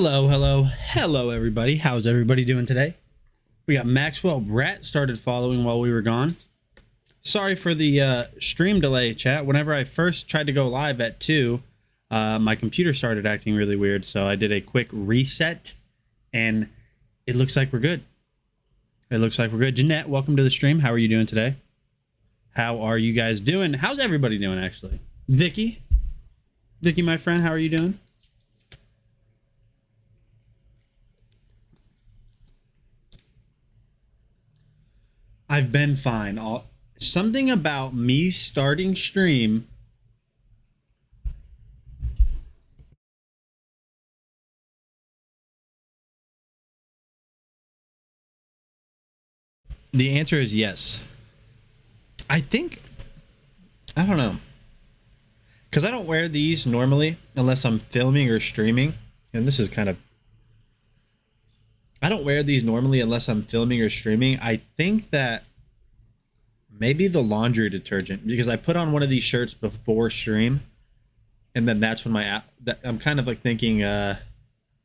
Hello, everybody. How's everybody doing today? We got Maxwell Brat started following while we were gone. Sorry for the stream delay, chat. Whenever I first tried to go live at 2, my computer started acting really weird, so I did a quick reset, and it looks like we're good. Jeanette, welcome to the stream. How are you doing today? How are you guys doing? How's everybody doing, actually? Vicky, my friend, how are you doing? I've been fine. Something about me starting stream The answer is yes. I don't know. Because I don't wear these normally unless I'm filming or streaming. And this is kind of... I don't wear these normally unless I'm filming or streaming. I think that maybe the laundry detergent, because I put on one of these shirts before stream, and then that's when I'm kind of like thinking my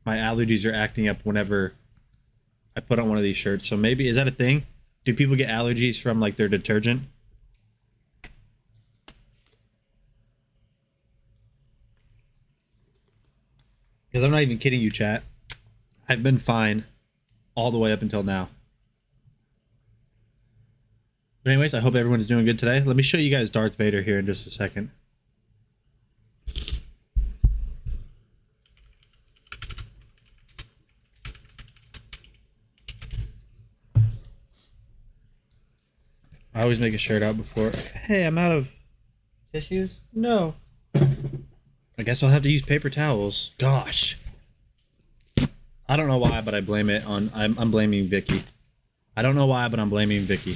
allergies are acting up whenever I put on one of these shirts. So maybe, is that a thing? Do people get allergies from like their detergent? Because I'm not even kidding you, chat. I've been fine all the way up until now. But anyways, I hope everyone's doing good today. Let me show you guys Darth Vader here in just a second. I always make a shirt out before. Hey, I'm out of tissues? No. I guess I'll have to use paper towels. Gosh. I don't know why, but I blame it on... I'm blaming Vicky. I don't know why, but I'm blaming Vicky.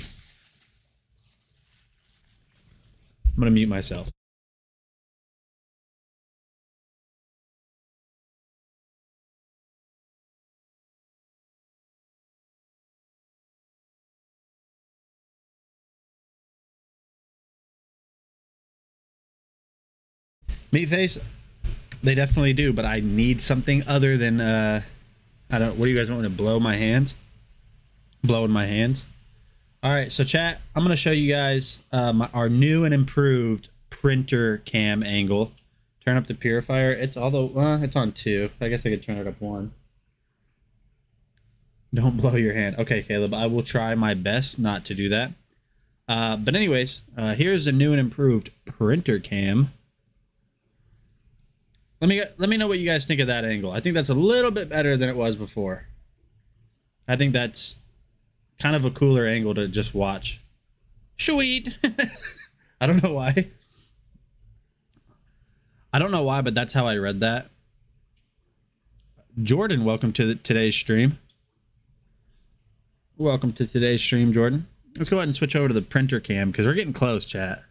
I'm gonna mute myself. Meatface, they definitely do, but I need something other than I don't... What do you guys want me to blow my hands? Blow in my hands? All right, so chat, I'm gonna show you guys our new and improved printer cam angle. Turn up the purifier. It's it's on 2. I guess I could turn it up 1. Don't blow your hand. Okay, Caleb, I will try my best not to do that. But anyways, here's a new and improved printer cam. Let me know what you guys think of that angle. I think that's a little bit better than it was before. I think that's kind of a cooler angle to just watch. Sweet. I don't know why. I don't know why, but that's how I read that. Jordan, welcome to today's stream. Welcome to today's stream, Jordan. Let's go ahead and switch over to the printer cam because we're getting close, chat.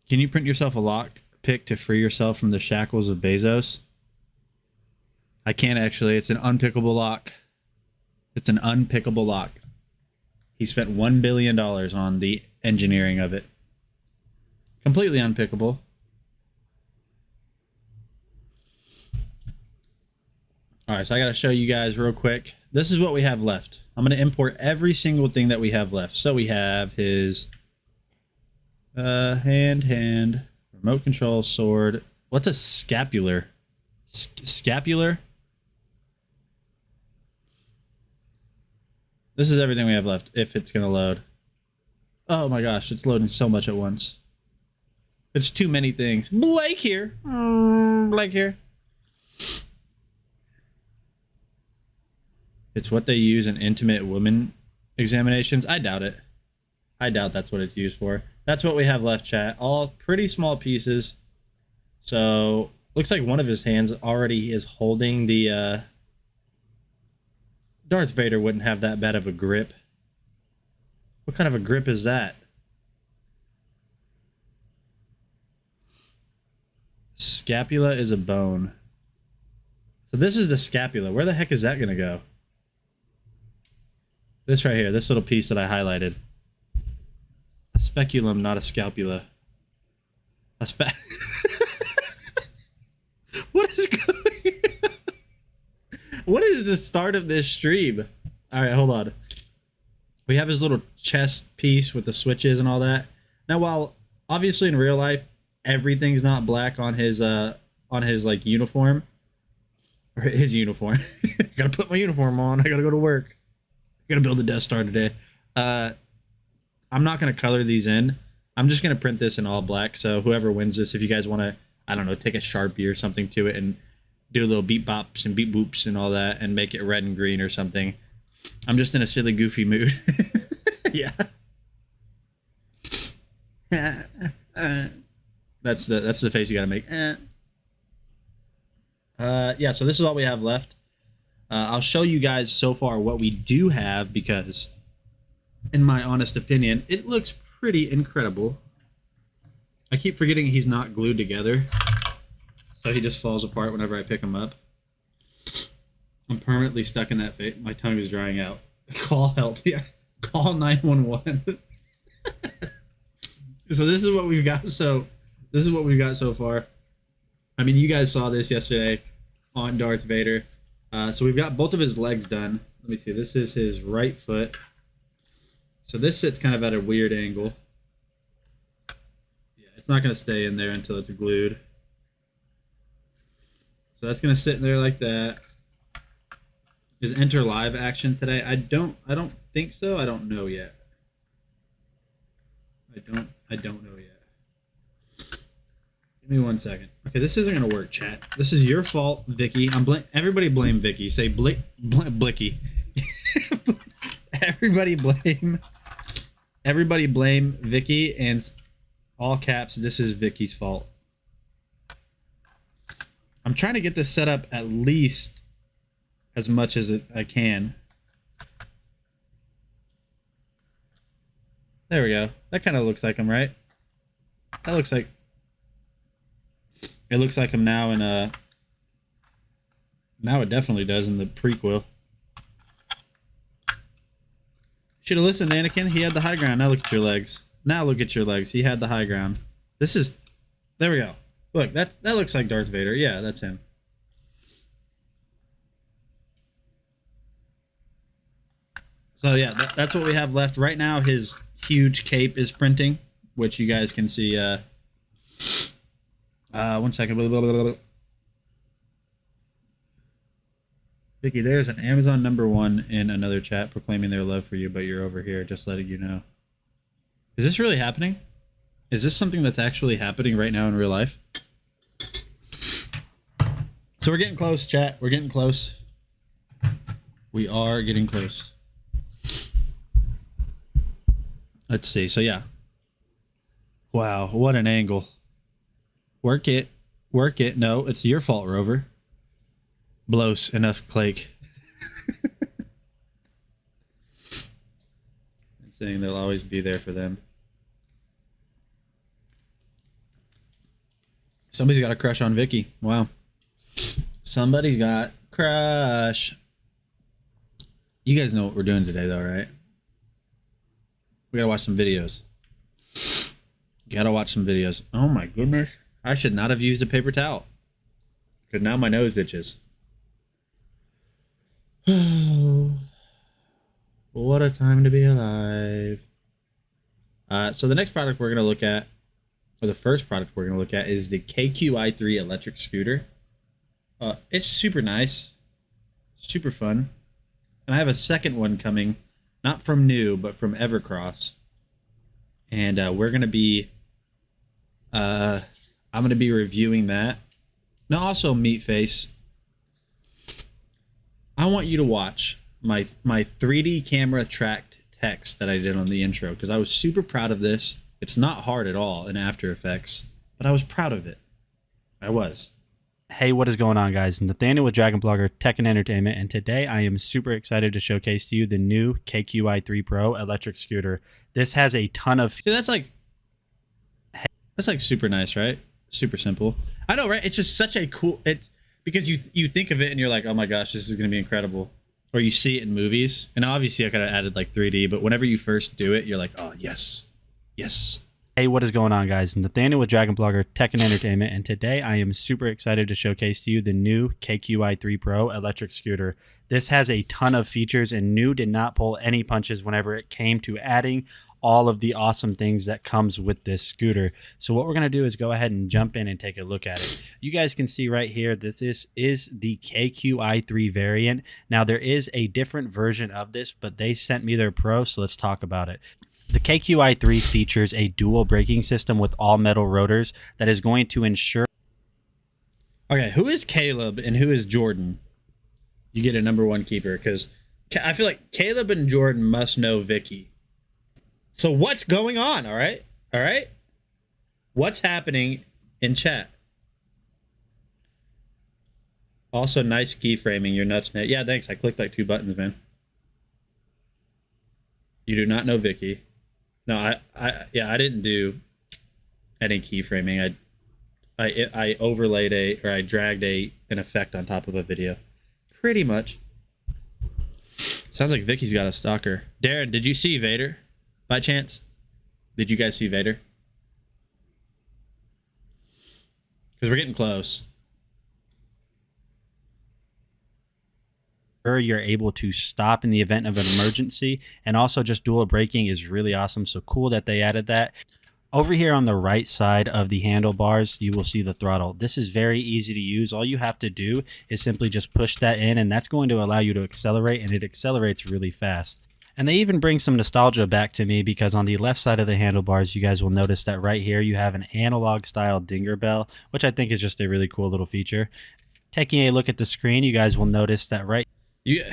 Can you print yourself a lockpick to free yourself from the shackles of Bezos? I can't actually. It's an unpickable lock. It's an unpickable lock. He spent $1 billion on the engineering of it. Completely unpickable. All right, so I got to show you guys real quick. This is what we have left. I'm going to import every single thing that we have left. So we have his hand, remote control, sword. What's a scapular? Scapular? This is everything we have left, if it's going to load. Oh my gosh, it's loading so much at once. It's too many things. Blake here. Blake here. It's what they use in intimate women examinations. I doubt it. I doubt that's what it's used for. That's what we have left, chat. All pretty small pieces. So, looks like one of his hands already is holding the... Darth Vader wouldn't have that bad of a grip. What kind of a grip is that? Scapula is a bone. So this is the scapula. Where the heck is that going to go? This right here. This little piece that I highlighted. A speculum, not a scapula. A What is going What is the start of this stream? All right, hold on. We have his little chest piece with the switches and all that. Now, while obviously in real life everything's not black on his like uniform or his uniform. Gotta put my uniform on. I gotta go to work. Gotta build the Death Star today. I'm not gonna color these in. I'm just gonna print this in all black. So whoever wins this, if you guys want to, I don't know, take a Sharpie or something to it and do a little beep bops and beep boops and all that and make it red and green or something. I'm just in a silly, goofy mood. Yeah. That's the face you gotta make. Yeah, so this is all we have left. I'll show you guys so far what we do have because, in my honest opinion, it looks pretty incredible. I keep forgetting he's not glued together, so he just falls apart whenever I pick him up. I'm permanently stuck in that phase. My tongue is drying out. Call help. Yeah. Call 911. So this is what we've got. So this is what we've got so far. I mean, you guys saw this yesterday on Darth Vader. So we've got both of his legs done. Let me see. This is his right foot. So this sits kind of at a weird angle. Yeah, it's not going to stay in there until it's glued. So that's going to sit in there like that. Is Enter live action today? I don't think so. I don't know yet. I don't know yet. Give me 1 second. Okay, this isn't gonna work, chat. This is your fault, Vicky. Everybody blame Vicky. Say Blicky. Everybody blame Vicky, and all caps. This is Vicky's fault. I'm trying to get this set up at least as much as I can. There we go. That kind of looks like him, right? That looks like... It looks like him now in a... Now it definitely does in the prequel. Should have listened, Anakin. He had the high ground. Now look at your legs. Now look at your legs. He had the high ground. This is... There we go. Look, that looks like Darth Vader. Yeah, that's him. So yeah, that's what we have left. Right now, his huge cape is printing, which you guys can see. 1 second. Blah, blah, blah, blah. Vicky, there's an Amazon #1 in another chat proclaiming their love for you, but you're over here, just letting you know. Is this really happening? Is this something that's actually happening right now in real life? So we're getting close, chat. We're getting close. We are getting close. Let's see. So yeah. Wow, what an angle. Work it. Work it. No, it's your fault, Rover. Blows enough Clake. And saying they'll always be there for them. Somebody's got a crush on Vicky. Wow. Somebody's got crush. You guys know what we're doing today, though, right? We gotta watch some videos. You gotta watch some videos. Oh my goodness. I should not have used a paper towel. Because now my nose itches. What a time to be alive. So the next product we're gonna look at, or the first product we're gonna look at, is the KQi3 electric scooter. It's super nice. Super fun. And I have a second one coming. Not from New, but from Evercross. And we're going to be... I'm going to be reviewing that. Now, also, Meatface. I want you to watch my 3D camera tracked text that I did on the intro. Because I was super proud of this. It's not hard at all in After Effects. But I was proud of it. I was. Hey, what is going on, guys? Nathaniel with Dragon Blogger Tech and Entertainment, and today I am super excited to showcase to you the new KQi3 Pro electric scooter. This has a ton of... See, that's like super nice, right? Super simple. I know, right? It's just such a cool... It's because you think of it and you're like, oh my gosh, this is going to be incredible. Or you see it in movies. And obviously I could have added like 3D, but whenever you first do it, you're like, oh, yes. Yes. Hey, what is going on, guys? Nathaniel with Dragon Blogger Tech and Entertainment, and today I am super excited to showcase to you the new KQi3 Pro electric scooter. This has a ton of features, and new did not pull any punches whenever it came to adding all of the awesome things that comes with this scooter. So what we're going to do is go ahead and jump in and take a look at it. You guys can see right here that this is the KQi3 variant. Now there is a different version of this, but they sent me their Pro, so let's talk about it. The KQi3 features a dual braking system with all metal rotors that is going to ensure. Okay, who is Caleb and who is Jordan? You get a number one keeper because I feel like Caleb and Jordan must know Vicky. So what's going on? All right. What's happening in chat? Also, nice keyframing. Your nuts net. Yeah, thanks. I clicked like 2 buttons, man. You do not know Vicky. No, I didn't do any keyframing. I overlaid I dragged an effect on top of a video. Pretty much. Sounds like Vicky's got a stalker. Darren, did you see Vader by chance? Did you guys see Vader? Because we're getting close. You're able to stop in the event of an emergency, and also just dual braking is really awesome. So cool that they added that. Over here on the right side of the handlebars, you will see the throttle. This is very easy to use. All you have to do is simply just push that in, and that's going to allow you to accelerate, and it accelerates really fast. And they even bring some nostalgia back to me because on the left side of the handlebars, you guys will notice that right here you have an analog style dinger bell, which I think is just a really cool little feature. Taking a look at the screen, you guys will notice that you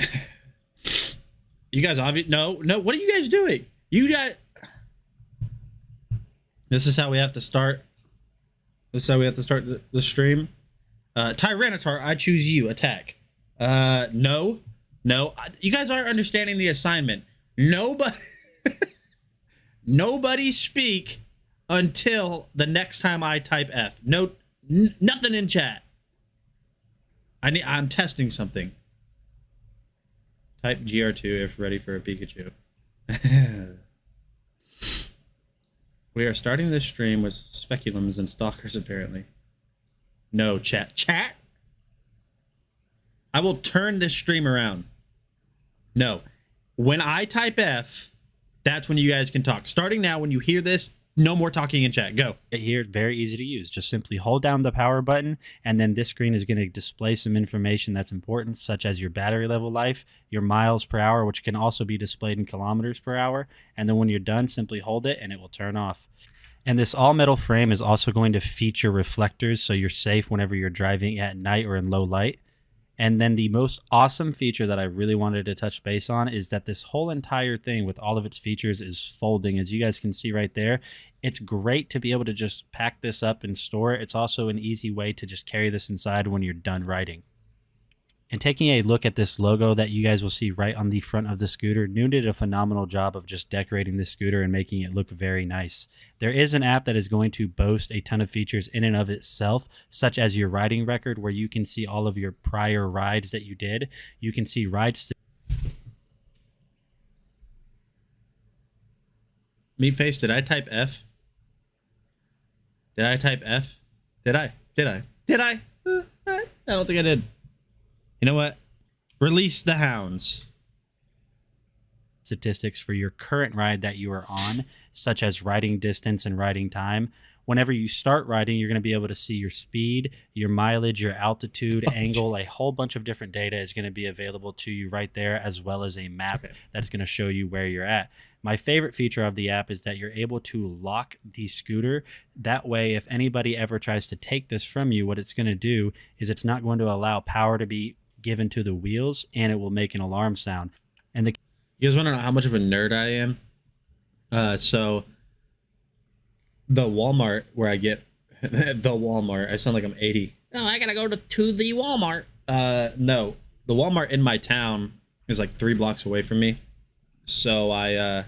guys obviously no. What are you guys doing? This is how we have to start. This is how we have to start the stream. Tyranitar, I choose you. Attack. No. You guys aren't understanding the assignment. Nobody speak until the next time I type F. No, nothing in chat. I'm testing something. Type GR2 if ready for a Pikachu. We are starting this stream with speculums and stalkers, apparently. No, chat. Chat? I will turn this stream around. No. When I type F, that's when you guys can talk. Starting now, when you hear this, no more talking in chat. Go. here, very easy to use. Just simply hold down the power button, and then this screen is going to display some information that's important, such as your battery level life, your miles per hour, which can also be displayed in kilometers per hour. And then when you're done, simply hold it and it will turn off. And this all-metal frame is also going to feature reflectors, so you're safe whenever you're driving at night or in low light. And then the most awesome feature that I really wanted to touch base on is that this whole entire thing with all of its features is folding. As you guys can see right there, it's great to be able to just pack this up and store it. It's also an easy way to just carry this inside when you're done riding. And taking a look at this logo that you guys will see right on the front of the scooter, Noon did a phenomenal job of just decorating this scooter and making it look very nice. There is an app that is going to boast a ton of features in and of itself, such as your riding record, where you can see all of your prior rides that you did. You can see rides. Meatface, did I type F? Did I type F? Did I? I don't think I did. You know what? Release the hounds. Statistics for your current ride that you are on, such as riding distance and riding time. Whenever you start riding, you're going to be able to see your speed, your mileage, your altitude, angle. A whole bunch of different data is going to be available to you right there, as well as a map that's going to show you where you're at. My favorite feature of the app is that you're able to lock the scooter. That way, if anybody ever tries to take this from you, what it's going to do is it's not going to allow power to be given to the wheels, and it will make an alarm sound. And you guys want to know how much of a nerd I am? So the Walmart where I get the Walmart, I sound like I'm 80. Oh, I gotta go to the Walmart. No, the Walmart in my town is like 3 blocks away from me. So I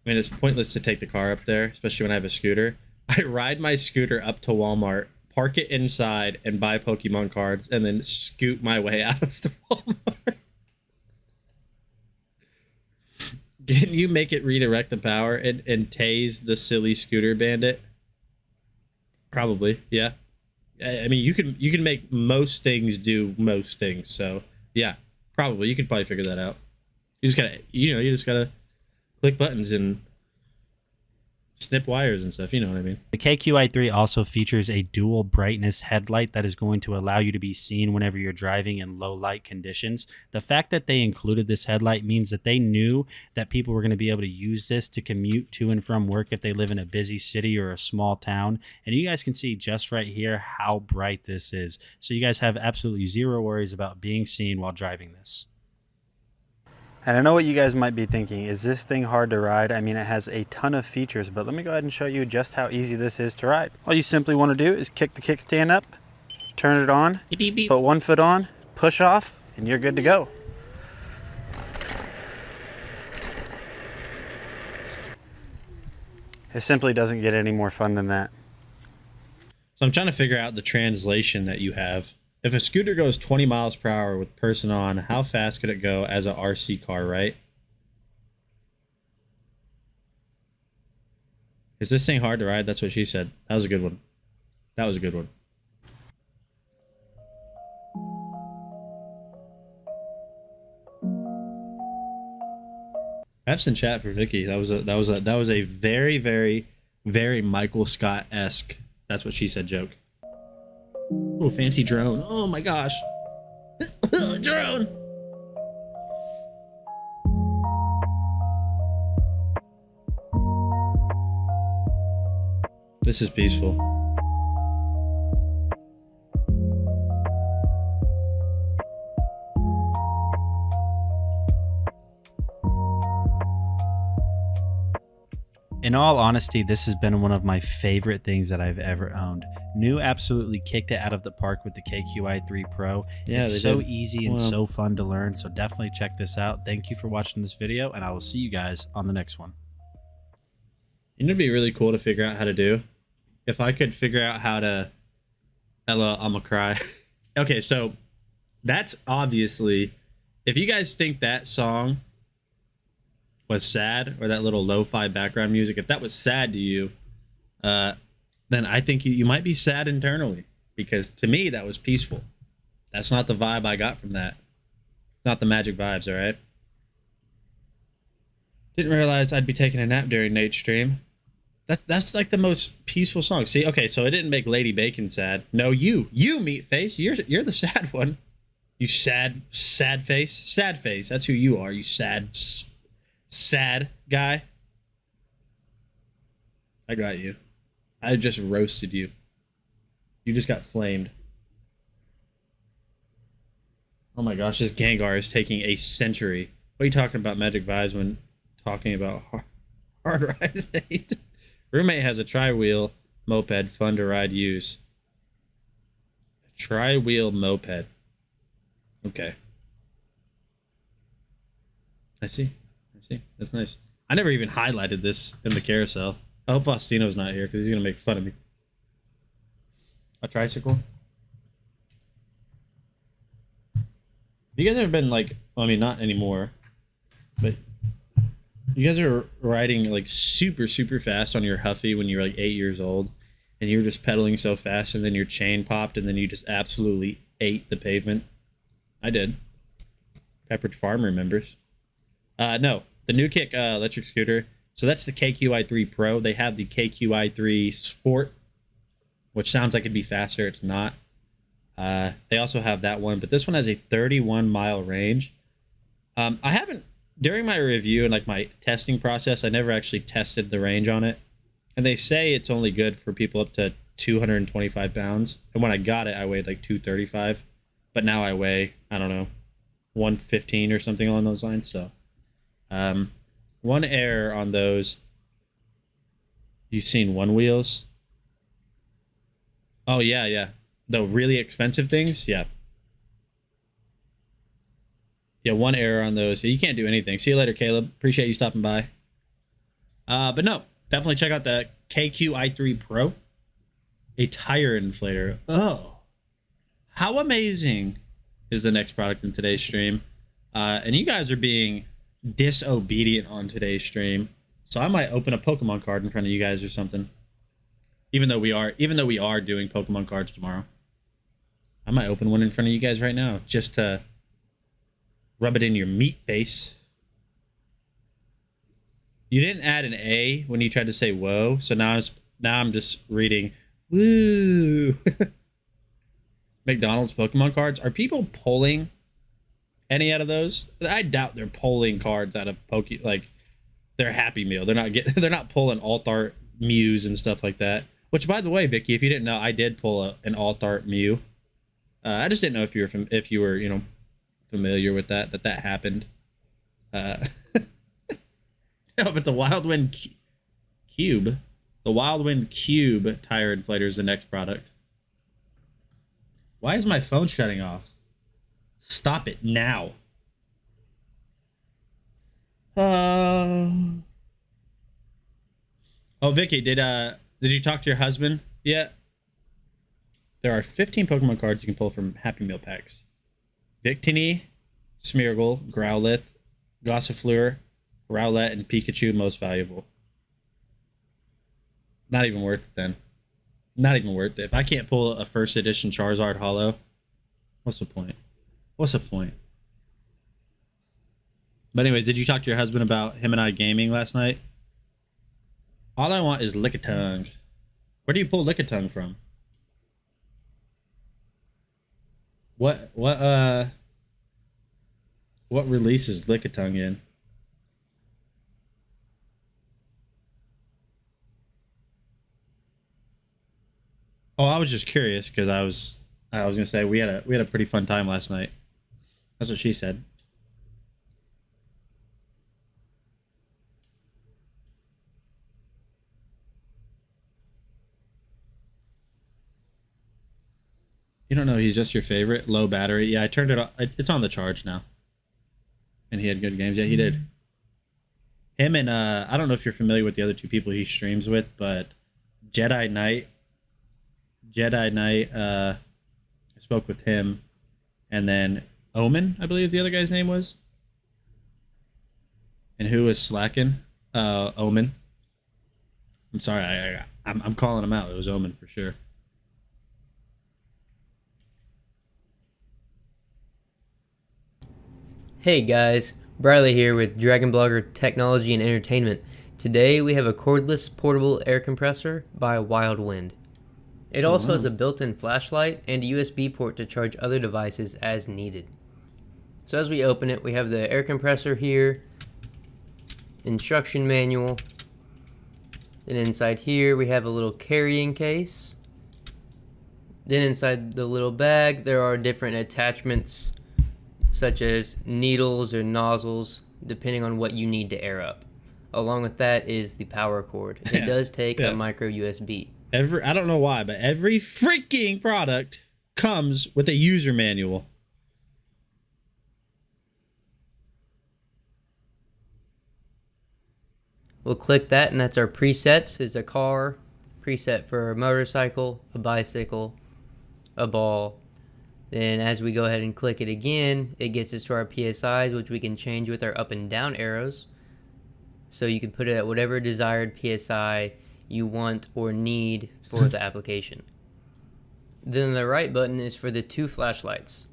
mean, it's pointless to take the car up there, especially when I have a scooter. I ride my scooter up to Walmart, park it inside, and buy Pokemon cards, and then scoot my way out of the Walmart. Can you make it redirect the power and tase the silly scooter bandit? Probably, yeah. I mean, you can make most things do most things. So yeah, probably you could probably figure that out. You just gotta click buttons and snip wires and stuff. You know what I mean? The KQi3 also features a dual brightness headlight that is going to allow you to be seen whenever you're driving in low light conditions. The fact that they included this headlight means that they knew that people were going to be able to use this to commute to and from work if they live in a busy city or a small town. And you guys can see just right here how bright this is. So you guys have absolutely zero worries about being seen while driving this. And I know what you guys might be thinking, is this thing hard to ride? I mean, it has a ton of features, but let me go ahead and show you just how easy this is to ride. All you simply want to do is kick the kickstand up, turn it on, Beep, beep. put one foot on, push off, and you're good to go. It simply doesn't get any more fun than that. So I'm trying to figure out the translation that you have. If a scooter goes 20 miles per hour with person on, how fast could it go as a RC car, right? Is this thing hard to ride? That's what she said. That was a good one. That was a good one. F's in chat for Vicky. That was a very, very, very Michael Scott-esque. That's what she said joke. Oh, fancy drone. Oh my gosh. Drone. This is peaceful. In all honesty, this has been one of my favorite things that I've ever owned. New absolutely kicked it out of the park with the KQi3 Pro. Yeah, it's they so did. easy and Wow. so fun to learn, so definitely check this out. Thank you for watching this video, and I will see you guys on the next one. You know, it'd be really cool to figure out how to do. If I could figure out how to... Ella, I'm gonna cry. Okay, so that's obviously... If you guys think that song was sad, or that little lo-fi background music, if that was sad to you, then I think you might be sad internally, because to me that was peaceful. That's not the vibe I got from that. It's not the magic vibes, all right? Didn't realize I'd be taking a nap during Nate's stream. That's like the most peaceful song. See, okay, so it didn't make Lady Bacon sad. No, you Meatface, you're the sad one. You sad face. That's who you are. You sad guy. I got you. I just roasted you. You just got flamed. Oh my gosh, this Gengar is taking a century. What are you talking about magic vibes when talking about hard ride hate? Roommate has a tri-wheel moped, fun to ride, use. A tri-wheel moped. Okay. I see. That's nice. I never even highlighted this in the carousel. I hope Faustino's not here because he's going to make fun of me. A tricycle? Have you guys ever been like, well, I mean, not anymore, but you guys are riding like super, super fast on your Huffy when you were like 8 years old, and you were just pedaling so fast, and then your chain popped, and then you just absolutely ate the pavement? I did. Pepperidge Farm remembers. No, the new Kick electric scooter. So that's the KQi3 Pro. They have the KQi3 Sport, which sounds like it'd be faster. It's not. They also have that one, but this one has a 31-mile range. I haven't, during my review and like my testing process, I never actually tested the range on it. And they say it's only good for people up to 225 pounds. And when I got it, I weighed like 235. But now I weigh, I don't know, 115 or something along those lines. So, one error on those. You've seen one wheels. Oh, yeah. The really expensive things, yeah. Yeah, one error on those. You can't do anything. See you later, Caleb. Appreciate you stopping by. But no, definitely check out the KQi3 Pro. A tire inflator. Oh, how amazing is the next product in today's stream. And you guys are being disobedient on today's stream. So I might open a Pokemon card in front of you guys or something. Even though we are doing Pokemon cards tomorrow. I might open one in front of you guys right now just to rub it in your meat face. You didn't add an A when you tried to say whoa, so now I'm just reading woo. McDonald's Pokemon cards. Are people pulling any out of those? I doubt they're pulling cards out of their Happy Meal. They're not pulling alt art Mews and stuff like that. Which, by the way, Vicky, if you didn't know, I did pull an alt art Mew. I just didn't know if you were familiar with that happened. No, but the Wildwind Cube, tire inflator is the next product. Why is my phone shutting off? Stop it now. Oh, Vicky, did you talk to your husband yet? There are 15 Pokemon cards you can pull from Happy Meal packs. Victini, Smeargle, Growlithe, Gossifleur, Rowlet, and Pikachu most valuable. Not even worth it then. Not even worth it. If I can't pull a first edition Charizard Holo, what's the point? But anyways, did you talk to your husband about him and I gaming last night? All I want is Lickitung. Where do you pull Lickitung from? What release is Lickitung in? Oh, I was just curious because I was gonna say we had a pretty fun time last night. That's what she said. You don't know he's just your favorite? Low battery. Yeah, I turned it off. It's on the charge now. And he had good games. Yeah, he did. Him and I don't know if you're familiar with the other two people he streams with, but Jedi Knight, I spoke with him, and then Omen, I believe the other guy's name was. And who was slacking? Omen. I'm sorry, I'm calling him out. It was Omen for sure. Hey guys, Briley here with Dragon Blogger Technology and Entertainment. Today we have a cordless portable air compressor by Wildwind. It also has a built-in flashlight and a USB port to charge other devices as needed. So as we open it, we have the air compressor here, instruction manual, then inside here we have a little carrying case. Then inside the little bag there are different attachments such as needles or nozzles depending on what you need to air up. Along with that is the power cord. It does take a micro USB. I don't know why, but every freaking product comes with a user manual. We'll click that, and that's our presets. It's a car, preset for a motorcycle, a bicycle, a ball. Then as we go ahead and click it again, it gets us to our PSIs, which we can change with our up and down arrows. So you can put it at whatever desired PSI you want or need for the application. Then the right button is for the two flashlights.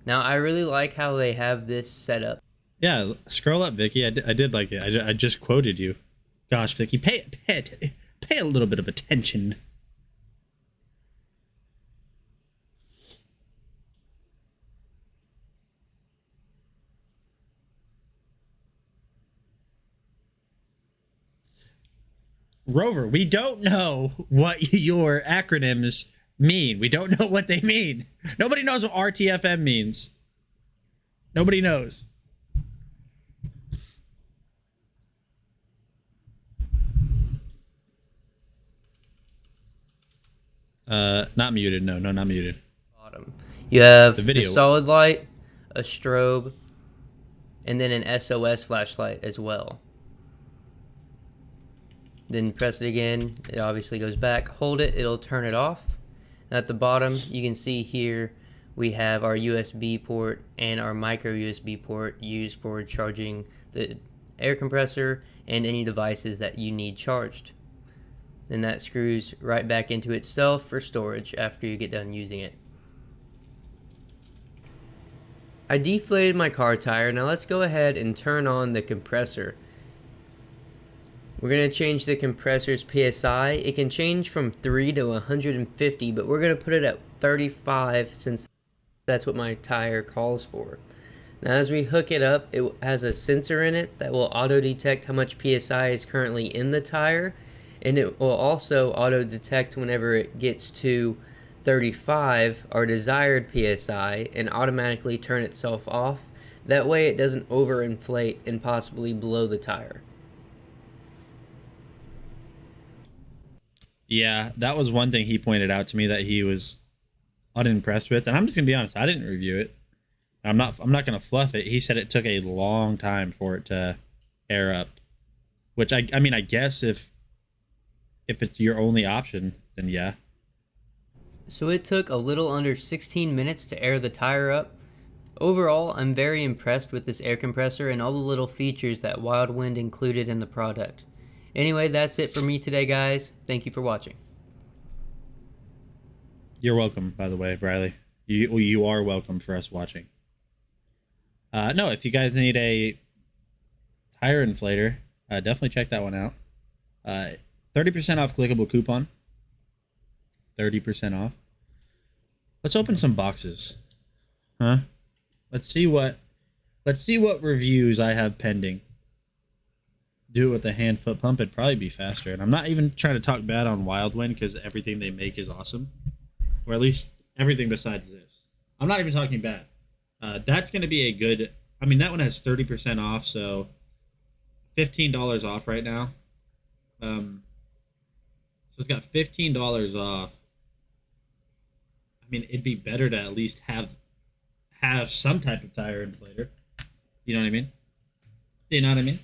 Now I really like how they have this set up. Yeah, scroll up, Vicky. I did like it. I just quoted you. Gosh, Vicky, pay a little bit of attention. Rover, we don't know what your acronyms mean. We don't know what they mean. Nobody knows what RTFM means. Nobody knows. Not muted. No, not muted. Bottom. You have The video. the solid light, a strobe, and then an SOS flashlight as well. Then press it again, it obviously goes back. Hold it, it'll turn it off. At the bottom, you can see here we have our USB port and our micro USB port used for charging the air compressor and any devices that you need charged. And that screws right back into itself for storage after you get done using it. I deflated my car tire. Now let's go ahead and turn on the compressor. We're going to change the compressor's PSI. It can change from 3 to 150, but we're going to put it at 35 since that's what my tire calls for. Now as we hook it up, it has a sensor in it that will auto detect how much PSI is currently in the tire, and it will also auto detect whenever it gets to 35, our desired PSI, and automatically turn itself off. That way it doesn't overinflate and possibly blow the tire. Yeah, that was one thing he pointed out to me that he was unimpressed with, and I'm just gonna be honest. I didn't review it. I'm not gonna fluff it. He said it took a long time for it to air up, which I mean I guess if it's your only option, then yeah. So it took a little under 16 minutes to air the tire up. Overall, I'm very impressed with this air compressor and all the little features that Wildwind included in the product. Anyway, that's it for me today, guys. Thank you for watching. You're welcome, by the way, Briley. You are welcome for us watching. No, if you guys need a tire inflator, definitely check that one out. 30% off clickable coupon. 30% off. Let's open some boxes. Huh? Let's see what reviews I have pending. Do it with a hand foot pump, it'd probably be faster. And I'm not even trying to talk bad on Wildwind because everything they make is awesome. Or at least everything besides this. I'm not even talking bad. That's going to be a good... I mean, that one has 30% off, so $15 off right now. So it's got $15 off. I mean, it'd be better to at least have some type of tire inflator. You know what I mean? You know what I mean?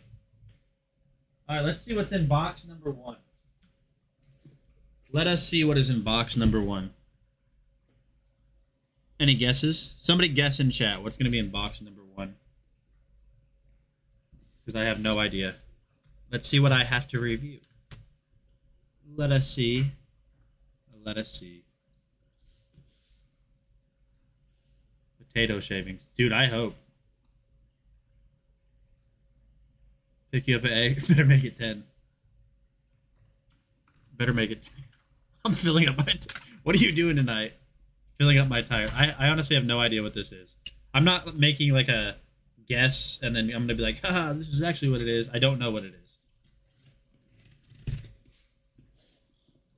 All right, let's see what's in box number 1. Let us see what is in box number 1. Any guesses? Somebody guess in chat what's going to be in box number 1. Because I have no idea. Let's see what I have to review. Let us see. Let us see. Potato shavings. Dude, I hope. Pick you up an egg. Better make it 10. Better make it 10. I'm filling up my... What are you doing tonight? Filling up my tire. I honestly have no idea what this is. I'm not making like a guess and then I'm going to be like, haha, this is actually what it is. I don't know what it is.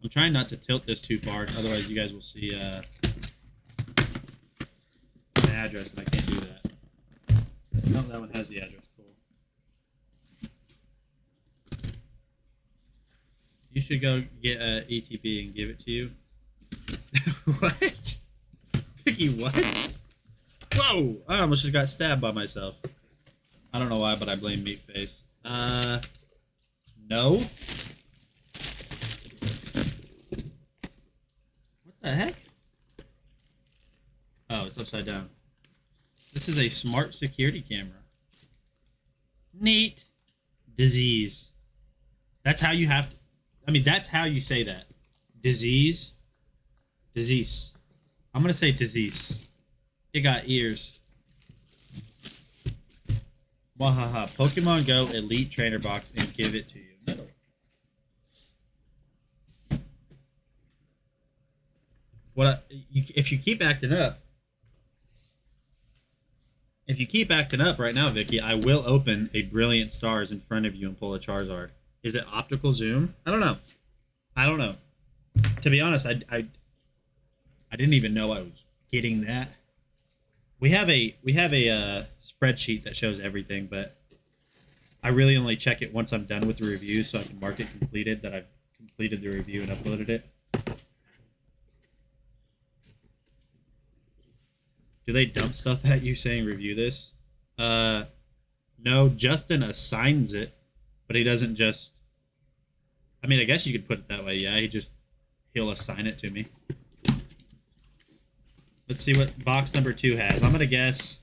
I'm trying not to tilt this too far, otherwise you guys will see the address and I can't do that. No, that one has the address. Cool. You should go get a ETB and give it to you. What? Picky what? Whoa! I almost just got stabbed by myself. I don't know why, but I blame Meatface. No? What the heck? Oh, it's upside down. This is a smart security camera. Neat. Disease. That's how you have to... I mean, that's how you say that. Disease. Disease. I'm going to say disease. It got ears. Wahaha. Pokemon Go Elite Trainer Box and give it to you. No. If you keep acting up... If you keep acting up right now, Vicky, I will open a Brilliant Stars in front of you and pull a Charizard. Is it optical zoom? I don't know. I don't know. To be honest, I didn't even know I was getting that. We have a spreadsheet that shows everything, but I really only check it once I'm done with the review, so I can mark it completed that I've completed the review and uploaded it. Do they dump stuff at you saying review this? No, Justin assigns it, but he doesn't just... I mean, I guess you could put it that way, yeah. He'll assign it to me. Let's see what box number 2 has. I'm going to guess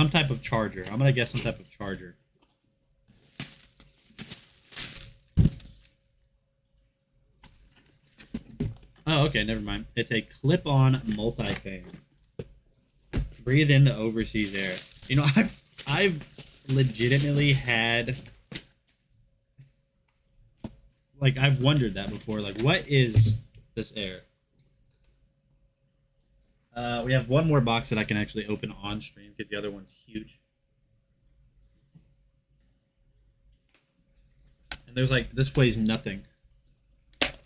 Some type of charger. I'm gonna guess some type of charger. Oh, okay, never mind. It's a clip-on multi-fan. Breathe in the overseas air. You know, I've legitimately had, like, I've wondered that before. Like, what is this air? We have one more box that I can actually open on stream because the other one's huge. And there's like, this weighs nothing. What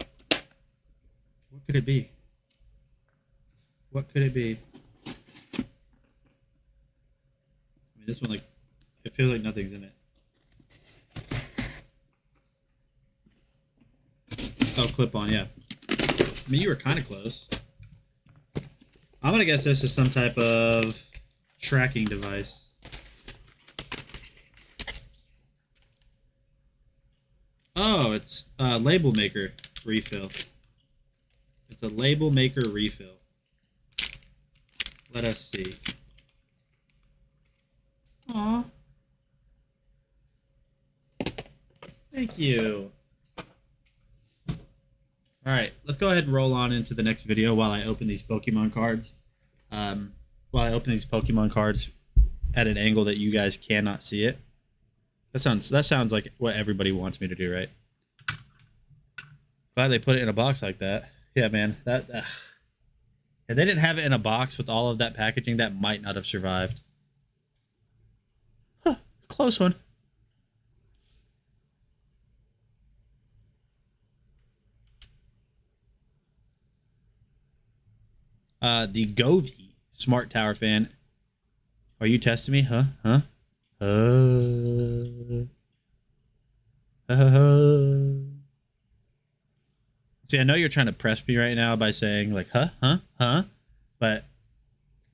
could it be? What could it be? I mean, this one, like, it feels like nothing's in it. Oh, clip on, yeah. I mean, you were kind of close. I'm gonna guess this is some type of tracking device. Oh, it's a label maker refill. It's a label maker refill. Let us see. Aw. Thank you. All right, let's go ahead and roll on into the next video while I open these Pokemon cards. While I open these Pokemon cards at an angle that you guys cannot see it. That sounds like what everybody wants me to do, right? Glad they put it in a box like that. Yeah, man. If they didn't have it in a box with all of that packaging, that might not have survived. Huh, close one. The Govee Smart Tower fan. Are you testing me? Huh? See, I know you're trying to press me right now by saying like, but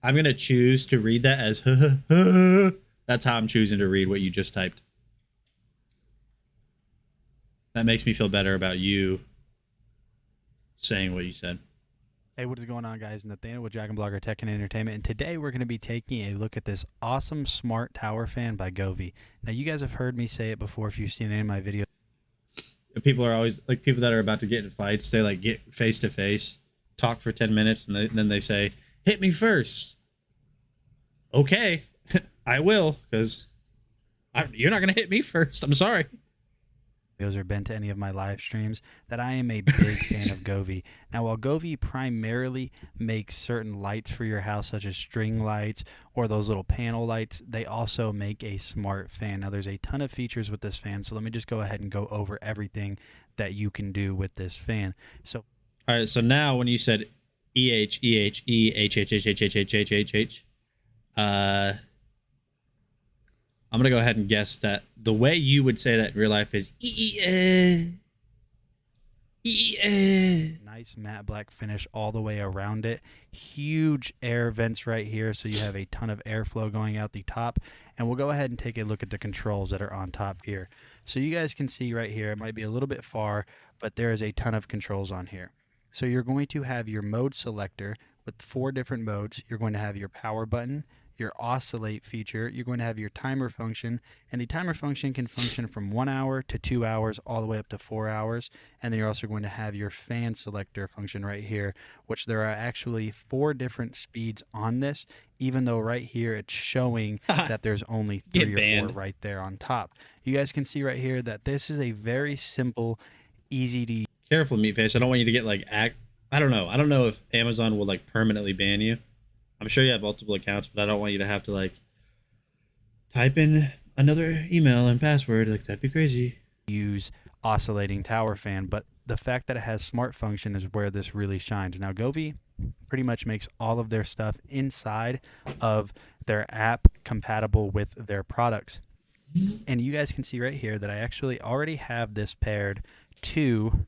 I'm going to choose to read that as, That's how I'm choosing to read what you just typed. That makes me feel better about you saying what you said. Hey, what is going on, guys? Nathaniel with Dragon Blogger Tech and Entertainment, and today we're going to be taking a look at this awesome smart tower fan by Govee. Now, you guys have heard me say it before if you've seen any of my videos. People are always like, people that are about to get in fights, they like get face to face, talk for 10 minutes, and then they say, hit me first. Okay, I will, because you're not going to hit me first. I'm sorry. Or been to any of my live streams, that I am a big fan of Govee. Now, while Govee primarily makes certain lights for your house, such as string lights or those little panel lights, they also make a smart fan. Now, there's a ton of features with this fan, so let me just go ahead and go over everything that you can do with this fan. So, all right, so now when you said EHEHEHHHHHHH, I'm going to go ahead and guess that the way you would say that in real life is nice matte black finish all the way around it. Huge air vents right here, so you have a ton of airflow going out the top. And we'll go ahead and take a look at the controls that are on top here. So you guys can see right here, it might be a little bit far, but there is a ton of controls on here. So you're going to have your mode selector with 4 different modes. You're going to have your power button, your oscillate feature, you're going to have your timer function, and the timer function can function from 1 hour to 2 hours all the way up to 4 hours. And then you're also going to have your fan selector function right here, which there are actually 4 different speeds on this, even though right here it's showing that there's only 3 or 4 right there on top. You guys can see right here that this is a very simple, easy to use. Careful, Meatface. I don't want you to get like I don't know. I don't know if Amazon will like permanently ban you. I'm sure you have multiple accounts, but I don't want you to have to like type in another email and password. Like, that'd be crazy. Use oscillating tower fan, but the fact that it has smart function is where this really shines. Now, Govee pretty much makes all of their stuff inside of their app compatible with their products. And you guys can see right here that I actually already have this paired to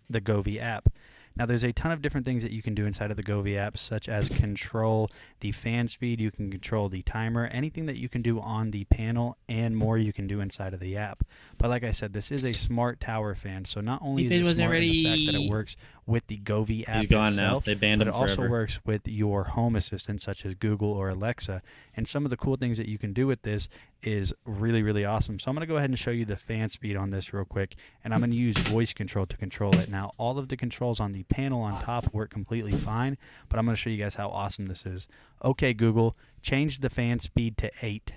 the Govee app. Now there's a ton of different things that you can do inside of the Govee app, such as control the fan speed, you can control the timer, anything that you can do on the panel, and more you can do inside of the app. But like I said, this is a smart tower fan, so not only is it smart in the fact that it works with the Govee app He's gone now. itself, They banned but him it also forever. works with your home assistants such as Google or Alexa. And some of the cool things that you can do with this is really, really awesome. So I'm going to go ahead and show you the fan speed on this real quick, and I'm going to use voice control to control it. Now, all of the controls on the panel on top work completely fine, but I'm going to show you guys how awesome this is. Okay, Google, change the fan speed to 8.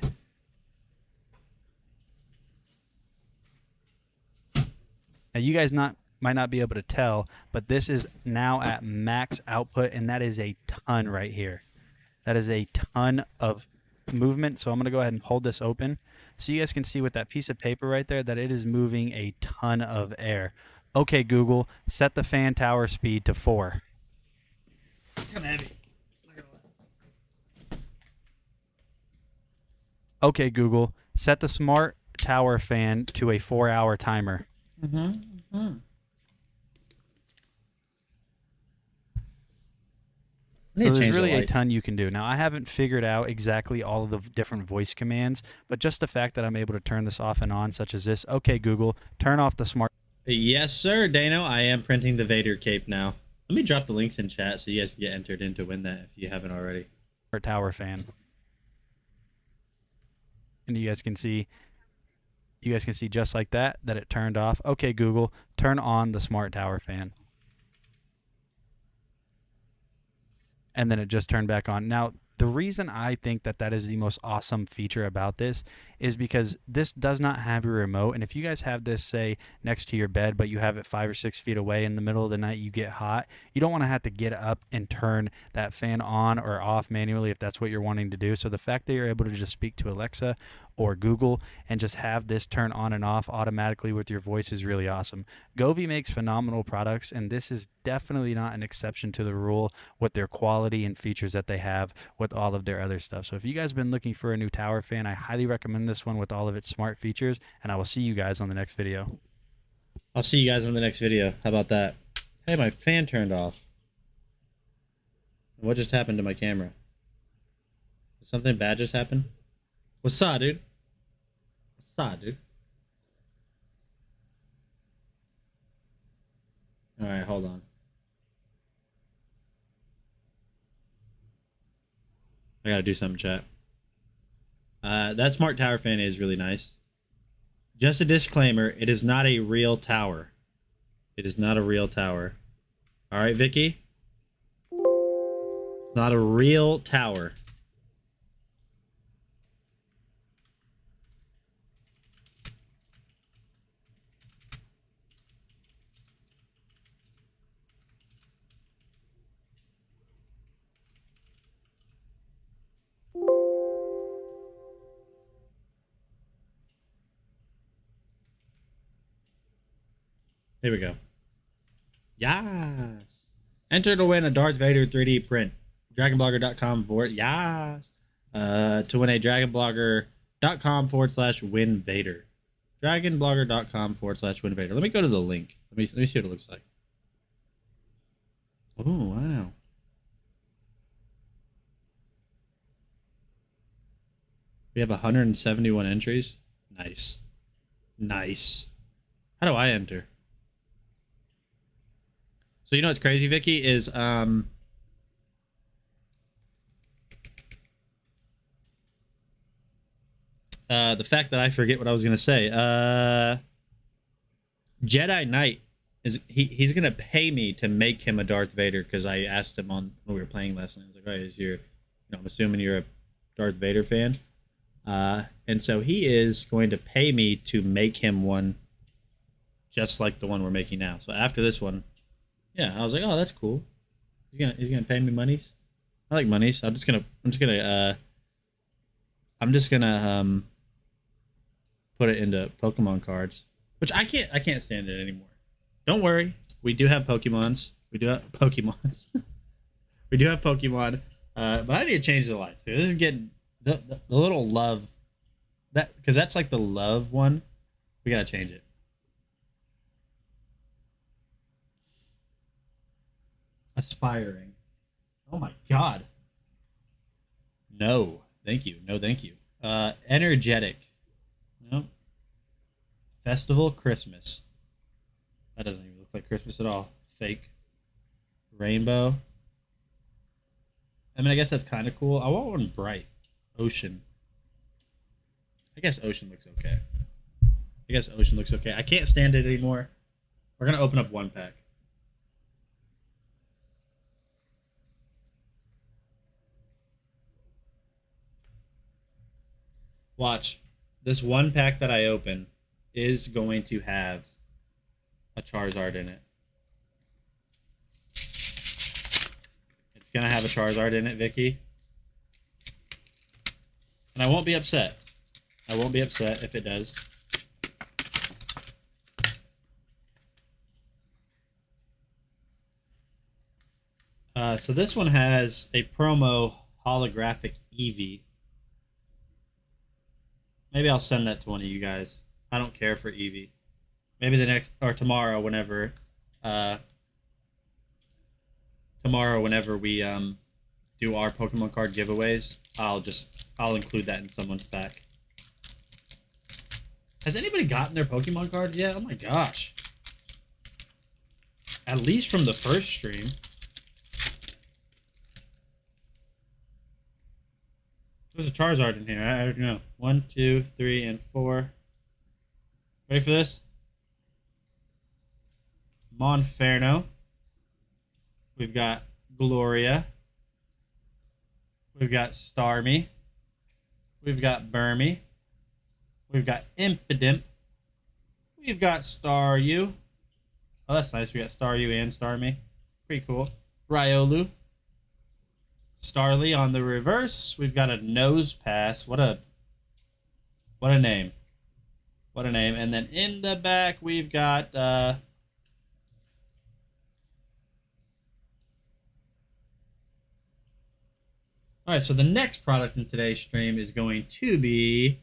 Now, you guys might not be able to tell, but this is now at max output, and that is a ton right here. That is a ton of movement. So I'm going to go ahead and hold this open so you guys can see with that piece of paper right there that it is moving a ton of air. Okay, Google, set the fan tower speed to 4. It's kind of heavy. Okay, Google, set the smart tower fan to a 4-hour timer. So there's really a ton you can do. Now, I haven't figured out exactly all of the different voice commands, but just the fact that I'm able to turn this off and on, such as this, okay, Google, turn off the smart Yes, sir, Dano. I am printing the Vader cape now. Let me drop the links in chat so you guys can get entered in to win that if you haven't already. tower fan. And you guys can see just like that it turned off. Okay, Google, turn on the smart tower fan. And then it just turned back on. Now, the reason I think that is the most awesome feature about this is because this does not have a remote. And if you guys have this, say, next to your bed, but you have it 5 or 6 feet away in the middle of the night, you get hot, you don't want to have to get up and turn that fan on or off manually if that's what you're wanting to do. So the fact that you're able to just speak to Alexa or Google and just have this turn on and off automatically with your voice is really awesome. Govee makes phenomenal products, and this is definitely not an exception to the rule with their quality and features that they have with all of their other stuff. So if you guys have been looking for a new tower fan, I highly recommend this one with all of its smart features, and I will see you guys on the next video. I'll see you guys in the next video. How about that? Hey, my fan turned off. What just happened to my camera? Did something bad just happen? What's up, dude? What's up, dude? Alright, hold on. I gotta do something, chat. That smart tower fan is really nice. Just a disclaimer, it is not a real tower. It is not a real tower. Alright, Vicky? It's not a real tower. Here we go. Yes. Enter to win a Darth Vader 3D print. Dragonblogger.com forward. Yes. To win a dragonblogger.com/win Vader. Dragonblogger.com/win Vader. Let me go to the link. Let me see what it looks like. Oh, wow. We have 171 entries. Nice. Nice. How do I enter? So you know what's crazy, Vicky, is the fact that I forget what I was gonna say. Jedi Knight is he's gonna pay me to make him a Darth Vader because I asked him on when we were playing last night. I was like, "Right, I'm assuming you're a Darth Vader fan," and so he is going to pay me to make him one, just like the one we're making now. So after this one. Yeah, I was like, oh, that's cool. He's gonna pay me monies. I like monies. I'm just gonna put it into Pokemon cards, which I can't stand it anymore. Don't worry, we do have Pokemons. We do have Pokemons. We do have Pokemon, but I need to change the lights. This is getting the little love because that's like the love one. We gotta change it. Aspiring. Oh my god. No, thank you. No, thank you. Energetic. Nope. Festival Christmas. That doesn't even look like Christmas at all. Fake. Rainbow. I mean, I guess that's kind of cool. I want one bright. Ocean. I guess ocean looks okay. I can't stand it anymore. We're going to open up one pack. Watch. This one pack that I open is going to have a Charizard in it. It's going to have a Charizard in it, Vicky. And I won't be upset. I won't be upset if it does. So this one has a promo holographic Eevee. Maybe I'll send that to one of you guys. I don't care for Eevee. Maybe the next or tomorrow, whenever we do our Pokemon card giveaways, I'll include that in someone's pack. Has anybody gotten their Pokemon cards yet? Oh my gosh! At least from the first stream. There's a Charizard in here. I already know. 1, 2, 3, and 4. Ready for this? Monferno. We've got Gloria. We've got Starmie. We've got Burmy. We've got Impidimp. We've got Staryu. Oh, that's nice. We got Staryu and Starmie. Pretty cool. Riolu. Starly on the reverse. We've got a Nose Pass. What a name. What a name. And then in the back, we've got... All right, so the next product in today's stream is going to be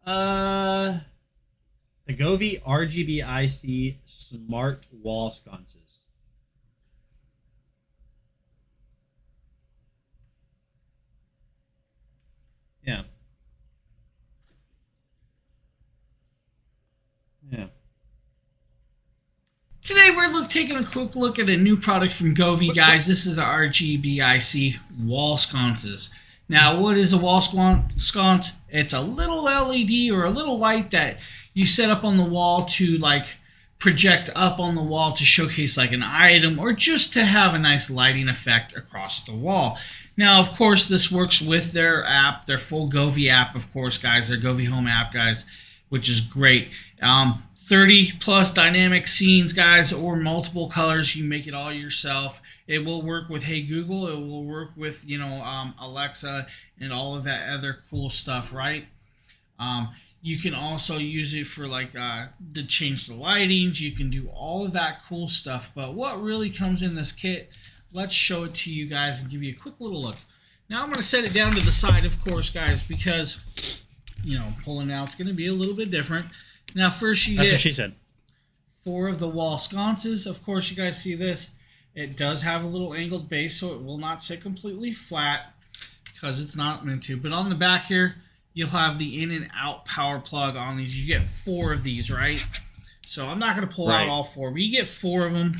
the Govee RGB-IC Smart Wall Sconces. Yeah. Yeah. Today we're taking a quick look at a new product from Govee, guys. This is the RGB-IC wall sconces. Now, what is a wall sconce? It's a little LED or a little light that you set up on the wall to like project up on the wall to showcase like an item or just to have a nice lighting effect across the wall. Now, of course, this works with their app, their full Govee app, of course, guys, their Govee Home app, guys, which is great. 30 plus dynamic scenes, guys, or multiple colors. You make it all yourself. It will work with Hey Google. It will work with, Alexa and all of that other cool stuff, right? You can also use it for like to change the lightings. You can do all of that cool stuff. But what really comes in this kit, let's show it to you guys and give you a quick little look. Now I'm going to set it down to the side, of course, guys, because, pulling out, it's going to be a little bit different. Now, first you That's get what she said. 4 of the wall sconces. Of course, you guys see this. It does have a little angled base, so it will not sit completely flat because it's not meant to. But on the back here, you'll have the in and out power plug on these. You get 4 of these, right? So I'm not going to pull out all 4, but you get 4 of them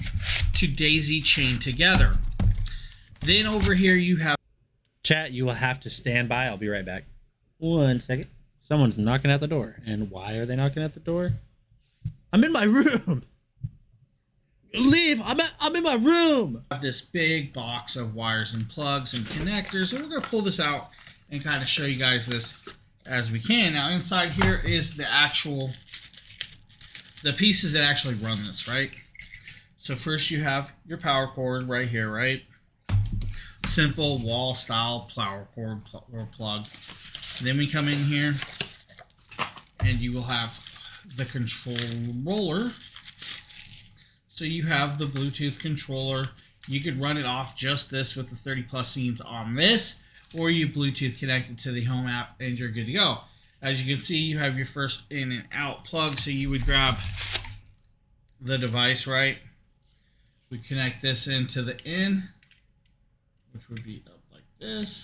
to daisy chain together. Then over here you have... Chat, you will have to stand by. I'll be right back. 1 second. Someone's knocking at the door. And why are they knocking at the door? I'm in my room. Leave. I'm in my room. This big box of wires and plugs and connectors. And we're going to pull this out and kind of show you guys this as we can. Now, inside here is the pieces that actually run this, right? So first you have your power cord right here, right? Simple wall style power cord or plug. Then we come in here and you will have the controller. So you have the Bluetooth controller. You could run it off just this with the 30 plus scenes on this, or you Bluetooth connect it to the home app and you're good to go. As you can see, you have your first in and out plug. So you would grab the device, right? We connect this into the in, which would be up like this.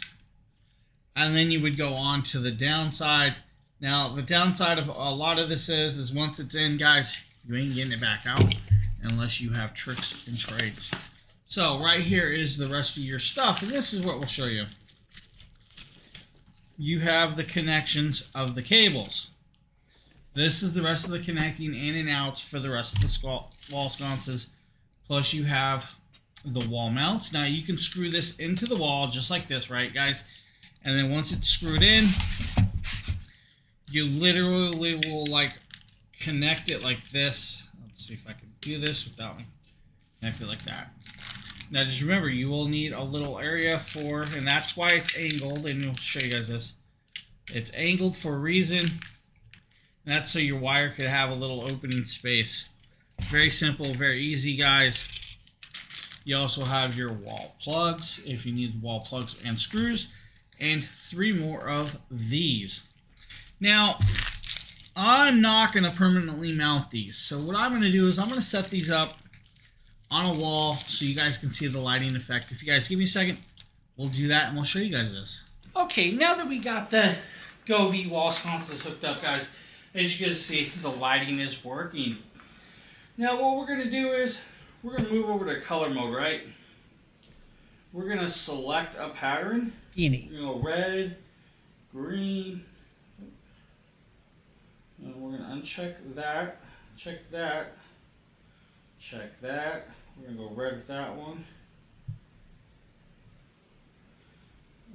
And then you would go on to the downside. Now, the downside of a lot of this is once it's in, guys, you ain't getting it back out unless you have tricks and trades. So right here is the rest of your stuff, and this is what we'll show you. You have the connections of the cables. This is the rest of the connecting in and outs for the rest of the wall sconces. Plus you have the wall mounts. Now you can screw this into the wall just like this, right, guys? And then once it's screwed in, you literally will like connect it like this. Let's see if I can do this without me. Connect it like that. Now just remember, you will need a little area for, and that's why it's angled, and we'll show you guys this. It's angled for a reason, and that's so your wire could have a little opening space. Very simple, very easy, guys. You also have your wall plugs, if you need wall plugs and screws, and 3 more of these. Now, I'm not going to permanently mount these, so what I'm going to do is I'm going to set these up on a wall so you guys can see the lighting effect. If you guys give me a second, we'll do that and we'll show you guys this. Okay, now that we got the Govee wall sconces hooked up, guys, as you can see, the lighting is working. Now what we're going to do is we're going to move over to color mode, right? We're going to select a pattern. Beanie. You know, red, green, and we're going to uncheck that, check that, check that. We're going to go red with that one.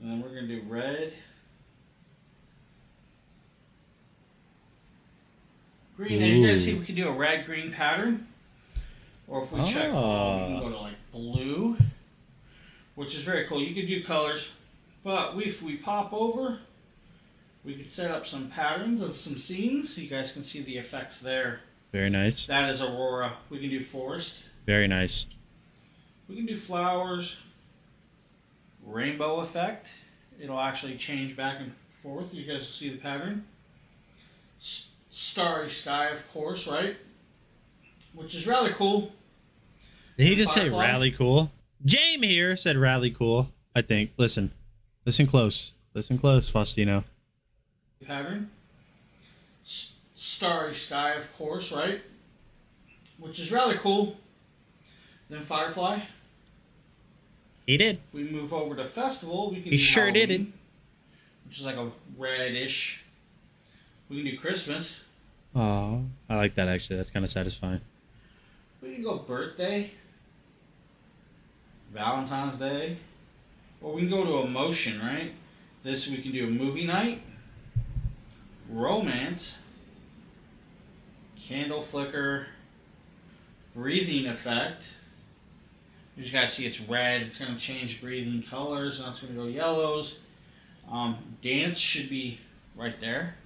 And then we're going to do red. Green. As you guys see, we can do a red-green pattern. Or if we check, we can go to like blue, which is very cool. You can do colors. But if we pop over, we could set up some patterns of some scenes. So you guys can see the effects there. Very nice. That is Aurora. We can do forest. Very nice. We can do flowers. Rainbow effect. It'll actually change back and forth. You guys will see the pattern. Starry sky, of course, right? Which is rather cool. Did he just say Firefly. rally cool? James here said rally cool, I think. Listen. Listen close. Listen close, Faustino. Pattern. Starry sky, of course, right? Which is rather cool. Then Firefly. He did. If we move over to Festival, we can He do sure did Halloween, which is like a reddish. We can do Christmas. Aw, I like that actually. That's kind of satisfying. We can go birthday, Valentine's Day, or we can go to emotion, right? This we can do a movie night, romance, candle flicker, breathing effect. As you guys see, it's red. It's going to change breathing colors, and that's going to go yellows. Dance should be right there.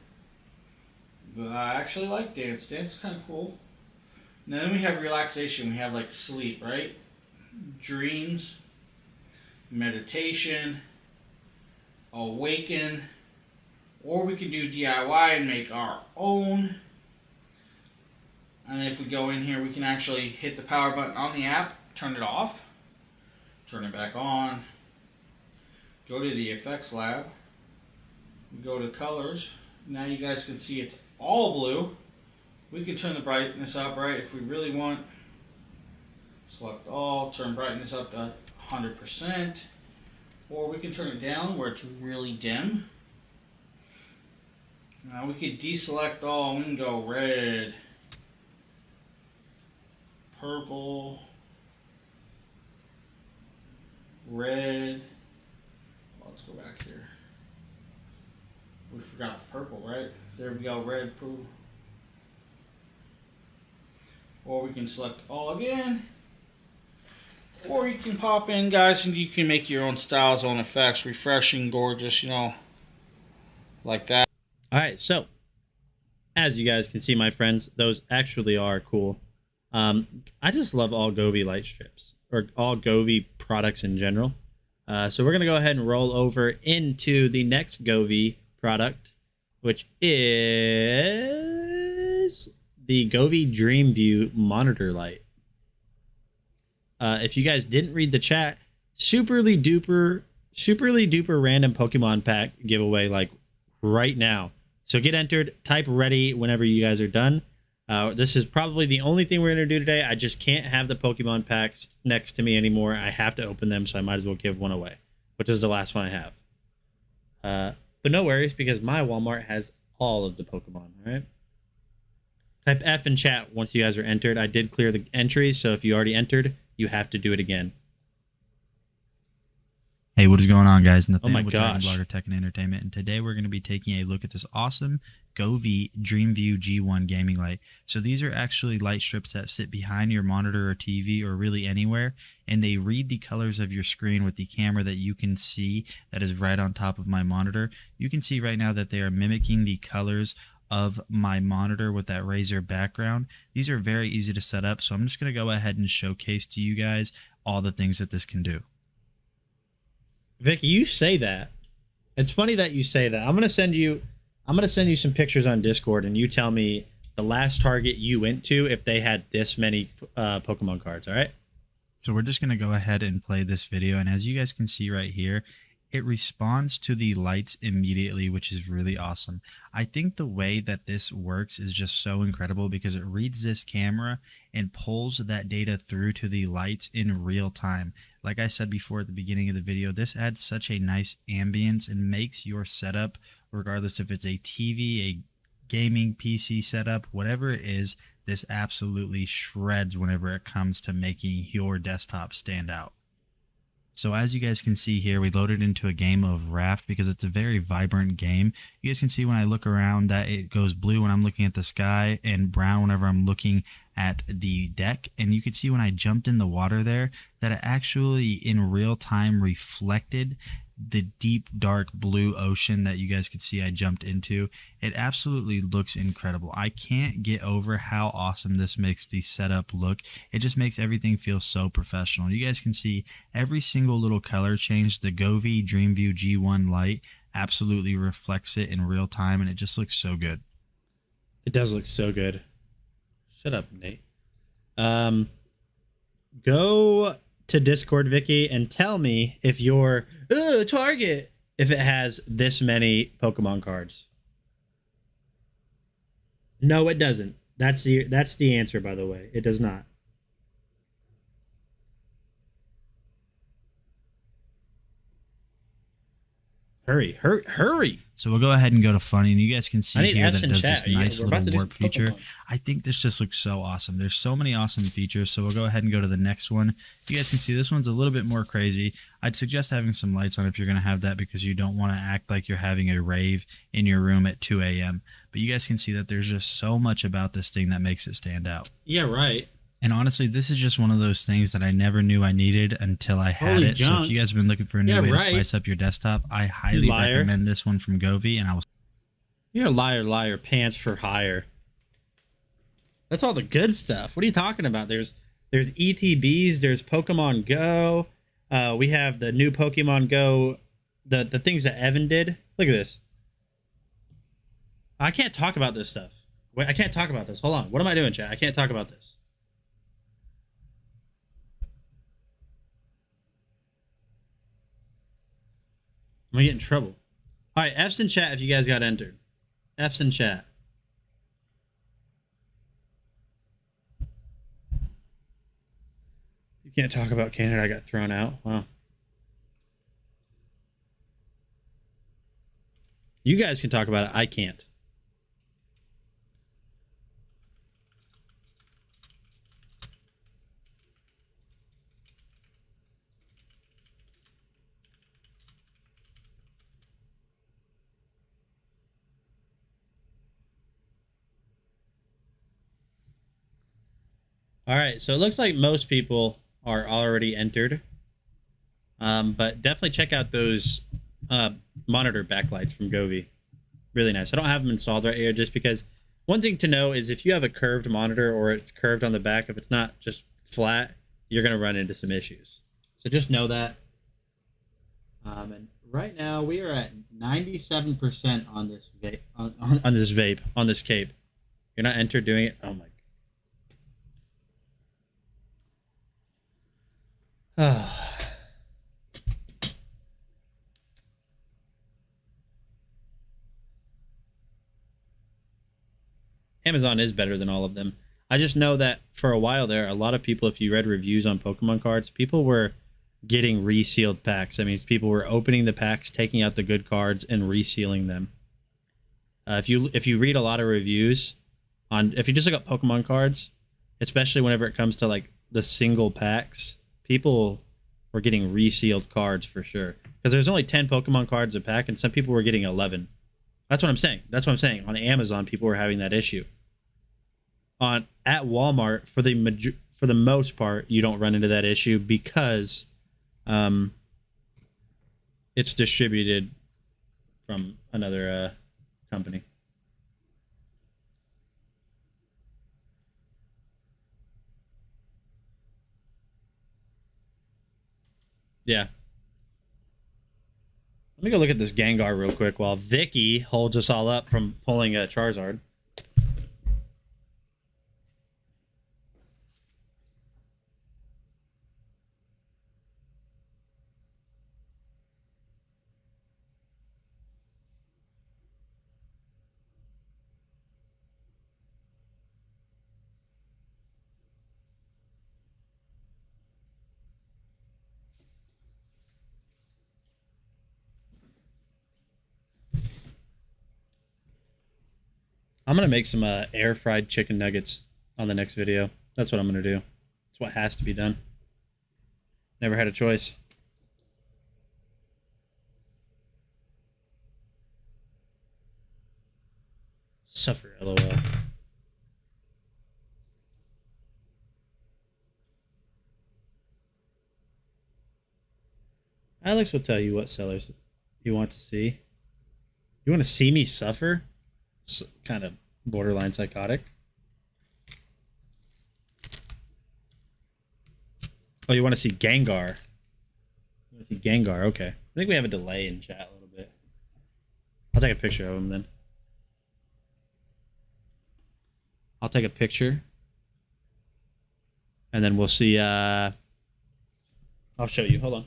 But I actually like dance. Dance is kind of cool. And then we have relaxation. We have like sleep, right? Dreams, meditation, awaken, or we can do DIY and make our own. And if we go in here, we can actually hit the power button on the app, turn it off, turn it back on, go to the effects lab, go to colors. Now you guys can see it's all blue. We can turn the brightness up, right, if we really want. Select all, turn brightness up to 100%, or we can turn it down where it's really dim. Now we could deselect all, we can go red, purple, red. Let's go back here. We forgot the purple, right? There we go, red, purple. Or we can select all again. Or you can pop in, guys, and you can make your own styles, own effects, refreshing, gorgeous, you know, like that. All right, so as you guys can see, my friends, those actually are cool. I just love all Govee light strips, or all Govee products in general. So we're going to go ahead and roll over into the next Govee product, which is the Govee Dreamview monitor light. If you guys didn't read the chat, superly duper random Pokemon pack giveaway like right now. So get entered, type ready whenever you guys are done. This is probably the only thing we're going to do today. I just can't have the Pokemon packs next to me anymore. I have to open them, so I might as well give one away, which is the last one I have. But no worries, because my Walmart has all of the Pokemon, all right? Type F in chat once you guys are entered. I did clear the entries, so if you already entered, you have to do it again. Hey, what is going on, guys? Oh my Nathaniel with Dragon gosh. Blogger Tech and Entertainment, and today we're going to be taking a look at this awesome Govee DreamView G1 gaming light. So these are actually light strips that sit behind your monitor or TV or really anywhere, and they read the colors of your screen with the camera that you can see that is right on top of my monitor. You can see right now that they are mimicking the colors of my monitor with that Razer background. These are very easy to set up, so I'm just going to go ahead and showcase to you guys all the things that this can do. Vicky, you say that. It's funny that you say that. I'm gonna send you some pictures on Discord, and you tell me the last Target you went to if they had this many Pokemon cards. All right. So we're just going to go ahead and play this video, and as you guys can see right here, it responds to the lights immediately, which is really awesome. I think the way that this works is just so incredible because it reads this camera and pulls that data through to the lights in real time. Like I said before at the beginning of the video, this adds such a nice ambience and makes your setup, regardless if it's a TV, a gaming PC setup, whatever it is, this absolutely shreds whenever it comes to making your desktop stand out. So as you guys can see here, we loaded into a game of Raft because it's a very vibrant game. You guys can see when I look around that it goes blue when I'm looking at the sky and brown whenever I'm looking at the deck. And you can see when I jumped in the water there that it actually in real time reflected the deep dark blue ocean that you guys could see I jumped into. It absolutely looks incredible. I can't get over how awesome this makes the setup look. It just makes everything feel so professional. You guys can see every single little color change. The Govee DreamView G1 light absolutely reflects it in real time, and it just looks so good. It does look so good. Shut up, Nate. Go to Discord, Vicky, and tell me if your Target, if it has this many Pokemon cards. No, it doesn't. That's the answer, by the way. It does not. Hurry. So we'll go ahead and go to funny, and you guys can see I need here F's that it in does chat. this Yeah, nice we're about to little do warp some feature. Pokemon. I think this just looks so awesome. There's so many awesome features, so we'll go ahead and go to the next one. You guys can see this one's a little bit more crazy. I'd suggest having some lights on if you're going to have that because you don't want to act like you're having a rave in your room at 2 a.m. But you guys can see that there's just so much about this thing that makes it stand out. Yeah, right. And honestly, this is just one of those things that I never knew I needed until I had Holy it. So junk. if you guys have been looking for a new Yeah, way right. to spice up your desktop, I highly Liar. recommend this one from Govee, and I will. You're a liar, pants for hire. That's all the good stuff. What are you talking about? There's ETBs, there's Pokemon Go. We have the new Pokemon Go, the things that Evan did. Look at this. I can't talk about this stuff. Wait, I can't talk about this. Hold on. What am I doing, chat? I can't talk about this. I'm gonna get in trouble. All right, F's in chat if you guys got entered. F's in chat. You can't talk about Canada. I got thrown out. Wow. You guys can talk about it. I can't. All right, so it looks like most people are already entered. But definitely check out those monitor backlights from Govee. Really nice. I don't have them installed right here just because one thing to know is if you have a curved monitor or it's curved on the back, if it's not just flat, you're going to run into some issues. So just know that. And right now we are at 97% on this vape, on this cape. You're not entered doing it. Oh my. Amazon is better than all of them. I just know that for a while there, a lot of people, if you read reviews on Pokemon cards, people were getting resealed packs. I mean, people were opening the packs, taking out the good cards, and resealing them. If you read a lot of reviews on, if you just look up Pokemon cards, especially whenever it comes to like the single packs, people were getting resealed cards for sure. Because there's only 10 Pokemon cards a pack, and some people were getting 11. That's what I'm saying. That's what I'm saying. On Amazon, people were having that issue. At Walmart, for the most part, you don't run into that issue because it's distributed from another company. Yeah. Let me go look at this Gengar real quick while Vicky holds us all up from pulling a Charizard. I'm going to make some air fried chicken nuggets on the next video. That's what I'm going to do. It's what has to be done. Never had a choice. Suffer, lol. Alex will tell you what sellers you want to see. You want to see me suffer? It's kind of borderline psychotic. Oh, you want to see Gengar? You want to see Gengar? Okay. I think we have a delay in chat a little bit. I'll take a picture of him then. I'll take a picture. And then we'll see. I'll show you. Hold on.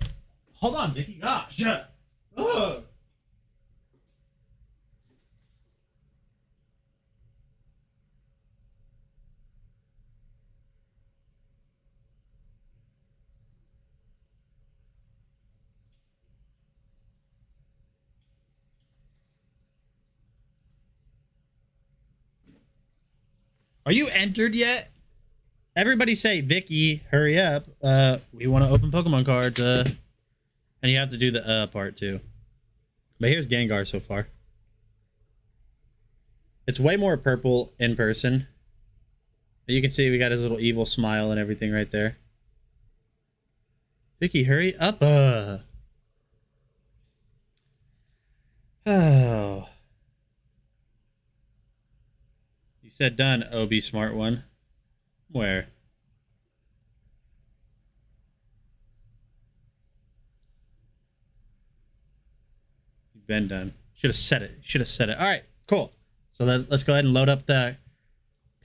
Hold on, Vicky. Gosh. Ugh. Are you entered yet? Everybody say, Vicky, hurry up. We want to open Pokemon cards. And you have to do the part too. But here's Gengar so far. It's way more purple in person. You can see we got his little evil smile and everything right there. Vicky, hurry up. Oh. You said done, OB Smart One. Where? You've been done. Should have said it. Should have said it. All right, cool. So let's go ahead and load up the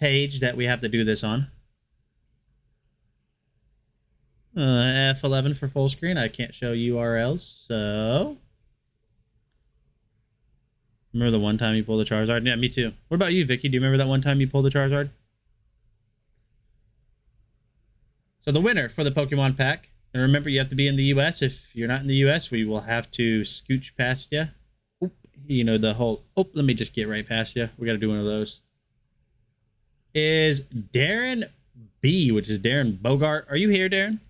page that we have to do this on. F11 for full screen. I can't show URLs, so... Remember the one time you pulled the Charizard? Yeah, me too. What about you, Vicky? Do you remember that one time you pulled the Charizard? So the winner for the Pokemon pack, and remember you have to be in the US. If you're not in the US, we will have to scooch past you. Oop, you know, the whole, let me just get right past you. We got to do one of those. Is Darren B, which is Darren Bogart. Are you here, Darren?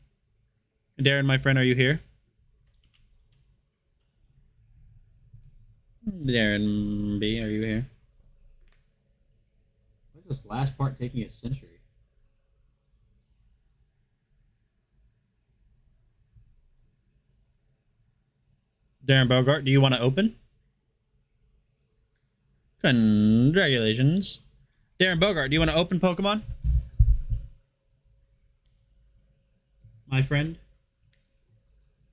Darren, my friend, are you here? Darren B, are you here? Why is this last part taking a century? Darren Bogart, do you want to open? Congratulations. Darren Bogart, do you want to open Pokemon? My friend?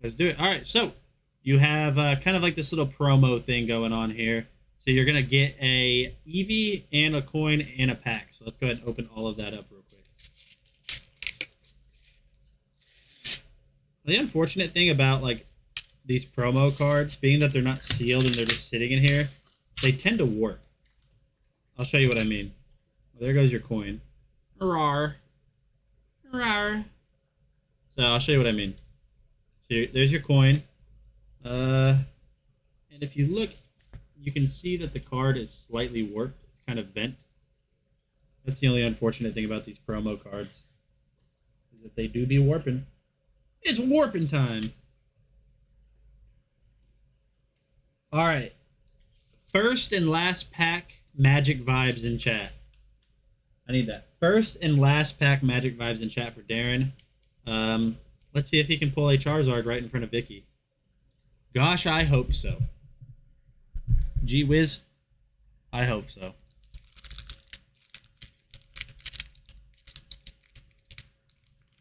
Let's do it. All right, so you have kind of like this little promo thing going on here. So you're going to get a Eevee and a coin and a pack. So let's go ahead and open all of that up real quick. The unfortunate thing about like these promo cards, being that they're not sealed and they're just sitting in here, they tend to warp. I'll show you what I mean. Well, there goes your coin. Rawr. Rawr. So I'll show you what I mean. So there's your coin. And if you look, you can see that the card is slightly warped. It's kind of bent. That's the only unfortunate thing about these promo cards, is that they do be warping. It's warping time. All right. First and last pack Magic Vibes in chat. I need that. First and last pack Magic Vibes in chat for Darren. Let's see if he can pull a Charizard right in front of Vicky. Gosh, I hope so. Gee whiz, I hope so.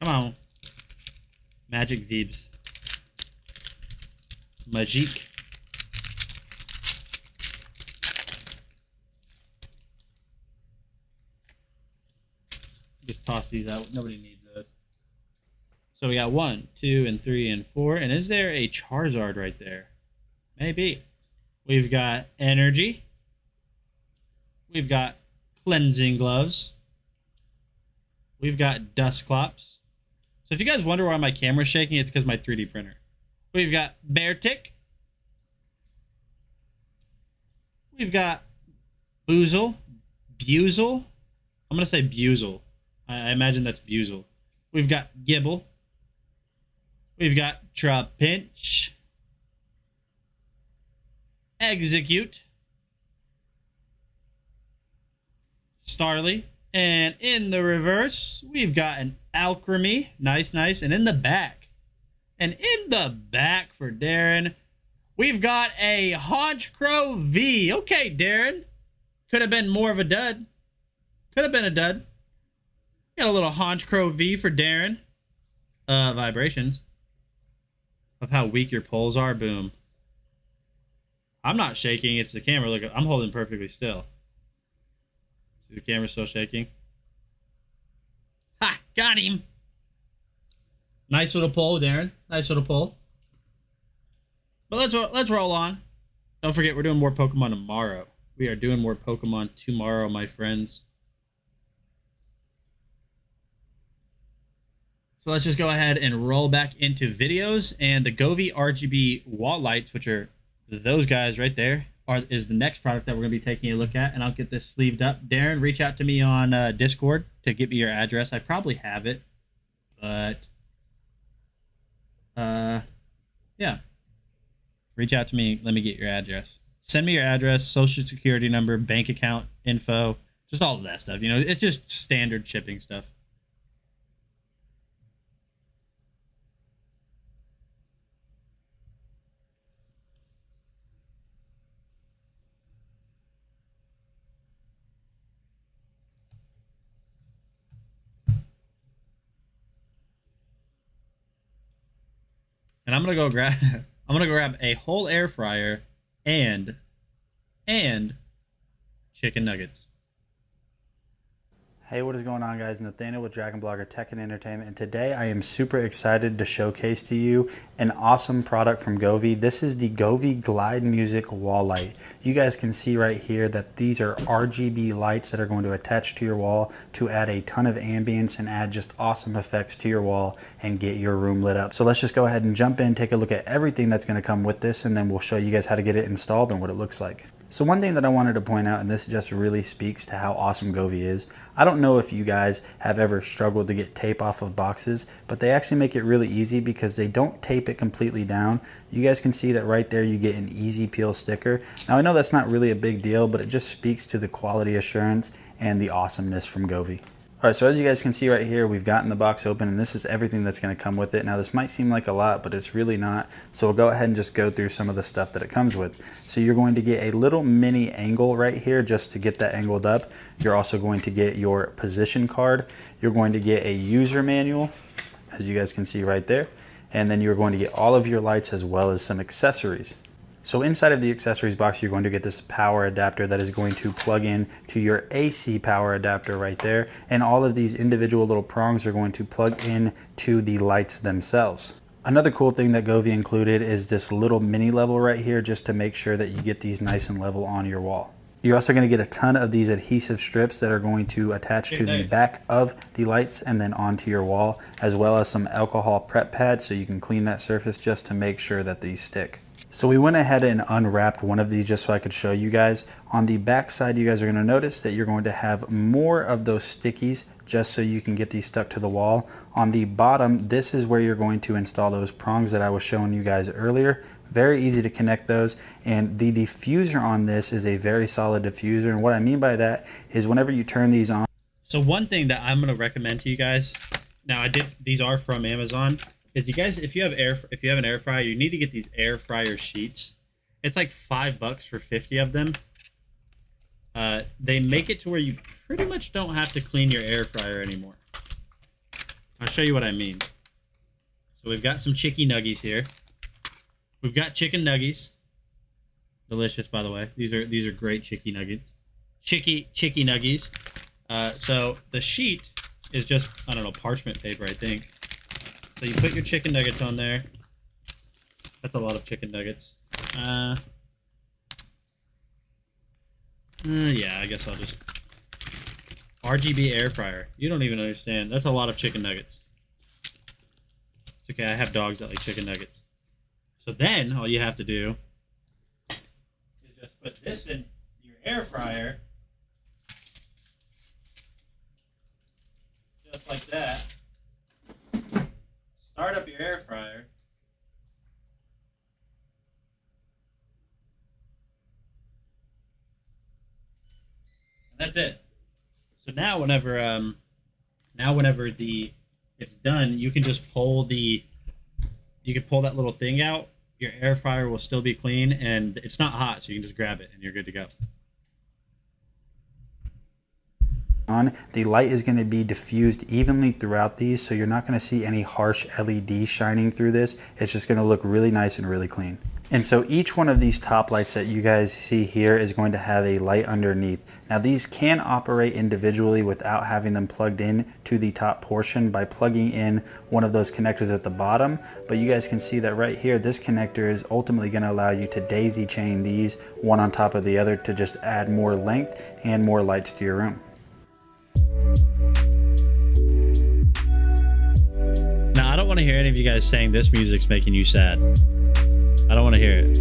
Come on. Magic Vibes. Magique. Just toss these out. Nobody needs those. So we got 1, 2, and 3, and 4. And is there a Charizard right there? Maybe. We've got Energy. We've got Cleansing Gloves. We've got Dusclops. So if you guys wonder why my camera's shaking, it's because my 3D printer. We've got Beartic. We've got Buizel. Buizel. I'm going to say Buizel. I imagine that's Buizel. We've got Gibble. We've got Trapinch. Execute. Starly. And in the reverse, we've got an Alchemy. Nice, nice. And in the back. And in the back for Darren, we've got a Honchkrow V. Okay, Darren. Could have been more of a dud. Could have been a dud. Got a little Honchkrow V for Darren. Vibrations. Of how weak your pulls are. Boom. I'm not shaking. It's the camera. Look, I'm holding perfectly still. See the camera still shaking? Ha! Got him! Nice little pull, Darren. Nice little pull. But let's roll on. Don't forget, we're doing more Pokemon tomorrow. We are doing more Pokemon tomorrow, my friends. So let's just go ahead and roll back into videos. And the Govee RGB wall lights, which are those guys right there, is the next product that we're going to be taking a look at. And I'll get this sleeved up. Darren, reach out to me on Discord to get me your address. I probably have it. But, yeah. Reach out to me. Let me get your address. Send me your address, social security number, bank account info, just all of that stuff. You know, it's just standard shipping stuff. And I'm gonna go grab a whole air fryer and chicken nuggets. Hey, what is going on, guys? Nathaniel with Dragon Blogger Tech and Entertainment, and today I am super excited to showcase to you an awesome product from Govee. This is the Govee Glide Music Wall Light. You guys can see right here that these are RGB lights that are going to attach to your wall to add a ton of ambience and add just awesome effects to your wall and get your room lit up. So let's just go ahead and jump in, take a look at everything that's going to come with this, and then we'll show you guys how to get it installed and what it looks like. So one thing that I wanted to point out, and this just really speaks to how awesome Govee is, I don't know if you guys have ever struggled to get tape off of boxes, but they actually make it really easy because they don't tape it completely down. You guys can see that right there you get an easy peel sticker. Now I know that's not really a big deal, but it just speaks to the quality assurance and the awesomeness from Govee. Alright, so as you guys can see right here, we've gotten the box open and this is everything that's going to come with it. Now this might seem like a lot, but it's really not. So we'll go ahead and just go through some of the stuff that it comes with. So you're going to get a little mini angle right here just to get that angled up. You're also going to get your position card. You're going to get a user manual, as you guys can see right there. And then you're going to get all of your lights as well as some accessories. So inside of the accessories box, you're going to get this power adapter that is going to plug in to your AC power adapter right there. And all of these individual little prongs are going to plug in to the lights themselves. Another cool thing that Govee included is this little mini level right here, just to make sure that you get these nice and level on your wall. You're also going to get a ton of these adhesive strips that are going to attach to the back of the lights and then onto your wall, as well as some alcohol prep pads so you can clean that surface just to make sure that these stick. So we went ahead and unwrapped one of these just so I could show you guys. On the back side, you guys are going to notice that you're going to have more of those stickies just so you can get these stuck to the wall. On the bottom, this is where you're going to install those prongs that I was showing you guys earlier. Very easy to connect those, and the diffuser on this is a very solid diffuser, and what I mean by that is whenever you turn these on. So one thing that I'm going to recommend to you guys, now these are from Amazon, is you guys, if you have an air fryer, you need to get these air fryer sheets. It's like $5 for 50 of them. They make it to where you pretty much don't have to clean your air fryer anymore. I'll show you what I mean. So we've got some chicky nuggies here. We've got chicken nuggies. Delicious, by the way. These are great chicky nuggets. Chicky nuggies. So the sheet is just, I don't know, parchment paper, I think. So you put your chicken nuggets on there. That's a lot of chicken nuggets. Yeah, I guess I'll just... RGB air fryer. You don't even understand. That's a lot of chicken nuggets. It's okay, I have dogs that like chicken nuggets. So then, all you have to do is just put this in your air fryer. Just like that. Start up your air fryer. And that's it. So now whenever it's done, you can just pull that little thing out. Your air fryer will still be clean, and it's not hot, so you can just grab it and you're good to go. The light is going to be diffused evenly throughout these, so you're not going to see any harsh LED shining through this. It's just going to look really nice and really clean. And so each one of these top lights that you guys see here is going to have a light underneath. Now these can operate individually without having them plugged in to the top portion by plugging in one of those connectors at the bottom. But you guys can see that right here, this connector is ultimately going to allow you to daisy chain these one on top of the other to just add more length and more lights to your room. Now, I don't want to hear any of you guys saying this music's making you sad. I don't want to hear it.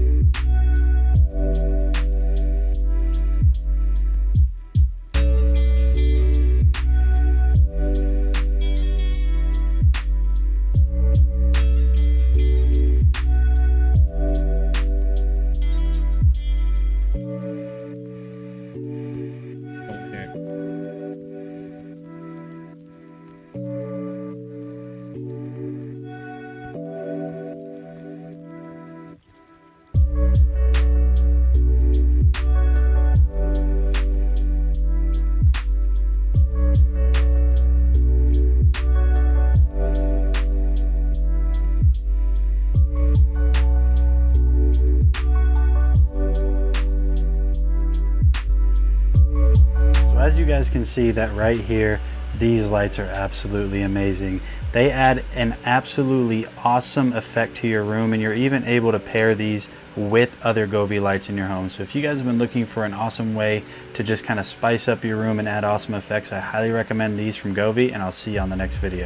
As you guys can see that right here, these lights are absolutely amazing. They add an absolutely awesome effect to your room, and you're even able to pair these with other Govee lights in your home. So if you guys have been looking for an awesome way to just kind of spice up your room and add awesome effects, I highly recommend these from Govee, and I'll see you on the next video.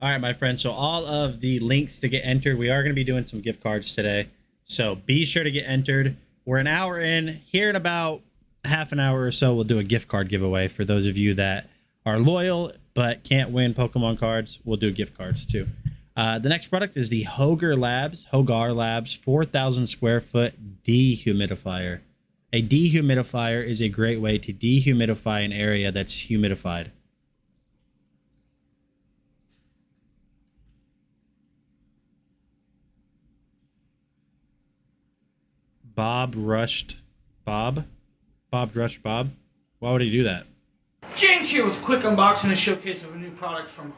All right, my friends, so all of the links to get entered, we are going to be doing some gift cards today. So be sure to get entered. We're an hour in. Here in about half an hour or so, we'll do a gift card giveaway for those of you that are loyal but can't win Pokemon cards. We'll do gift cards too. The next product is the Hogar Labs 4,000 square foot dehumidifier. A dehumidifier is a great way to dehumidify an area that's humidified. Bob rushed Bob. Why would he do that? James here with a quick unboxing and showcase of a new product from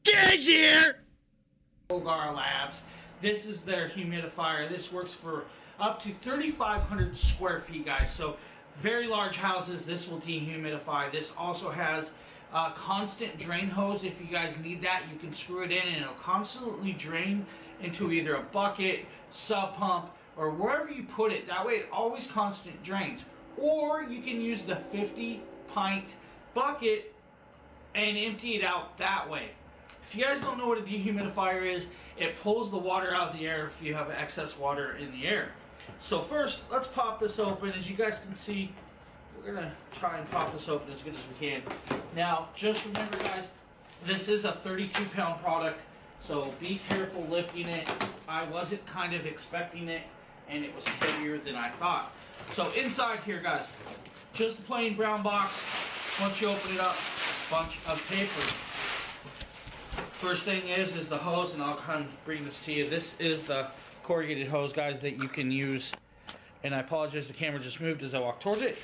James here! Hogar Labs. This is their humidifier. This works for up to 3,500 square feet, guys. So very large houses, this will dehumidify. This also has constant drain hose. If you guys need that, you can screw it in and it'll constantly drain into either a bucket, sub pump, or wherever you put it. That way it always constant drains. Or you can use the 50-pint bucket and empty it out that way. If you guys don't know what a dehumidifier is, it pulls the water out of the air if you have excess water in the air. So first, let's pop this open. As you guys can see, we're gonna try and pop this open as good as we can. Now, just remember guys, this is a 32-pound product, so be careful lifting it. I wasn't kind of expecting it, and it was heavier than I thought. So inside here, guys, just a plain brown box. Once you open it up, bunch of paper. First thing is the hose, and I'll kind of bring this to you. This is the corrugated hose, guys, that you can use. And I apologize, the camera just moved as I walked towards it.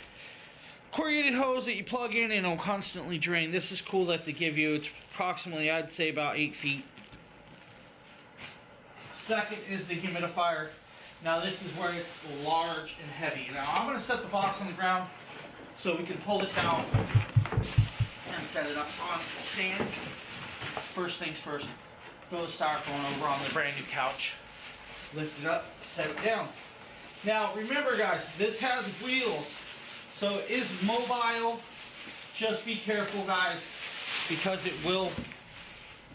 Corrugated hose that you plug in and it'll constantly drain. This is cool that they give you. It's approximately, I'd say, about 8 feet. Second is the humidifier. Now this is where it's large and heavy. Now I'm going to set the box on the ground so we can pull this out and set it up on the stand. First things first, throw the styrofoam over on the brand new couch. Lift it up, set it down. Now remember guys, this has wheels, so it is mobile. Just be careful guys, because it will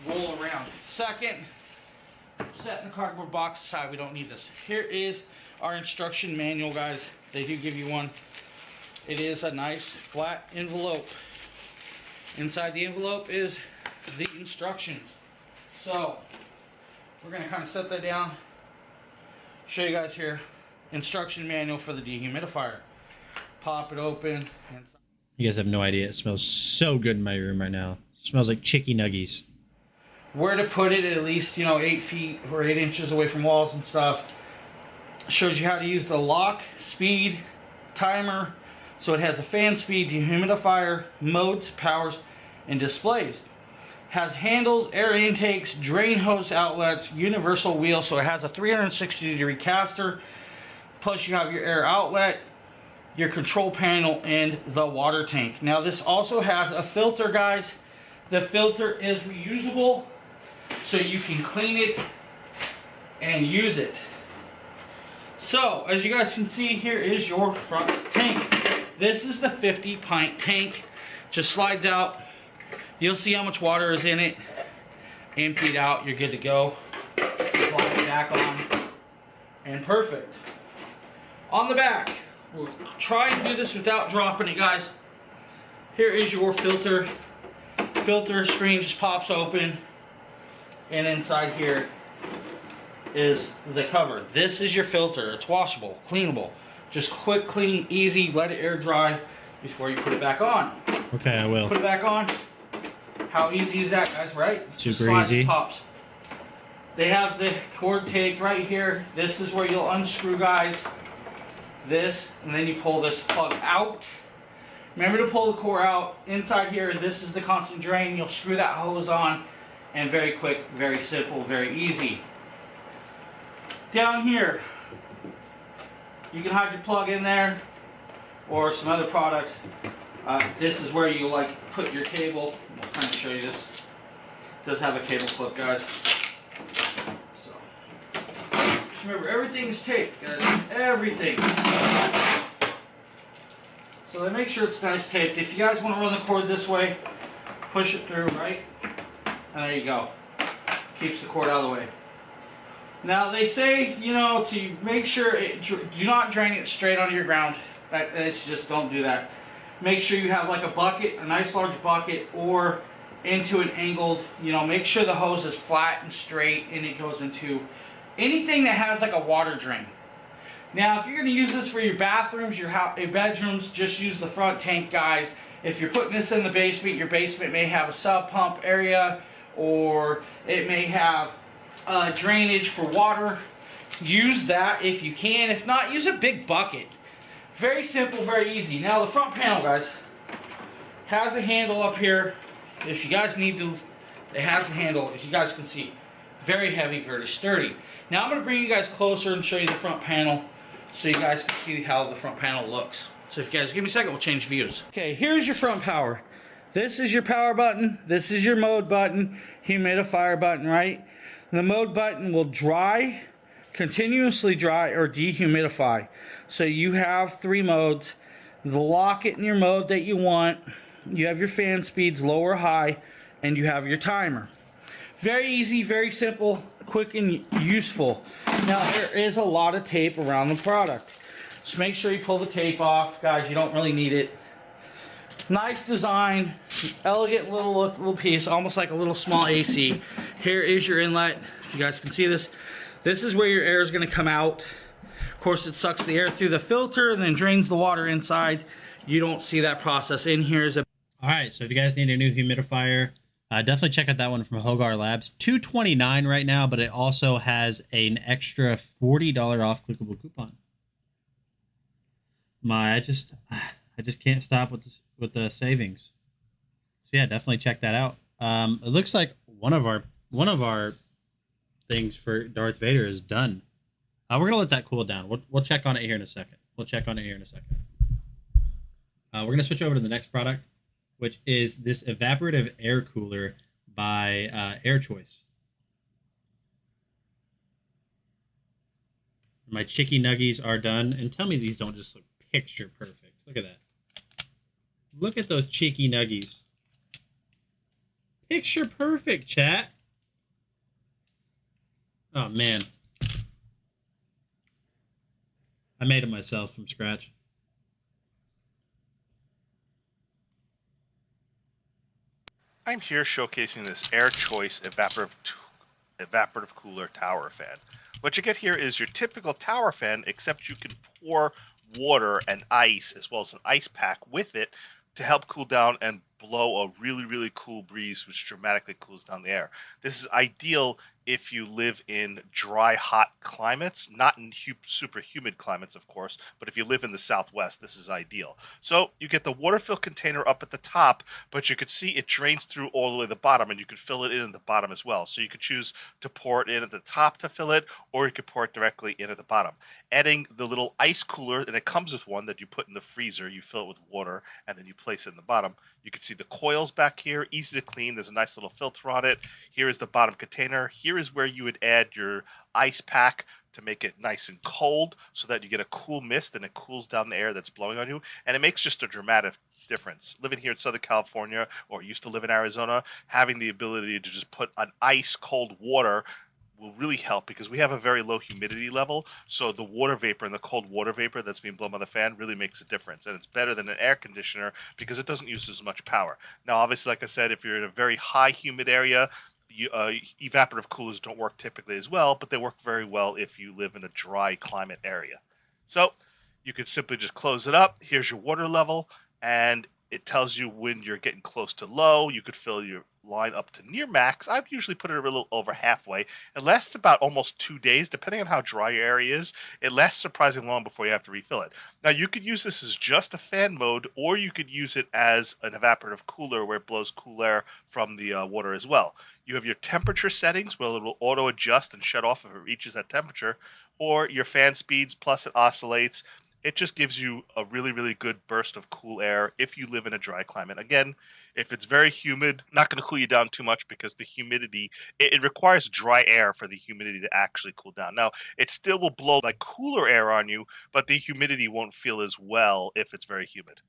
roll around. Second, setting the cardboard box aside, we don't need this. Here is our instruction manual guys. They do give you one. It is a nice flat envelope. Inside the envelope is the instructions. So we're going to kind of set that down, show you guys here. Instruction manual for the dehumidifier. Pop it open. And You guys have no idea. It smells so good in my room right now. It smells like chicky nuggies. where to put it at least, 8 feet or 8 inches away from walls and stuff. Shows you how to use the lock, speed, timer. So it has a fan speed, dehumidifier, modes, powers, and displays. Has handles, air intakes, drain hose outlets, universal wheel. So it has a 360-degree caster. Plus you have your air outlet, your control panel, and the water tank. Now this also has a filter, guys. The filter is reusable, so you can clean it and use it. So as you guys can see, here is your front tank. This is the 50-pint tank. Just slides out. You'll see how much water is in it. Empty it out, you're good to go. Slide it back on, and perfect. On the back, we'll try and do this without dropping it, guys. Here is your filter. Filter screen just pops open, and inside here is the cover. This is your filter. It's washable, cleanable. Just quick, clean, easy. Let it air dry before you put it back on. Okay, I will. Put it back on. How easy is that, guys, right? Super Slides, easy. Pops. They have the cord tape right here. This is where you'll unscrew, guys. This, and then you pull this plug out. Remember to pull the core out. Inside here, this is the constant drain. You'll screw that hose on, and very quick, very simple, very easy. Down here, you can hide your plug in there, or some other products. This is where you put your cable. I'll kind of show you this. It does have a cable clip, guys. So just remember, everything's taped, guys. Everything. So then make sure it's nice taped. If you guys want to run the cord this way, push it through, right? And there you go. Keeps the cord out of the way. Now they say, to make sure do not drain it straight onto your ground. That's just, don't do that. Make sure you have a bucket, a nice large bucket, or into an angled, make sure the hose is flat and straight and it goes into anything that has a water drain. Now, if you're going to use this for your bathrooms, your bedrooms, just use the front tank, guys. If you're putting this in the basement, your basement may have a sub pump area, or it may have drainage for water. Use that if you can. If not, use a big bucket. Very simple, very easy. Now, the front panel, guys, has a handle up here. If you guys need to, it has a handle, as you guys can see. Very heavy, very sturdy. Now, I'm going to bring you guys closer and show you the front panel, so you guys can see how the front panel looks. So if you guys give me a second, we'll change views. Okay, here's your front power. This is your power button. This is your mode button, humidifier button, right? The mode button will dry, continuously dry, or dehumidify. So you have 3 modes. Lock it in your mode that you want. You have your fan speeds, low or high, and you have your timer. Very easy, very simple, quick and useful. Now there is a lot of tape around the product. So make sure you pull the tape off. Guys, you don't really need it. Nice design, elegant little piece, almost like a little small AC. Here is your inlet, if you guys can see this. This is where your air is going to come out. Of course, it sucks the air through the filter and then drains the water inside. You don't see that process. In here is a... All right, so if you guys need a new humidifier, definitely check out that one from Hogar Labs. $229 right now, but it also has an extra $40 off clickable coupon. I just can't stop with the savings. So yeah, definitely check that out. It looks like one of our things for Darth Vader is done. We're gonna let that cool down. We'll check on it here in a second. We're gonna switch over to the next product, which is this evaporative air cooler by Air Choice. My chicky nuggies are done, and tell me these don't just look picture perfect. Look at that. Look at those cheeky nuggies. Picture perfect, chat. Oh, man. I made it myself from scratch. I'm here showcasing this Air Choice evaporative cooler tower fan. What you get here is your typical tower fan, except you can pour water and ice as well as an ice pack with it to help cool down and blow a really cool breeze which dramatically cools down the air. This is ideal if you live in dry, hot climates, not in super humid climates, of course, but if you live in the Southwest, this is ideal. So you get the water fill container up at the top, but you can see it drains through all the way to the bottom, and you can fill it in at the bottom as well. So you could choose to pour it in at the top to fill it, or you could pour it directly in at the bottom. Adding the little ice cooler, and it comes with one that you put in the freezer, you fill it with water, and then you place it in the bottom. You can see the coils back here, easy to clean. There's a nice little filter on it. Here is the bottom container. Here is where you would add your ice pack to make it nice and cold so that you get a cool mist and it cools down the air that's blowing on you. And it makes just a dramatic difference. Living here in Southern California, or used to live in Arizona, having the ability to just put an ice cold water will really help because we have a very low humidity level. So the water vapor and the cold water vapor that's being blown by the fan really makes a difference. And it's better than an air conditioner because it doesn't use as much power. Now, obviously, like I said, if you're in a very high humid area, evaporative coolers don't work typically as well, but they work very well if you live in a dry climate area. So you can simply just close it up. Here's your water level, and it tells you when you're getting close to low. You could fill your line up to near max. I'd usually put it a little over halfway. It lasts about almost 2 days, depending on how dry your area is. It lasts surprisingly long before you have to refill it. Now, you could use this as just a fan mode, or you could use it as an evaporative cooler where it blows cool air from the water as well. You have your temperature settings where it will auto adjust and shut off if it reaches that temperature, or your fan speeds plus it oscillates. It just gives you a really good burst of cool air if you live in a dry climate. Again, if it's very humid, not going to cool you down too much because the humidity, it requires dry air for the humidity to actually cool down. Now, it still will blow like cooler air on you, but the humidity won't feel as well if it's very humid.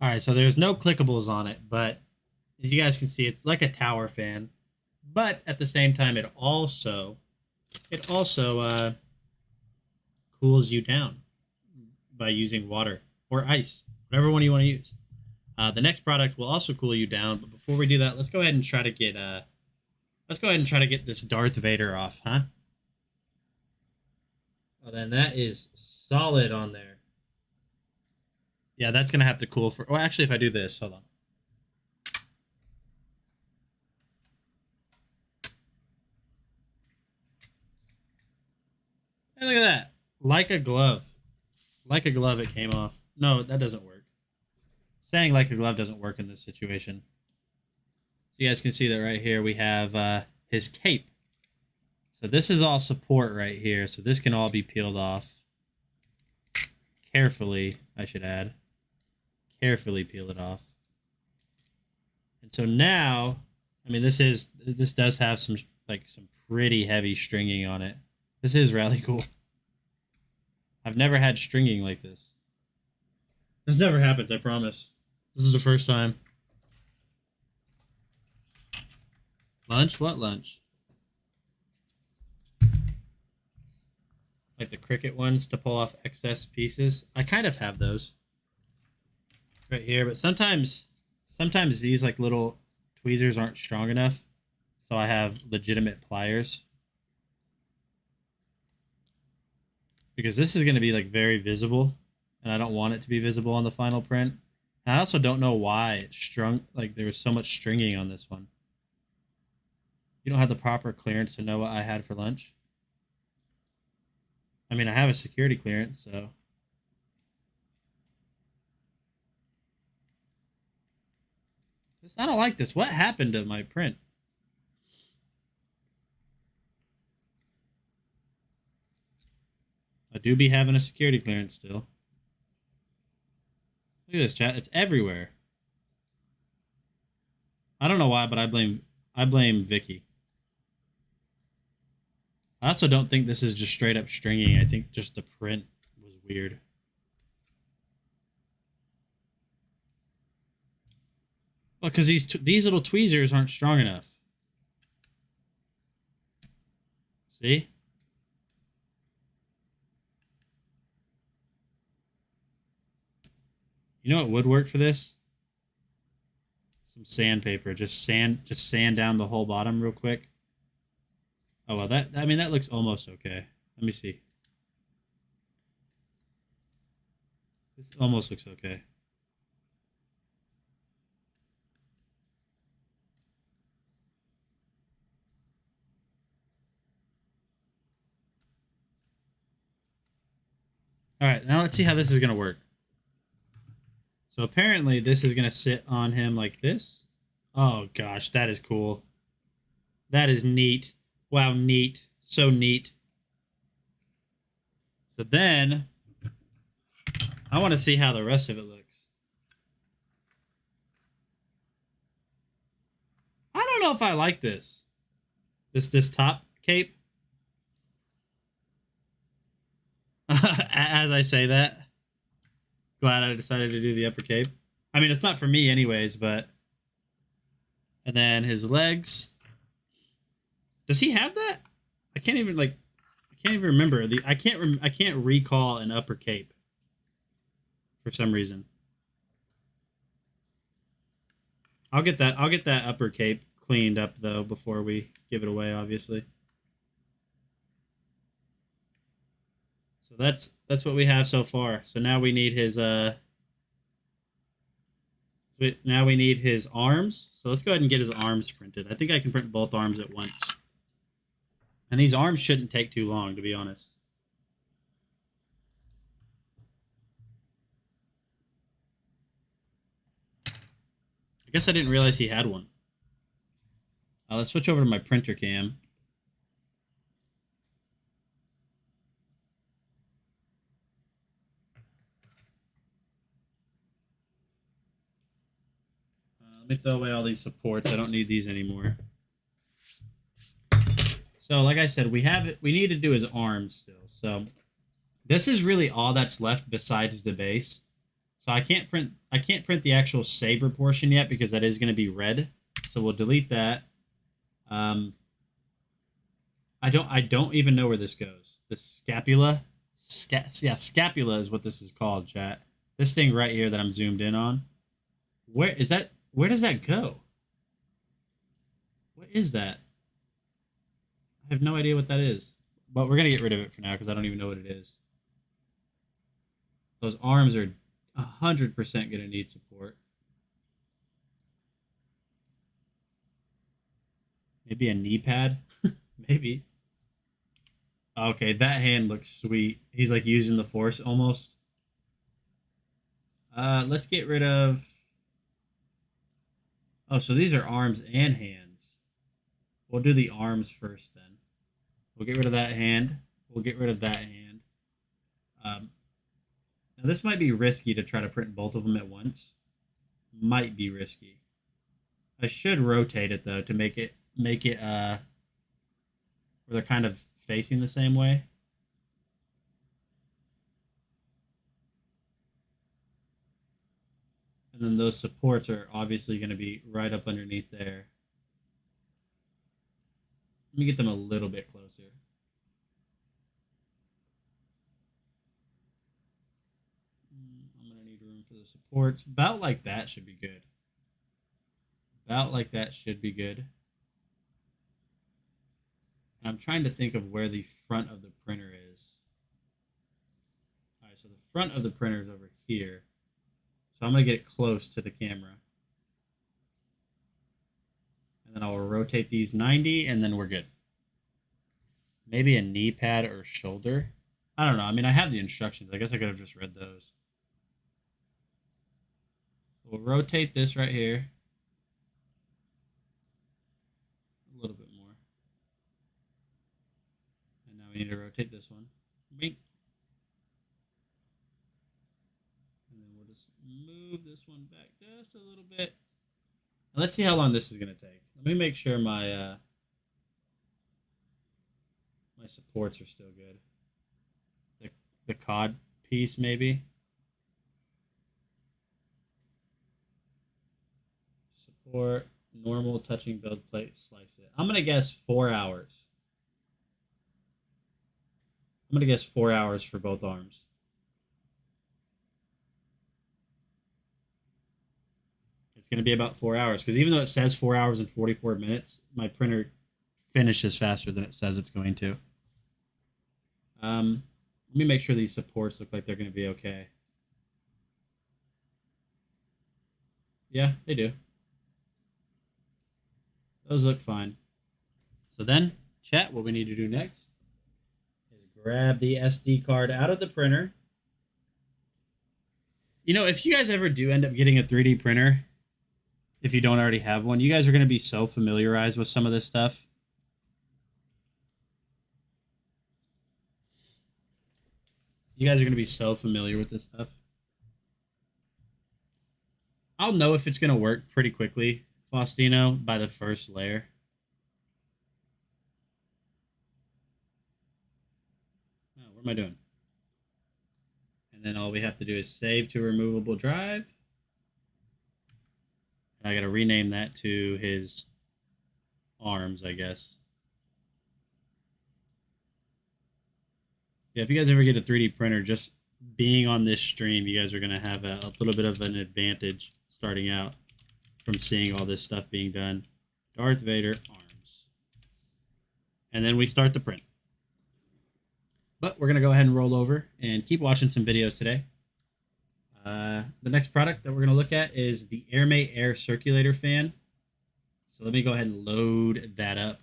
All right, so there's no clickables on it, but as you guys can see, it's like a tower fan, but at the same time, it also cools you down by using water or ice, whatever one you want to use. The next product will also cool you down, but before we do that, let's go ahead and try to get this Darth Vader off, huh? Well, then that is solid on there. Yeah, that's gonna have to cool for. Well, actually, if I do this, hold on. Hey, look at that! Like a glove. Like a glove, it came off. No, that doesn't work. Saying like a glove doesn't work in this situation. So you guys can see that right here we have his cape. So this is all support right here. So this can all be peeled off. Carefully, I should add. Carefully peel it off. And so now, I mean, this does have some pretty heavy stringing on it. This is really cool. I've never had stringing like this. This never happens, I promise. This is the first time. Lunch? What lunch? Like the Cricut ones to pull off excess pieces. I kind of have those right here, but sometimes these like little tweezers aren't strong enough, so I have legitimate pliers. Because this is going to be like very visible, and I don't want it to be visible on the final print. And I also don't know why it's strung, like there was so much stringing on this one. You don't have the proper clearance to know what I had for lunch. I mean, I have a security clearance, so. I don't like this. What happened to my print? I do be having a security clearance still. Look at this, chat. It's everywhere. I don't know why, but I blame Vicky. I also don't think this is just straight up stringing. I think just the print was weird. Well, because these little tweezers aren't strong enough. See? You know what would work for this? Some sandpaper. Just sand down the whole bottom real quick. Oh well, that looks almost okay. Let me see. This almost looks okay. All right, now let's see how this is going to work. So apparently this is going to sit on him like this. Oh gosh, that is cool. That is neat. Wow, neat. So neat. So then, I want to see how the rest of it looks. I don't know if I like this. This top cape. As I say that, glad I decided to do the upper cape. I mean, it's not for me anyways, but... And then his legs. Does he have that? I can't even remember. I can't recall an upper cape. For some reason. I'll get that upper cape cleaned up though before we give it away, obviously. So that's what we have so far. So now we need his arms. So let's go ahead and get his arms printed. I think I can print both arms at once. And these arms shouldn't take too long, to be honest. I guess I didn't realize he had one. Let's switch over to my printer cam. Let me throw away all these supports. I don't need these anymore. So, like I said, we need to do his arms still. So, this is really all that's left besides the base. So I can't print the actual saber portion yet because that is going to be red. So we'll delete that. I don't even know where this goes. The scapula. Scapula is what this is called, chat. This thing right here that I'm zoomed in on. Where is that? Where does that go? What is that? I have no idea what that is. But we're going to get rid of it for now because I don't even know what it is. Those arms are 100% going to need support. Maybe a knee pad? Maybe. Okay, that hand looks sweet. He's like using the force almost. Let's get rid of... Oh, so these are arms and hands. We'll do the arms first then. We'll get rid of that hand. We'll get rid of that hand. Now this might be risky to try to print both of them at once. Might be risky. I should rotate it though to make it where they're kind of facing the same way. And then those supports are obviously going to be right up underneath there. Let me get them a little bit closer. I'm going to need room for the supports. About like that should be good. About like that should be good. And I'm trying to think of where the front of the printer is. All right, so the front of the printer is over here. So I'm going to get it close to the camera. And then I'll rotate these 90, and then we're good. Maybe a knee pad or shoulder. I don't know. I mean, I have the instructions. I guess I could have just read those. We'll rotate this right here. A little bit more. And now we need to rotate this one. Wait. And then we'll just move this one back just a little bit. And let's see how long this is going to take. Let me make sure my my supports are still good. The cod piece, maybe. Support, normal touching build plate, slice it. I'm going to guess 4 hours. I'm going to guess 4 hours for both arms. It's going to be about 4 hours because even though it says 4 hours and 44 minutes, my printer finishes faster than it says it's going to. Let me make sure these supports look like they're going to be okay. Yeah, they do. Those look fine. So then, chat, what we need to do next is grab the SD card out of the printer. You know, if you guys ever do end up getting a 3D printer, if you don't already have one, you guys are going to be so familiarized with some of this stuff. You guys are going to be so familiar with this stuff. I'll know if it's going to work pretty quickly, Faustino, by the first layer. Oh, what am I doing? And then all we have to do is save to removable drive. And I got to rename that to his arms, I guess. Yeah, if you guys ever get a 3D printer, just being on this stream, you guys are going to have a little bit of an advantage starting out from seeing all this stuff being done. Darth Vader arms. And then we start the print. But we're going to go ahead and roll over and keep watching some videos today. The next product that we're going to look at is the Airmate Air Circulator Fan. So let me go ahead and load that up.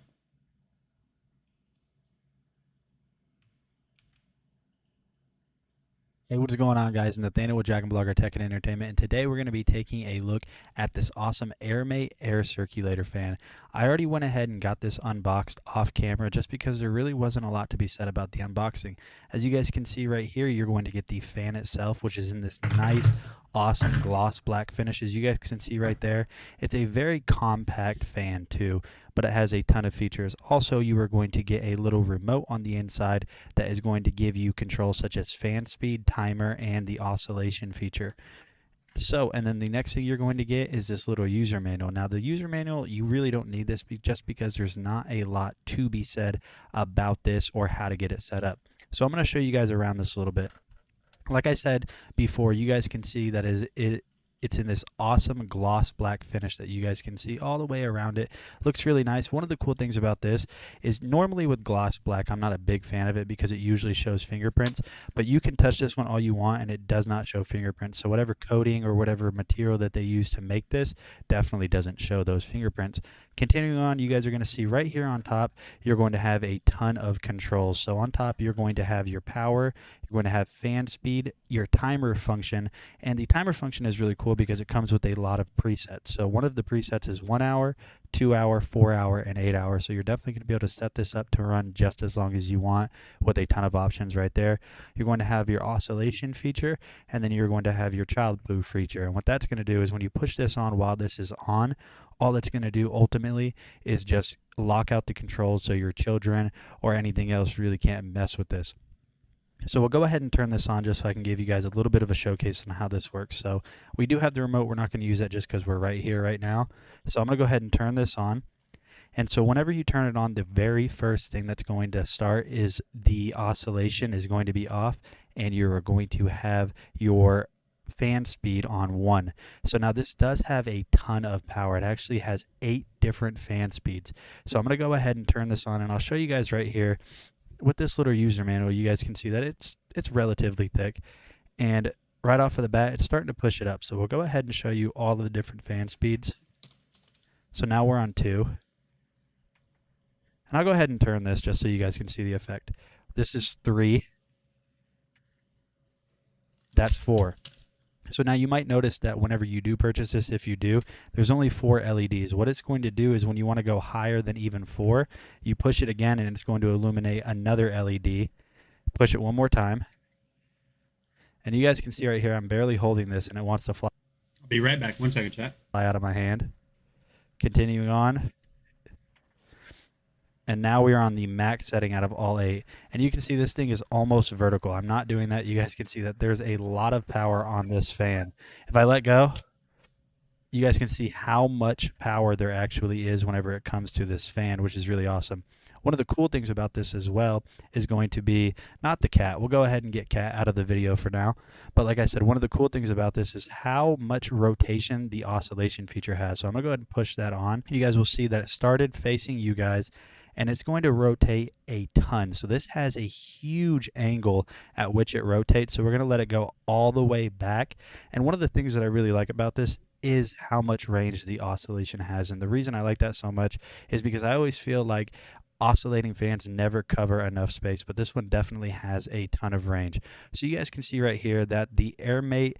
Hey, what is going on, guys? Nathaniel with Dragon Blogger Tech and Entertainment, and today we're going to be taking a look at this awesome Airmate Air Circulator Fan. I already went ahead and got this unboxed off camera just because there really wasn't a lot to be said about the unboxing. As you guys can see right here, you're going to get the fan itself, which is in this nice, awesome gloss black finish. As you guys can see right there, it's a very compact fan too, but it has a ton of features. Also, you are going to get a little remote on the inside that is going to give you controls such as fan speed, timer, and the oscillation feature. So, and then the next thing you're going to get is this little user manual. Now, the user manual, you really don't need this just because there's not a lot to be said about this or how to get it set up. So I'm going to show you guys around this a little bit. Like I said before, you guys can see that it's in this awesome gloss black finish that you guys can see all the way around it. Looks really nice. One of the cool things about this is normally with gloss black, I'm not a big fan of it because it usually shows fingerprints, but you can touch this one all you want and it does not show fingerprints. So whatever coating or whatever material that they use to make this definitely doesn't show those fingerprints. Continuing on, you guys are going to see right here on top, you're going to have a ton of controls. So on top, you're going to have your power, you're going to have fan speed, your timer function, and the timer function is really cool because it comes with a lot of presets. So one of the presets is 1 hour, 2 hour, 4 hour, and 8 hour. So you're definitely going to be able to set this up to run just as long as you want with a ton of options right there. You're going to have your oscillation feature, and then you're going to have your child boo feature. And what that's going to do is when you push this on while this is on, all it's going to do ultimately is just lock out the controls so your children or anything else really can't mess with this. So we'll go ahead and turn this on just so I can give you guys a little bit of a showcase on how this works. So we do have the remote. We're not going to use that just because we're right here right now. So I'm going to go ahead and turn this on. And so whenever you turn it on, the very first thing that's going to start is the oscillation is going to be off, and you're going to have your fan speed on 1. So now this does have a ton of power. It actually has 8 different fan speeds. So I'm going to go ahead and turn this on, and I'll show you guys right here. With this little user manual, you guys can see that it's relatively thick, and right off of the bat, it's starting to push it up. So we'll go ahead and show you all of the different fan speeds. So now we're on 2, and I'll go ahead and turn this just so you guys can see the effect. This is 3. That's 4. So now you might notice that whenever you do purchase this, if you do, there's only 4 LEDs. What it's going to do is when you want to go higher than even 4, you push it again and it's going to illuminate another LED. Push it one more time. And you guys can see right here, I'm barely holding this and it wants to fly I'll be right back. 1 second, chat. out of my hand. Continuing on. And now we are on the max setting out of all 8. And you can see this thing is almost vertical. I'm not doing that. You guys can see that there's a lot of power on this fan. If I let go, you guys can see how much power there actually is whenever it comes to this fan, which is really awesome. One of the cool things about this as well is going to be not the cat. We'll go ahead and get cat out of the video for now. But like I said, one of the cool things about this is how much rotation the oscillation feature has. So I'm going to go ahead and push that on. You guys will see that it started facing you guys, and it's going to rotate a ton. So this has a huge angle at which it rotates. So we're going to let it go all the way back. And one of the things that I really like about this is how much range the oscillation has. And the reason I like that so much is because I always feel like oscillating fans never cover enough space, but this one definitely has a ton of range. So you guys can see right here that the AirMate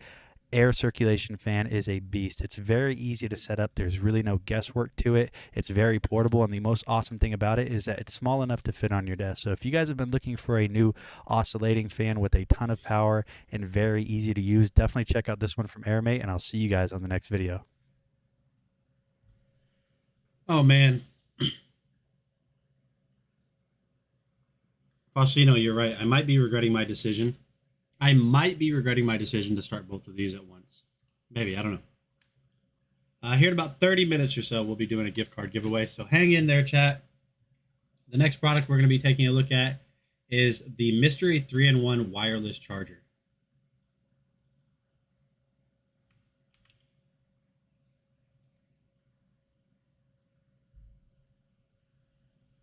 air circulation fan is a beast. It's very easy to set up. There's really no guesswork to it. It's very portable, and the most awesome thing about it is that it's small enough to fit on your desk. So if you guys have been looking for a new oscillating fan with a ton of power and very easy to use, definitely check out this one from AirMate, and I'll see you guys on the next video. Oh, man. Faustino, you're right. I might be regretting my decision. I might be regretting my decision to start both of these at once. Maybe, I don't know. Here in about 30 minutes or so, we'll be doing a gift card giveaway. So hang in there, chat. The next product we're going to be taking a look at is the Mystery 3-in-1 wireless charger.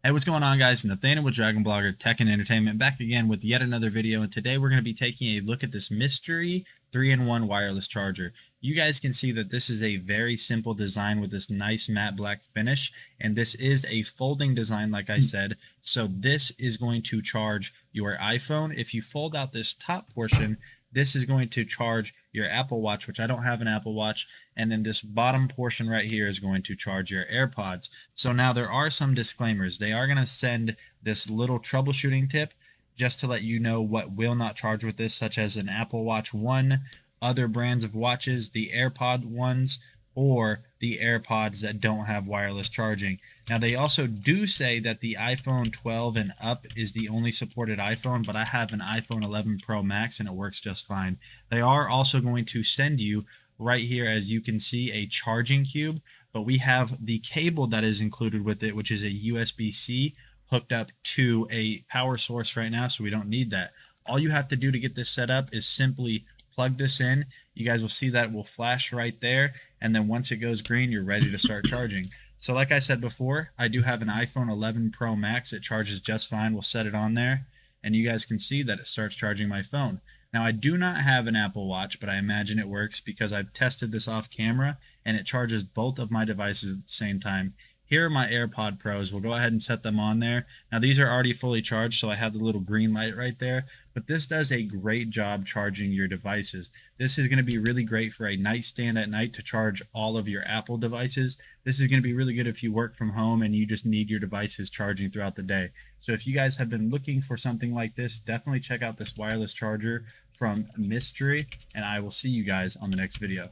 Hey, what's going on, guys? Nathaniel with Dragon Blogger Tech and Entertainment, back again with yet another video, and today we're going to be taking a look at this Mystery 3-in-1 wireless charger. You guys can see that this is a very simple design with this nice matte black finish, and this is a folding design, like I said, so this is going to charge your iPhone. If you fold out this top portion, this is going to charge your Apple Watch, which I don't have an Apple Watch, and then this bottom portion right here is going to charge your AirPods. So now there are some disclaimers. They are going to send this little troubleshooting tip just to let you know what will not charge with this, such as an Apple Watch 1, other brands of watches, the AirPod ones, or the AirPods that don't have wireless charging. Now, they also do say that the iPhone 12 and up is the only supported iPhone, but I have an iPhone 11 Pro Max and it works just fine. They are also going to send you right here, as you can see, a charging cube, but we have the cable that is included with it, which is a USB-C hooked up to a power source right now, so we don't need that. All you have to do to get this set up is simply plug this in. You guys will see that will flash right there, and then once it goes green, you're ready to start charging. So like I said before, I do have an iPhone 11 Pro Max. It charges just fine. We'll set it on there, and you guys can see that it starts charging my phone. Now, I do not have an Apple Watch, but I imagine it works because I've tested this off camera, and it charges both of my devices at the same time. here are my AirPod Pros. We'll go ahead and set them on there. Now these are already fully charged, so I have the little green light right there, but this does a great job charging your devices. This is going to be really great for a nightstand at night to charge all of your Apple devices. This is going to be really good if you work from home and you just need your devices charging throughout the day. So if you guys have been looking for something like this, definitely check out this wireless charger from Mystery, and I will see you guys on the next video.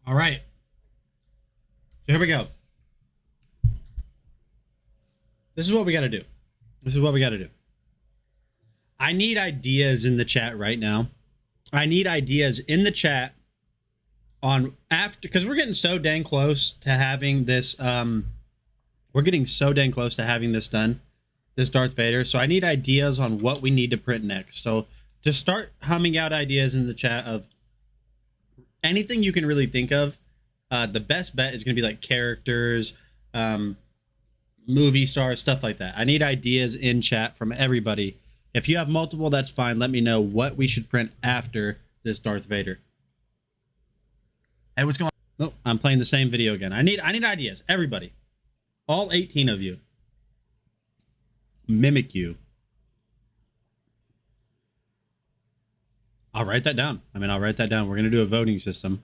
All right. So here we go. This is what we got to do. This is what we got to do. I need ideas in the chat right now. I need ideas in the chat on after, because we're getting so dang close to having this. We're getting so dang close to having this done, this Darth Vader. So I need ideas on what we need to print next. So just start humming out ideas in the chat of anything you can really think of. The best bet is going to be like characters, movie stars, stuff like that. I need ideas in chat from everybody. If you have multiple, that's fine. Let me know what we should print after this Darth Vader. Hey, what's going on? Oh, I'm playing the same video again. I need ideas. Everybody. All 18 of you. Mimic you. I'll write that down. I'll write that down. We're going to do a voting system.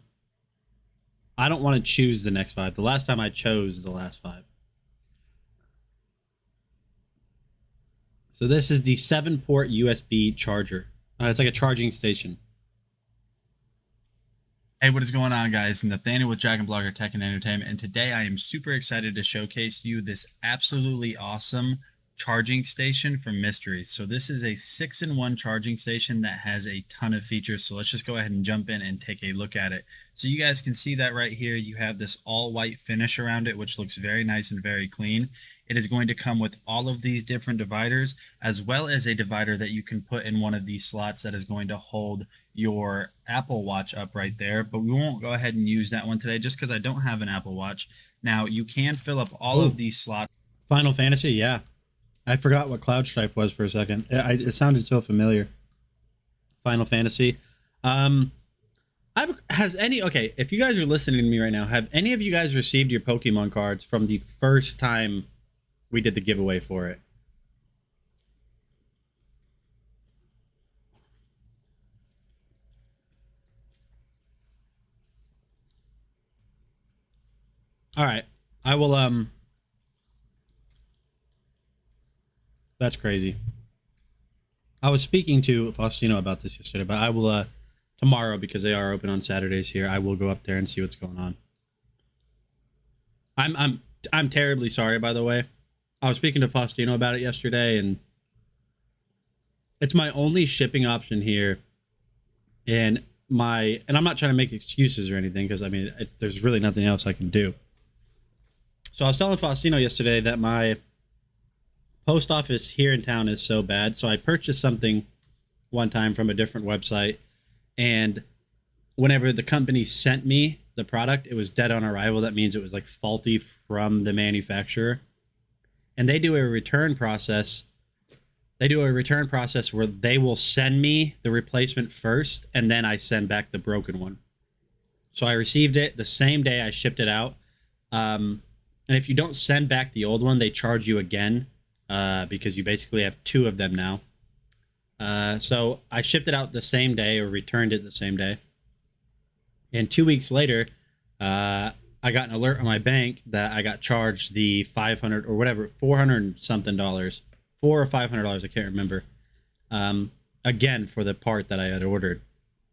I don't want to choose the next 5. The last time I chose the last 5. So this is the 7-port USB charger. It's like a charging station. Hey, what is going on, guys? Nathaniel with Dragon Blogger Tech and Entertainment, and today I am super excited to showcase to you this absolutely awesome charging station from Mystery. So this is a 6-in-1 charging station that has a ton of features. So let's just go ahead and jump in and take a look at it. So you guys can see that right here. You have this all white finish around it, which looks very nice and very clean. It is going to come with all of these different dividers, as well as a divider that you can put in one of these slots that is going to hold your Apple Watch up right there. But we won't go ahead and use that one today just because I don't have an Apple Watch. Now you can fill up all of these slots. Final Fantasy, yeah. I forgot what Cloud Stripe was for a second. It sounded so familiar. Final Fantasy. If you guys are listening to me right now, have any of you guys received your Pokemon cards from the first time we did the giveaway for it? All right. I will, that's crazy. I was speaking to Faustino about this yesterday, but I will, tomorrow, because they are open on Saturdays here, I will go up there and see what's going on. I'm terribly sorry, by the way. I was speaking to Faustino about it yesterday, and it's my only shipping option here. And I'm not trying to make excuses or anything, because there's really nothing else I can do. So I was telling Faustino yesterday that my post office here in town is so bad. So I purchased something one time from a different website, and whenever the company sent me the product, it was dead on arrival. That means it was like faulty from the manufacturer. And they do a return process. They do a return process where they will send me the replacement first, and then I send back the broken one. So I received it the same day I shipped it out. And if you don't send back the old one, they charge you again, because you basically have 2 of them now. So I shipped it out the same day, or returned it the same day. And 2 weeks later, I got an alert on my bank that I got charged the $500 or whatever, $400 something, $400 or $500, I can't remember, again for the part that I had ordered.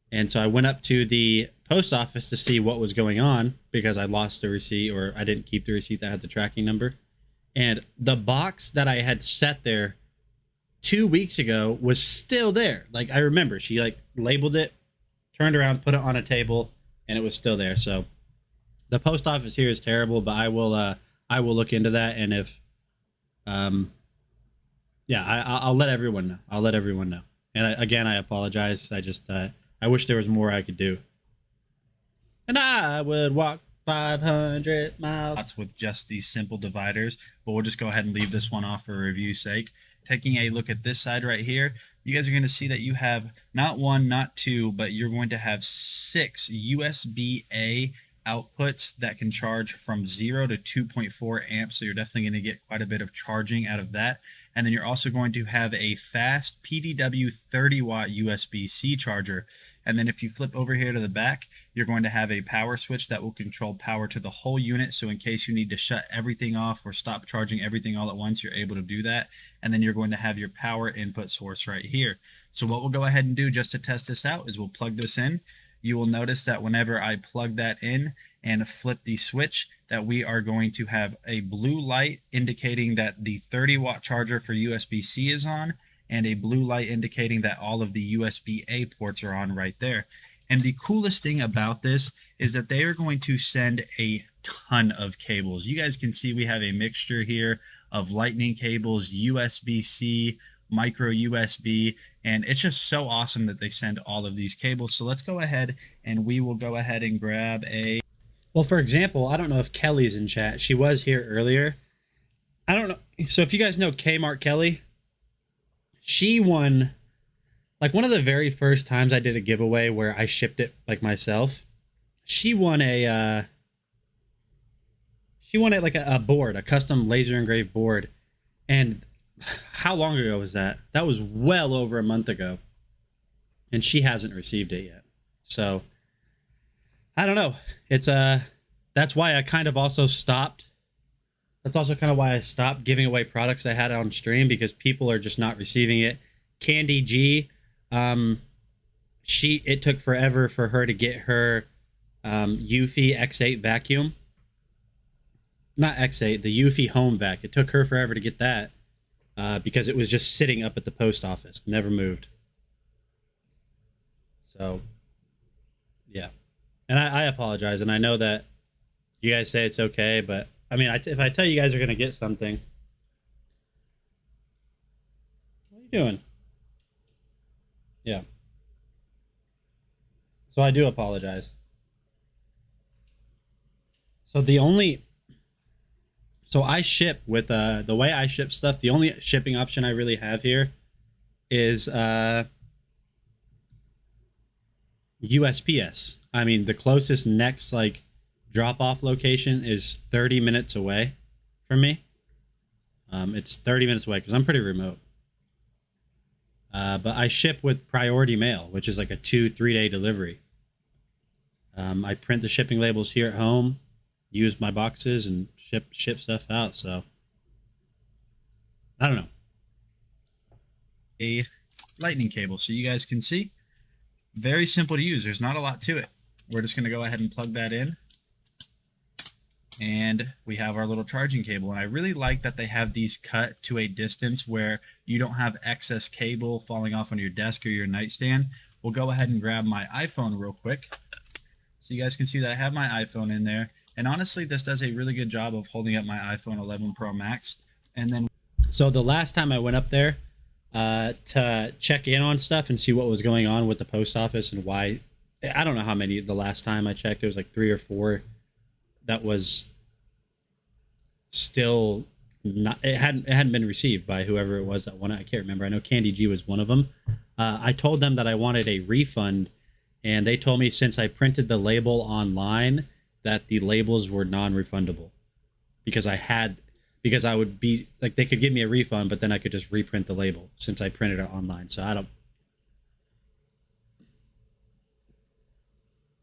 And so I went up to the post office to see what was going on, because I lost the receipt, or I didn't keep the receipt that had the tracking number. And the box that I had set there 2 weeks ago was still there. Like, I remember she like labeled it, turned around, put it on a table, and it was still there. So the post office here is terrible, but I will look into that. And if, I'll let everyone know. I'll let everyone know. And I apologize. I wish there was more I could do. And I would walk 500 miles with just these simple dividers, but we'll just go ahead and leave this one off for review's sake. Taking a look at this side right here, you guys are going to see that you have not 1, not 2, but you're going to have 6 USB-A outputs that can charge from 0 to 2.4 amps, so you're definitely going to get quite a bit of charging out of that. And then you're also going to have a fast PDW 30 watt USB-C charger. And then if you flip over here to the back, you're going to have a power switch that will control power to the whole unit. So in case you need to shut everything off or stop charging everything all at once, you're able to do that. And then you're going to have your power input source right here. So what we'll go ahead and do just to test this out is we'll plug this in. You will notice that whenever I plug that in and flip the switch, that we are going to have a blue light indicating that the 30 watt charger for USB-C is on, and a blue light indicating that all of the USB-A ports are on right there. And the coolest thing about this is that they are going to send a ton of cables. You guys can see we have a mixture here of lightning cables, USB-C, micro USB, and it's just so awesome that they send all of these cables. So let's go ahead and we will go ahead and grab a... Well, for example, I don't know if Kelly's in chat. She was here earlier. I don't know. So if you guys know Kmart Kelly, she won, like, one of the very first times I did a giveaway where I shipped it like myself. She won a like a board, a custom laser engraved board. And how long ago was that? That was well over a month ago. And she hasn't received it yet. So I don't know. It's that's why I kind of also stopped. That's also kind of why I stopped giving away products I had on stream, because people are just not receiving it. Candy G, it took forever for her to get her Eufy X8 vacuum. Not X8, the Eufy Home Vac. It took her forever to get that because it was just sitting up at the post office, never moved. So, yeah. And I apologize, and I know that you guys say it's okay, but I mean, if I tell you guys are going to get something... What are you doing? Yeah. So I do apologize. So I ship with, the way I ship stuff, the only shipping option I really have here is USPS. I mean, the closest next, like, drop-off location is 30 minutes away from me. It's 30 minutes away because I'm pretty remote. But I ship with Priority Mail, which is like a 2-3 day delivery. I print the shipping labels here at home, use my boxes, and ship stuff out. So I don't know. A lightning cable, so you guys can see. Very simple to use. There's not a lot to it. We're just going to go ahead and plug that in. And we have our little charging cable. And I really like that they have these cut to a distance where you don't have excess cable falling off on your desk or your nightstand. We'll go ahead and grab my iPhone real quick, so you guys can see that I have my iPhone in there. And honestly, this does a really good job of holding up my iPhone 11 Pro Max. And then, so the last time I went up there to check in on stuff and see what was going on with the post office and why, I don't know how many, the last time I checked, it was like 3 or 4 that was still not, it hadn't been received by whoever it was that won it. I can't remember. I know Candy G was one of them. I told them that I wanted a refund, and they told me since I printed the label online that the labels were non-refundable because I would be like, they could give me a refund, but then I could just reprint the label since I printed it online. So I don't,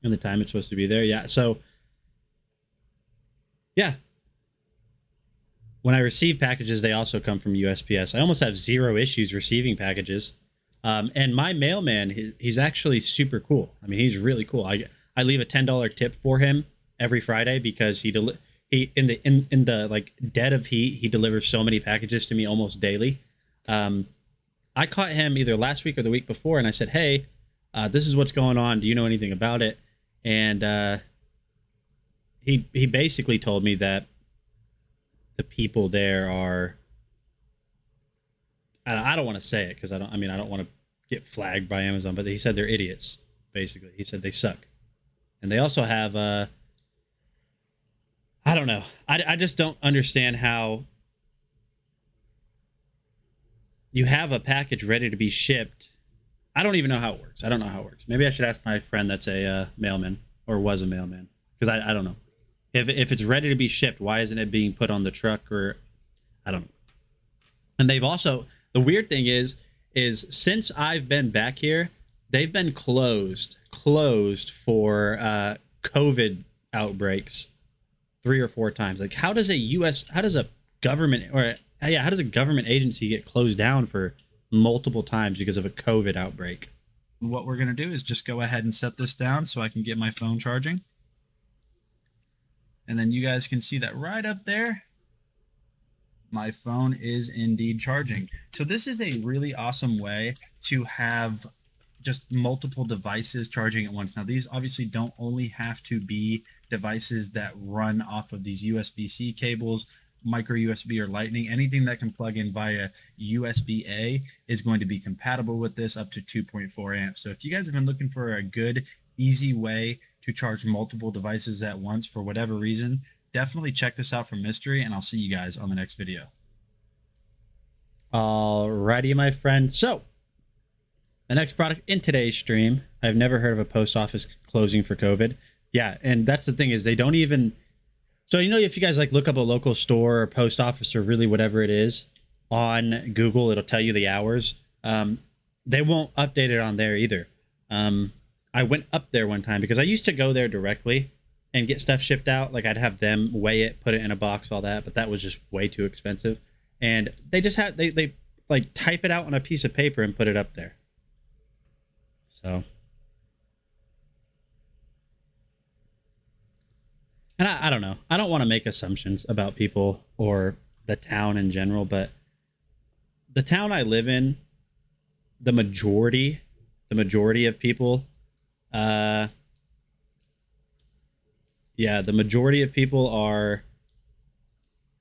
and the time it's supposed to be there. Yeah. So yeah, when I receive packages, they also come from USPS. I almost have 0 issues receiving packages. And my mailman, he's actually super cool. I mean, he's really cool. I leave a $10 tip for him every Friday because he in the like dead of heat, he delivers so many packages to me almost daily. I caught him either last week or the week before, and I said, "Hey, this is what's going on. Do you know anything about it?" And he basically told me that the people there are, I don't want to say it because I don't want to get flagged by Amazon, but he said they're idiots. Basically, he said they suck, and they also have I don't know. I just don't understand how you have a package ready to be shipped. I don't even know how it works. I don't know how it works. Maybe I should ask my friend that's a mailman or was a mailman, Because I don't know. If it's ready to be shipped, why isn't it being put on the truck? Or I don't know. And they've also, the weird thing is since I've been back here, they've been closed for COVID outbreaks 3 or 4 times. Like, how does a government agency get closed down for multiple times because of a COVID outbreak? What we're going to do is just go ahead and set this down so I can get my phone charging. And then you guys can see that right up there, my phone is indeed charging. So this is a really awesome way to have just multiple devices charging at once. Now, these obviously don't only have to be devices that run off of these USB-C cables, micro USB or lightning. Anything that can plug in via USB-A is going to be compatible with this up to 2.4 amps. So if you guys have been looking for a good, easy way to charge multiple devices at once for whatever reason, definitely check this out from Mystery, and I'll see you guys on the next video. Alrighty, my friend. So the next product in today's stream, I've never heard of a post office closing for COVID. Yeah, and that's the thing, is they don't even, so if you guys like look up a local store or post office or really whatever it is on Google, it'll tell you the hours. They won't update it on there either. I went up there one time because I used to go there directly and get stuff shipped out. Like, I'd have them weigh it, put it in a box, all that, but that was just way too expensive. And they just had, they like type it out on a piece of paper and put it up there. So, and I don't know. I don't want to make assumptions about people or the town in general, but the town I live in, the majority of people, the majority of people are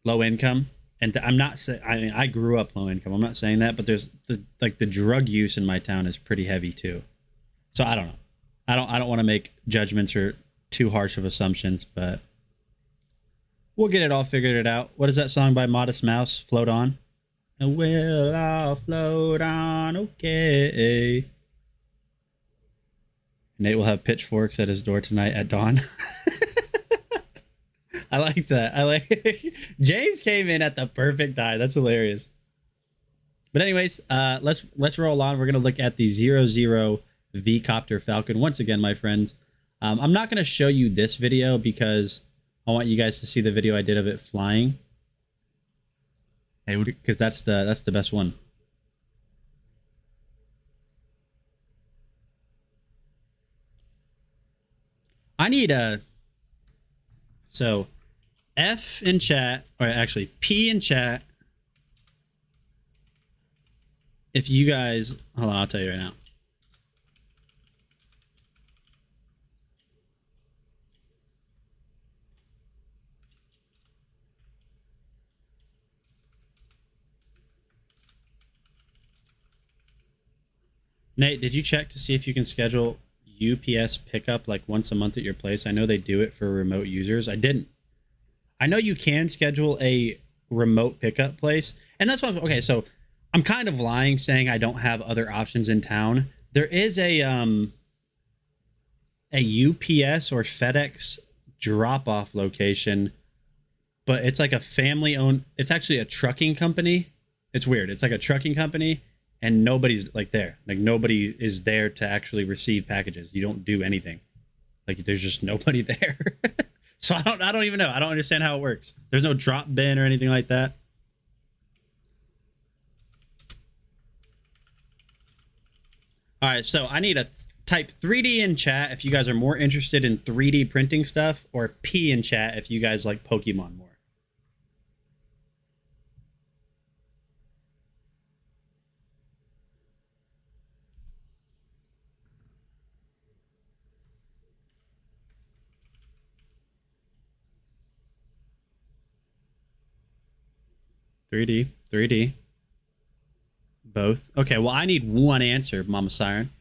low income. And I'm not saying, I mean, I grew up low income. I'm not saying that, but there's the drug use in my town is pretty heavy too. So I don't know. I don't want to make judgments or too harsh of assumptions, but we'll get it all figured out. What is that song by Modest Mouse? Float On. And we'll all float on, okay. Nate will have pitchforks at his door tonight at dawn. I like that. I like James came in at the perfect time. That's hilarious. But anyways, let's roll on. We're gonna look at the 00 V-Copter Falcon once again, my friends. I'm not gonna show you this video because I want you guys to see the video I did of it flying. Hey, because that's the best one. I need a so F in chat, or actually P in chat. If you guys, hold on, I'll tell you right now. Nate, did you check to see if you can schedule UPS pickup like once a month at your place? I know they do it for remote users. I didn't. I know you can schedule a remote pickup place, and that's what. Okay, so I'm kind of lying saying I don't have other options in town. There is a UPS or FedEx drop-off location, but it's like a family-owned. It's actually a trucking company. It's weird. It's like a trucking company, and nobody's like there. Like, nobody is there to actually receive packages. You don't do anything. Like, there's just nobody there. So I don't even know. I don't understand how it works. There's no drop bin or anything like that. All right, so I need a type 3D in chat if you guys are more interested in 3D printing stuff, or P in chat if you guys like Pokemon more. Three D. Both. Okay, well, I need one answer, Mama Siren.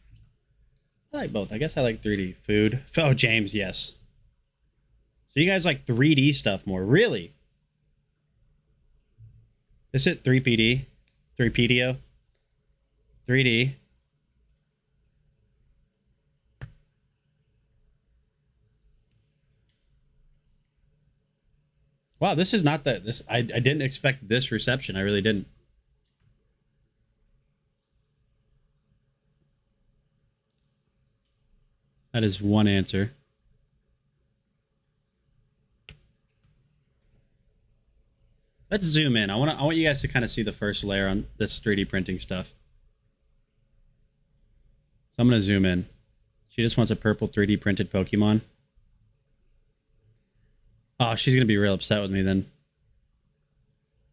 I like both. I guess I like 3D. Food. Oh, James, yes. So you guys like 3D stuff more. Really? Is it 3PD? 3PDO? 3D. Wow, this is not that. This I didn't expect this reception. I really didn't. That is one answer. Let's zoom in. I want you guys to kind of see the first layer on this 3D printing stuff. So I'm going to zoom in. She just wants a purple 3D printed Pokemon. Oh, she's going to be real upset with me then.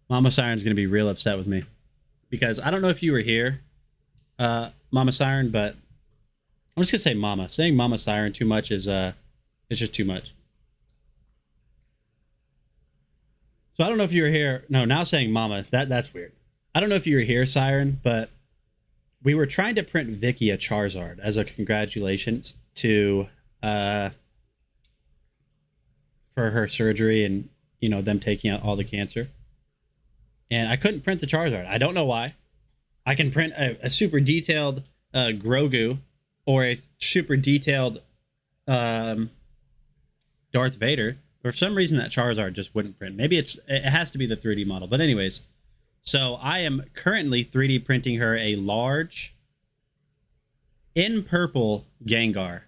Mama Siren's going to be real upset with me. Because I don't know if you were here, Mama Siren, but I'm just going to say Mama. Saying Mama Siren too much is it's just too much. So I don't know if you were here. No, now saying Mama, that's weird. I don't know if you were here, Siren, but we were trying to print Vicky a Charizard as a congratulations to for her surgery and, you know, them taking out all the cancer. And I couldn't print the Charizard. I don't know why. I can print a super detailed Grogu or a super detailed Darth Vader. But for some reason, that Charizard just wouldn't print. Maybe it has to be the 3D model. But anyways, so I am currently 3D printing her a large, in purple Gengar.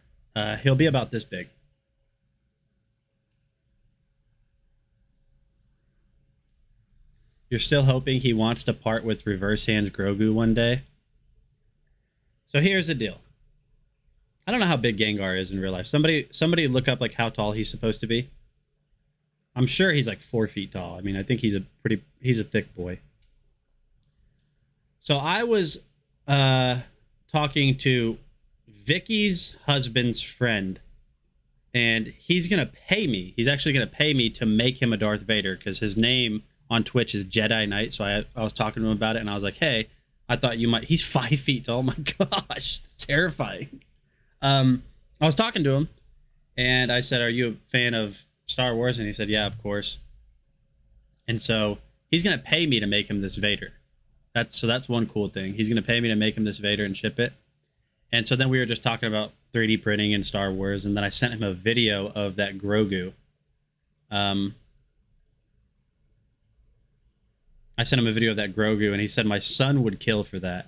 He'll be about this big. You're still hoping he wants to part with Reverse Hands Grogu one day? So here's the deal. I don't know how big Gengar is in real life. Somebody look up like how tall he's supposed to be. I'm sure he's like 4 feet tall. I mean, I think he's a thick boy. So I was talking to Vicky's husband's friend, and he's going to pay me. He's actually going to pay me to make him a Darth Vader because his name on Twitch is Jedi Knight. So I was talking to him about it, and I was like, hey, I thought you might. He's 5 feet tall. Oh my gosh, it's terrifying. I was talking to him, and I said, are you a fan of Star Wars? And he said, yeah, of course. And so he's going to pay me to make him this Vader. That's one cool thing. He's going to pay me to make him this Vader and ship it. And so then we were just talking about 3D printing and Star Wars. And then I sent him a video of that Grogu. I sent him a video of that Grogu, and he said my son would kill for that.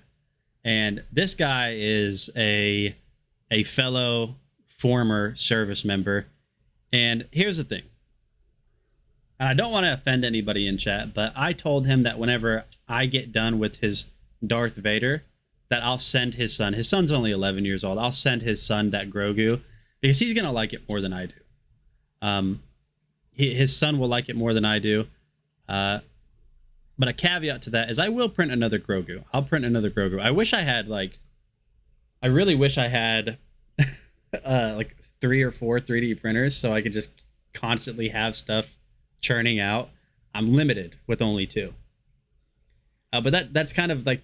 And this guy is a fellow former service member. And here's the thing. And I don't want to offend anybody in chat, but I told him that whenever I get done with his Darth Vader, that I'll send his son. His son's only 11 years old. I'll send his son that Grogu because he's going to like it more than I do. His son will like it more than I do. But a caveat to that is I will print another Grogu. I'll print another Grogu. I really wish I had like 3 or 4 3D printers so I could just constantly have stuff churning out. I'm limited with only 2. But that's kind of like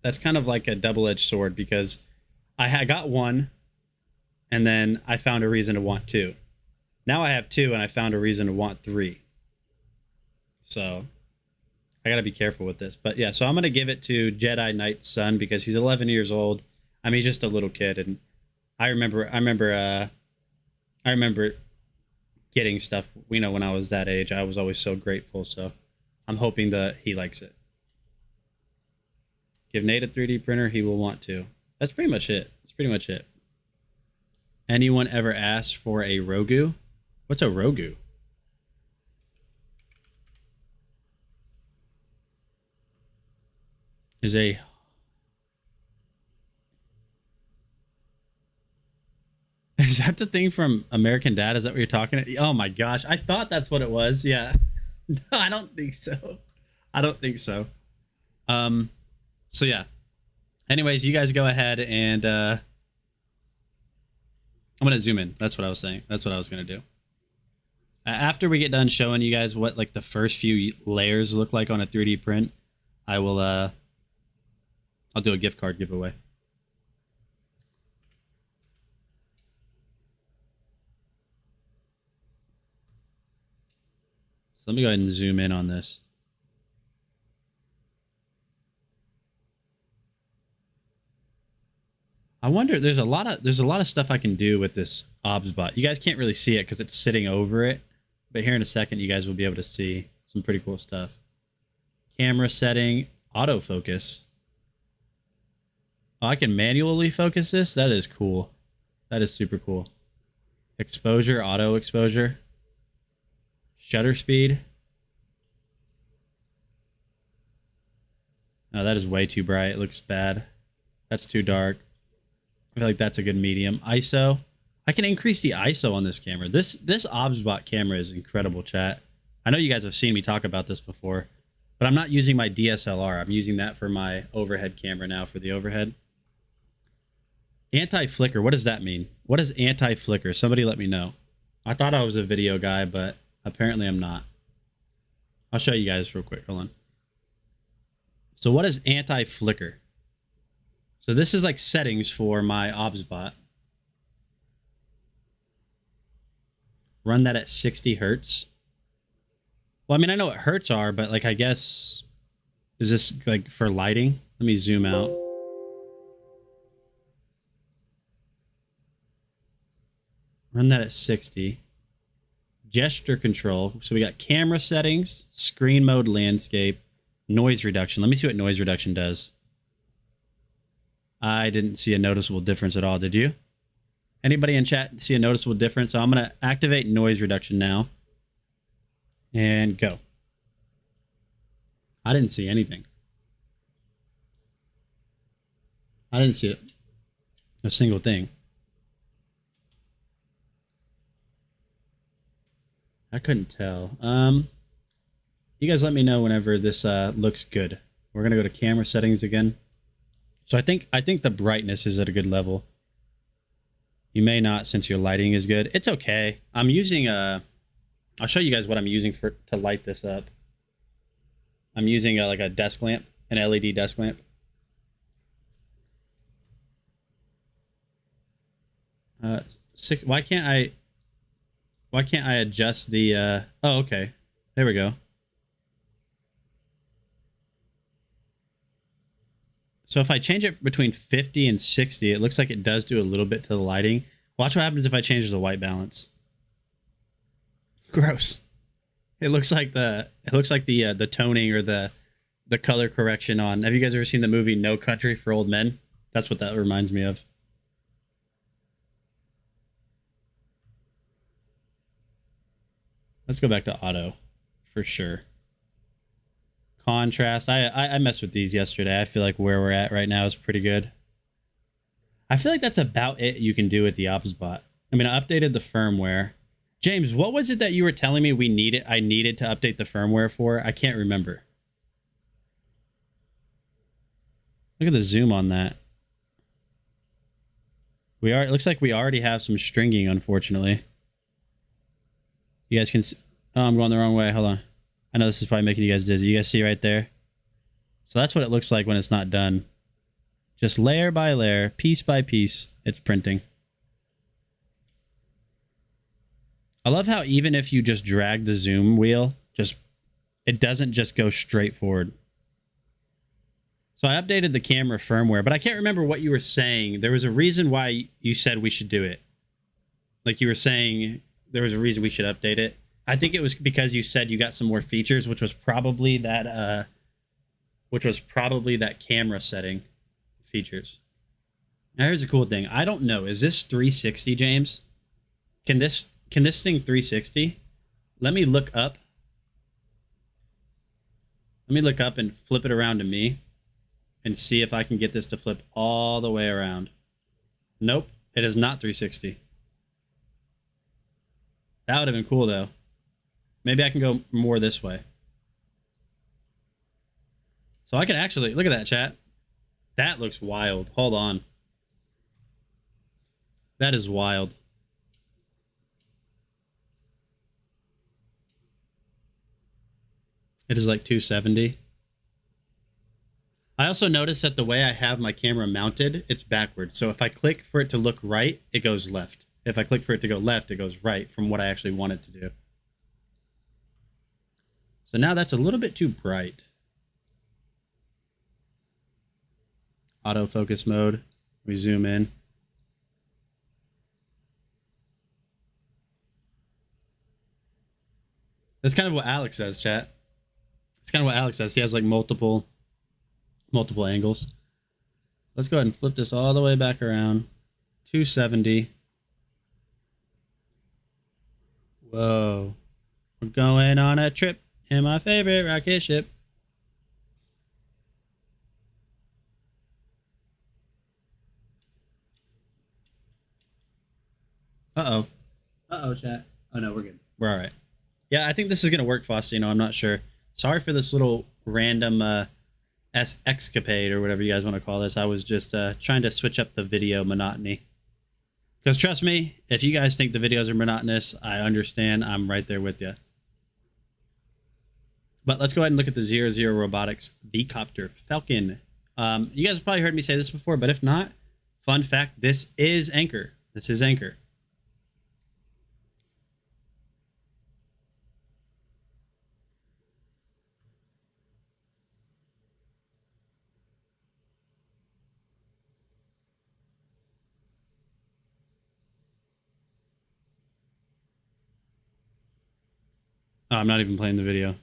that's kind of like a double-edged sword because I got 1 and then I found a reason to want 2. Now I have 2 and I found a reason to want 3. So I got to be careful with this. But yeah, so I'm going to give it to Jedi Knight's son because he's 11 years old. I mean, he's just a little kid, and I remember getting stuff, you know, when I was that age. I was always so grateful, so I'm hoping that he likes it. Give Nate a 3D printer, he will want to. That's pretty much it. That's pretty much it. Anyone ever asked for a Rogu? What's a Rogu? Is that the thing from American Dad? Is that what you're talking about? Oh my gosh, I thought that's what it was. Yeah. No, I don't think so. I don't think so. So yeah. Anyways, you guys go ahead and I'm gonna zoom in. That's what I was saying. That's what I was gonna do. After we get done showing you guys what like the first few layers look like on a 3D print, I will I'll do a gift card giveaway. So let me go ahead and zoom in on this. I wonder, there's a lot of stuff I can do with this OBS bot. You guys can't really see it because it's sitting over it, But here in a second, you guys will be able to see some pretty cool stuff. Camera setting, autofocus. Oh, I can manually focus this? That is cool. That is super cool. Exposure, auto exposure. Shutter speed. Oh, that is way too bright. It looks bad. That's too dark. I feel like that's a good medium. ISO. I can increase the ISO on this camera. This OBSBot camera is incredible, chat. I know you guys have seen me talk about this before, but I'm not using my DSLR. I'm using that for my overhead camera now for the overhead. Anti-flicker. What does that mean? What is anti-flicker? Somebody let me know. I thought I was a video guy, but apparently I'm not. I'll show you guys real quick. Hold on. So what is anti-flicker? So this is like settings for my OBSBot. Run that at 60 hertz. Well, I mean, I know what hertz are, but like, I guess, is this like for lighting? Let me zoom out. Run that at 60. Gesture control. So we got camera settings, screen mode, landscape, noise reduction. Let me see what noise reduction does. I didn't see a noticeable difference at all. Did you? Anybody in chat see a noticeable difference? So I'm going to activate noise reduction now. And go. I didn't see anything. I didn't see it. A single thing. I couldn't tell. You guys let me know whenever this looks good. We're going to go to camera settings again. So I think the brightness is at a good level. You may not, since your lighting is good. It's okay. I'm using I'll show you guys what I'm using to light this up. I'm using like a desk lamp, an LED desk lamp. Why can't I adjust the oh, okay. There we go. So if I change it between 50 and 60, it looks like it does do a little bit to the lighting. Watch what happens if I change the white balance. Gross. It looks like the toning or the color correction on. Have you guys ever seen the movie No Country for Old Men? That's what that reminds me of. Let's go back to auto for sure. Contrast. I messed with these yesterday. I feel like where we're at right now is pretty good. I feel like that's about it you can do with the OBSBot. I mean, I updated the firmware. James, what was it that you were telling me I needed to update the firmware for? I can't remember. Look at the zoom on that. It looks like we already have some stringing, unfortunately. You guys can see, oh, I'm going the wrong way. Hold on. I know this is probably making you guys dizzy. You guys see right there? So that's what it looks like when it's not done. Just layer by layer, piece by piece, it's printing. I love how even if you just drag the zoom wheel, it doesn't just go straight forward. So I updated the camera firmware, but I can't remember what you were saying. There was a reason why you said we should do it. Like you were saying there was a reason we should update it. I think it was because you said you got some more features, which was probably that camera setting features. Now here's a cool thing. I don't know. Is this 360, James? Can this thing 360? Let me look up. Let me look up and flip it around to me and see if I can get this to flip all the way around. Nope, it is not 360. That would have been cool though. Maybe I can go more this way. So I can actually, look at that, chat. That looks wild. Hold on. That is wild. It is like 270. I also noticed that the way I have my camera mounted, it's backwards. So if I click for it to look right, it goes left. If I click for it to go left, it goes right from what I actually want it to do. So now that's a little bit too bright. Autofocus mode. We zoom in. That's kind of what Alex says, chat. It's kind of what Alex says. He has like multiple angles. Let's go ahead and flip this all the way back around. 270. Whoa. We're going on a trip in my favorite rocket ship. Uh-oh. Uh-oh, chat. Oh, no, we're good. We're all right. Yeah, I think this is going to work, Foster. You know, I'm not sure. Sorry for this little random escapade or whatever you guys want to call this. I was just trying to switch up the video monotony. Because trust me, if you guys think the videos are monotonous, I understand. I'm right there with you. But let's go ahead and look at the 00 Robotics V-Copter Falcon. You guys have probably heard me say this before, but if not, fun fact, this is Anchor. This is Anchor. Oh, I'm not even playing the video.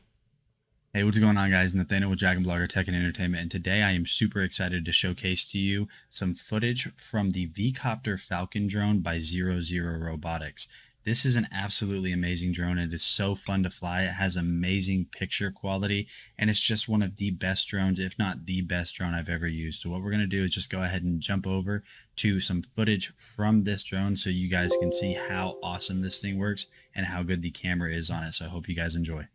Hey, what's going on, guys? Nathaniel with Dragon Blogger Tech and Entertainment, and today I am super excited to showcase to you some footage from the V-Copter Falcon drone by 00 Robotics. This is an absolutely amazing drone. It is so fun to fly. It has amazing picture quality, and it's just one of the best drones, if not the best drone I've ever used. So what we're going to do is just go ahead and jump over to some footage from this drone so you guys can see how awesome this thing works and how good the camera is on it. So I hope you guys enjoy.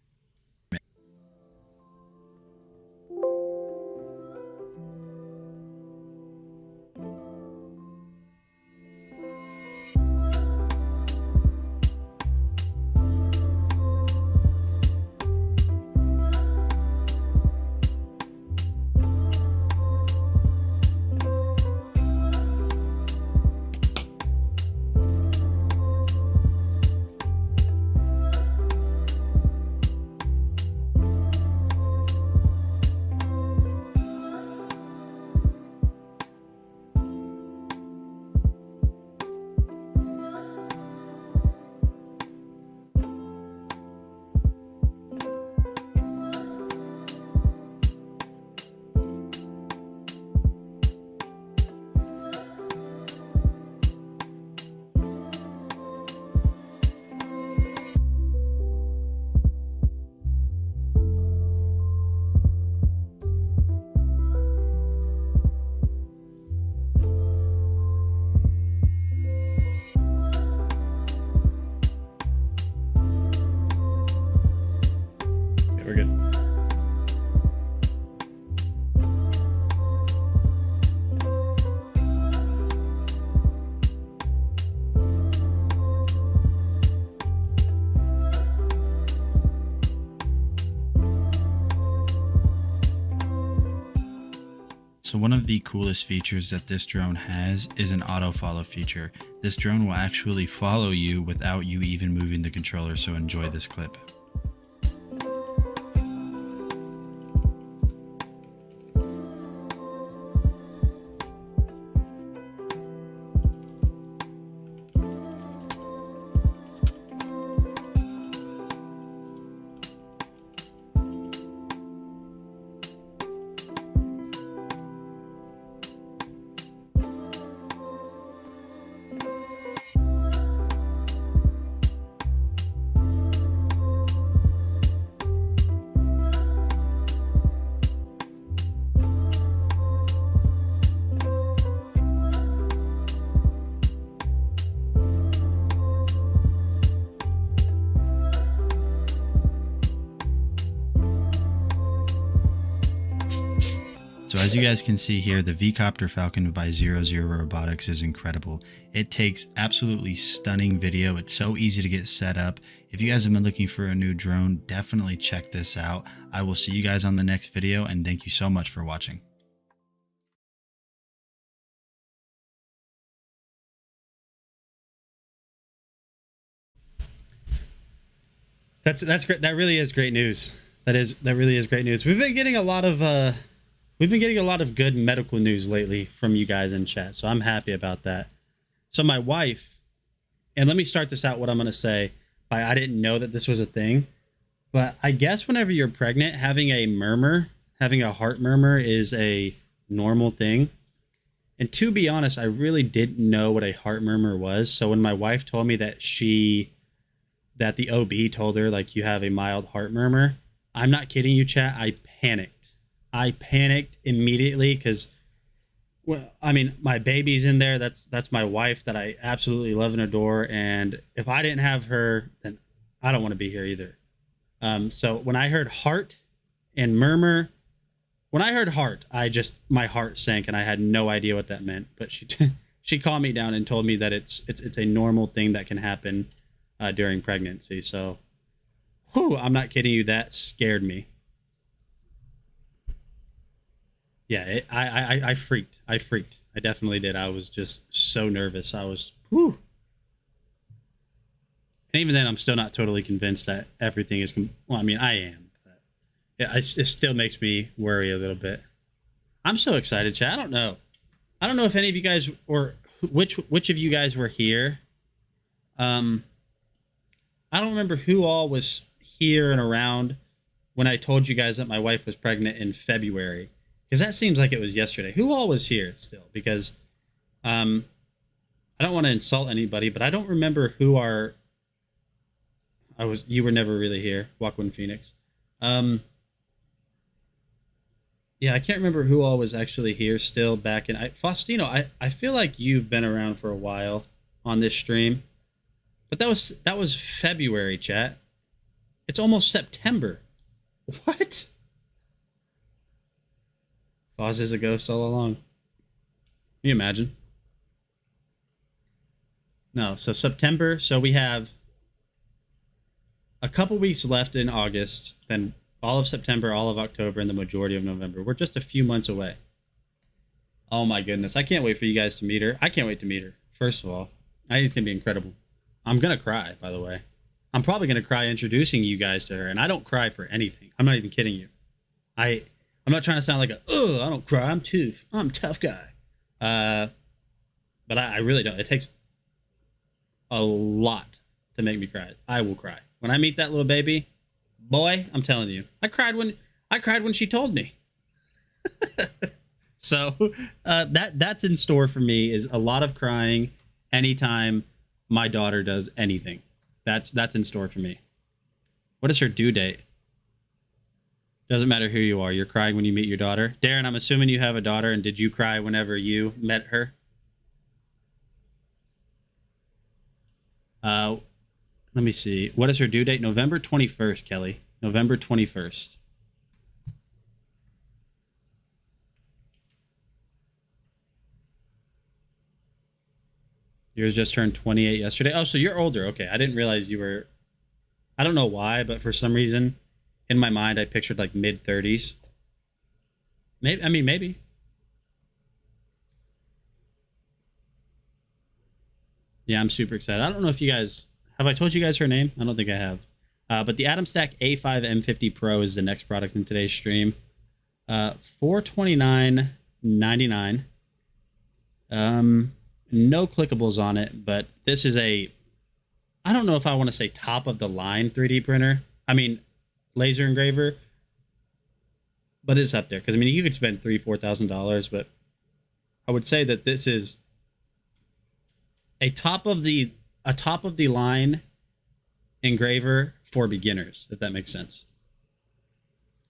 We're good. So one of the coolest features that this drone has is an auto follow feature. This drone will actually follow you without you even moving the controller, so enjoy this clip. So as you guys can see here, the V-Copter Falcon by 00 Robotics is incredible. It takes absolutely stunning video. It's so easy to get set up. If you guys have been looking for a new drone, definitely check this out. I will see you guys on the next video, and thank you so much for watching. That's great. That really is great news. That really is great news. We've been getting a lot of good medical news lately from you guys in chat, so I'm happy about that. So my wife, and let me start this out what I'm going to say by I didn't know that this was a thing. But I guess whenever you're pregnant, having a murmur, having a heart murmur is a normal thing. And to be honest, I really didn't know what a heart murmur was. So when my wife told me that that the OB told her, like, you have a mild heart murmur, I'm not kidding you, chat. I panicked. I panicked immediately because, well, I mean, my baby's in there. That's my wife that I absolutely love and adore. And if I didn't have her, then I don't want to be here either. So when I heard heart and murmur, when I heard heart, my heart sank and I had no idea what that meant. But she calmed me down and told me that it's a normal thing that can happen during pregnancy. So, whew, I'm not kidding you. That scared me. Yeah, I freaked. I definitely did. I was just so nervous. I was, whew. And even then, I'm still not totally convinced that everything is. Well, I mean, I am. But yeah, it still makes me worry a little bit. I'm so excited, chat. I don't know if any of you guys, or which of you guys were here. I don't remember who all was here and around when I told you guys that my wife was pregnant in February, because that seems like it was yesterday. Who all was here still? Because I don't want to insult anybody, but I don't remember who you were never really here, Walkwin Phoenix. Yeah, I can't remember who all was actually here still back in Faustino. I feel like you've been around for a while on this stream. But that was February, chat. It's almost September. What? Foz is a ghost all along. Can you imagine? No, so September. So we have a couple weeks left in August, then all of September, all of October, and the majority of November. We're just a few months away. Oh my goodness. I can't wait for you guys to meet her. I can't wait to meet her, first of all. I think it's going to be incredible. I'm going to cry, by the way. I'm probably going to cry introducing you guys to her, and I don't cry for anything. I'm not even kidding you. I'm not trying to sound like I don't cry. I'm a tough guy. But I really don't. It takes a lot to make me cry. I will cry. When I meet that little baby, boy, I'm telling you, I cried when she told me. So that's in store for me, is a lot of crying anytime my daughter does anything. That's in store for me. What is her due date? Doesn't matter who you are. You're crying when you meet your daughter. Darren, I'm assuming you have a daughter, and did you cry whenever you met her? Let me see. What is her due date? November 21st, Kelly. November 21st. Yours just turned 28 yesterday. Oh, so you're older. Okay, I didn't realize you were. I don't know why, but for some reason, in my mind, I pictured like mid-30s. Maybe. Yeah, I'm super excited. I don't know if you guys have. I told you guys her name? I don't think I have. But the Atom Stack A5 M50 Pro is the next product in today's stream. $429.99. No clickables on it, but this is I don't know if I want to say top of the line 3D printer. I mean, laser engraver, but it's up there. Because I mean, you could spend $3,000-$4,000, but I would say that this is a top of the line engraver for beginners, if that makes sense.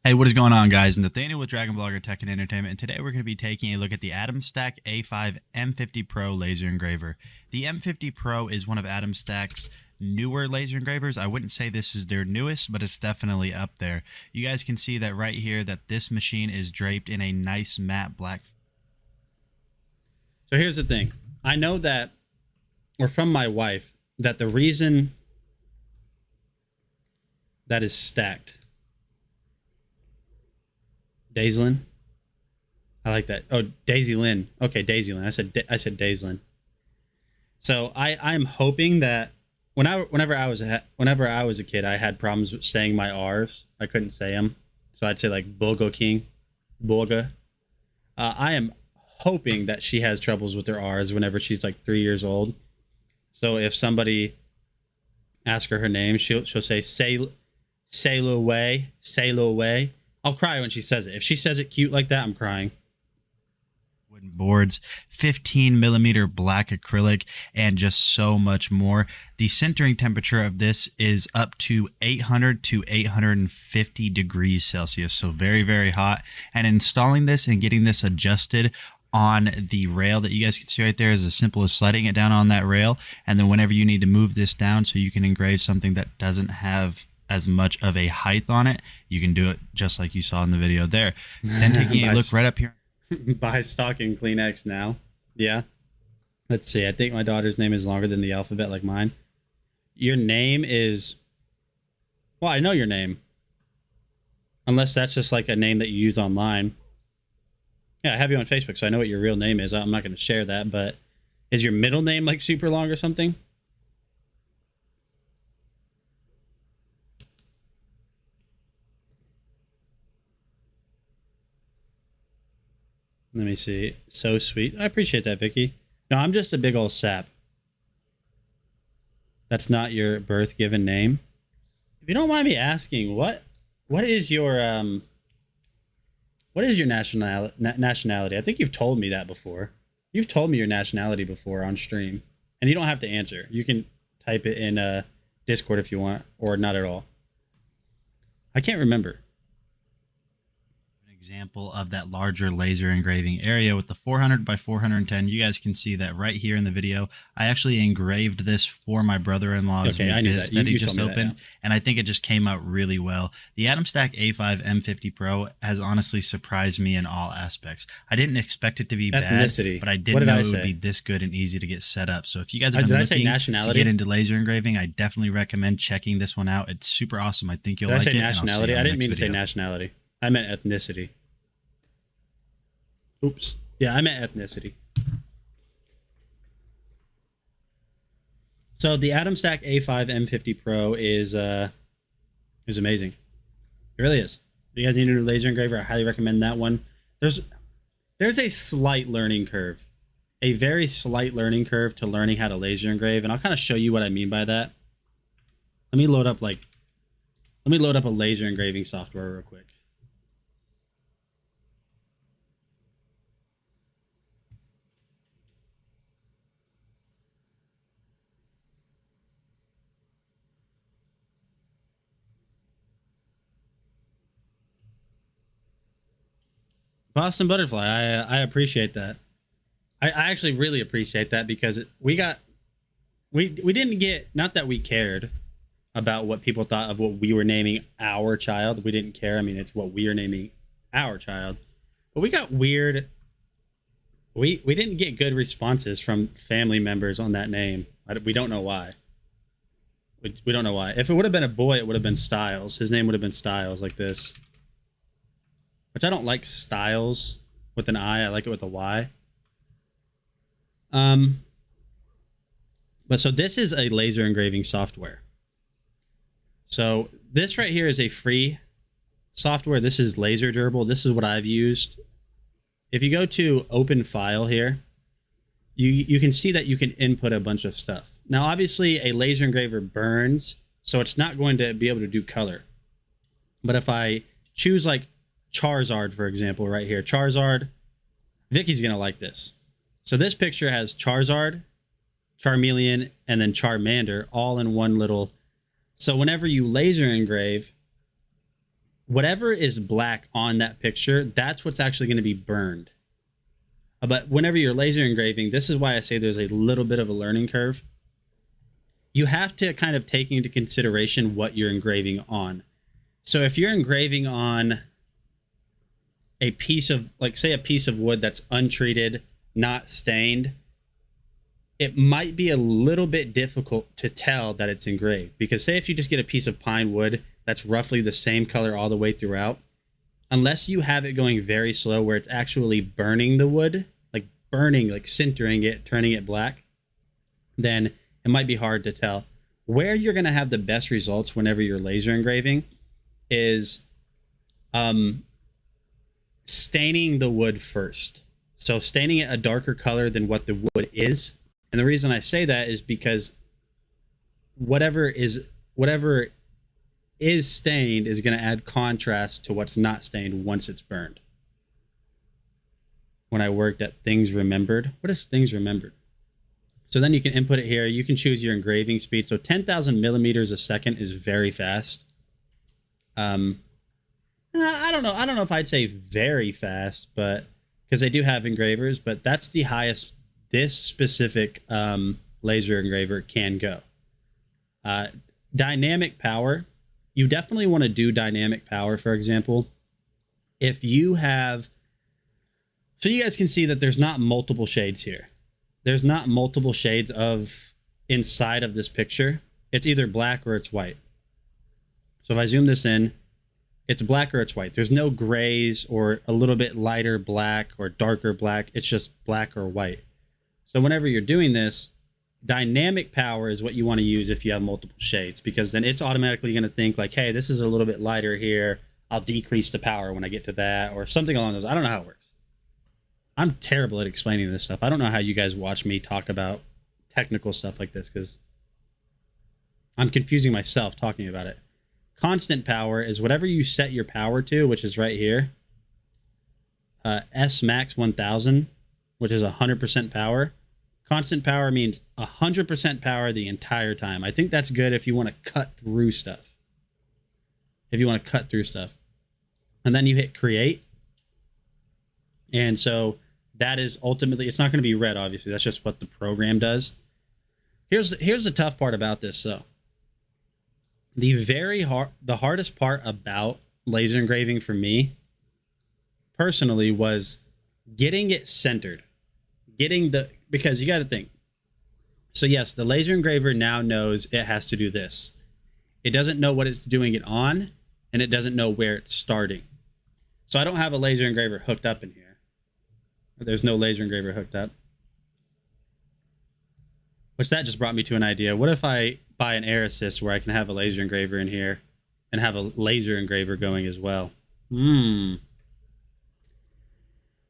Hey, what is going on, guys? Nathaniel with Dragon Blogger Tech and Entertainment, and today we're going to be taking a look at the Atom Stack A5 M50 Pro laser engraver. The M50 Pro is one of Atom Stack's newer laser engravers. I wouldn't say this is their newest, but it's definitely up there. You guys can see that right here, that this machine is draped in a nice matte black. So here's the thing. I know that, or from my wife, that the reason that is stacked. Daislyn. I like that. Oh, Daisy Lynn. Okay, Daisy Lynn. I said Daislyn. So I'm hoping that whenever I was a kid, I had problems with saying my R's. I couldn't say them, so I'd say like Bulgo King, Bulga. I am hoping that she has troubles with her R's whenever she's like 3 years old. So if somebody asks her name, she'll say Sail away, sail away. I'll cry when she says it. If she says it cute like that, I'm crying. Wooden boards, 15 millimeter black acrylic, and just so much more. The centering temperature of this is up to 800 to 850 degrees Celsius, so very, very hot. And installing this and getting this adjusted on the rail that you guys can see right there is as simple as sliding it down on that rail, and then whenever you need to move this down so you can engrave something that doesn't have as much of a height on it, you can do it just like you saw in the video there. Then taking a look right up here. Buy stock in Kleenex now. Yeah. Let's see. I think my daughter's name is longer than the alphabet like mine. Your name is... Well, I know your name. Unless that's just like a name that you use online. Yeah, I have you on Facebook, so I know what your real name is. I'm not going to share that, but is your middle name like super long or something? Let me see. So sweet. I appreciate that, Vicky. No, I'm just a big old sap. That's not your birth given name. If you don't mind me asking, what is your nationality? I think you've told me that before. You've told me your nationality before on stream, and you don't have to answer. You can type it in Discord if you want, or not at all. I can't remember. Example of that larger laser engraving area with the 400 by 410. You guys can see that right here in the video. I actually engraved this for my brother-in-law's Okay, I knew that. that he You just told me that, opened, and I think it just came out really well. The Atom Stack A5 M50 Pro has honestly surprised me in all aspects. I didn't expect it to be Ethnicity. bad, but I What didn't did know I it say? would be this good and easy to get set up. So if you guys have Did been I say looking to nationality? get into laser engraving, I definitely recommend checking this one out. It's super awesome. I think you'll Did I like say it. and I'll see you nationality? on I the didn't mean to next say video. nationality. I meant ethnicity. Oops. Yeah, I meant ethnicity. So the Atom Stack A5 M50 Pro is amazing. It really is. If you guys need a new laser engraver, I highly recommend that one. There's a slight learning curve. A very slight learning curve to learning how to laser engrave, and I'll kind of show you what I mean by that. Let me load up a laser engraving software real quick. Boston Butterfly, I appreciate that. I actually really appreciate that because we didn't get, not that we cared about what people thought of what we were naming our child. We didn't care. I mean, it's what we are naming our child. But we got weird. We didn't get good responses from family members on that name. We don't know why. We don't know why. If it would have been a boy, it would have been Styles. His name would have been Styles, like this. Which I don't like Styles with an I. I like it with a Y. But so this is a laser engraving software. So this right here is a free software. This is Laser Gerbil. This is what I've used. If you go to open file here, you can see that you can input a bunch of stuff. Now, obviously, a laser engraver burns, so it's not going to be able to do color. But if I choose like Charizard, for example, right here, Charizard, Vicky's going to like this. So this picture has Charizard, Charmeleon, and then Charmander all in one little. So whenever you laser engrave, whatever is black on that picture, that's what's actually going to be burned. But whenever you're laser engraving, this is why I say there's a little bit of a learning curve. You have to kind of take into consideration what you're engraving on. So if you're engraving on a piece of, like, say a piece of wood that's untreated, not stained, it might be a little bit difficult to tell that it's engraved. Because say if you just get a piece of pine wood that's roughly the same color all the way throughout, unless you have it going very slow where it's actually burning the wood, like burning, like sintering it, turning it black, then it might be hard to tell. Where you're going to have the best results whenever you're laser engraving is staining the wood first. So staining it a darker color than what the wood is. And the reason I say that is because whatever is stained is going to add contrast to what's not stained once it's burned. When I worked at Things Remembered. What is Things Remembered? So then you can input it here. You can choose your engraving speed. So 10,000 millimeters a second is very fast. I don't know. I don't know if I'd say very fast, but because they do have engravers, but that's the highest this specific laser engraver can go. Dynamic power. You definitely want to do dynamic power, for example. If you have... So you guys can see that there's not multiple shades here. There's not multiple shades of inside of this picture. It's either black or it's white. So if I zoom this in, it's black or it's white. There's no grays or a little bit lighter black or darker black. It's just black or white. So whenever you're doing this, dynamic power is what you want to use if you have multiple shades, because then it's automatically going to think like, hey, this is a little bit lighter here. I'll decrease the power when I get to that, or something along those. I don't know how it works. I'm terrible at explaining this stuff. I don't know how you guys watch me talk about technical stuff like this, because I'm confusing myself talking about it. Constant power is whatever you set your power to, which is right here. S max 1000, which is 100% power. Constant power means 100% power the entire time. I think that's good if you want to cut through stuff. And then you hit create. And so that is ultimately, it's not going to be red, obviously. That's just what the program does. Here's the tough part about this, though. The hardest part about laser engraving for me, personally, was getting it centered. Because you got to think. So yes, the laser engraver now knows it has to do this. It doesn't know what it's doing it on, and it doesn't know where it's starting. So I don't have a laser engraver hooked up in here. There's no laser engraver hooked up. Which that just brought me to an idea. What if I buy an Air Assist where I can have a laser engraver in here and have a laser engraver going as well?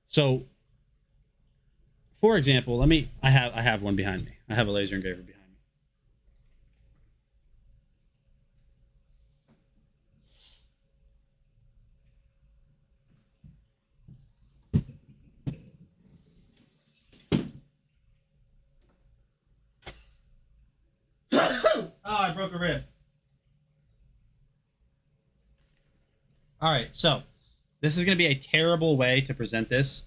So, for example, I have one behind me. I have a laser engraver behind me. Oh, I broke a rib. All right, so this is going to be a terrible way to present this.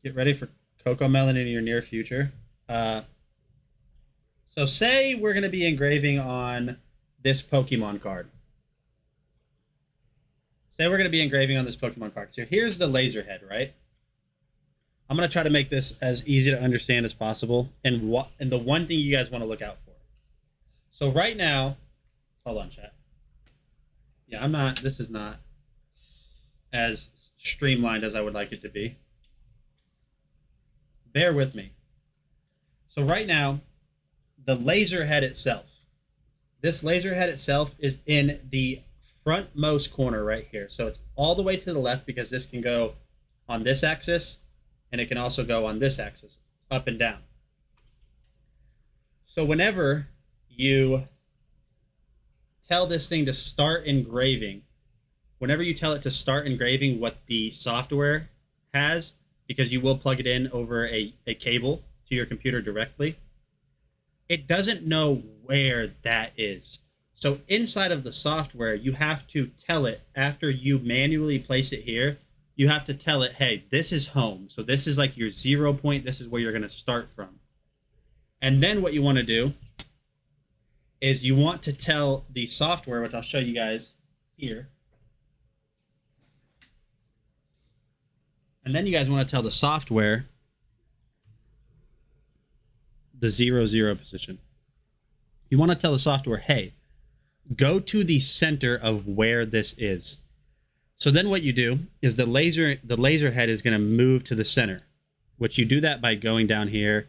Get ready for CoComelon in your near future. So say we're going to be engraving on this Pokemon card. So here's the laser head, right? I'm going to try to make this as easy to understand as possible. And the one thing you guys want to look out for. So right now, hold on, chat. Yeah, this is not as streamlined as I would like it to be. Bear with me. So right now, the laser head itself. This laser head itself is in the frontmost corner right here. So it's all the way to the left because this can go on this axis and it can also go on this axis, up and down. So whenever you tell this thing to start engraving, what the software has, because you will plug it in over a cable to your computer directly, it doesn't know where that is. So inside of the software, you have to tell it, after you manually place it here, you have to tell it, hey, this is home. So this is like your 0 point. This is where you're going to start from. And then what you want to do is you want to tell the software, which I'll show you guys here. And then you guys want to tell the software the 0, 0 position. You want to tell the software, hey, go to the center of where this is. So then what you do is the laser head is going to move to the center, which you do that by going down here.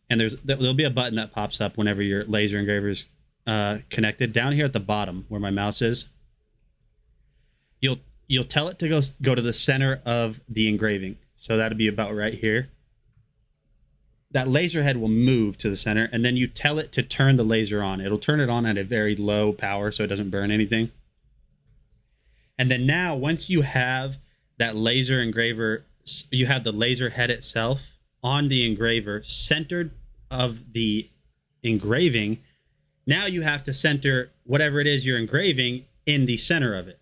And there'll be a button that pops up whenever your laser engraver is connected. Down here at the bottom where my mouse is, you'll tell it to go to the center of the engraving. So that'll be about right here. that laser head will move to the center, and then you tell it to turn the laser on. It'll turn it on at a very low power so it doesn't burn anything. And then now, once you have that laser engraver, you have the laser head itself on the engraver, centered of the engraving. Now you have to center whatever it is you're engraving in the center of it.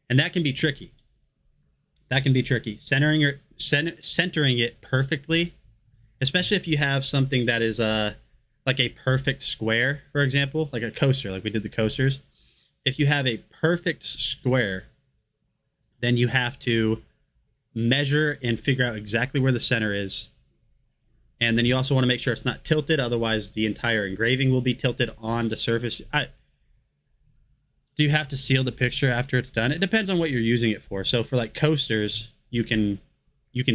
And that can be tricky. That can be tricky. Centering it perfectly, especially if you have something that is like a perfect square, for example, like a coaster, like we did the coasters. If you have a perfect square, then you have to measure and figure out exactly where the center is. And then you also want to make sure it's not tilted. Otherwise, the entire engraving will be tilted on the surface. Do you have to seal the picture after it's done? It depends on what you're using it for. So for like coasters, you can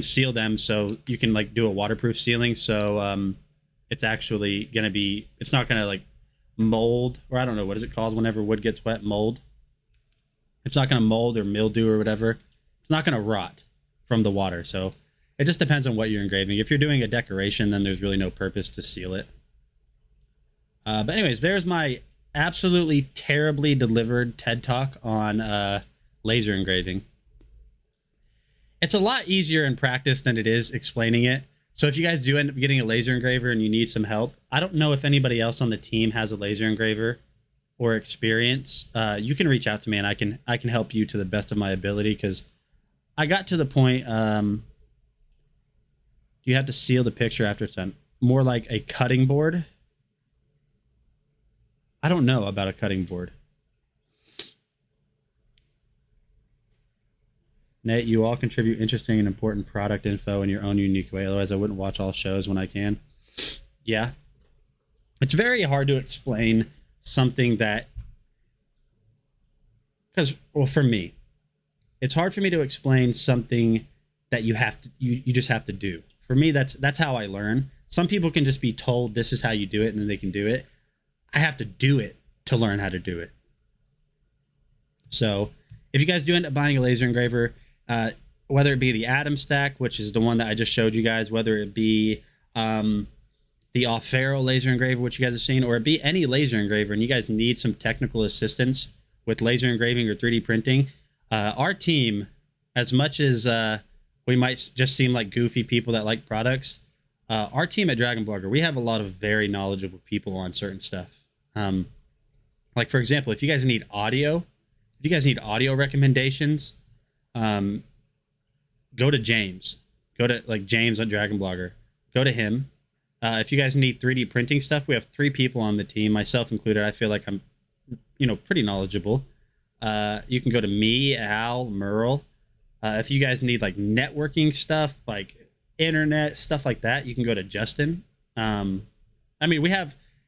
seal them so you can like do a waterproof sealing. So it's actually going to be, it's not going to like mold, or I don't know, what is it called whenever wood gets wet? Mold. It's not going to mold or mildew or whatever. It's not going to rot from the water. So it just depends on what you're engraving. If you're doing a decoration, then there's really no purpose to seal it. But anyways, there's my absolutely terribly delivered TED Talk on laser engraving. It's a lot easier in practice than it is explaining it. So if you guys do end up getting a laser engraver and you need some help, I don't know if anybody else on the team has a laser engraver or experience. You can reach out to me and I can help you to the best of my ability, because I got to the point, you have to seal the picture after it's done. More like a cutting board. I don't know about a cutting board. Nate, you all contribute interesting and important product info in your own unique way. Otherwise, I wouldn't watch all shows when I can. Yeah. It's very hard to explain something that... Because, well, for me, it's hard for me to explain something that you have to, you just have to do. For me, that's how I learn. Some people can just be told this is how you do it and then they can do it. I have to do it to learn how to do it. So if you guys do end up buying a laser engraver, whether it be the Atom Stack, which is the one that I just showed you guys, whether it be the Off-Ferro laser engraver, which you guys have seen, or it be any laser engraver, and you guys need some technical assistance with laser engraving or 3D printing, our team, as much as we might just seem like goofy people that like products, our team at Dragon Blogger, we have a lot of very knowledgeable people on certain stuff. Like, for example, if you guys need audio recommendations, go to James. Go to like James on Dragon Blogger. Go to him. If you guys need 3D printing stuff, we have 3 people on the team, myself included. I feel like I'm, pretty knowledgeable. You can go to me, Al, Merle. If you guys need like networking stuff, like internet stuff like that, you can go to Justin.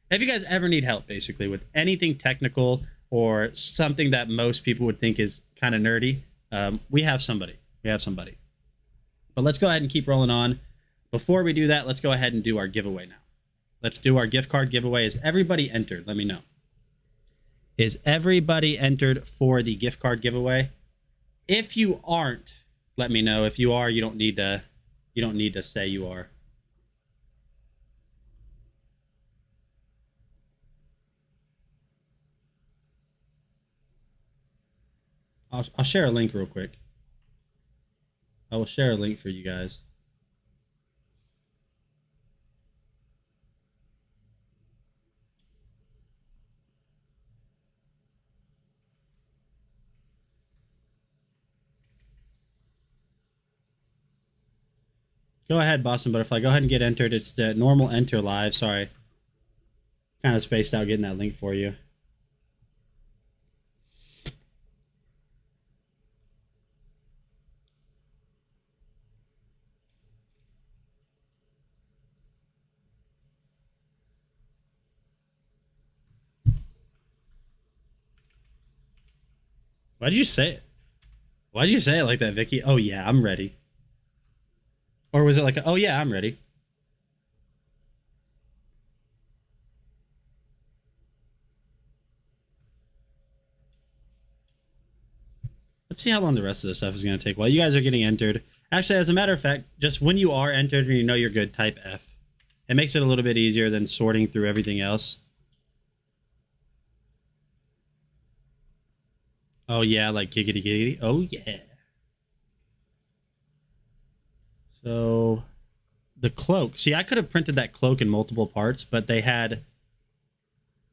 If you guys ever need help, basically with anything technical or something that most people would think is kind of nerdy, we have somebody. But let's go ahead and keep rolling on. Before we do that, let's go ahead and do our giveaway now. Let's do our gift card giveaway. Is everybody entered? Let me know. Is everybody entered for the gift card giveaway? If you aren't, let me know. If you are, you don't need to say you are. I'll share a link real quick. I will share a link for you guys. Go ahead, Boston Butterfly. Go ahead and get entered. It's the normal enter live. Sorry. Kind of spaced out getting that link for you. Why'd you say it? Why'd you say it like that, Vicky? Oh, yeah, I'm ready. Or was it like, oh, yeah, I'm ready? Let's see how long the rest of this stuff is going to take. While you guys are getting entered. Actually, as a matter of fact, just when you are entered and you know you're good, type F. It makes it a little bit easier than sorting through everything else. Oh yeah, like giggity giggity. Oh yeah. So the cloak. See, I could have printed that cloak in multiple parts, but they had...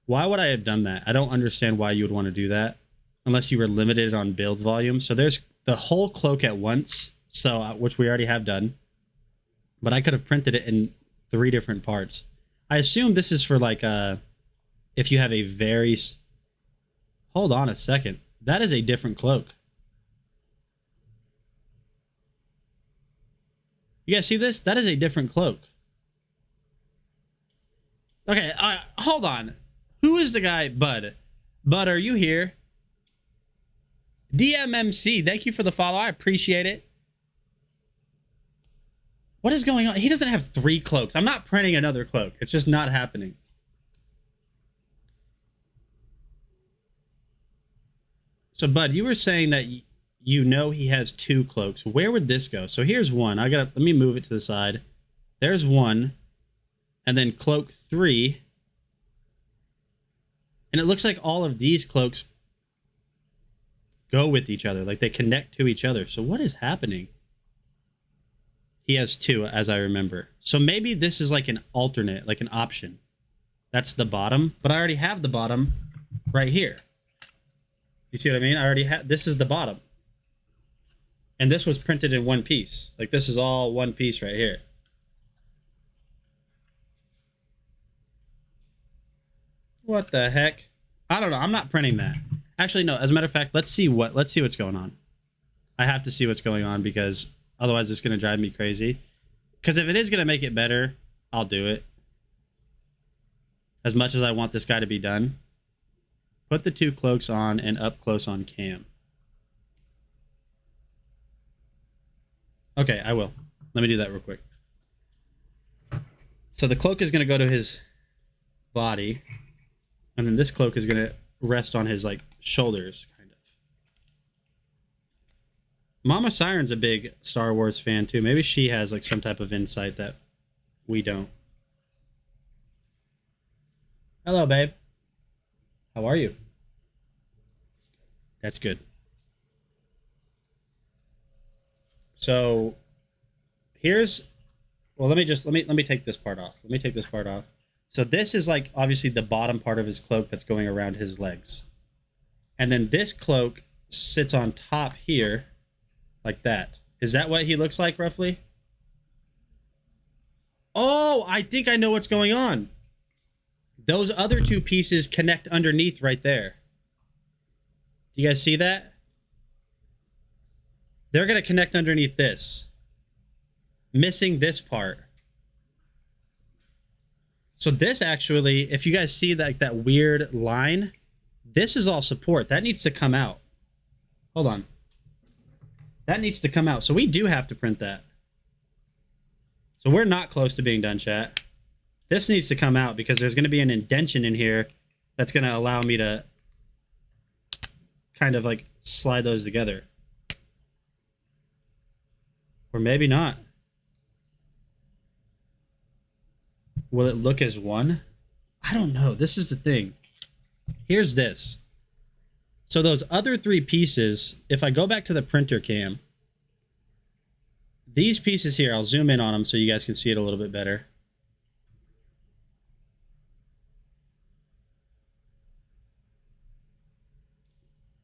Why would I have done that? I don't understand why you would want to do that unless you were limited on build volume. So there's the whole cloak at once, so which we already have done. But I could have printed it in 3 different parts. I assume this is for like if you have a very... Hold on a second. That is a different cloak. You guys see this? That is a different cloak. Okay, hold on. Who is the guy? Bud. Bud, are you here? DMMC, thank you for the follow. I appreciate it. What is going on? He doesn't have 3 cloaks. I'm not printing another cloak. It's just not happening. So, Bud, you were saying that you know he has 2 cloaks. Where would this go? So here's one. Let me move it to the side. There's one. And then cloak 3. And it looks like all of these cloaks go with each other. Like they connect to each other. So what is happening? He has 2, as I remember. So maybe this is like an alternate, like an option. That's the bottom. But I already have the bottom right here. You see what I mean? I already have... This is the bottom. And this was printed in one piece. Like this is all one piece right here. What the heck? I don't know. I'm not printing that. Actually, no. As a matter of fact, let's see what's going on. I have to see what's going on because otherwise it's going to drive me crazy. Because if it is going to make it better, I'll do it. As much as I want this guy to be done. Put the 2 cloaks on and up close on cam. Okay, I will. Let me do that real quick. So the cloak is going to go to his body. And then this cloak is going to rest on his, like, shoulders, kind of. Mama Siren's a big Star Wars fan, too. Maybe she has, like, some type of insight that we don't. Hello, babe. How are you? That's good. So, here's... Well, let me take this part off. Let me take this part off. So this is like obviously the bottom part of his cloak that's going around his legs. And then this cloak sits on top here like that. Is that what he looks like roughly? Oh, I think I know what's going on. Those other 2 pieces connect underneath right there. You guys see that? They're going to connect underneath this. Missing this part. So this actually, if you guys see that weird line, this is all support. That needs to come out. Hold on. That needs to come out. So we do have to print that. So we're not close to being done, chat. This needs to come out because there's going to be an indentation in here that's going to allow me to kind of like slide those together. Or maybe not. Will it look as one? I don't know. This is the thing. Here's this. So those other 3 pieces, if I go back to the printer cam, these pieces here, I'll zoom in on them so you guys can see it a little bit better.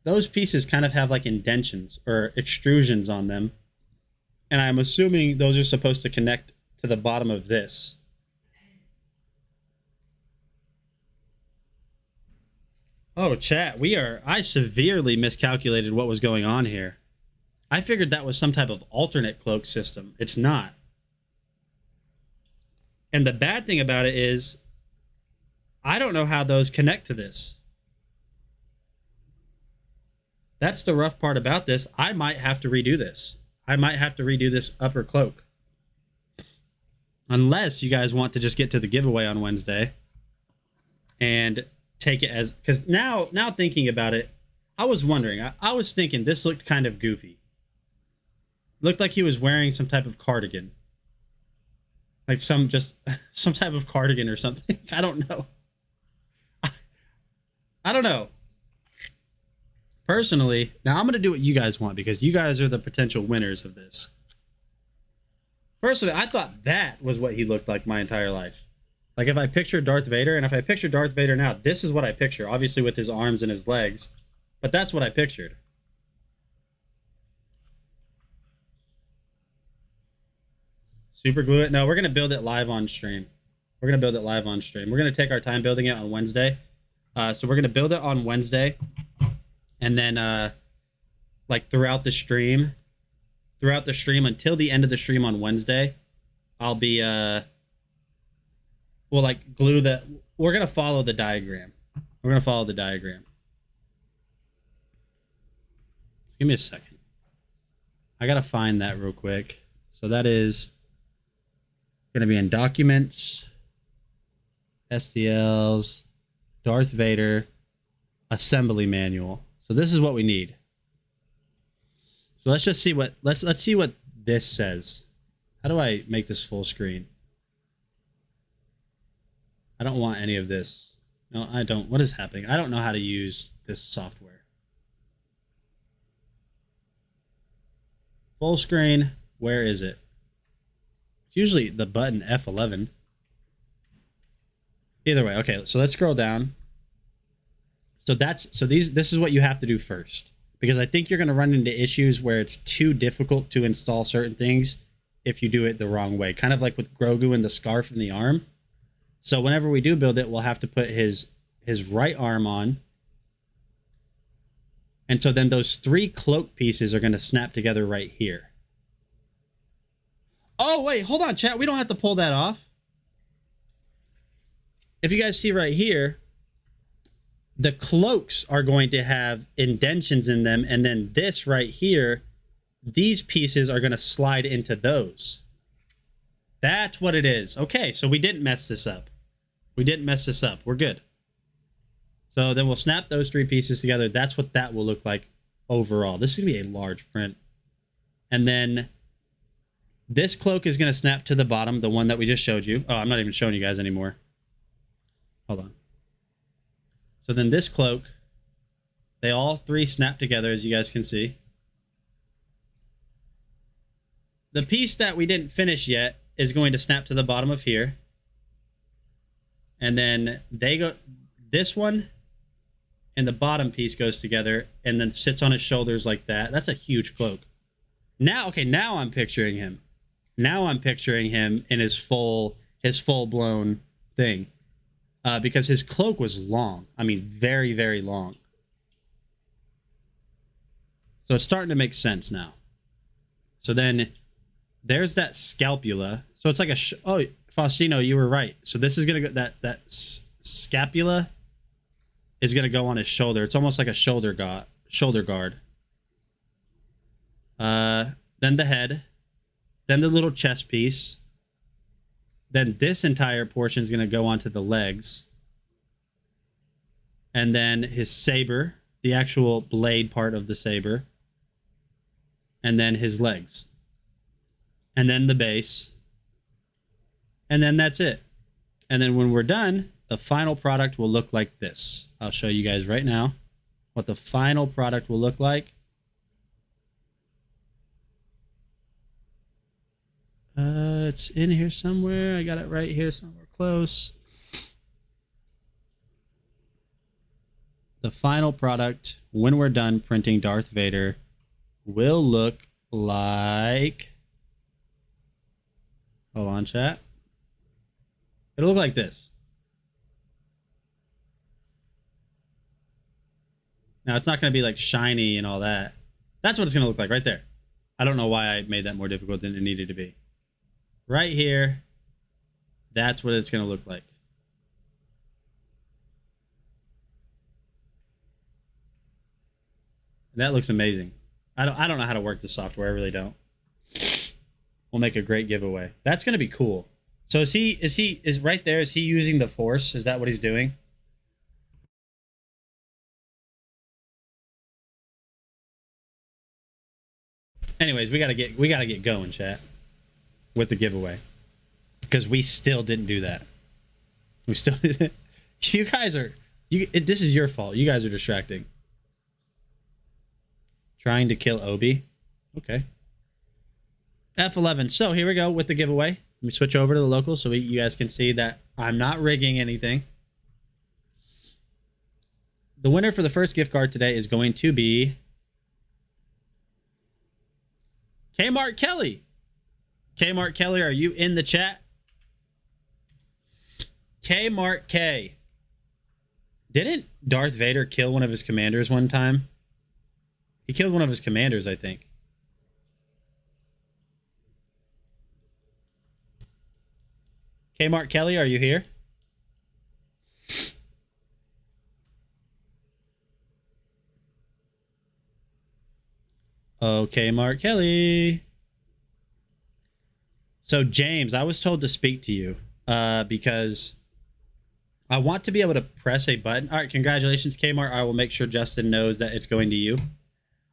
Those pieces kind of have like indentions or extrusions on them. And I'm assuming those are supposed to connect to the bottom of this. Oh, chat, I severely miscalculated what was going on here. I figured that was some type of alternate cloak system. It's not. And the bad thing about it is, I don't know how those connect to this. That's the rough part about this. I might have to redo this. I might have to redo this upper cloak. Unless you guys want to just get to the giveaway on Wednesday and take it as, because now thinking about it, I was wondering, I was thinking this looked kind of goofy. Looked like he was wearing some type of cardigan. Like some type of cardigan or something. I don't know. I don't know. Personally, now I'm going to do what you guys want because you guys are the potential winners of this. Personally, I thought that was what he looked like my entire life. Like if I picture Darth Vader, and if I picture Darth Vader now, this is what I picture. Obviously with his arms and his legs. But that's what I pictured. Super glue it? No, we're going to build it live on stream. We're going to build it live on stream. We're going to take our time building it on Wednesday. So we're going to build it on Wednesday. And then, like throughout the stream until the end of the stream on Wednesday, I'll be, we'll like glue the, we're going to follow the diagram. We're going to follow the diagram. Give me a second. I got to find that real quick. So that is going to be in documents, STLs, Darth Vader, assembly manual. So this is what we need. So let's just see what let's see what this says. How do I make this full screen? I don't want any of this. No, I don't. What is happening? I don't know how to use this software. Full screen. Where is it? It's usually the button F11. Either way, okay. So let's scroll down. So this is what you have to do first, because I think you're going to run into issues where it's too difficult to install certain things if you do it the wrong way. Kind of like with Grogu and the scarf and the arm. So whenever we do build it, we'll have to put his right arm on. And so then those 3 cloak pieces are going to snap together right here. Oh, wait, hold on, chat. We don't have to pull that off. If you guys see right here, the cloaks are going to have indentions in them. And then this right here, these pieces are going to slide into those. That's what it is. Okay, so we didn't mess this up. We didn't mess this up. We're good. So then we'll snap those 3 pieces together. That's what that will look like overall. This is going to be a large print. And then this cloak is going to snap to the bottom, the one that we just showed you. Oh, I'm not even showing you guys anymore. Hold on. So then this cloak, they all 3 snap together, as you guys can see. The piece that we didn't finish yet is going to snap to the bottom of here. And then this one and the bottom piece goes together and then sits on his shoulders like that. That's a huge cloak. Now, okay, now I'm picturing him. Now I'm picturing him in his full-blown thing. Because his cloak was long. I mean, very, very long. So it's starting to make sense now. So then there's that scapula. So it's like oh, Faustino, you were right. So this is going to go, that scapula is going to go on his shoulder. It's almost like a shoulder guard. Then the head. Then the little chest piece. Then this entire portion is going to go onto the legs. And then his saber, the actual blade part of the saber. And then his legs. And then the base. And then that's it. And then when we're done, the final product will look like this. I'll show you guys right now what the final product will look like. It's in here somewhere. I got it right here somewhere close. The final product, when we're done printing Darth Vader, will look like... Hold on, chat. It'll look like this. Now, it's not going to be like shiny and all that. That's what it's going to look like right there. I don't know why I made that more difficult than it needed to be. Right here, that's what it's going to look like. That looks amazing. I don't know how to work the software. I really don't. We'll make a great giveaway. That's going to be cool. So is right there, is he using the Force? Is that what he's doing? Anyways, we gotta get going, chat, with the giveaway. because we still didn't do that. We still didn't. You guys are this is your fault. You guys are distracting. Trying to kill Obi. Okay. F11. So here we go with the giveaway. Let me switch over to the local so you guys can see that I'm not rigging anything. The winner for the first gift card today is going to be Kmart Kelly. Kmart Kelly, are you in the chat? Kmart K. Didn't Darth Vader kill one of his commanders one time? He killed one of his commanders, I think. Kmart Kelly, are you here? Okay, Mark Kelly. So, James, I was told to speak to you because I want to be able to press a button. All right, congratulations, Kmart. I will make sure Justin knows that it's going to you.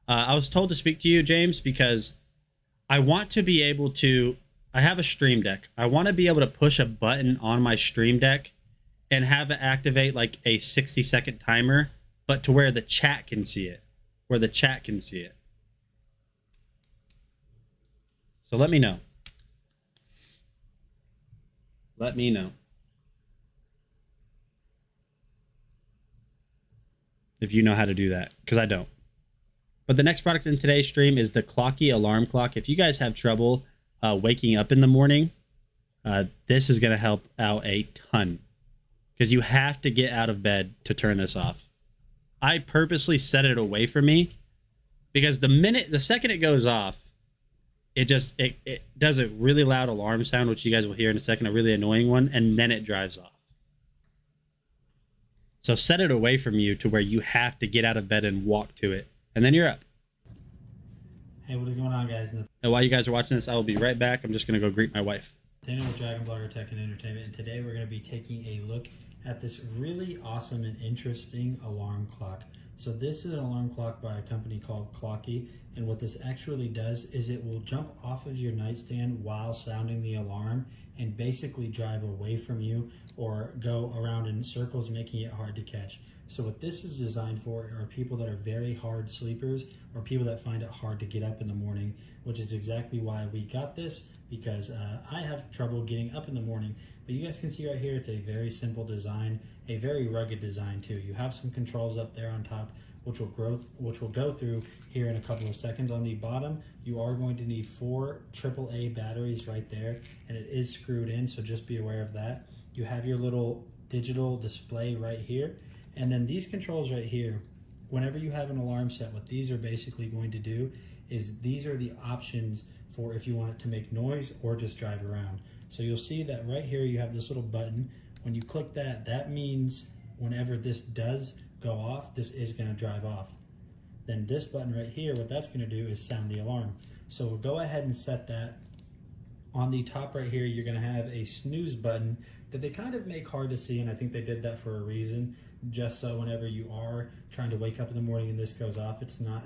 I was told to speak to you, James, because I want to be able to... I have a Stream Deck. I want to be able to push a button on my Stream Deck and have it activate like a 60-second timer, but to where the chat can see it. Where the chat can see it. So let me know. Let me know. If you know how to do that, because I don't. But the next product in today's stream is the Clocky alarm clock. If you guys have trouble waking up in the morning, this is going to help out a ton. Because you have to get out of bed to turn this off. I purposely set it away from me because the second it goes off, it does a really loud alarm sound, which you guys will hear in a second, a really annoying one, and then it drives off. So set it away from you to where you have to get out of bed and walk to it, and then you're up. Hey, what is going on, guys? And while you guys are watching this, I will be right back. I'm just going to go greet my wife. Daniel with Dragon Blogger Tech and Entertainment, and today we're going to be taking a look at this really awesome and interesting alarm clock. So this is an alarm clock by a company called Clocky, and what this actually does is it will jump off of your nightstand while sounding the alarm and basically drive away from you or go around in circles, making it hard to catch. So what this is designed for are people that are very hard sleepers or people that find it hard to get up in the morning, which is exactly why we got this, because I have trouble getting up in the morning. But you guys can see right here, it's a very simple design, a very rugged design too. You have some controls up there on top, which will go through here in a couple of seconds. On the bottom, you are going to need 4 AAA batteries right there, and it is screwed in, so just be aware of that. You have your little digital display right here, and then these controls right here, whenever you have an alarm set, what these are basically going to do is these are the options for if you want it to make noise or just drive around. So you'll see that right here you have this little button. When you click that, that means whenever this does go off, this is going to drive off. Then this button right here, what that's going to do is sound the alarm. So we'll go ahead and set that. On the top right here, you're going to have a snooze button that they kind of make hard to see, and I think they did that for a reason, just so whenever you are trying to wake up in the morning and this goes off, it's not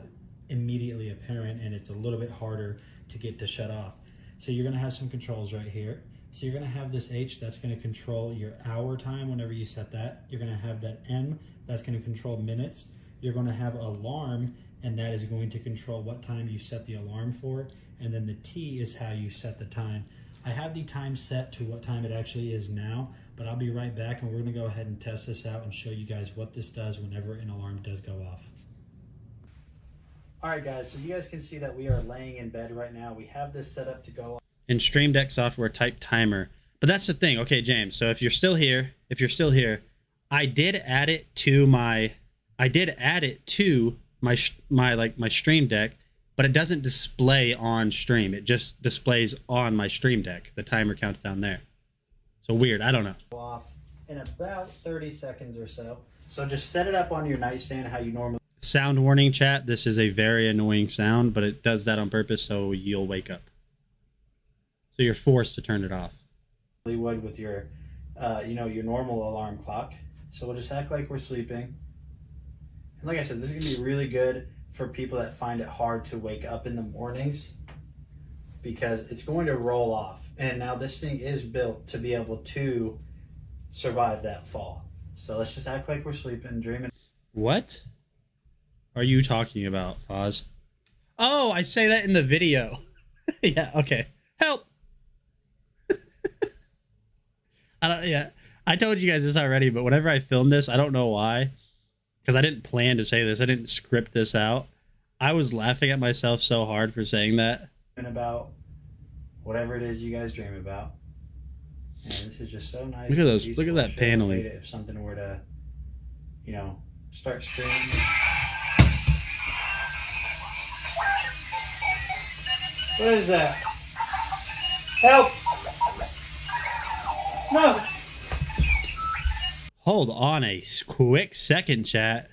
immediately apparent and it's a little bit harder to get to shut off. So you're going to have some controls right here. So you're going to have this H that's going to control your hour time whenever you set that. You're going to have that M that's going to control minutes. You're going to have alarm, and that is going to control what time you set the alarm for. And then the T is how you set the time. I have the time set to what time it actually is now, but I'll be right back and we're going to go ahead and test this out and show you guys what this does whenever an alarm does go off. All right, guys, so you guys can see that we are laying in bed right now. We have this set up to go off. In Stream Deck software, type timer. But that's the thing. Okay, James, so if you're still here, I did add it to my Stream Deck, but it doesn't display on stream. It just displays on my Stream Deck. The timer counts down there. So weird, I don't know. Off in about 30 seconds or so. So just set it up on your nightstand how you normally Sound warning, chat. This is a very annoying sound, but it does that on purpose so you'll wake up. So you're forced to turn it off. would with your, your normal alarm clock. So we'll just act like we're sleeping. And like I said, this is going to be really good for people that find it hard to wake up in the mornings. because it's going to roll off. And now this thing is built to be able to survive that fall. So let's just act like we're sleeping, dreaming. What are you talking about, Foz? Oh, I say that in the video. Yeah, okay. Help! I told you guys this already, but whenever I filmed this, I don't know why, because I didn't plan to say this. I didn't script this out. I was laughing at myself so hard for saying that. About whatever it is you guys dream about. And this is just so nice. Look at those. and Look at peaceful. that Should paneling. wait If something were to, you know, start screaming. What is that? Help! No! Hold on a quick second, chat.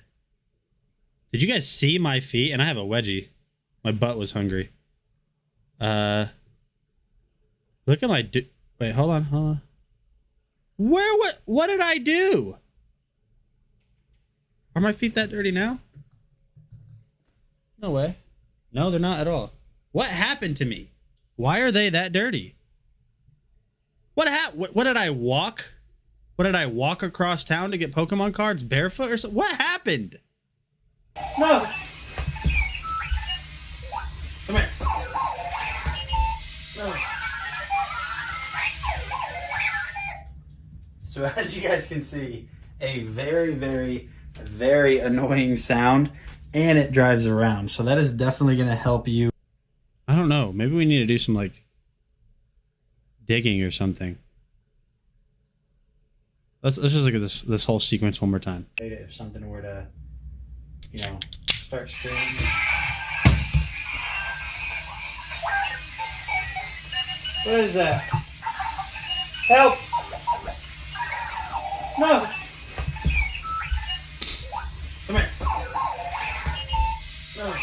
Did you guys see my feet? And I have a wedgie. My butt was hungry. Look at my wait, hold on. What did I do? Are my feet that dirty now? No way. No, they're not at all. What happened to me? Why are they that dirty? What did I walk? What did I walk across town to get Pokemon cards barefoot or something? What happened? No! Come here. No. So as you guys can see, a very, very, very annoying sound, and it drives around. So that is definitely going to help you. I don't know. Maybe we need to do some like digging or something. Let's just look at this whole sequence one more time. If something were to, you know, start screaming. What is that? Help! No! Come here. No.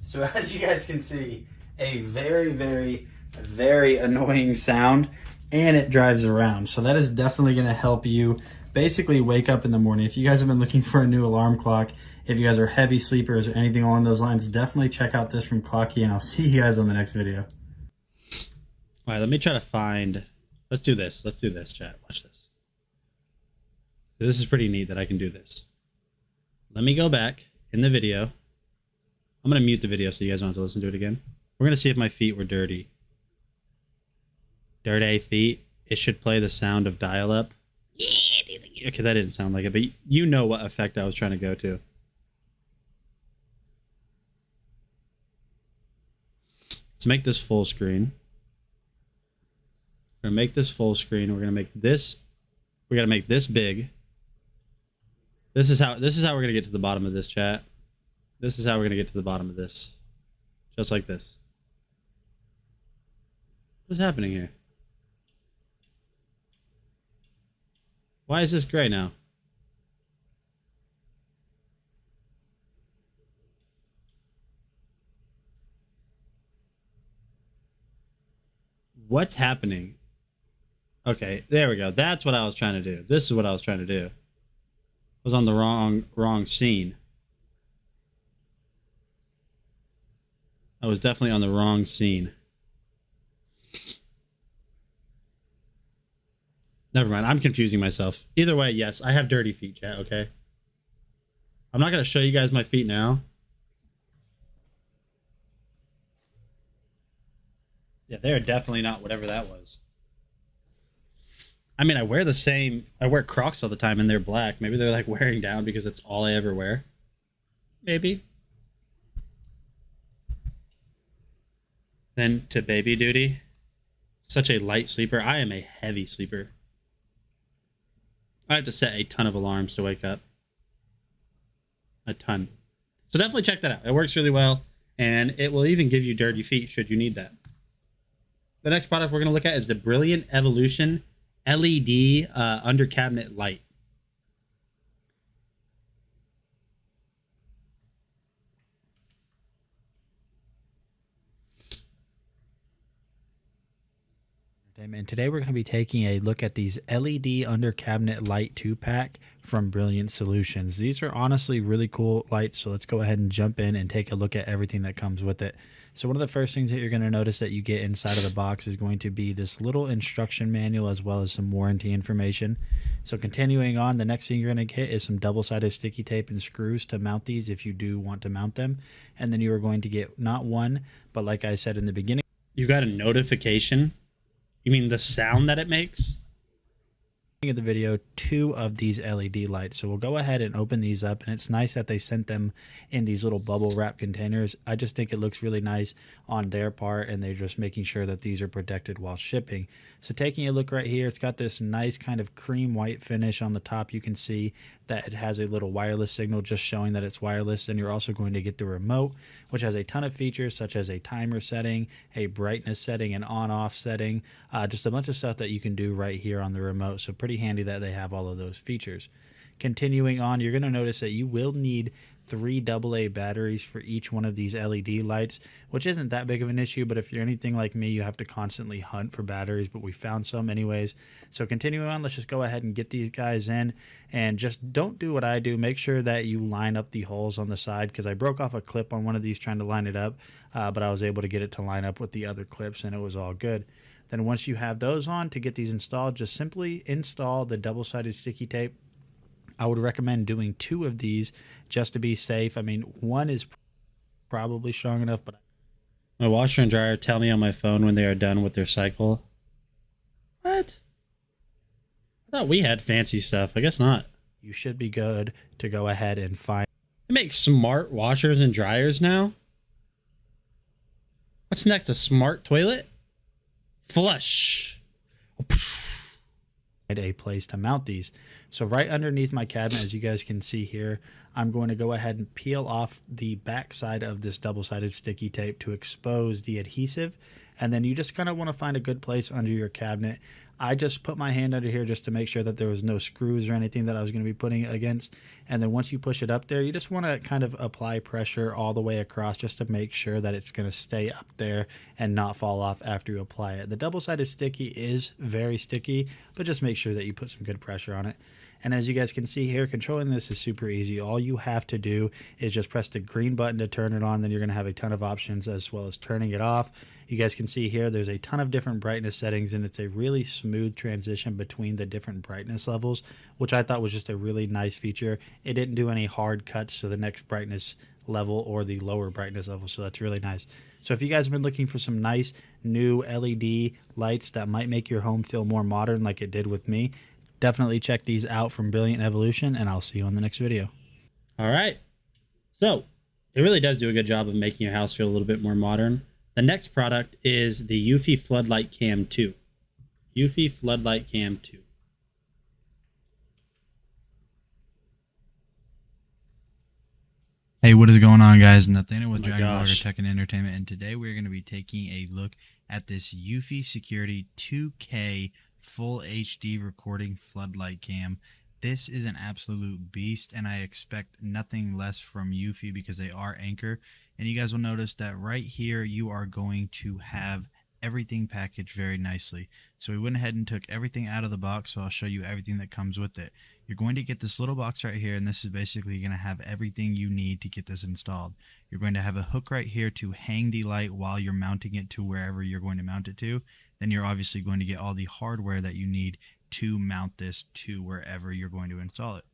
So as you guys can see, a very, very, very annoying sound, and it drives around. So that is definitely going to help you basically wake up in the morning. If you guys have been looking for a new alarm clock, if you guys are heavy sleepers or anything along those lines, definitely check out this from Clocky, and I'll see you guys on the next video. All right, let me try to find. Let's do this. Let's do this, chat. Watch this. This is pretty neat that I can do this. Let me go back in the video. I'm going to mute the video so you guys don't have to listen to it again. We're going to see if my feet were dirty. Dirty feet. It should play the sound of dial-up. Okay, that didn't sound like it, but you know what effect I was trying to go to. Let's make this full screen. We're gonna make this full screen. We're gonna make this. We gotta make this big. This is how we're gonna get to the bottom of this, chat. This is how we're gonna get to the bottom of this. Just like this. What's happening here? Why is this gray now? What's happening? Okay, there we go. That's what I was trying to do. This is what I was trying to do. I was on the wrong scene. I was definitely on the wrong scene. Never mind. I'm confusing myself. Either way, yes, I have dirty feet, chat, okay? I'm not going to show you guys my feet now. Yeah, they're definitely not whatever that was. I mean, I wear Crocs all the time and they're black. Maybe they're like wearing down because it's all I ever wear. Maybe. Then to baby duty. Such a light sleeper. I am a heavy sleeper. I have to set a ton of alarms to wake up. A ton. So definitely check that out. It works really well. And it will even give you dirty feet should you need that. The next product we're going to look at is the Brilliant Evolution LED under cabinet light. And today we're going to be taking a look at these LED under cabinet light 2-pack from Brilliant Solutions. These are honestly really cool lights, so let's go ahead and jump in and take a look at everything that comes with it. So one of the first things that you're going to notice that you get inside of the box is going to be this little instruction manual as well as some warranty information. So continuing on, the next thing you're going to get is some double-sided sticky tape and screws to mount these if you do want to mount them. And then you are going to get not one, but like I said in the beginning, You got a notification? You mean the sound that it makes? of the video, 2 of these LED lights. So we'll go ahead and open these up, and it's nice that they sent them in these little bubble wrap containers. I just think it looks really nice on their part, and they're just making sure that these are protected while shipping. So taking a look right here, it's got this nice kind of cream white finish on the top. You can see that it has a little wireless signal just showing that it's wireless. And you're also going to get the remote, which has a ton of features such as a timer setting, a brightness setting, an on-off setting, just a bunch of stuff that you can do right here on the remote. So pretty handy that they have all of those features. Continuing on, you're going to notice that you will need 3 AA batteries for each one of these LED lights, which isn't that big of an issue, but if you're anything like me, you have to constantly hunt for batteries, but we found some anyways. So continuing on, let's just go ahead and get these guys in, and just don't do what I do. Make sure that you line up the holes on the side, because I broke off a clip on one of these trying to line it up, but I was able to get it to line up with the other clips, and it was all good. Then once you have those on, to get these installed, just simply install the double-sided sticky tape. I would recommend doing 2 of these just to be safe. I mean, 1 is probably strong enough, but My washer and dryer tell me on my phone when they are done with their cycle. What? I thought we had fancy stuff. I guess not. you should be good to go ahead and find. They make smart washers and dryers now? What's next? A smart toilet? Flush. A place to mount these. So right underneath my cabinet, as you guys can see here, I'm going to go ahead and peel off the back side of this double-sided sticky tape to expose the adhesive, and then you just kind of want to find a good place under your cabinet. I just put my hand under here just to make sure that there was no screws or anything that I was going to be putting it against. And then once you push it up there, you just want to kind of apply pressure all the way across just to make sure that it's going to stay up there and not fall off after you apply it. The double-sided sticky is very sticky, but just make sure that you put some good pressure on it. And as you guys can see here, controlling this is super easy. All you have to do is just press the green button to turn it on. Then you're going to have a ton of options as well as turning it off. You guys can see here, there's a ton of different brightness settings, and it's a really smooth transition between the different brightness levels, which I thought was just a really nice feature. It didn't do any hard cuts to the next brightness level or the lower brightness level, so that's really nice. So if you guys have been looking for some nice new LED lights that might make your home feel more modern like it did with me, definitely check these out from Brilliant Evolution, and I'll see you on the next video. All right. So it really does do a good job of making your house feel a little bit more modern. The next product is the Eufy Floodlight Cam 2. Eufy Floodlight Cam 2. Hey, what is going on, guys? Nathaniel with Oh my Dragon Blogger gosh. Tech and Entertainment, and today we're going to be taking a look at this Eufy Security 2K Full HD Recording Floodlight Cam. This is an absolute beast, and I expect nothing less from Eufy because they are Anchor. And you guys will notice that right here you are going to have everything packaged very nicely. So we went ahead and took everything out of the box, so I'll show you everything that comes with it. You're going to get this little box right here, and this is basically going to have everything you need to get this installed. You're going to have a hook right here to hang the light while you're mounting it to wherever you're going to mount it to. Then you're obviously going to get all the hardware that you need to mount this to wherever you're going to install it.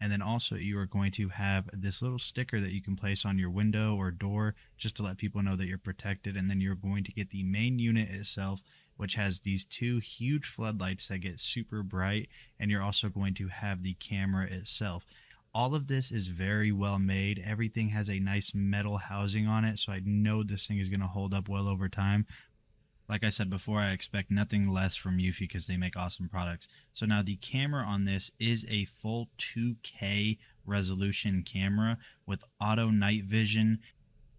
And then also you are going to have this little sticker that you can place on your window or door just to let people know that you're protected. And then you're going to get the main unit itself, which has these 2 huge floodlights that get super bright. And you're also going to have the camera itself. All of this is very well made. Everything has a nice metal housing on it, so I know this thing is going to hold up well over time. Like I said before, I expect nothing less from Eufy because they make awesome products. So now the camera on this is a full 2K resolution camera with auto night vision.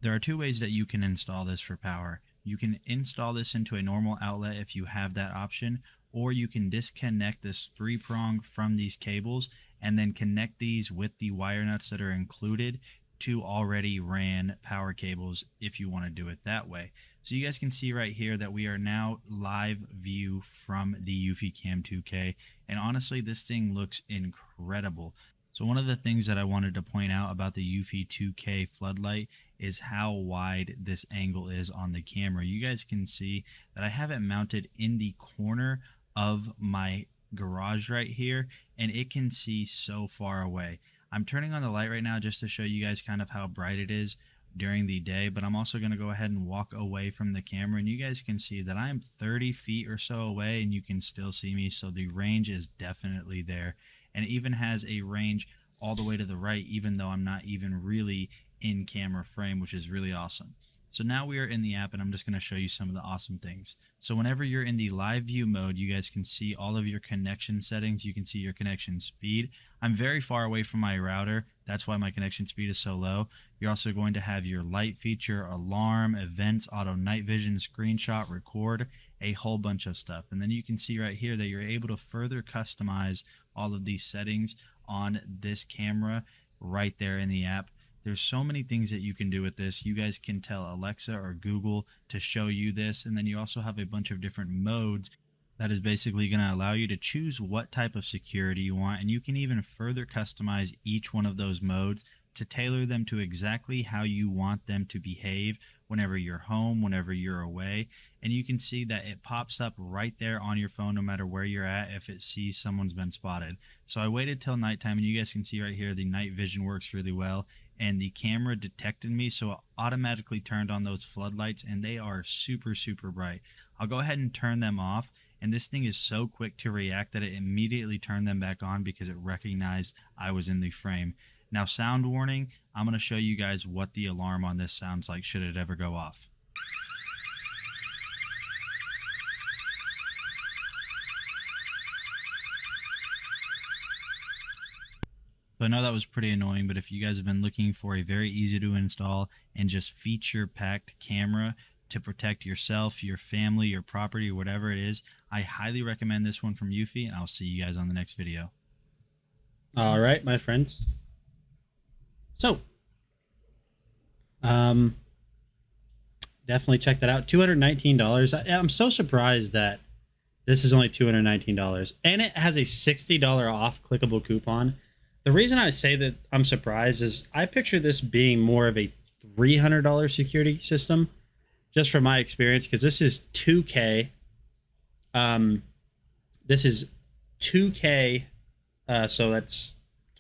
There are 2 ways that you can install this for power. You can install this into a normal outlet if you have that option, or you can disconnect this 3-prong from these cables and then connect these with the wire nuts that are included to already ran power cables if you want to do it that way. So you guys can see right here that we are now live view from the Eufy Cam 2K. And honestly, this thing looks incredible. So one of the things that I wanted to point out about the Eufy 2K floodlight is how wide this angle is on the camera. You guys can see that I have it mounted in the corner of my garage right here, and it can see so far away. I'm turning on the light right now just to show you guys kind of how bright it is during the day, but I'm also going to go ahead and walk away from the camera, and you guys can see that I'm 30 feet or so away and you can still see me. So the range is definitely there, and it even has a range all the way to the right, even though I'm not even really in camera frame, which is really awesome. So now we are in the app, and I'm just going to show you some of the awesome things. So whenever you're in the live view mode, you guys can see all of your connection settings. You can see your connection speed. I'm very far away from my router. That's why my connection speed is so low. You're also going to have your light feature, alarm, events, auto night vision, screenshot, record, a whole bunch of stuff. And then you can see right here that you're able to further customize all of these settings on this camera right there in the app. There's so many things that you can do with this. You guys can tell Alexa or Google to show you this, and then you also have a bunch of different modes that is basically going to allow you to choose what type of security you want, and you can even further customize each one of those modes to tailor them to exactly how you want them to behave whenever you're home, whenever you're away. And you can see that it pops up right there on your phone no matter where you're at if it sees someone's been spotted. So I waited till nighttime, and you guys can see right here the night vision works really well, and the camera detected me, so it automatically turned on those floodlights, and they are super bright. I'll go ahead and turn them off, and this thing is so quick to react that it immediately turned them back on because it recognized I was in the frame. Now, sound warning, I'm going to show you guys what the alarm on this sounds like should it ever go off. So I know that was pretty annoying, but if you guys have been looking for a very easy to install and just feature-packed camera to protect yourself, your family, your property, whatever it is, I highly recommend this one from Eufy, and I'll see you guys on the next video. All right, my friends. So, definitely check that out. $219. I'm so surprised that this is only $219, and it has a $60 off clickable coupon. The reason I say that I'm surprised is I picture this being more of a $300 security system, just from my experience, because this is 2K. This is 2K, so that's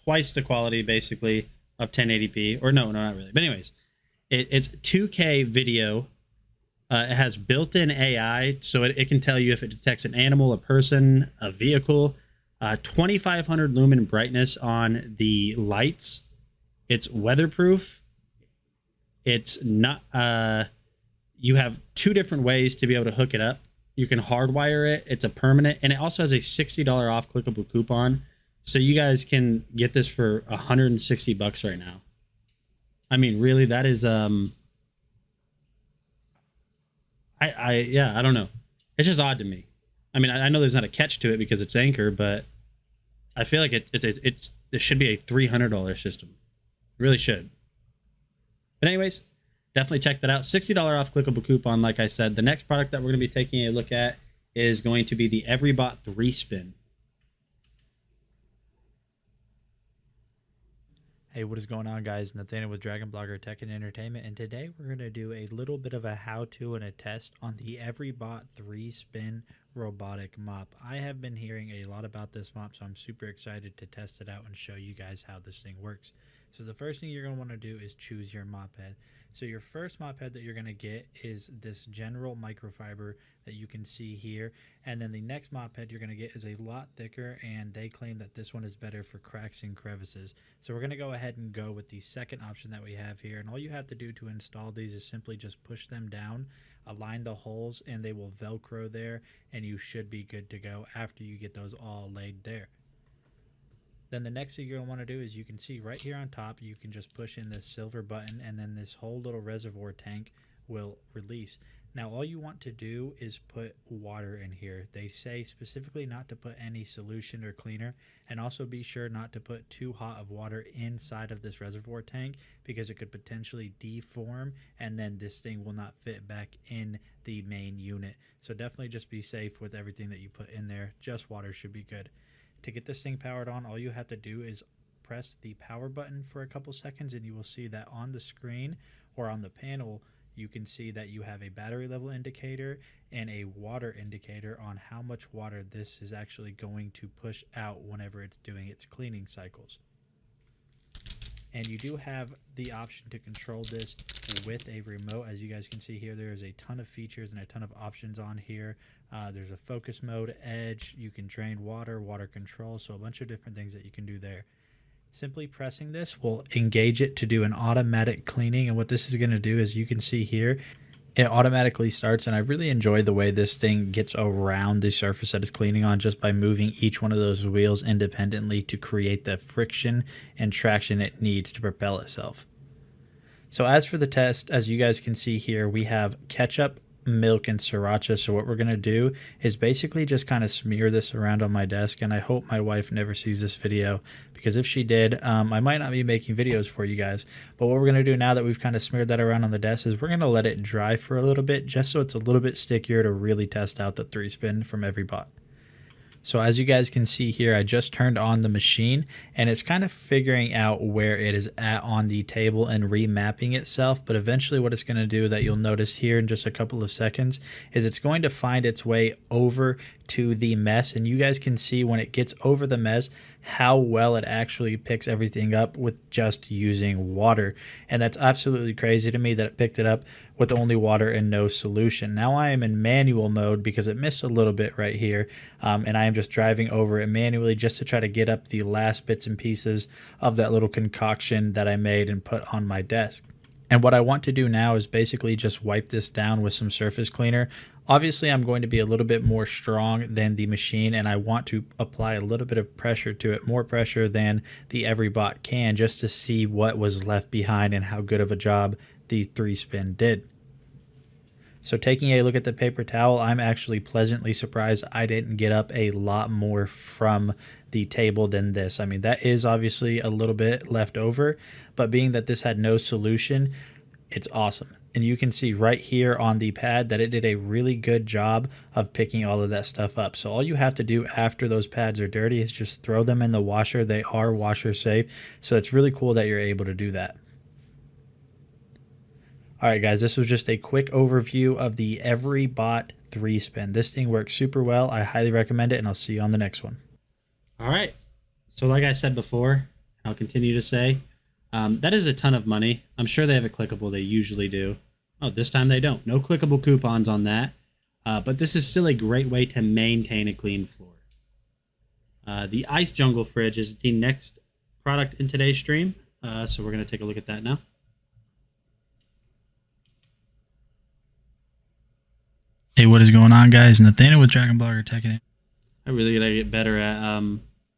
twice the quality, basically, of 1080p. Or no, not really. But anyways, it's 2K video. It has built-in AI, so it can tell you if it detects an animal, a person, a vehicle. 2500 lumen brightness on the lights. It's weatherproof. It's not you have two different ways to be able to hook it up. You can hardwire it. It's a permanent, and it also has a $60 off clickable coupon. So you guys can get this for $160 right now. I mean, really, that is yeah, I don't know. It's just odd to me. I mean, I know there's not a catch to it because it's Anchor, but I feel like it should be a $300 system. It really should. But anyways, definitely check that out. $60 off clickable coupon, like I said. The next product that we're going to be taking a look at is going to be the Everybot 3-Spin. Hey, what is going on, guys? Nathaniel with Dragon Blogger Tech and Entertainment, and today we're going to do a little bit of a how-to and a test on the Everybot 3-Spin robotic mop. I have been hearing a lot about this mop, so I'm super excited to test it out and show you guys how this thing works. So the first thing you're going to want to do is choose your mop head. So your first mop head that you're going to get is this general microfiber that you can see here, and then the next mop head you're going to get is a lot thicker, and they claim that this one is better for cracks and crevices. So we're going to go ahead and go with the second option that we have here, and all you have to do to install these is simply just push them down, align the holes, and they will velcro there, and you should be good to go after you get those all laid there. Then the next thing you're going to want to do is you can see right here on top, you can just push in this silver button, and then this whole little reservoir tank will release. Now all you want to do is put water in here. They say specifically not to put any solution or cleaner, and also be sure not to put too hot of water inside of this reservoir tank because it could potentially deform and then this thing will not fit back in the main unit. So definitely just be safe with everything that you put in there. Just water should be good. To get this thing powered on, all you have to do is press the power button for a couple seconds and you will see that on the screen or on the panel you can see that you have a battery level indicator and a water indicator on how much water this is actually going to push out whenever it's doing its cleaning cycles. And you do have the option to control this with a remote. As you guys can see here, there is a ton of features and a ton of options on here. There's a focus mode, edge, you can drain water, water control, so a bunch of different things that you can do there. Simply pressing this will engage it to do an automatic cleaning, and what this is going to do is you can see here it automatically starts, and I really enjoy the way this thing gets around the surface that it's cleaning on just by moving each one of those wheels independently to create the friction and traction it needs to propel itself. So as for the test, as you guys can see here, we have ketchup, milk, and sriracha. So what we're going to do is basically just kind of smear this around on my desk, and I hope my wife never sees this video, because if she did, I might not be making videos for you guys. But what we're going to do now that we've kind of smeared that around on the desk is we're going to let it dry for a little bit, just so it's a little bit stickier to really test out the 3-spin from every bot. So as you guys can see here, I just turned on the machine and it's kind of figuring out where it is at on the table and remapping itself. But eventually what it's going to do, that you'll notice here in just a couple of seconds, is it's going to find its way over to the mess. And you guys can see when it gets over the mess how well it actually picks everything up with just using water. And that's absolutely crazy to me that it picked it up with only water and no solution. Now I am in manual mode because it missed a little bit right here, and I am just driving over it manually just to try to get up the last bits and pieces of that little concoction that I made and put on my desk. And what I want to do now is basically just wipe this down with some surface cleaner. Obviously, I'm going to be a little bit more strong than the machine, and I want to apply a little bit of pressure to it, more pressure than the EveryBot can, just to see what was left behind and how good of a job the 3-spin did. So taking a look at the paper towel, I'm actually pleasantly surprised I didn't get up a lot more from the table than this. I mean, that is obviously a little bit left over, but being that this had no solution, it's awesome. And you can see right here on the pad that it did a really good job of picking all of that stuff up. So all you have to do after those pads are dirty is just throw them in the washer. They are washer safe. So it's really cool that you're able to do that. All right, guys, this was just a quick overview of the EveryBot 3-spin. This thing works super well. I highly recommend it, and I'll see you on the next one. All right. So like I said before, I'll continue to say, that is a ton of money. I'm sure they have a clickable. They usually do. Oh, this time they don't. No clickable coupons on that. But this is still a great way to maintain a clean floor. The Ice Jungle Fridge is the next product in today's stream. So we're going to take a look at that now. Hey, what is going on, guys? Nathaniel with Dragon Blogger Tech. I really got to get better at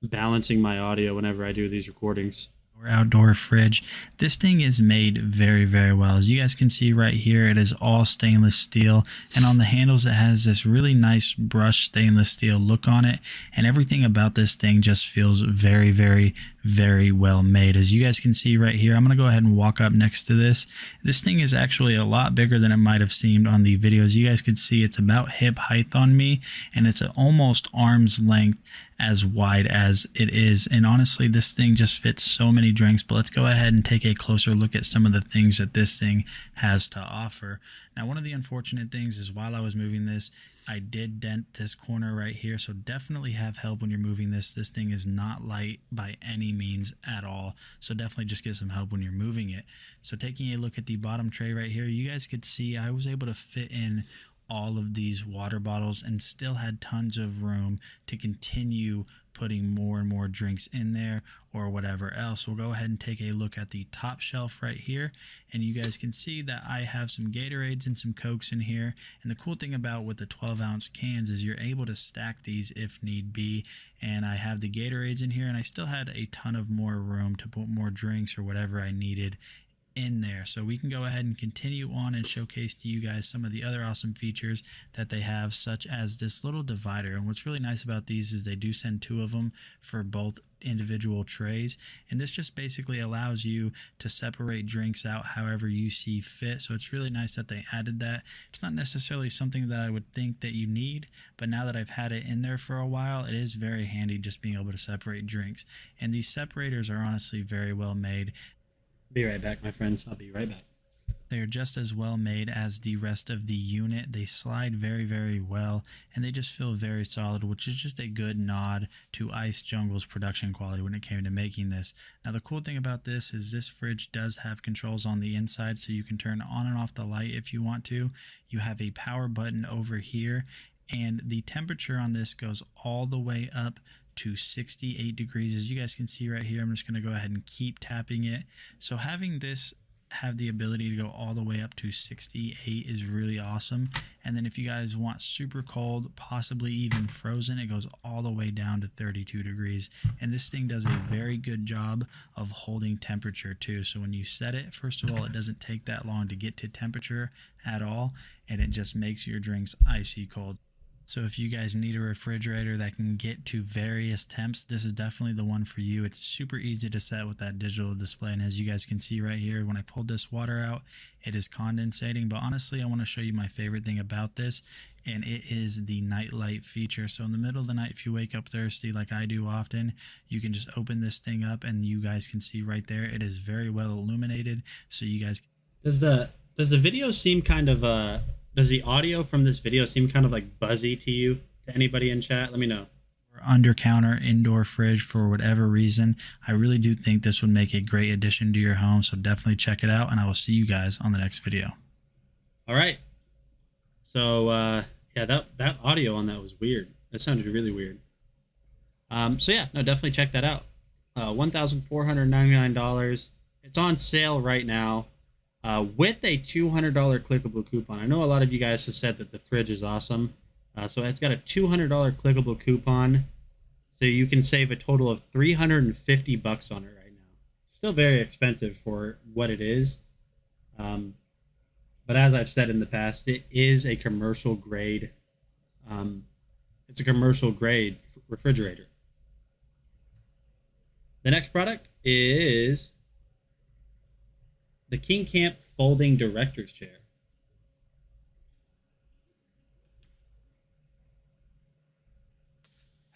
balancing my audio whenever I do these recordings. Outdoor fridge. This thing is made very, very well. As you guys can see right here, it is all stainless steel, and on the handles it has this really nice brushed stainless steel look on it, and everything about this thing just feels very, very, very well made. As you guys can see right here, I'm going to go ahead and walk up next to this. This thing is actually a lot bigger than it might have seemed on the videos. You guys can see it's about hip height on me, and it's almost arm's length as wide as it is. And honestly, this thing just fits so many drinks. But let's go ahead and take a closer look at some of the things that this thing has to offer. Now, one of the unfortunate things is while I was moving this, I did dent this corner right here, so definitely have help when you're moving this. This thing is not light by any means at all, so definitely just get some help when you're moving it. So taking a look at the bottom tray right here, you guys could see I was able to fit in all of these water bottles and still had tons of room to continue putting more and more drinks in there or whatever else. We'll go ahead and take a look at the top shelf right here, and you guys can see that I have some Gatorades and some Cokes in here. And the cool thing about with the 12-ounce cans is you're able to stack these if need be. And I have the Gatorades in here, and I still had a ton of more room to put more drinks or whatever I needed in there. So we can go ahead and continue on and showcase to you guys some of the other awesome features that they have, such as this little divider. And what's really nice about these is they do send 2 of them for both individual trays, and this just basically allows you to separate drinks out however you see fit. So it's really nice that they added that. It's not necessarily something that I would think that you need, but now that I've had it in there for a while, it is very handy just being able to separate drinks. And these separators are honestly very well made. Be right back, my friends. I'll be right back. They are just as well made as the rest of the unit. They slide very, very well, and they just feel very solid, which is just a good nod to Ice Jungle's production quality when it came to making this. Now, the cool thing about this is this fridge does have controls on the inside, so you can turn on and off the light if you want to. You have a power button over here, and the temperature on this goes all the way up to 68 degrees. As you guys can see right here, I'm just going to go ahead and keep tapping it. So having this have the ability to go all the way up to 68 is really awesome. And then if you guys want super cold, possibly even frozen, it goes all the way down to 32 degrees. And this thing does a very good job of holding temperature too. So when you set it, first of all, it doesn't take that long to get to temperature at all, and it just makes your drinks icy cold. So if you guys need a refrigerator that can get to various temps, this is definitely the one for you. It's super easy to set with that digital display. And as you guys can see right here, when I pulled this water out, it is condensating. But honestly, I want to show you my favorite thing about this, and it is the night light feature. So in the middle of the night, if you wake up thirsty like I do often, you can just open this thing up and you guys can see right there. It is very well illuminated. So you guys... Does the video seem kind of does the audio from this video seem kind of like buzzy to you? To anybody in chat, let me know. Under counter indoor fridge for whatever reason, I really do think this would make a great addition to your home. So definitely check it out, and I will see you guys on the next video. All right. So yeah, that audio on that was weird. That sounded really weird. So yeah, no, definitely check that out. $1,499. It's on sale right now. With a $200 clickable coupon. I know a lot of you guys have said that the fridge is awesome. So it's got a $200 clickable coupon. So you can save a total of $350 on it right now. Still very expensive for what it is. But as I've said in the past, it is a commercial grade. It's a commercial grade refrigerator. The next product is the King Camp Folding Director's Chair.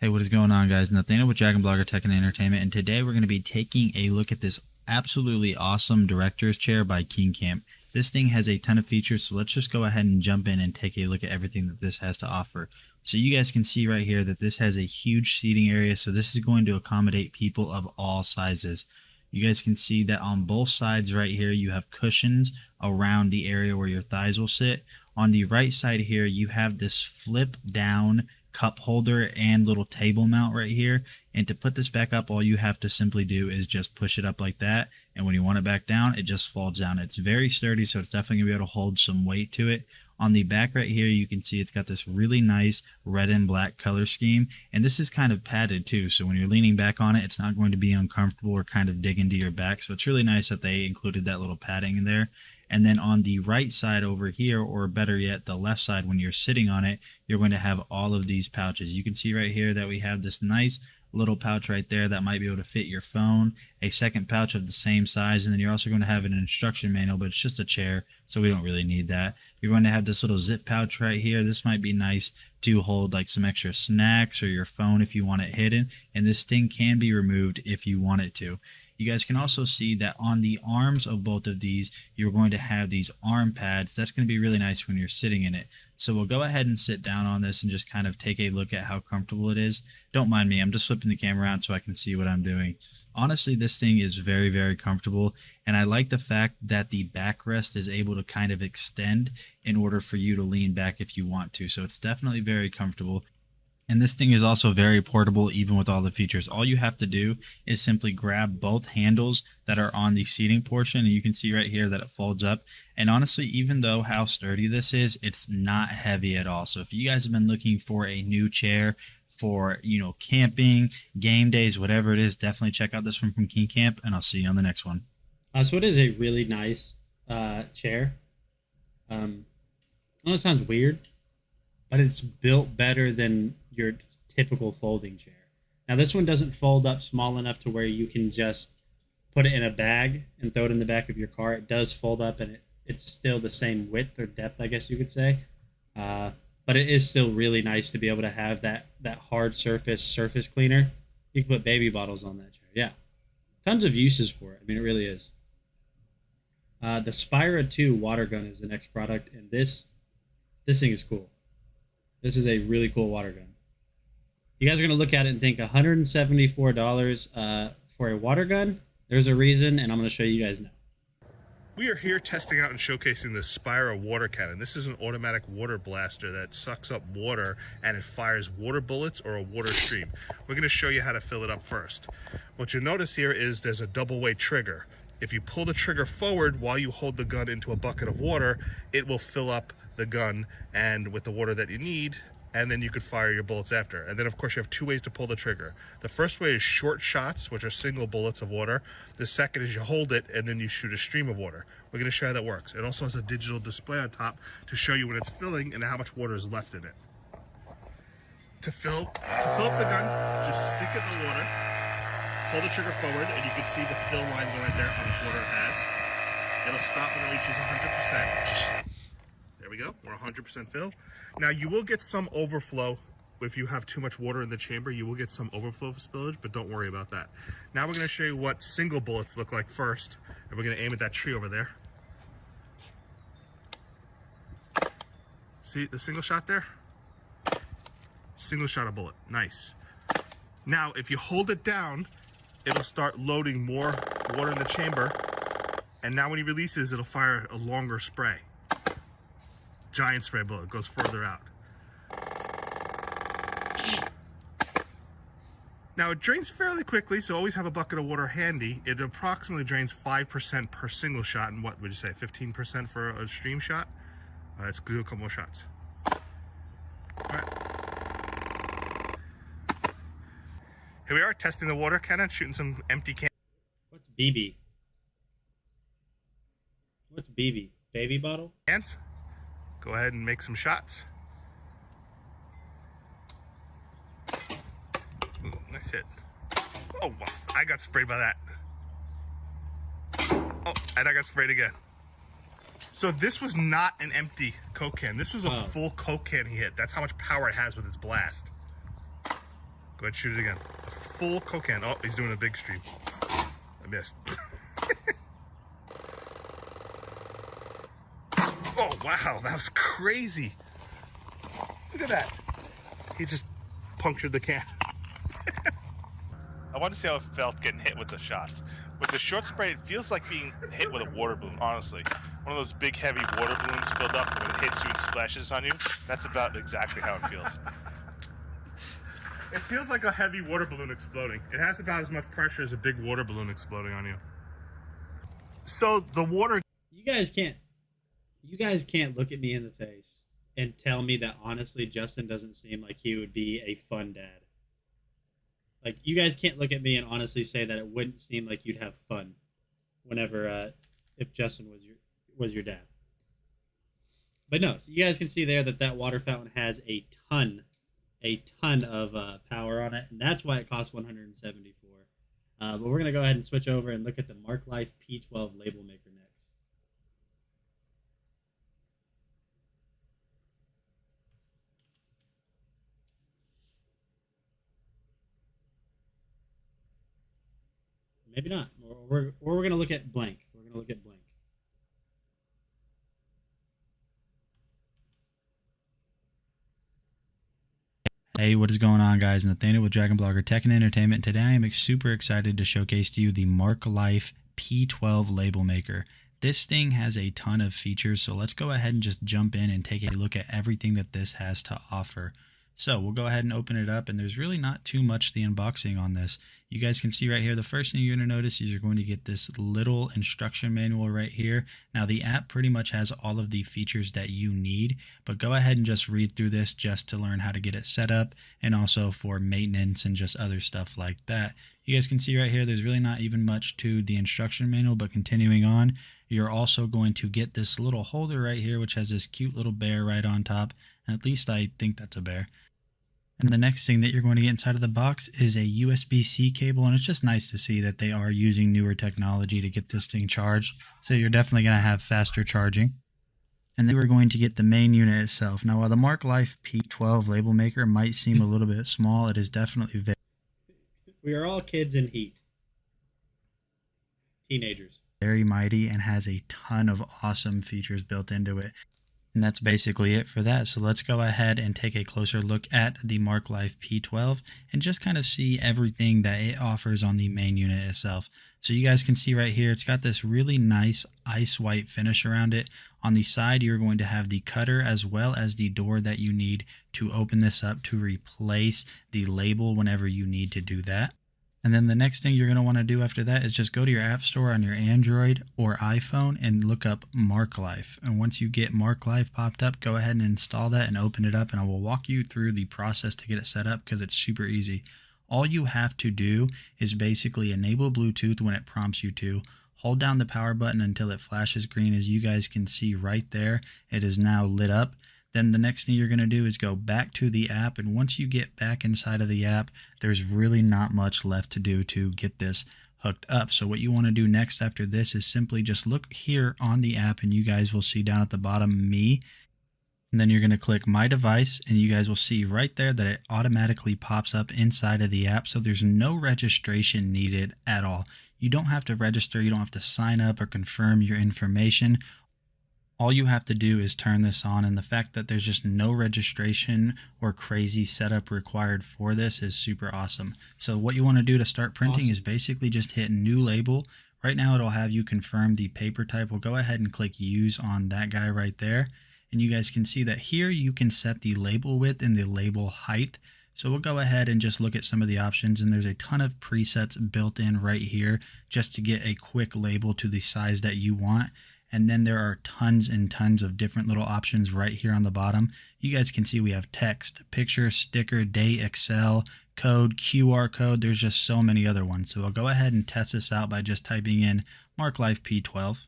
Hey, what is going on, guys? Nathaniel with Dragon Blogger Tech and Entertainment, and today we're going to be taking a look at this absolutely awesome director's chair by King Camp. This thing has a ton of features, so let's just go ahead and jump in and take a look at everything that this has to offer. So you guys can see right here that this has a huge seating area, so this is going to accommodate people of all sizes. You guys can see that on both sides right here, you have cushions around the area where your thighs will sit. On the right side here, you have this flip down cup holder and little table mount right here. And to put this back up, all you have to simply do is just push it up like that. And when you want it back down, it just folds down. It's very sturdy, so it's definitely gonna be able to hold some weight to it. On the back right here, you can see it's got this really nice red and black color scheme. And this is kind of padded too. So when you're leaning back on it, it's not going to be uncomfortable or kind of dig into your back. So it's really nice that they included that little padding in there. And then on the right side over here, or better yet, the left side, when you're sitting on it, you're going to have all of these pouches. You can see right here that we have this nice little pouch right there that might be able to fit your phone, a second pouch of the same size, and then you're also going to have an instruction manual, but it's just a chair, so we don't really need that. You're going to have this little zip pouch right here. This might be nice to hold like some extra snacks or your phone if you want it hidden, and this thing can be removed if you want it to. You guys can also see that on the arms of both of these, you're going to have these arm pads. That's going to be really nice when you're sitting in it. So we'll go ahead and sit down on this and just kind of take a look at how comfortable it is. Don't mind me, I'm just flipping the camera around so I can see what I'm doing. Honestly, this thing is very, very comfortable, and I like the fact that the backrest is able to kind of extend in order for you to lean back if you want to. So it's definitely very comfortable. And this thing is also very portable, even with all the features. All you have to do is simply grab both handles that are on the seating portion, and you can see right here that it folds up. And honestly, even though how sturdy this is, it's not heavy at all. So if you guys have been looking for a new chair for, you know, camping, game days, whatever it is, definitely check out this one from King Camp, and I'll see you on the next one. So it is a really nice chair. I know it sounds weird, but it's built better than your typical folding chair. Now this one doesn't fold up small enough to where you can just put it in a bag and throw it in the back of your car. It does fold up, and it's still the same width or depth, I guess you could say. But it is still really nice to be able to have that hard surface cleaner. You can put baby bottles on that chair. Yeah, tons of uses for it. I mean, it really is. The Spira 2 water gun is the next product, and this thing is cool. This is a really cool water gun. You guys are going to look at it and think $174 for a water gun. There's a reason, and I'm going to show you guys now. We are here testing out and showcasing the Spira water cannon. This is an automatic water blaster that sucks up water and it fires water bullets or a water stream. We're going to show you how to fill it up first. What you'll notice here is there's a double way trigger. If you pull the trigger forward while you hold the gun into a bucket of water, it will fill up the gun and with the water that you need, and then you could fire your bullets after. And then of course you have two ways to pull the trigger. The first way is short shots, which are single bullets of water. The second is you hold it and then you shoot a stream of water. We're gonna show you how that works. It also has a digital display on top to show you when it's filling and how much water is left in it. To fill up the gun, just stick it in the water, pull the trigger forward, and you can see the fill line going right there, how much water it has. It'll stop when it reaches 100%. There we go, we're 100% fill. Now you will get some overflow if you have too much water in the chamber. You will get some overflow spillage, but don't worry about that. Now we're going to show you what single bullets look like first, and we're going to aim at that tree over there. See the single shot there? Single shot of bullet, nice. Now if you hold it down, it'll start loading more water in the chamber, and now when he releases, it'll fire a longer spray. Giant spray bullet, goes further out. Now it drains fairly quickly, so always have a bucket of water handy. It approximately drains 5% per single shot, and what would you say, 15% for a stream shot? Let's do a couple more shots. All right. Here we are testing the water cannon, shooting some empty cans. What's BB? What's BB? Baby bottle? Go ahead and make some shots. Ooh, nice hit. Oh, wow. I got sprayed by that. Oh, and I got sprayed again. So this was not an empty Coke can. This was a full Coke can he hit. That's how much power it has with its blast. Go ahead and shoot it again. A full Coke can. Oh, he's doing a big stream. I missed. Oh, wow, that was crazy. Look at that. He just punctured the can. I want to see how it felt getting hit with the shots. With the short spray, it feels like being hit with a water balloon, honestly. One of those big, heavy water balloons filled up, and when it hits you and splashes on you, that's about exactly how it feels. It feels like a heavy water balloon exploding. It has about as much pressure as a big water balloon exploding on you. So the water... You guys can't look at me in the face and tell me that honestly Justin doesn't seem like he would be a fun dad. Like, you guys can't look at me and honestly say that it wouldn't seem like you'd have fun whenever if Justin was your dad. But no, so you guys can see there that water fountain has a ton of power on it, and that's why it costs $174. But we're gonna go ahead and switch over and look at the Mark Life P12 label maker next. Maybe not. Or we're going to look at blank. We're going to look at blank. Hey, what is going on, guys? Nathaniel with Dragon Blogger Tech and Entertainment. Today I am super excited to showcase to you the Mark Life P12 label maker. This thing has a ton of features, so let's go ahead and just jump in and take a look at everything that this has to offer. So we'll go ahead and open it up, and there's really not too much the unboxing on this. You guys can see right here, the first thing you're going to notice is you're going to get this little instruction manual right here. Now the app pretty much has all of the features that you need, but go ahead and just read through this just to learn how to get it set up, and also for maintenance and just other stuff like that. You guys can see right here, there's really not even much to the instruction manual, but continuing on, you're also going to get this little holder right here, which has this cute little bear right on top. At least I think that's a bear. And the next thing that you're going to get inside of the box is a USB-C cable, and it's just nice to see that they are using newer technology to get this thing charged. So you're definitely going to have faster charging. And then we're going to get the main unit itself. Now, while the MarkLife P12 label maker might seem a little bit small, it is definitely We are all kids in heat. Teenagers. very mighty and has a ton of awesome features built into it. And that's basically it for that. So let's go ahead and take a closer look at the MarkLife P12 and just kind of see everything that it offers on the main unit itself. So you guys can see right here, it's got this really nice ice white finish around it. On the side, you're going to have the cutter as well as the door that you need to open this up to replace the label whenever you need to do that. And then the next thing you're going to want to do after that is just go to your app store on your Android or iPhone and look up MarkLife. And once you get MarkLife popped up, go ahead and install that and open it up. And I will walk you through the process to get it set up because it's super easy. All you have to do is basically enable Bluetooth when it prompts you to. Hold down the power button until it flashes green. As you guys can see right there, it is now lit up. Then the next thing you're going to do is go back to the app, and once you get back inside of the app, there's really not much left to do to get this hooked up. So what you want to do next after this is simply just look here on the app, and you guys will see down at the bottom me, and then you're going to click my device, and you guys will see right there that it automatically pops up inside of the app. So there's no registration needed at all. You don't have to register, you don't have to sign up or confirm your information. All you have to do is turn this on, and the fact that there's just no registration or crazy setup required for this is super awesome. So what you want to do to start printing is basically just hit new label. Right now it'll have you confirm the paper type. We'll go ahead and click use on that guy right there. And you guys can see that here you can set the label width and the label height. So we'll go ahead and just look at some of the options, and there's a ton of presets built in right here just to get a quick label to the size that you want. And then there are tons and tons of different little options right here on the bottom. You guys can see we have text, picture, sticker, date, Excel, code, QR code. There's just so many other ones. So I'll go ahead and test this out by just typing in MarkLife P12.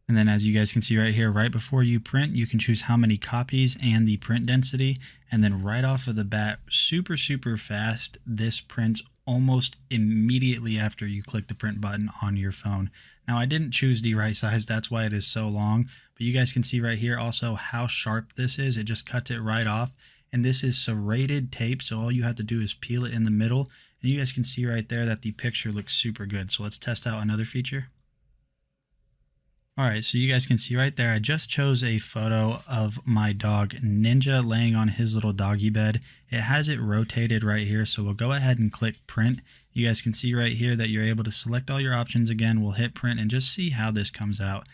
And then as you guys can see right here, right before you print, you can choose how many copies and the print density. And then right off of the bat, super, super fast, this prints almost immediately after you click the print button on your phone. Now I didn't choose the right size, that's why it is so long, but you guys can see right here also how sharp this is. It just cuts it right off, and this is serrated tape, so all you have to do is peel it in the middle, and you guys can see right there that the picture looks super good. So let's test out another feature. Alright, so you guys can see right there, I just chose a photo of my dog Ninja laying on his little doggy bed. It has it rotated right here, so we'll go ahead and click print. You guys can see right here that you're able to select all your options again. We'll hit print and just see how this comes out.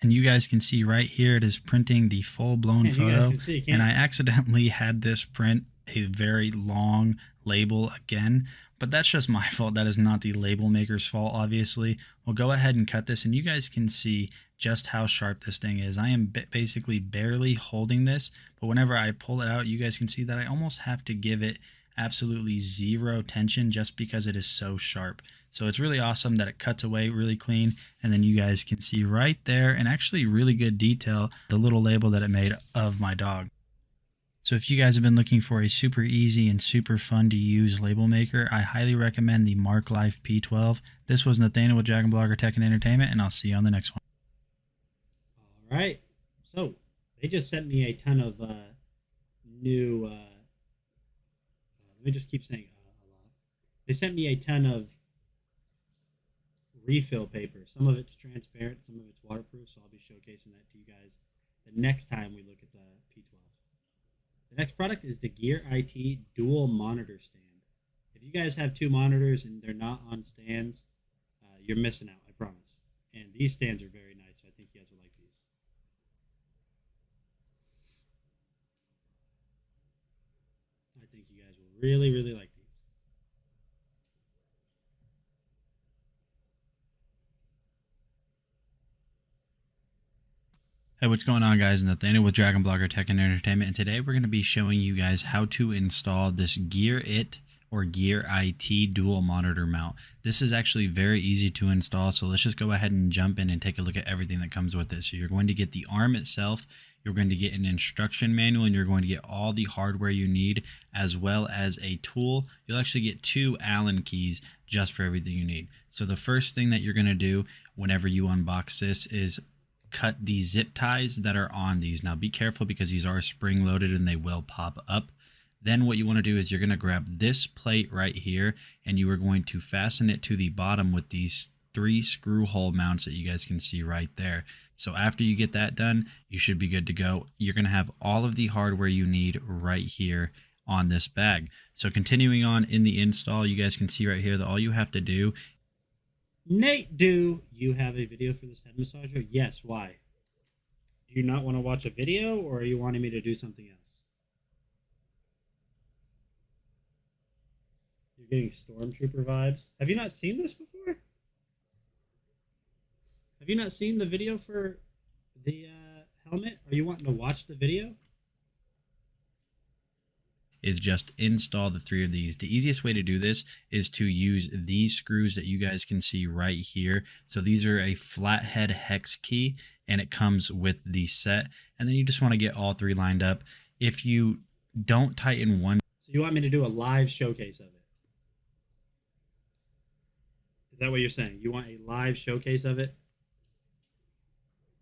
And you guys can see right here, it is printing the full-blown photo. And I accidentally had this print a very long label again, but that's just my fault. That is not the label maker's fault, obviously. We'll go ahead and cut this, and you guys can see just how sharp this thing is. I am basically barely holding this, but whenever I pull it out, you guys can see that I almost have to give it absolutely zero tension just because it is so sharp. So it's really awesome that it cuts away really clean, and then you guys can see right there, and actually really good detail, the little label that it made of my dog. So if you guys have been looking for a super easy and super fun to use label maker, I highly recommend the MarkLife P12. This was Nathaniel with Dragon Blogger Tech and Entertainment, and I'll see you on the next one. All right. So they just sent me a ton of new. Let me just keep saying a lot. They sent me a ton of refill paper. Some of it's transparent, some of it's waterproof. So I'll be showcasing that to you guys the next time we look at the P12. The next product is the Gear IT dual monitor stand. If you guys have two monitors and they're not on stands, you're missing out, I promise. And these stands are very nice, so I think you guys will like these. You guys will really, really like these. Hey, what's going on, guys? Nathaniel with Dragon Blogger Tech and Entertainment, and today we're going to be showing you guys how to install this Gear It or Gear IT dual monitor mount. This is actually very easy to install, so let's just go ahead and jump in and take a look at everything that comes with it. So you're going to get the arm itself, you're going to get an instruction manual, and you're going to get all the hardware you need, as well as a tool. You'll actually get 2 Allen keys just for everything you need. So the first thing that you're going to do whenever you unbox this is cut the zip ties that are on these. Now be careful because these are spring loaded and they will pop up. Then what you want to do is you're going to grab this plate right here and you are going to fasten it to the bottom with these 3 screw hole mounts that you guys can see right there. So after you get that done, you should be good to go. You're going to have all of the hardware you need right here on this bag. So continuing on in the install, you guys can see right here that all you have to do. Nate, do you have a video for this head massager? Yes. Why? Do you not want to watch a video, or are you wanting me to do something else? You're getting Stormtrooper vibes. Have you not seen this before? Have you not seen the video for the helmet? Are you wanting to watch the video? Is just install the 3 of these. The easiest way to do this is to use these screws that you guys can see right here. So these are a flathead hex key and it comes with the set. And then you just want to get all 3 lined up. If you don't tighten one, So you want me to do a live showcase of it? Is that what you're saying? You want a live showcase of it?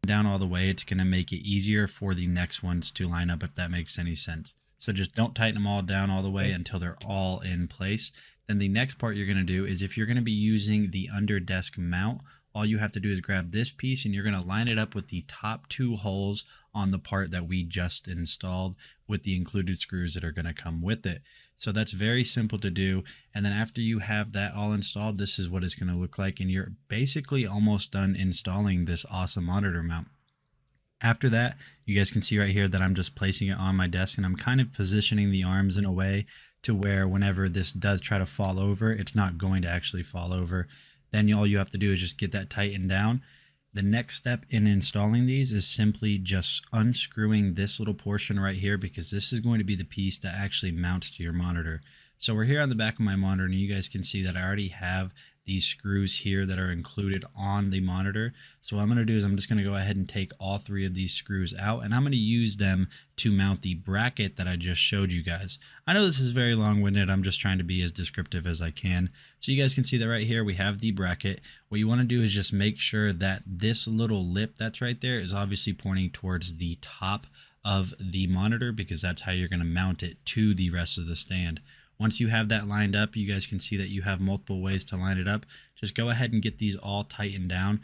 down all the way, it's going to make it easier for the next ones to line up, if that makes any sense. So just don't tighten them all down all the way until they're all in place. Then the next part you're going to do is, if you're going to be using the under desk mount, all you have to do is grab this piece and you're going to line it up with the top 2 holes on the part that we just installed with the included screws that are going to come with it. So that's very simple to do. And then after you have that all installed, this is what it's going to look like. And you're basically almost done installing this awesome monitor mount. After that, you guys can see right here that I'm just placing it on my desk and I'm kind of positioning the arms in a way to where whenever this does try to fall over, it's not going to actually fall over. Then all you have to do is just get that tightened down. The next step in installing these is simply just unscrewing this little portion right here, because this is going to be the piece that actually mounts to your monitor. So we're here on the back of my monitor and you guys can see that I already have these screws here that are included on the monitor. So what I'm going to do is I'm just going to go ahead and take all 3 of these screws out, and I'm going to use them to mount the bracket that I just showed you guys. I know this is very long-winded. I'm just trying to be as descriptive as I can. So you guys can see that right here we have the bracket. What you want to do is just make sure that this little lip that's right there is obviously pointing towards the top of the monitor, because that's how you're going to mount it to the rest of the stand. Once you have that lined up, you guys can see that you have multiple ways to line it up. Just go ahead and get these all tightened down.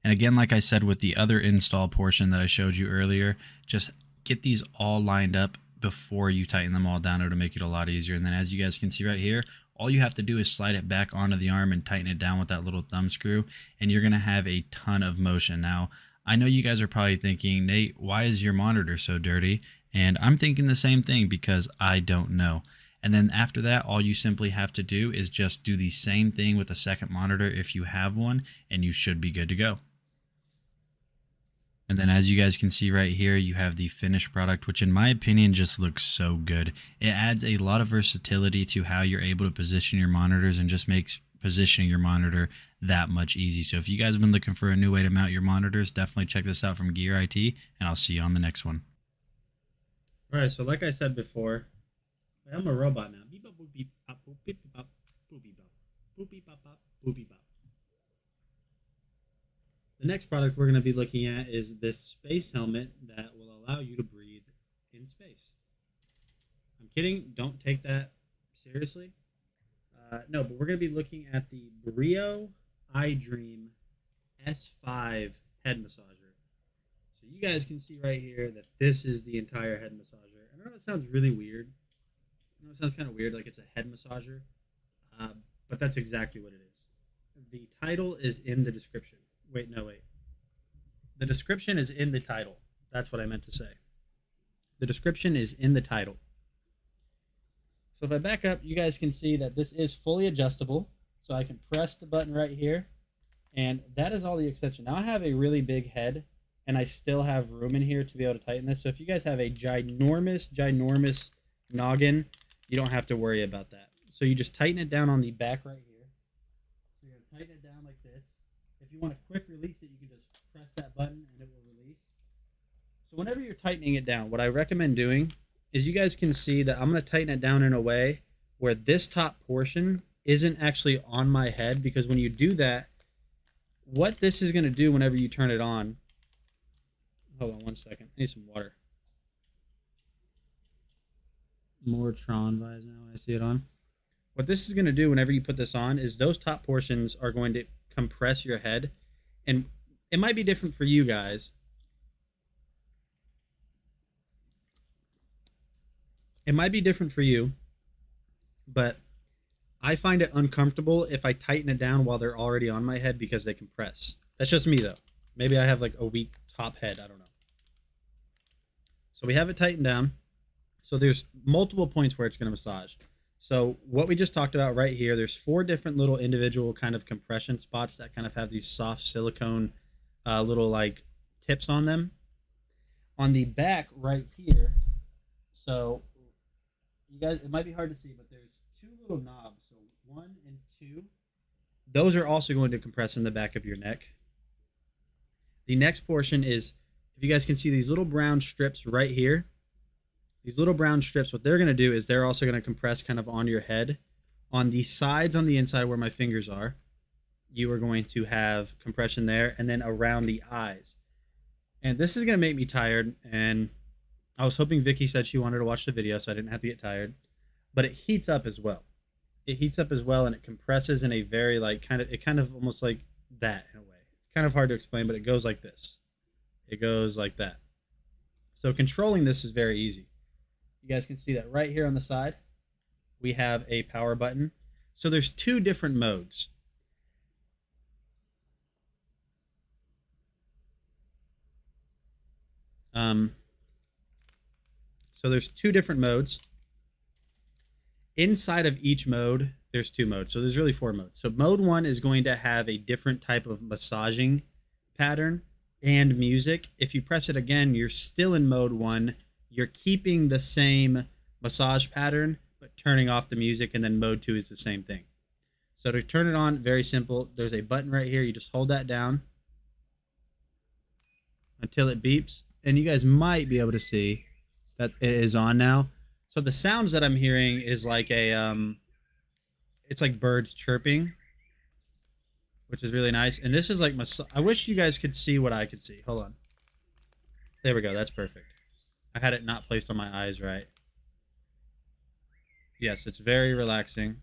And again, like I said with the other install portion that I showed you earlier, just get these all lined up before you tighten them all down. It'll make it a lot easier. And then as you guys can see right here, all you have to do is slide it back onto the arm and tighten it down with that little thumb screw, and you're going to have a ton of motion. Now, I know you guys are probably thinking, Nate, why is your monitor so dirty? And I'm thinking the same thing, because I don't know. And then after that, all you simply have to do is just do the same thing with the second monitor if you have one, and you should be good to go. And then as you guys can see right here, you have the finished product, which in my opinion just looks so good. It adds a lot of versatility to how you're able to position your monitors and just makes positioning your monitor that much easy. So if you guys have been looking for a new way to mount your monitors, definitely check this out from Gear IT, and I'll see you on the next one. All right, so like I said before, I'm a robot now. Beep bop boop beep bop boop beep bop boop beep bop boop beep bop bop boop beep bop. The next product we're going to be looking at is this space helmet that will allow you to breathe in space. I'm kidding. Don't take that seriously. No, but we're going to be looking at the Brio iDream S5 head massager. So you guys can see right here that this is the entire head massager. I know it sounds really weird. I know it sounds kind of weird, like it's a head massager, but that's exactly what it is. The title is in the description. Wait. The description is in the title. That's what I meant to say. The description is in the title. So if I back up, you guys can see that this is fully adjustable. So I can press the button right here, and that is all the extension. Now I have a really big head, and I still have room in here to be able to tighten this. So if you guys have a ginormous noggin, you don't have to worry about that. So you just tighten it down on the back right here. So you're going to tighten it down like this. If you want to quick release it, you can just press that button and it will release. So whenever you're tightening it down, what I recommend doing is you guys can see that I'm going to tighten it down in a way where this top portion isn't actually on my head, because when you do that, what this is going to do whenever you turn it on, hold on one second, I need some water. More Tron vibes now when I see it on. What this is going to do whenever you put this on is those top portions are going to compress your head, and it might be different for you guys. It might be different for you, but I find it uncomfortable if I tighten it down while they're already on my head because they compress. That's just me though. Maybe I have like a weak top head, I don't know. So we have it tightened down. So there's multiple points where it's going to massage. So what we just talked about right here, there's 4 different little individual kind of compression spots that kind of have these soft silicone little like tips on them. On the back right here, so you guys, it might be hard to see, but there's 2 little knobs. So 1 and 2. Those are also going to compress in the back of your neck. The next portion is, if you guys can see these little brown strips right here, these little brown strips, what they're going to do is they're also going to compress kind of on your head. On the sides on the inside where my fingers are, you are going to have compression there, and then around the eyes. And this is going to make me tired, and I was hoping Vicky said she wanted to watch the video so I didn't have to get tired, but it heats up as well. It heats up as well, and it compresses in a very like kind of almost like that in a way. It's kind of hard to explain, but it goes like this. It goes like that. So controlling this is very easy. You guys can see that right here on the side, we have a power button. So there's 2 different modes. So there's 2 different modes. Inside of each mode, there's 2 modes. So there's really 4 modes. So mode 1 is going to have a different type of massaging pattern and music. If you press it again, you're still in mode 1. You're keeping the same massage pattern, but turning off the music, and then mode 2 is the same thing. So to turn it on, very simple. There's a button right here. You just hold that down until it beeps, and you guys might be able to see that it is on now. So the sounds that I'm hearing is like a, it's like birds chirping, which is really nice. And this is like, I wish you guys could see what I could see. Hold on. There we go. That's perfect. I had it not placed on my eyes right. Yes, it's very relaxing.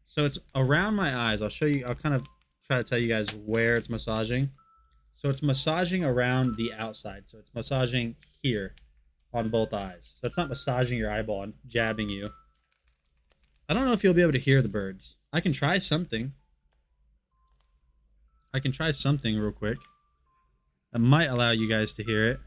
So it's around my eyes. I'll show you. I'll kind of try to tell you guys where it's massaging. So it's massaging around the outside. So it's massaging here on both eyes. So it's not massaging your eyeball and jabbing you. I don't know if you'll be able to hear the birds. I can try something. I can try something real quick. That might allow you guys to hear it.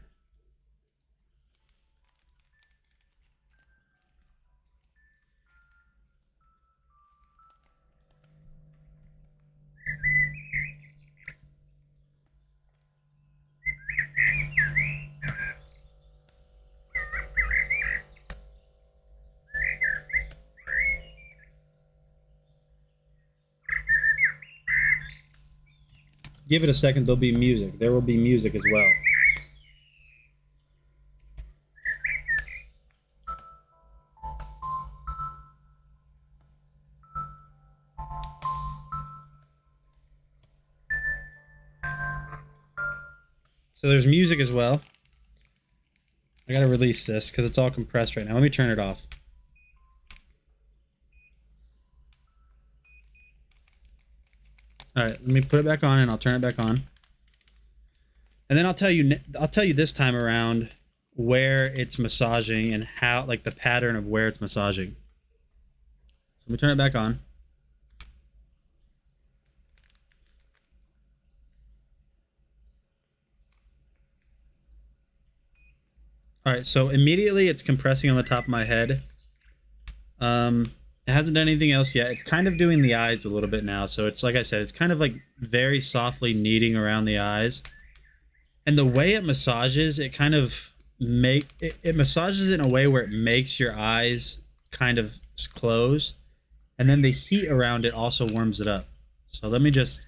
Give it a second, there'll be music. There will be music as well. So there's music as well. I gotta release this because it's all compressed right now. Let me turn it off. All right, let me put it back on and I'll turn it back on. And then I'll tell you this time around where it's massaging and how, like the pattern of where it's massaging. So let me turn it back on. All right, so immediately it's compressing on the top of my head. It hasn't done anything else yet. It's kind of doing the eyes a little bit now. So it's like I said, it's kind of like very softly kneading around the eyes. And the way it massages, it kind of it massages it in a way where it makes your eyes kind of close. And then the heat around it also warms it up. So let me just,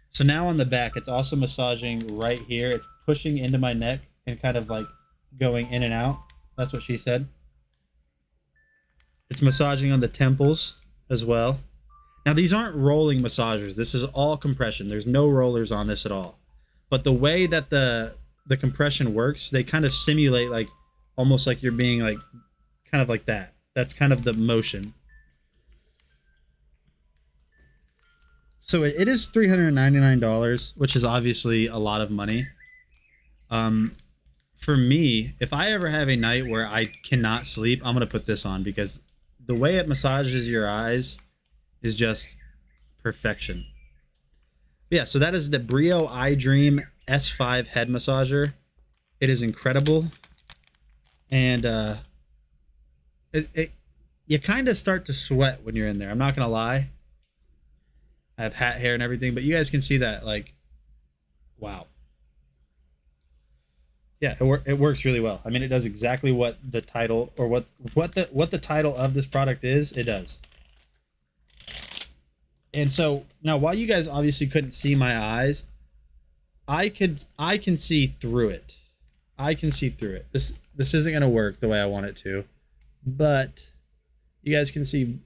so now on the back, it's also massaging right here. It's pushing into my neck and kind of like going in and out. That's what she said. It's massaging on the temples as well. Now these aren't rolling massagers. This is all compression. There's no rollers on this at all. But the way that the compression works, they kind of simulate like almost like you're being like kind of like that. That's kind of the motion. So it is $399, which is obviously a lot of money. For me, if I ever have a night where I cannot sleep, I'm going to put this on because the way it massages your eyes is just perfection. Yeah, so that is the Brio iDream S5 head massager. It is incredible. And you kind of start to sweat when you're in there. I'm not going to lie. I have hat hair and everything, but you guys can see that, like, wow. Yeah, it works really well. I mean, it does exactly what the title, or what the title of this product is. It does. And so now, while you guys obviously couldn't see my eyes, I can see through it. I can see through it. This isn't gonna work the way I want it to, but you guys can see.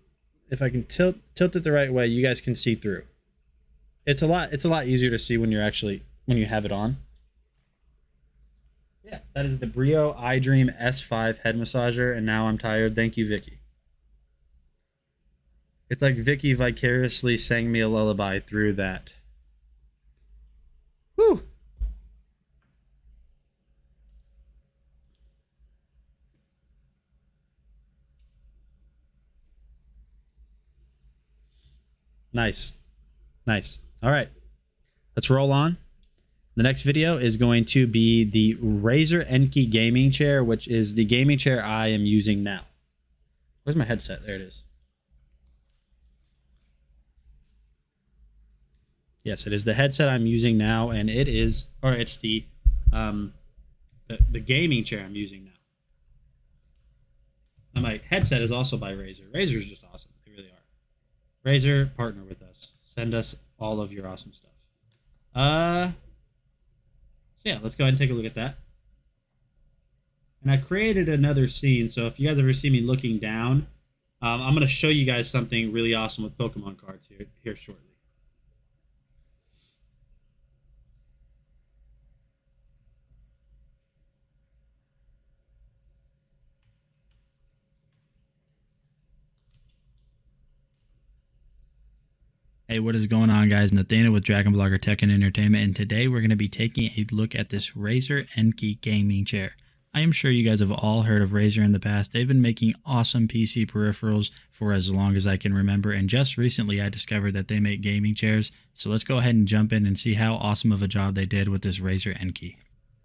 If I can tilt it the right way, you guys can see through. It's a lot easier to see when you have it on. Yeah, that is the Brio iDream S5 head massager, and now I'm tired. Thank you, Vicky. It's like Vicky vicariously sang me a lullaby through that. Woo! Nice. Nice. All right. Let's roll on. The next video is going to be the Razer Enkey gaming chair, which is the gaming chair I am using now. Where's my headset? There it is. Yes, it is the headset I'm using now, and it is, or it's the gaming chair I'm using now. And my headset is also by Razer. Razer is just awesome. They really are. Razer, partner with us. Send us all of your awesome stuff. So yeah, let's go ahead and take a look at that. And I created another scene, so if you guys ever see me looking down, I'm going to show you guys something really awesome with Pokemon cards here shortly. Hey, what is going on, guys? Nathaniel with Dragon Blogger Tech and Entertainment, and today we're going to be taking a look at this Razer Enkey gaming chair. I am sure you guys have all heard of Razer in the past. They've been making awesome PC peripherals for as long as I can remember, and just recently I discovered that they make gaming chairs. So let's go ahead and jump in and see how awesome of a job they did with this Razer Enkey.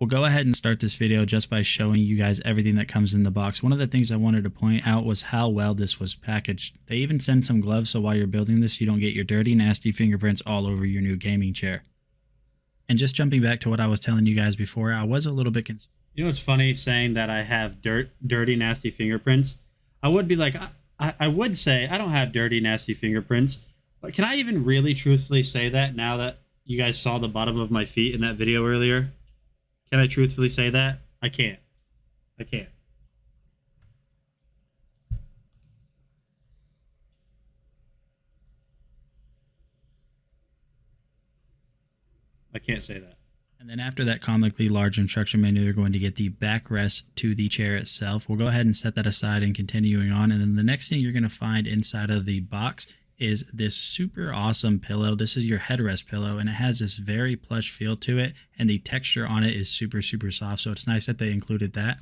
We'll go ahead and start this video just by showing you guys everything that comes in the box. One of the things I wanted to point out was how well this was packaged. They even send some gloves so while you're building this, you don't get your dirty, nasty fingerprints all over your new gaming chair. And just jumping back to what I was telling you guys before, I was a little bit concerned. You know what's funny saying that I have dirty, nasty fingerprints? I would be like, I would say I don't have dirty, nasty fingerprints. But can I even really truthfully say that now that you guys saw the bottom of my feet in that video earlier? Can I truthfully say that? I can't. I can't. I can't say that. And then after that comically large instruction manual, you're going to get the backrest to the chair itself. We'll go ahead and set that aside and continuing on. And then the next thing you're going to find inside of the box is this super awesome pillow. This is your headrest pillow, and it has this very plush feel to it, and the texture on it is super, super soft. So it's nice that they included that.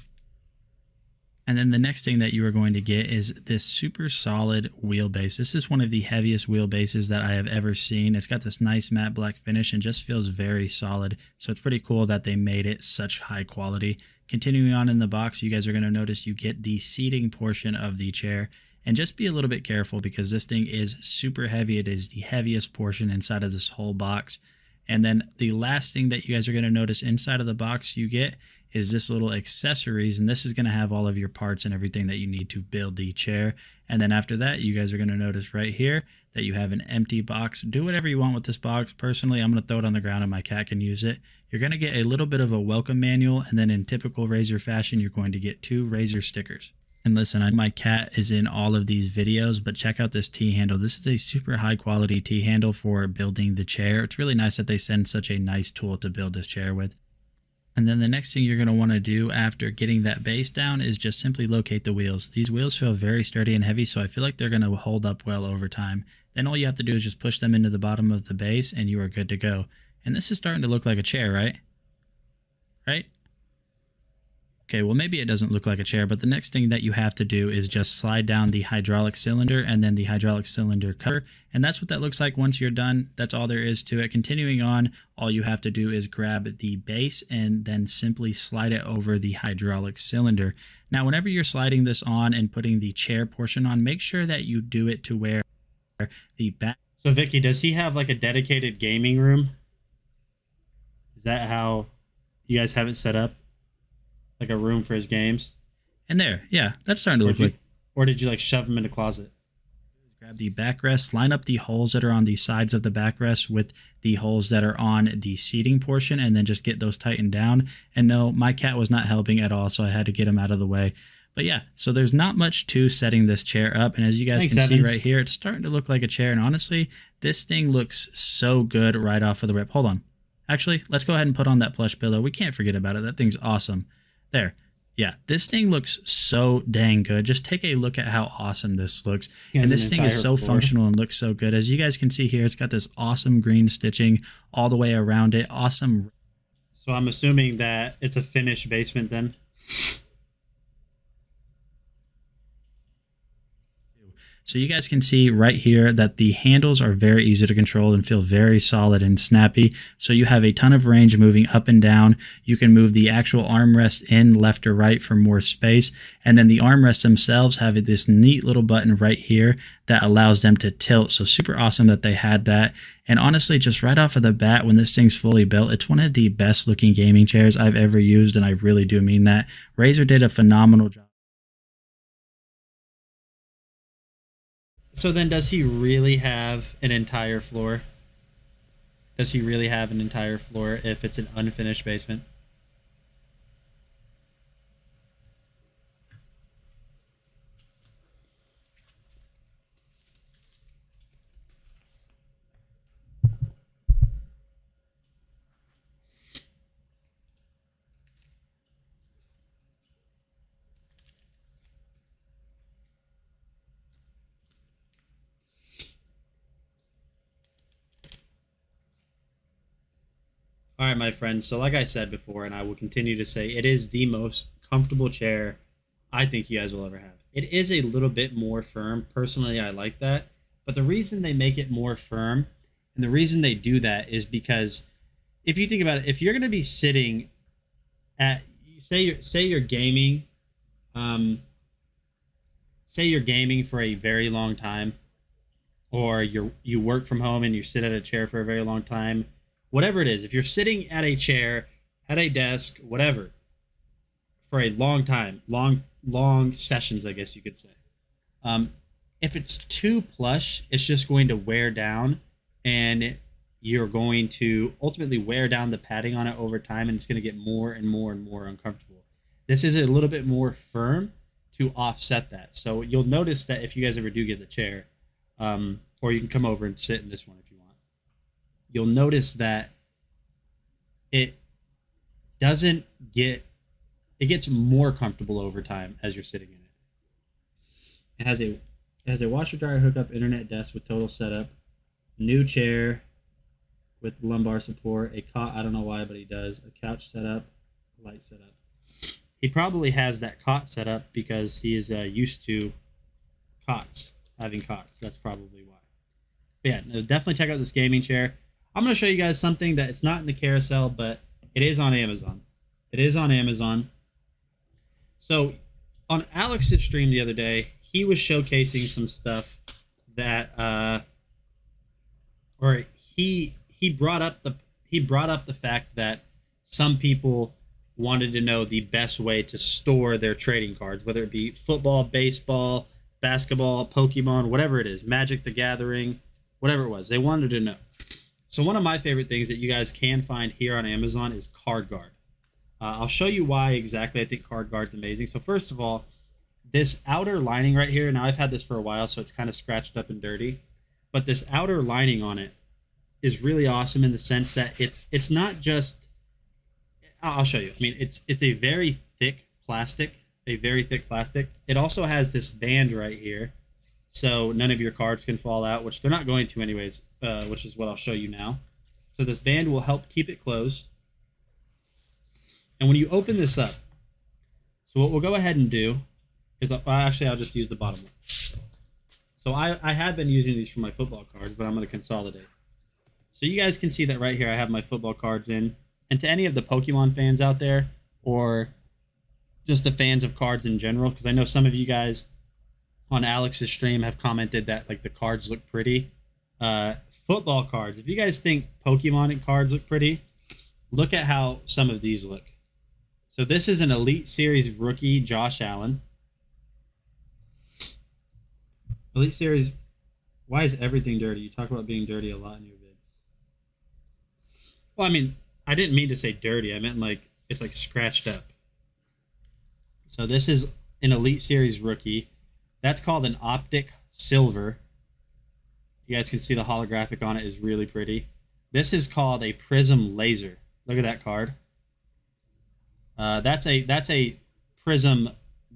And then the next thing that you are going to get is this super solid wheelbase. This is one of the heaviest wheelbases that I have ever seen. It's got this nice matte black finish and just feels very solid. So it's pretty cool that they made it such high quality. Continuing on in the box, you guys are going to notice you get the seating portion of the chair. And just be a little bit careful because this thing is super heavy. It is the heaviest portion inside of this whole box. And then the last thing that you guys are going to notice inside of the box you get is this little accessories, and this is going to have all of your parts and everything that you need to build the chair. And then after that, you guys are going to notice right here that you have an empty box. Do whatever you want with this box. Personally, I'm going to throw it on the ground and my cat can use it. You're going to get a little bit of a welcome manual, and then in typical Razor fashion, you're going to get 2 Razor stickers. And listen, my cat is in all of these videos, but check out this T-handle. This is a super high quality T-handle for building the chair. It's really nice that they send such a nice tool to build this chair with. And then the next thing you're going to want to do after getting that base down is just simply locate the wheels. These wheels feel very sturdy and heavy, so I feel like they're going to hold up well over time. Then all you have to do is just push them into the bottom of the base and you are good to go. And this is starting to look like a chair, right? Right? Okay, well maybe it doesn't look like a chair, but the next thing that you have to do is just slide down the hydraulic cylinder and then the hydraulic cylinder cover. And that's what that looks like once you're done. That's all there is to it. Continuing on, all you have to do is grab the base and then simply slide it over the hydraulic cylinder. Now, whenever you're sliding this on and putting the chair portion on, make sure that you do it to where the back. So Vicky, does he have like a dedicated gaming room? Is that how you guys have it set up? Like a room for his games? And there, yeah, that's starting to look like. Or did you like shove him in a closet? Grab the backrest, line up the holes that are on the sides of the backrest with the holes that are on the seating portion, and then just get those tightened down. And no, my cat was not helping at all, so I had to get him out of the way. But yeah, so there's not much to setting this chair up. And as you guys can see right here, it's starting to look like a chair. And honestly, this thing looks so good right off of the rip. Hold on. Actually, let's go ahead and put on that plush pillow. We can't forget about it. That thing's awesome. There. Yeah, this thing looks so dang good. Just take a look at how awesome this looks. And this thing is so functional and looks so good. As you guys can see here, it's got this awesome green stitching all the way around it. Awesome. So I'm assuming that it's a finished basement then? So you guys can see right here that the handles are very easy to control and feel very solid and snappy. So you have a ton of range moving up and down. You can move the actual armrest in left or right for more space. And then the armrests themselves have this neat little button right here that allows them to tilt. So super awesome that they had that. And honestly, just right off of the bat, when this thing's fully built, it's one of the best looking gaming chairs I've ever used. And I really do mean that. Razor did a phenomenal job. So then does he really have an entire floor? Does he really have an entire floor if it's an unfinished basement? All right, my friends. So like I said before, and I will continue to say, it is the most comfortable chair I think you guys will ever have. It is a little bit more firm. Personally, I like that. But the reason they make it more firm, and the reason they do that is because if you think about it, if you're going to be sitting at, say you're gaming, say you're gaming for a very long time, or you work from home and you sit at a chair for a very long time, whatever it is, if you're sitting at a chair, at a desk, whatever, for a long time, long sessions, I guess you could say. If it's too plush, it's just going to wear down, and you're going to ultimately wear down the padding on it over time, and it's going to get more and more and more uncomfortable. This is a little bit more firm to offset that. So you'll notice that if you guys ever do get the chair, or you can come over and sit in this one if you want, you'll notice that it gets more comfortable over time as you're sitting in it. It has a washer dryer hookup, internet desk with total setup, new chair with lumbar support, a cot, I don't know why, but he does, a couch setup, light setup. He probably has that cot set up because he is used to having cots. That's probably why. But yeah, no, definitely check out this gaming chair. I'm going to show you guys something that it's not in the carousel, but it is on Amazon. It is on Amazon. So on Alex's stream the other day, he was showcasing some stuff that or he brought up the fact that some people wanted to know the best way to store their trading cards, whether it be football, baseball, basketball, Pokemon, whatever it is, Magic the Gathering, whatever it was. They wanted to know. So one of my favorite things that you guys can find here on Amazon is CardGuard. I'll show you why exactly I think CardGuard's amazing. So first of all, this outer lining right here, now I've had this for a while, so it's kind of scratched up and dirty, but this outer lining on it is really awesome in the sense that it's not just, I'll show you. I mean, it's a very thick plastic, It also has this band right here, so none of your cards can fall out, which they're not going to anyways, which is what I'll show you now. So this band will help keep it closed. And when you open this up, so what we'll go ahead and do is, actually, I'll just use the bottom one. So I have been using these for my football cards, but I'm going to consolidate. So you guys can see that right here I have my football cards in. And to any of the Pokemon fans out there, or just the fans of cards in general, because I know some of you guys on Alex's stream have commented that like the cards look pretty. Football cards, if you guys think Pokemon cards look pretty, look at how some of these look. So this is an Elite Series rookie, Josh Allen. Elite Series, why is everything dirty? You talk about being dirty a lot in your vids. Well, I mean, I didn't mean to say dirty. I meant like, it's like scratched up. So this is an Elite Series rookie. That's called an Optic Silver. You guys can see the holographic on it is really pretty. This is called a Prism Laser. Look at that card. That's a Prism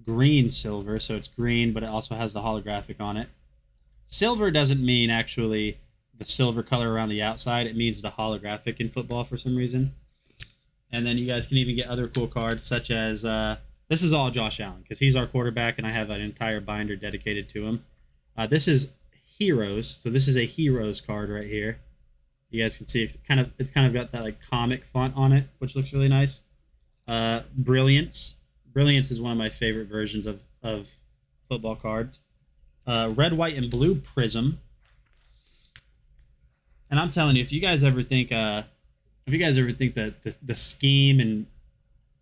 Green Silver, so it's green, but it also has the holographic on it. Silver doesn't mean actually the silver color around the outside. It means the holographic in football for some reason. And then you guys can even get other cool cards, such as this is all Josh Allen, because he's our quarterback, and I have an entire binder dedicated to him. This is Heroes, so this is a Heroes card right here. You guys can see it's kind of got that like comic font on it, which looks really nice. Brilliance is one of my favorite versions of football cards. Red, white, and blue Prism. And I'm telling you, if you guys ever think that the scheme and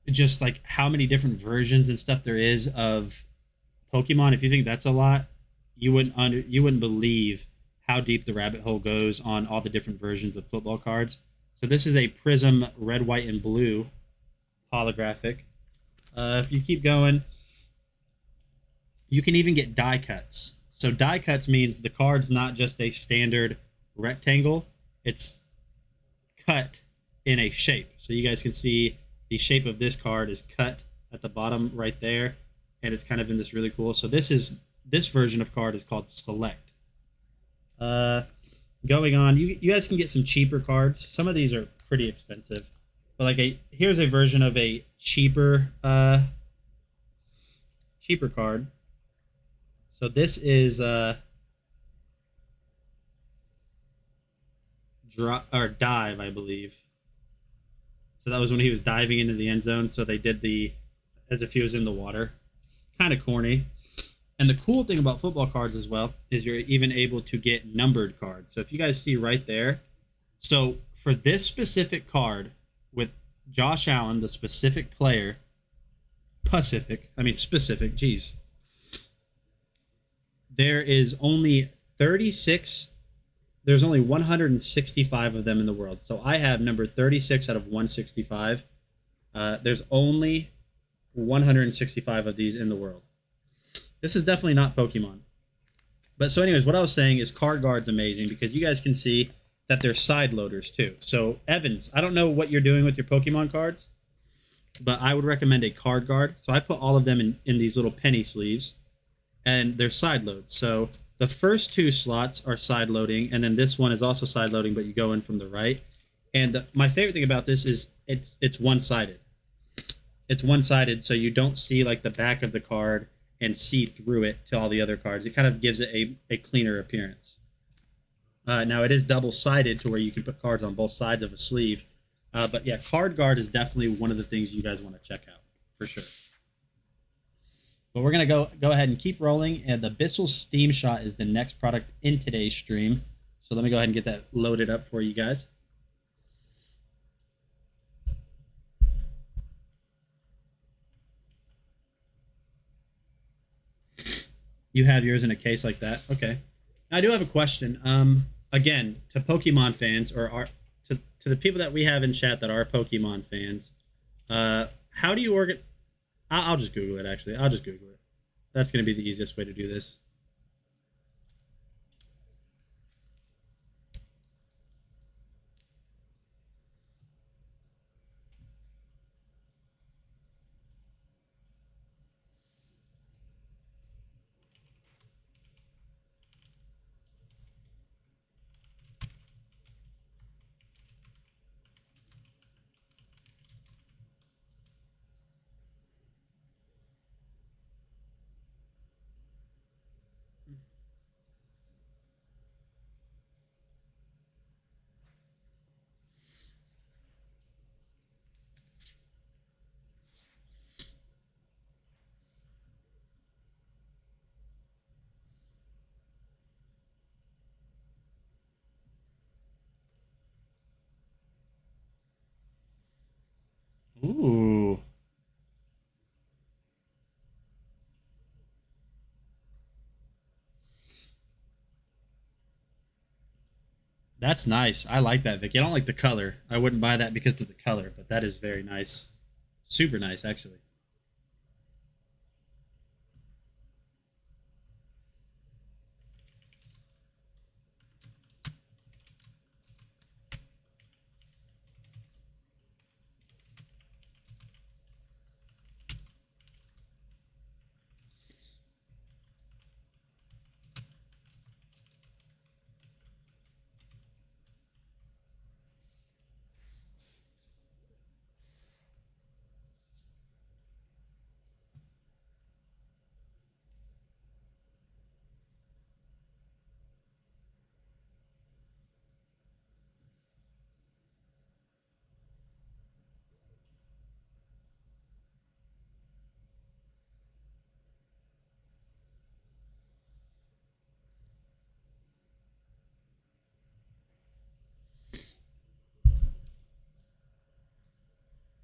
just like how many different versions and stuff there is of Pokemon, if you think that's a lot, you wouldn't believe how deep the rabbit hole goes on all the different versions of football cards. So this is a Prism red, white, and blue holographic. If you keep going, you can even get die cuts. So die cuts means the card's not just a standard rectangle, it's cut in a shape. So you guys can see the shape of this card is cut at the bottom right there, and it's kind of in this really cool. So this version of card is called Select. Going on, you guys can get some cheaper cards. Some of these are pretty expensive, but like here's a version of a cheaper card. So this is Dive, I believe. So that was when he was diving into the end zone. So they did as if he was in the water. Kind of corny. And the cool thing about football cards as well is you're even able to get numbered cards. So if you guys see right there, so for this specific card with Josh Allen, the specific player, specific, geez. There's only 165 of them in the world. So I have number 36 out of 165. There's only 165 of these in the world. This is definitely not Pokemon. But so anyways, what I was saying is CardGuard's amazing because you guys can see that they're side loaders too. So Evans, I don't know what you're doing with your Pokemon cards, but I would recommend a CardGuard. So I put all of them in these little penny sleeves, and they're side loads. So the first two slots are side loading, and then this one is also side loading, but you go in from the right. And my favorite thing about this is it's one-sided. It's one-sided, so you don't see like the back of the card and see through it to all the other cards. It kind of gives it a cleaner appearance. Now it is double-sided to where you can put cards on both sides of a sleeve. But yeah, CardGuard is definitely one of the things you guys want to check out for sure. But we're gonna go ahead and keep rolling, and the Bissell Steam Shot is the next product in today's stream. So let me go ahead and get that loaded up for you guys. You have yours in a case like that. Okay. I do have a question. Again, to Pokemon fans to the people that we have in chat that are Pokemon fans, how do you I'll just Google it. Actually, I'll just Google it. That's going to be the easiest way to do this. Ooh. That's nice. I like that, Vicky. I don't like the color. I wouldn't buy that because of the color, but that is very nice. Super nice, actually.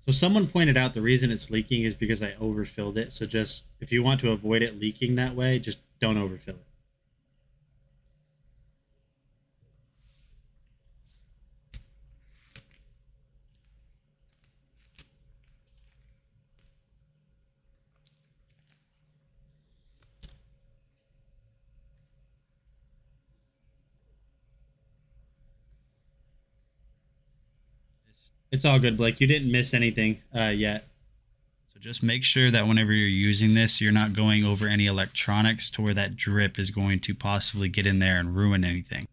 So someone pointed out the reason it's leaking is because I overfilled it. So just, if you want to avoid it leaking that way, just don't overfill it. It's all good, Blake. You didn't miss anything yet. So just make sure that whenever you're using this, you're not going over any electronics to where that drip is going to possibly get in there and ruin anything.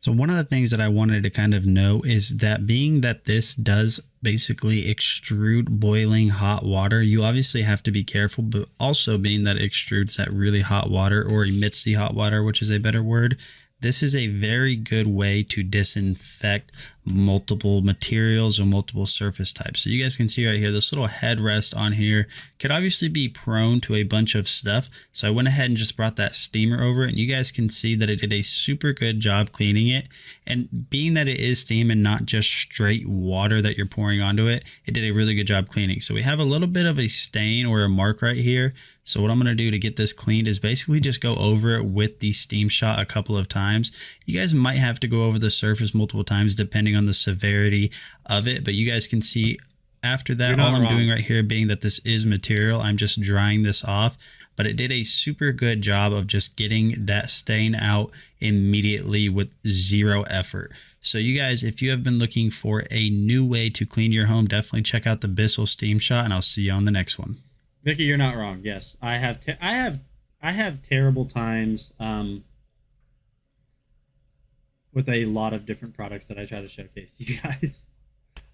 So one of the things that I wanted to kind of know is that being that this does basically extrude boiling hot water, you obviously have to be careful, but also being that it extrudes that really hot water or emits the hot water, which is a better word, this is a very good way to disinfect multiple materials or multiple surface types. So you guys can see right here, this little headrest on here could obviously be prone to a bunch of stuff. So I went ahead and just brought that steamer over it, and you guys can see that it did a super good job cleaning it. And being that it is steam and not just straight water that you're pouring onto it, it did a really good job cleaning. So we have a little bit of a stain or a mark right here. So what I'm going to do to get this cleaned is basically just go over it with the Steam Shot a couple of times. You guys might have to go over the surface multiple times depending on the severity of it, but you guys can see after that, all I'm doing right here being that this is material, I'm just drying this off, but it did a super good job of just getting that stain out immediately with zero effort. So you guys, if you have been looking for a new way to clean your home, definitely check out the Bissell Steam Shot, and I'll see you on the next one. Vicky, you're not wrong. Yes, I have terrible times with a lot of different products that I try to showcase to you guys.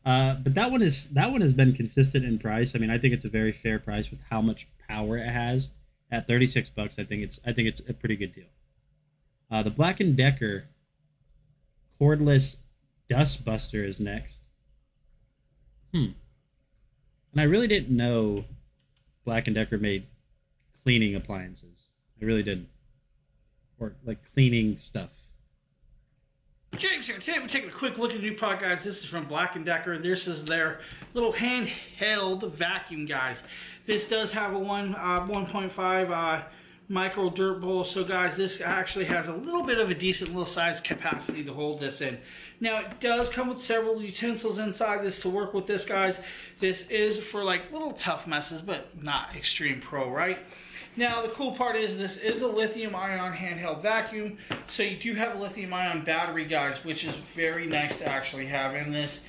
But that one has been consistent in price. I mean, I think it's a very fair price with how much power it has. At $36, I think it's a pretty good deal. The Black & Decker cordless dust buster is next. And I really didn't know Black & Decker made cleaning appliances. I really didn't. Or like cleaning stuff. James here. Today we're taking a quick look at a new product, guys. This is from Black & Decker. This is their little handheld vacuum, guys. This does have a 1.5 micro dirt bowl. So, guys, this actually has a little bit of a decent little size capacity to hold this in. Now, it does come with several utensils inside this to work with this, guys. This is for, like, little tough messes, but not extreme pro, right? Now, the cool part is this is a lithium-ion handheld vacuum, so you do have a lithium-ion battery, guys, which is very nice to actually have in this,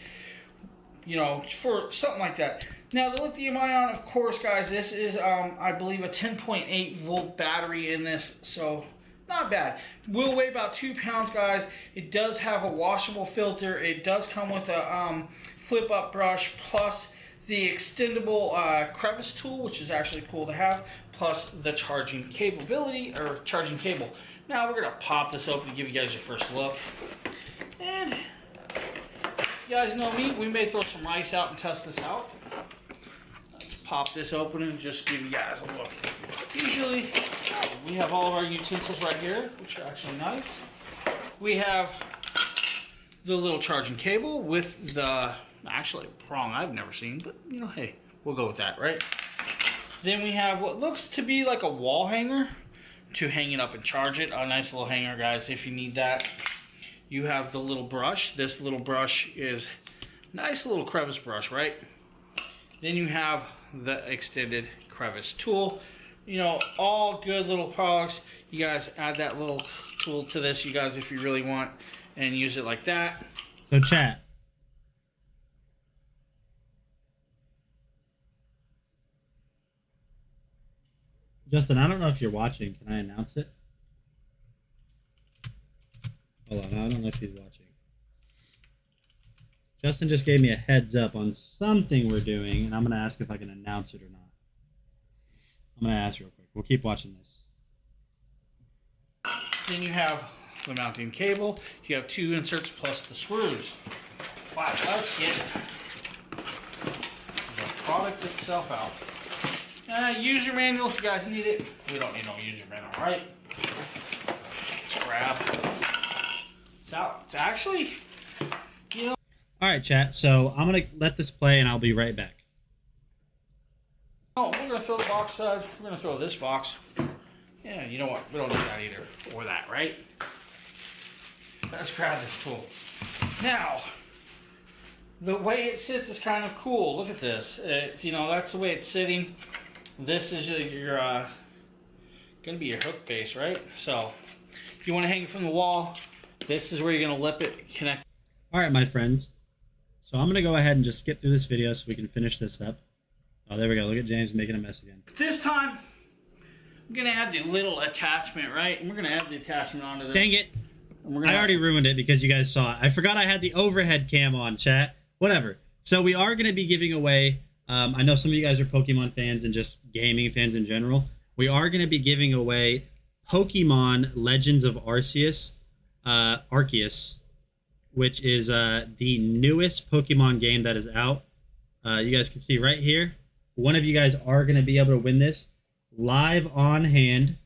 you know, for something like that. Now, the lithium-ion, of course, guys, this is, I believe, a 10.8-volt battery in this, so not bad. Will weigh about 2 pounds, guys. It does have a washable filter. It does come with a flip-up brush, plus the extendable crevice tool, which is actually cool to have, plus the charging capability, or charging cable. Now we're gonna pop this open to give you guys your first look. And if you guys know me, we may throw some rice out and test this out. Let's pop this open and just give you guys a look. Usually, we have all of our utensils right here, which are actually nice. We have the little charging cable with the, actually, prong I've never seen, but you know, hey, we'll go with that, right? Then we have what looks to be like a wall hanger to hang it up and charge it. A nice little hanger, guys, if you need that. You have the little brush. This little brush is a nice little crevice brush, right? Then you have the extended crevice tool. You know, all good little products. You guys add that little tool to this, you guys, if you really want, and use it like that. So chat. Justin, I don't know if you're watching. Can I announce it? Hold on, I don't know if he's watching. Justin just gave me a heads up on something we're doing, and I'm going to ask if I can announce it or not. I'm going to ask real quick. We'll keep watching this. Then you have the mounting cable. You have 2 inserts plus the screws. Wow, let's get the product itself out. User manual if you guys need it. We don't need no user manual, right? Let's grab. It's out. It's actually, you know. All right, chat. So I'm going to let this play, and I'll be right back. Oh, we're going to throw the box side. We're going to throw this box. Yeah, you know what? We don't need that either. Or that, right? Let's grab this tool. Now, the way it sits is kind of cool. Look at this. You know, that's the way it's sitting. This is your going to be your hook base, right? So, if you want to hang it from the wall, this is where you're going to lip it, connect. All right, my friends. So I'm going to go ahead and just skip through this video so we can finish this up. Oh, there we go. Look at James making a mess again. This time, I'm going to add the little attachment, right? And we're going to add the attachment onto this. Dang it. I already ruined it because you guys saw it. I forgot I had the overhead cam on, chat. Whatever. So we are going to be giving away, I know some of you guys are Pokemon fans and just gaming fans in general. We are going to be giving away Pokemon Legends of Arceus, which is the newest Pokemon game that is out. You guys can see right here. One of you guys are going to be able to win this live on hand.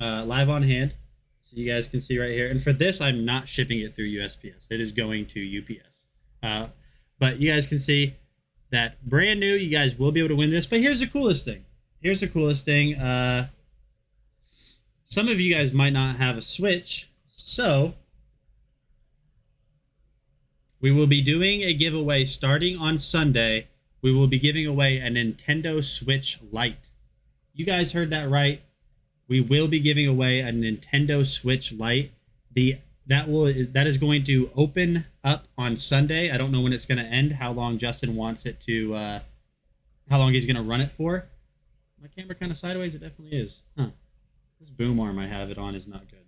So you guys can see right here. And for this, I'm not shipping it through USPS. It is going to UPS. But you guys can see that brand new. You guys will be able to win this. But here's the coolest thing. Some of you guys might not have a Switch. So we will be doing a giveaway starting on Sunday. We will be giving away a Nintendo Switch Lite. You guys heard that right. We will be giving away a Nintendo Switch Lite. That is going to open up on Sunday. I don't know when it's going to end, how long Justin wants it to, how long he's going to run it for. My camera kind of sideways? It definitely is. Huh. This boom arm I have it on is not good.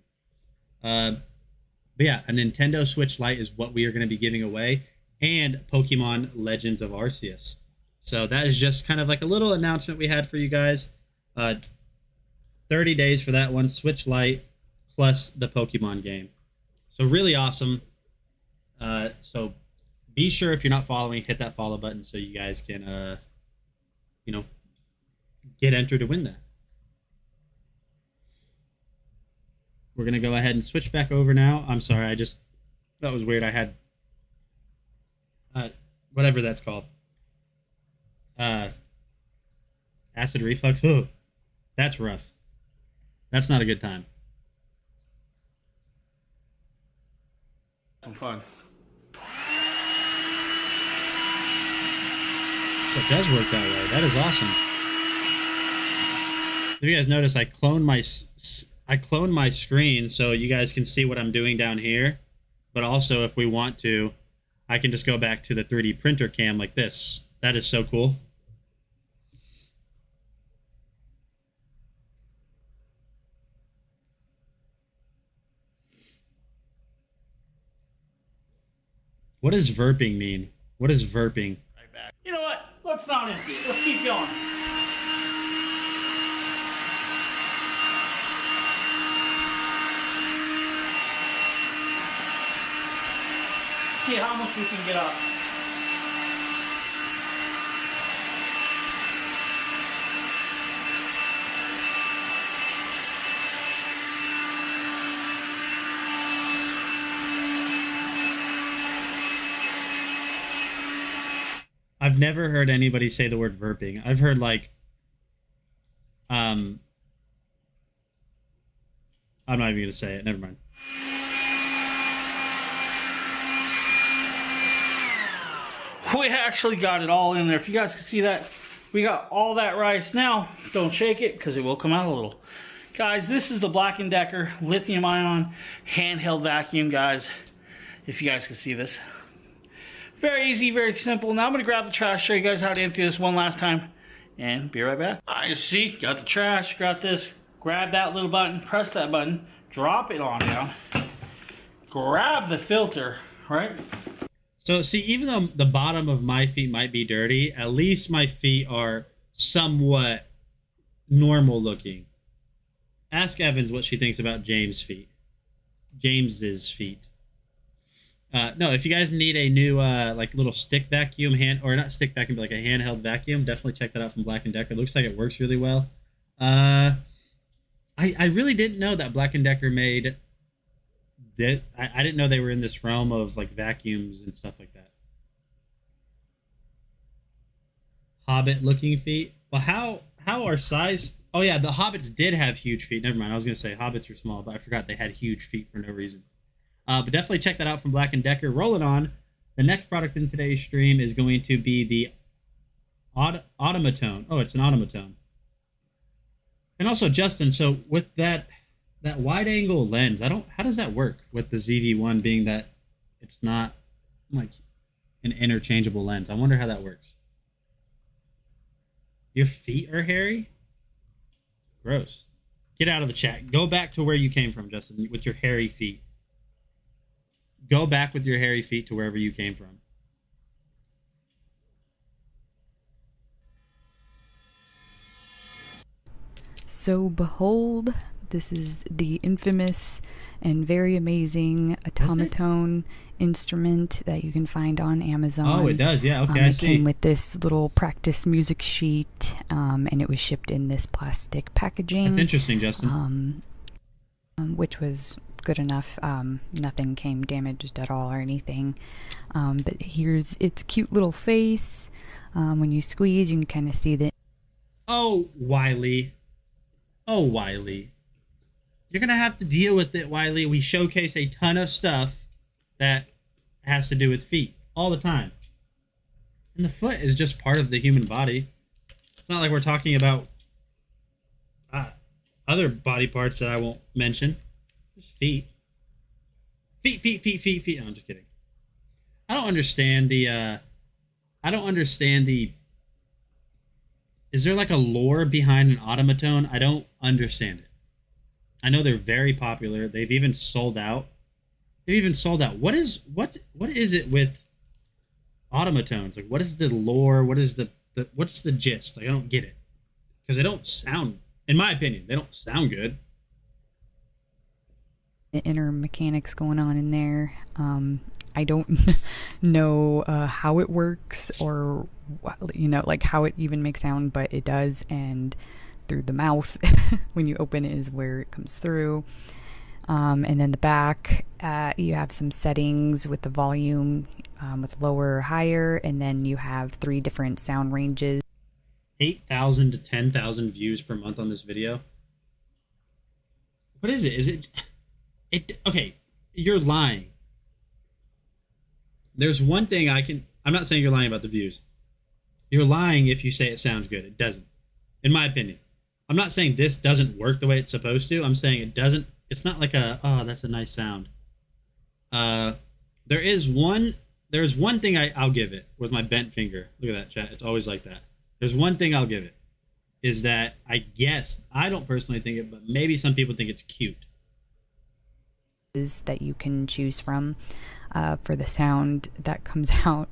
But yeah, a Nintendo Switch Lite is what we are going to be giving away, and Pokemon Legends of Arceus. So that is just kind of like a little announcement we had for you guys. 30 days for that one, Switch Lite, plus the Pokemon game. So really awesome. So be sure, if you're not following, hit that follow button so you guys can, get entered to win that. We're going to go ahead and switch back over now. I'm sorry, that was weird. I had, whatever that's called. Acid reflux. Ooh, that's rough. That's not a good time. Some fun. It does work that way. That is awesome. If you guys notice, I cloned my screen so you guys can see what I'm doing down here. But also, if we want to, I can just go back to the 3D printer cam like this. That is so cool. What does verping mean? What is verping? You know what? Let's not empty it. Let's keep going. See how much we can get up. I've never heard anybody say the word verping. I've heard like, I'm not even gonna say it. Never mind. We actually got it all in there. If you guys can see that, we got all that rice. Now, don't shake it because it will come out a little. Guys, this is the Black & Decker lithium ion handheld vacuum, guys. If you guys can see this. Very easy, very simple. Now I'm going to grab the trash, show you guys how to empty this one last time, and be right back. I see, got the trash, got this. Grab that little button, press that button, drop it on down. Grab the filter, right? So see, even though the bottom of my feet might be dirty, at least my feet are somewhat normal looking. Ask Evans what she thinks about James's feet. No, if you guys need a new like little stick vacuum or not stick vacuum, but like a handheld vacuum, definitely check that out from Black & Decker. It looks like it works really well. I really didn't know that Black & Decker made that. I didn't know they were in this realm of like vacuums and stuff like that. Hobbit looking feet. Well, how are size? Oh yeah, the Hobbits did have huge feet. Never mind. I was gonna say Hobbits are small, but I forgot they had huge feet for no reason. But definitely check that out from Black & Decker. Rolling on. The next product in today's stream is going to be the Automatone. Oh, it's an Automatone. And also, Justin, so with that wide angle lens, how does that work with the ZV-1 being that it's not like an interchangeable lens? I wonder how that works. Your feet are hairy? Gross. Get out of the chat. Go back to where you came from, Justin, with your hairy feet. Go back with your hairy feet to wherever you came from. So behold, this is the infamous and very amazing Automatone instrument that you can find on Amazon. Oh, it does, yeah. Okay, I it see. came with this little practice music sheet, and it was shipped in this plastic packaging. That's interesting, Justin. Which was good enough. Nothing came damaged at all or anything. But here's its cute little face. When you squeeze, you can kind of see the... Oh, Wiley. Oh, Wiley. You're going to have to deal with it, Wiley. We showcase a ton of stuff that has to do with feet all the time. And the foot is just part of the human body. It's not like we're talking about other body parts that I won't mention. Just feet. Feet. No, I'm just kidding. I don't understand the... Is there like a lore behind an Automatone? I don't understand it. I know they're very popular. They've even sold out. What is it with Automatones? Like, what is the lore? What's the gist? Like, I don't get it. Because they don't sound, in my opinion, they don't sound good. inner mechanics going on in there. I don't know how it works or, like how it even makes sound, but it does. And through the mouth, when you open it, is where it comes through. And then the back, you have some settings with the volume with lower, higher, and then you have 3 different sound ranges. 8,000 to 10,000 views per month on this video. What is it? Is it okay? You're lying. There's one thing I'm not saying you're lying about the views. You're lying if you say it sounds good. It doesn't, in my opinion. I'm not saying this doesn't work the way it's supposed to. I'm saying it doesn't. It's not like oh, that's a nice sound. There's one thing I'll give it with my bent finger. Look at that, chat. It's always like that. There's one thing I'll give it, is that I guess, I don't personally think it, but maybe some people think it's cute. That you can choose from for the sound that comes out.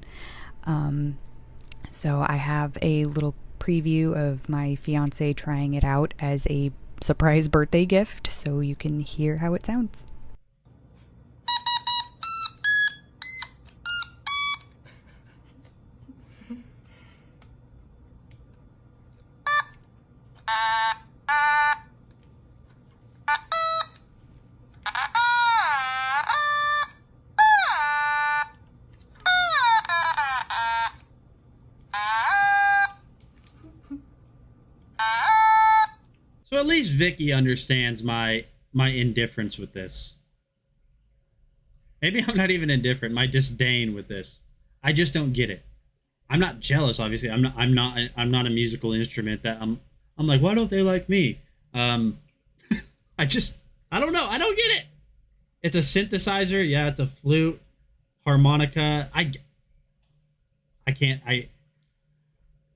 So I have a little preview of my fiance trying it out as a surprise birthday gift, so you can hear how it sounds. So at least Vicky understands my indifference with this. Maybe I'm not even indifferent, my disdain with this. I just don't get it. I'm not jealous, obviously. I'm not a musical instrument that I'm like, why don't they like me? I don't know. I don't get it. It's a synthesizer, yeah, it's a flute, harmonica.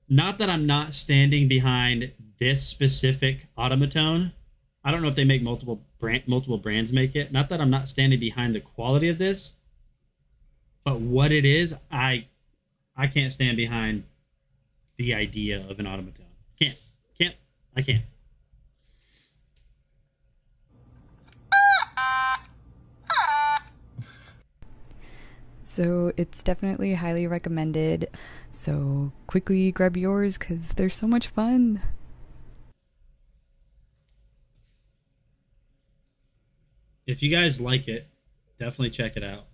Not that I'm not standing behind this specific automaton. I don't know if they make multiple brands make it. Not that I'm not standing behind the quality of this, but what it is, I can't stand behind the idea of an automaton. I can't. So it's definitely highly recommended. So quickly grab yours because they're so much fun. If you guys like it, definitely check it out.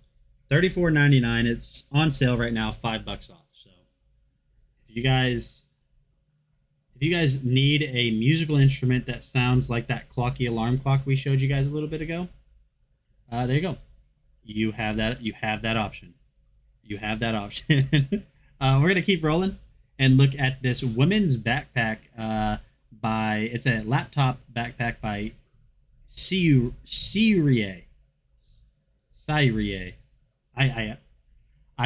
$34.99. It's on sale right now, $5 off. So if you guys need a musical instrument that sounds like that clocky alarm clock we showed you guys a little bit ago, there you go. You have that option. We're gonna keep rolling and look at this women's backpack it's a laptop backpack by Syrie. I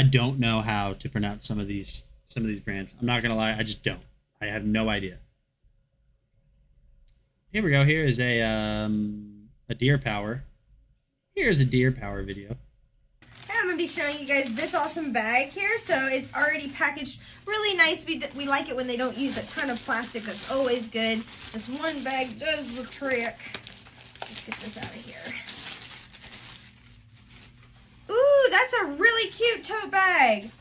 don't know how to pronounce some of these brands. I'm not gonna lie, I just don't. I have no idea. Here we go. Here is a Deer Power. Here's a Deer Power video. I'm going to be showing you guys this awesome bag here. So it's already packaged really nice. We like it when they don't use a ton of plastic. That's always good. This one bag does the trick. Let's get this out of here. Ooh, that's a really cute tote bag.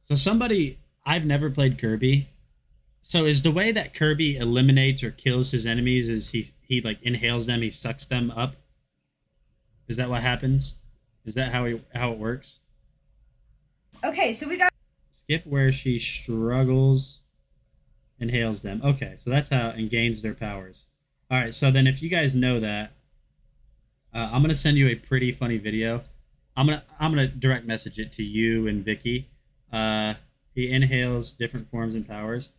So I've never played Kirby. So is the way that Kirby eliminates or kills his enemies is he like inhales them, he sucks them up? Is that what happens? Is that how it works? Okay, so we got... Skip where she struggles, inhales them. Okay, so that's how, and gains their powers. All right, so then if you guys know that, I'm gonna send you a pretty funny video. I'm gonna direct message it to you and Vicky. He inhales different forms and powers.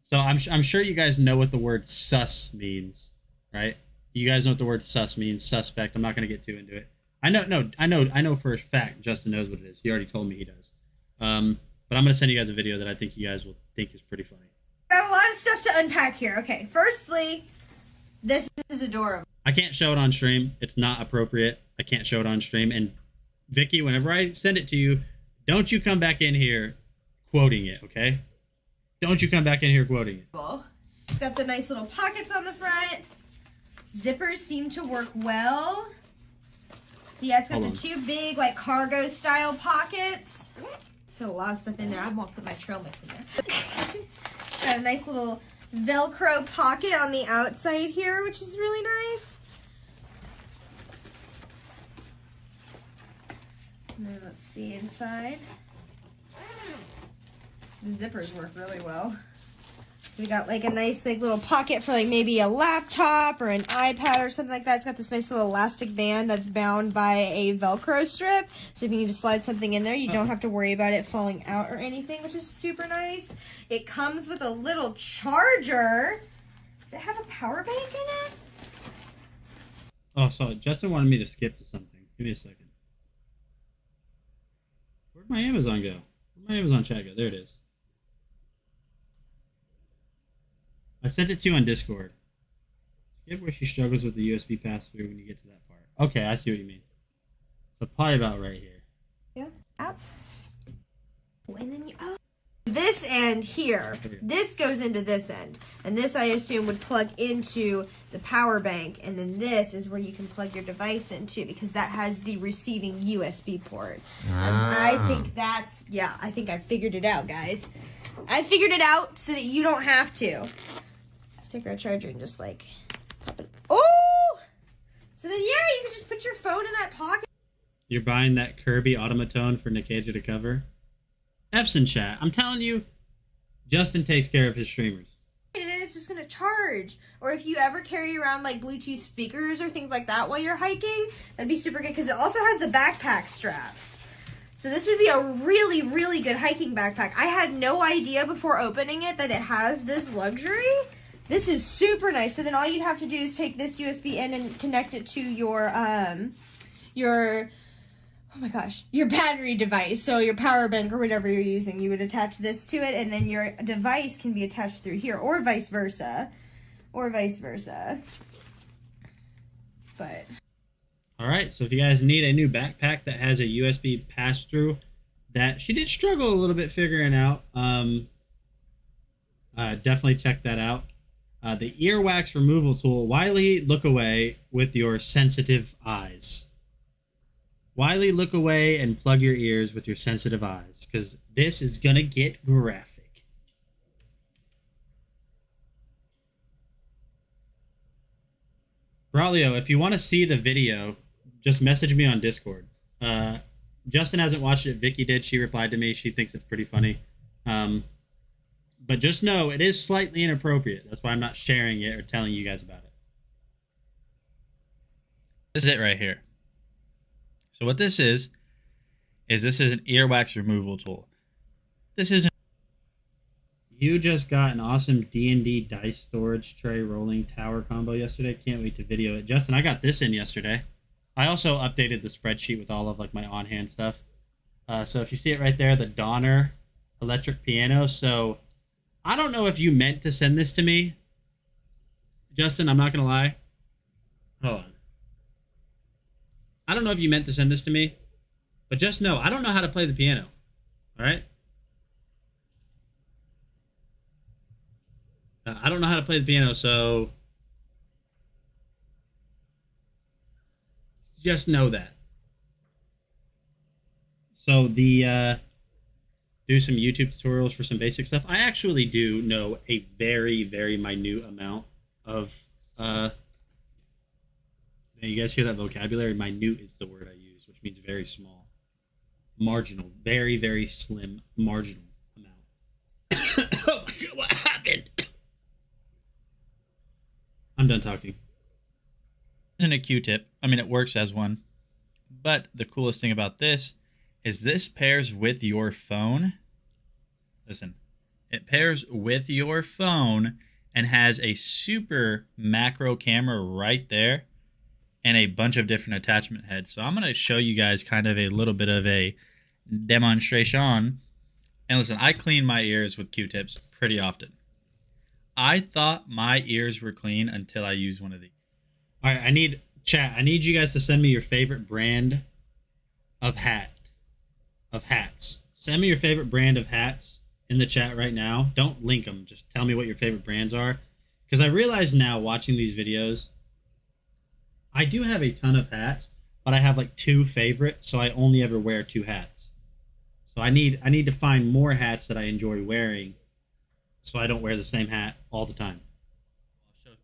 So I'm sure you guys know what the word sus means, right? You guys know what the word sus means, suspect. I'm not gonna get too into it. I know for a fact Justin knows what it is. He already told me he does. But I'm gonna send you guys a video that I think you guys will think is pretty funny. Got a lot of stuff to unpack here. Okay, firstly, this is adorable. I can't show it on stream. It's not appropriate. I can't show it on stream. And Vicky, whenever I send it to you, don't you come back in here quoting it, okay? Don't you come back in here quoting it. It's got the nice little pockets on the front. Zippers seem to work well. So yeah, it's got the two big like cargo style pockets. Fit a lot of stuff in there. I won't put my trail mix in there. Got a nice little Velcro pocket on the outside here, which is really nice. And then let's see inside. The zippers work really well. So we got like a nice like little pocket for like maybe a laptop or an iPad or something like that. It's got this nice little elastic band that's bound by a Velcro strip. So if you need to slide something in there, you don't have to worry about it falling out or anything, which is super nice. It comes with a little charger. Does it have a power bank in it? Oh, so Justin wanted me to skip to something. Give me a second. Where'd my Amazon go? Where'd my Amazon chat go? There it is. I sent it to you on Discord. Skip where she struggles with the USB pass-through when you get to that part. Okay, I see what you mean. So probably about right here. Yeah. Out. And then you, oh. This end here, this goes into this end. And this, I assume, would plug into the power bank. And then this is where you can plug your device into, because that has the receiving USB port. I think that's, yeah, I think I figured it out, guys. I figured it out so that you don't have to. Let's take our charger and just like pop it. Oh! So then, yeah, you can just put your phone in that pocket. You're buying that Kirby automaton for Nikaja to cover? F's in chat. I'm telling you, Justin takes care of his streamers. And it's just going to charge. Or if you ever carry around like Bluetooth speakers or things like that while you're hiking, that'd be super good because it also has the backpack straps. So this would be a really, really good hiking backpack. I had no idea before opening it that it has this luxury. This is super nice. So then all you'd have to do is take this USB in and connect it to your oh my gosh, your battery device. So your power bank or whatever you're using, you would attach this to it, and then your device can be attached through here, or vice versa. But all right, so if you guys need a new backpack that has a USB pass-through that she did struggle a little bit figuring out, definitely check that out. The earwax removal tool. Wiley, look away with your sensitive eyes. Wiley, look away and plug your ears with your sensitive eyes, because this is going to get graphic. Braulio, if you want to see the video, just message me on Discord. Justin hasn't watched it. Vicky did. She replied to me. She thinks it's pretty funny. But just know, it is slightly inappropriate. That's why I'm not sharing it or telling you guys about it. This is it right here. So what this is this is an earwax removal tool. This isn't. You just got an awesome D&D dice storage tray rolling tower combo yesterday. Can't wait to video it. Justin, I got this in yesterday. I also updated the spreadsheet with all of like my on-hand stuff. So if you see it right there, the Donner electric piano. So I don't know if you meant to send this to me, Justin. I'm not going to lie. Hold on. I don't know if you meant to send this to me, but just know I don't know how to play the piano. All right? I don't know how to play the piano, so just know that. So the do some YouTube tutorials for some basic stuff. I actually do know a very, very minute amount of you guys hear that vocabulary? Minute is the word I use, which means very small. Marginal. Very, very slim marginal amount. Oh my God, what happened? I'm done talking. Isn't a Q-tip. I mean, it works as one. But the coolest thing about this is this pairs with your phone. Listen, it pairs with your phone and has a super macro camera right there and a bunch of different attachment heads. So I'm going to show you guys kind of a little bit of a demonstration. And listen, I clean my ears with Q-tips pretty often. I thought my ears were clean until I used one of these. All right, I need you guys to send me your favorite brand of hats. Send me your favorite brand of hats in the chat right now. Don't link them. Just tell me what your favorite brands are. Because I realize now, watching these videos, I do have a ton of hats, but I have like 2 favorite, so I only ever wear 2 hats. So I need to find more hats that I enjoy wearing, so I don't wear the same hat all the time.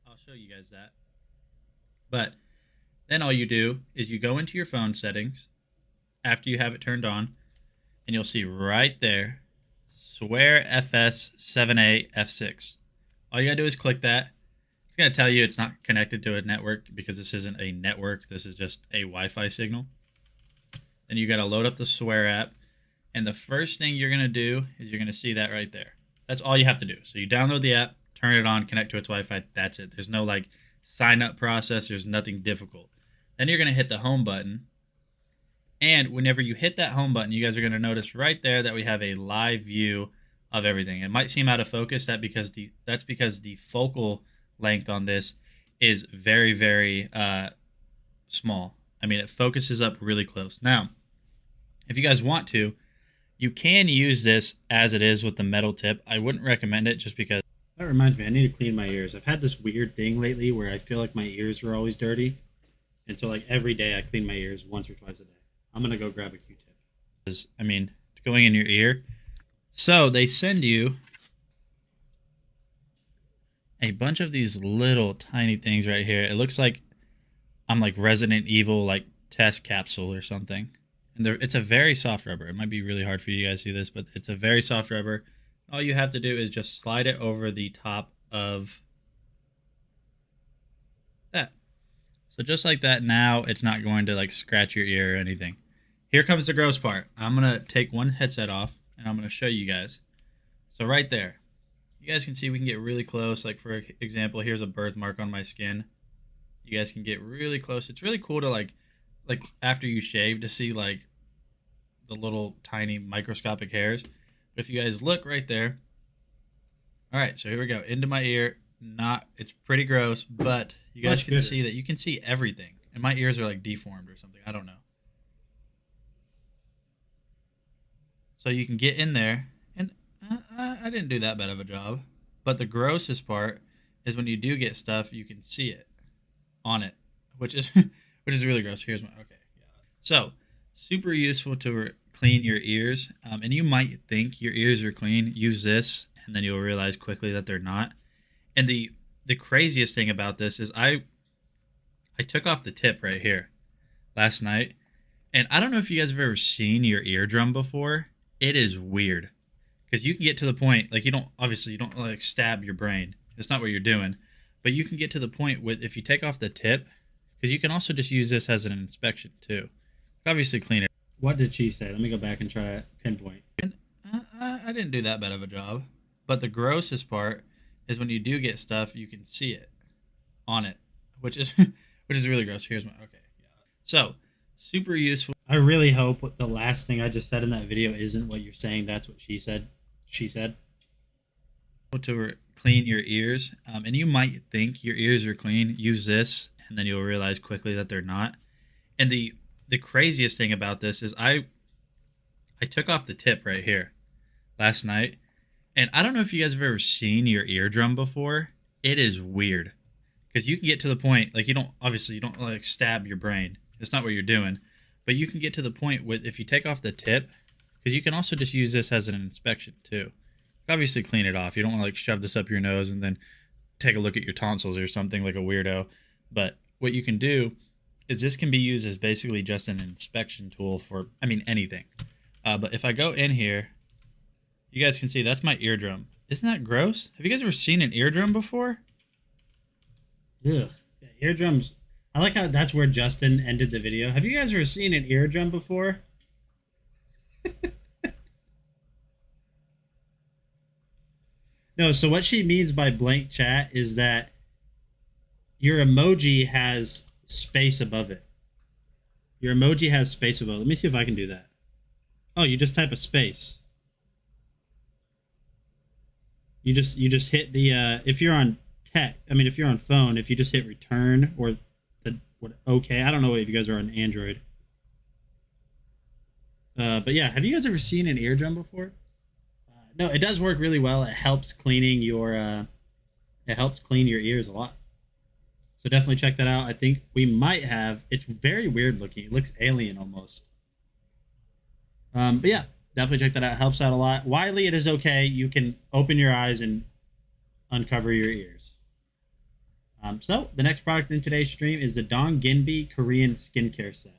I'll show you guys that. But then all you do is you go into your phone settings, after you have it turned on, and you'll see right there, Swear FS78 F6. All you gotta do is click that. It's gonna tell you it's not connected to a network because this isn't a network. This is just a Wi-Fi signal. Then you gotta load up the Swear app, and the first thing you're gonna do is you're gonna see that right there. That's all you have to do. So you download the app, turn it on, connect to its Wi-Fi. That's it. There's no like sign up process. There's nothing difficult. Then you're gonna hit the home button. And whenever you hit that home button, you guys are going to notice right there that we have a live view of everything. It might seem out of focus. That's because the focal length on this is very, very small. I mean, it focuses up really close. Now, if you guys want to, you can use this as it is with the metal tip. I wouldn't recommend it just because. That reminds me, I need to clean my ears. I've had this weird thing lately where I feel like my ears are always dirty. And so like every day I clean my ears once or twice a day. I'm going to go grab a Q-tip. I mean, it's going in your ear. So they send you a bunch of these little tiny things right here. It looks like I'm like Resident Evil like test capsule or something. And it's a very soft rubber. It might be really hard for you guys to see this, but it's a very soft rubber. All you have to do is just slide it over the top of that. So just like that, now it's not going to like scratch your ear or anything. Here comes the gross part. I'm going to take one headset off, and I'm going to show you guys. So right there, you guys can see we can get really close. Like, for example, here's a birthmark on my skin. You guys can get really close. It's really cool to, like after you shave, to see, like, the little tiny microscopic hairs. But if you guys look right there. All right, so here we go. Into my ear. It's pretty gross, but you guys can see that you can see everything. And my ears are, like, deformed or something. I don't know. So you can get in there, and I didn't do that bad of a job. But the grossest part is when you do get stuff, you can see it on it, which is really gross. Here's my So super useful to clean your ears. And you might think your ears are clean. Use this, and then you'll realize quickly that they're not. And the craziest thing about this is I took off the tip right here last night, and I don't know if you guys have ever seen your eardrum before. It is weird because you can get to the point, like, you don't like stab your brain. It's not what you're doing, but you can get to the point with, if you take off the tip, because you can also just use this as an inspection too. Obviously clean it. What did she say? Let me go back and try it. Pinpoint. And I didn't do that bad of a job, but the grossest part is when you do get stuff, you can see it on it, which is really gross. Here's my So super useful. I really hope the last thing I just said in that video isn't what you're saying. That's what she said. She said. To clean your ears. And you might think your ears are clean. Use this, and then you'll realize quickly that they're not. And the craziest thing about this is I took off the tip right here last night. And I don't know if you guys have ever seen your eardrum before. It is weird. Because you can get to the point, like, you don't like stab your brain. It's not what you're doing. But you can get to the point with, if you take off the tip, because you can also just use this as an inspection too. Obviously clean it off. You don't want to like shove this up your nose and then take a look at your tonsils or something like a weirdo. But what you can do is this can be used as basically just an inspection tool for, anything. But if I go in here, you guys can see that's my eardrum. Isn't that gross? Have you guys ever seen an eardrum before? Ugh. Yeah, eardrums. I like how that's where Justin ended the video. Have you guys ever seen an eardrum before? No, so what she means by blank chat is that your emoji has space above it. Your emoji has space above it. Let me see if I can do that. Oh, you just type a space. You just hit the if you're on if you're on phone, if you just hit return or okay, I don't know if you guys are on Android. But yeah, have you guys ever seen an eardrum before? No, it does work really well. It helps cleaning your it helps clean your ears a lot. So definitely check that out. I think we might have. It's very weird looking. It looks alien almost. But yeah, definitely check that out. It helps out a lot. Wiley, it is okay. You can open your eyes and uncover your ears. So the next product in today's stream is the Dong Ginbi Korean skincare set.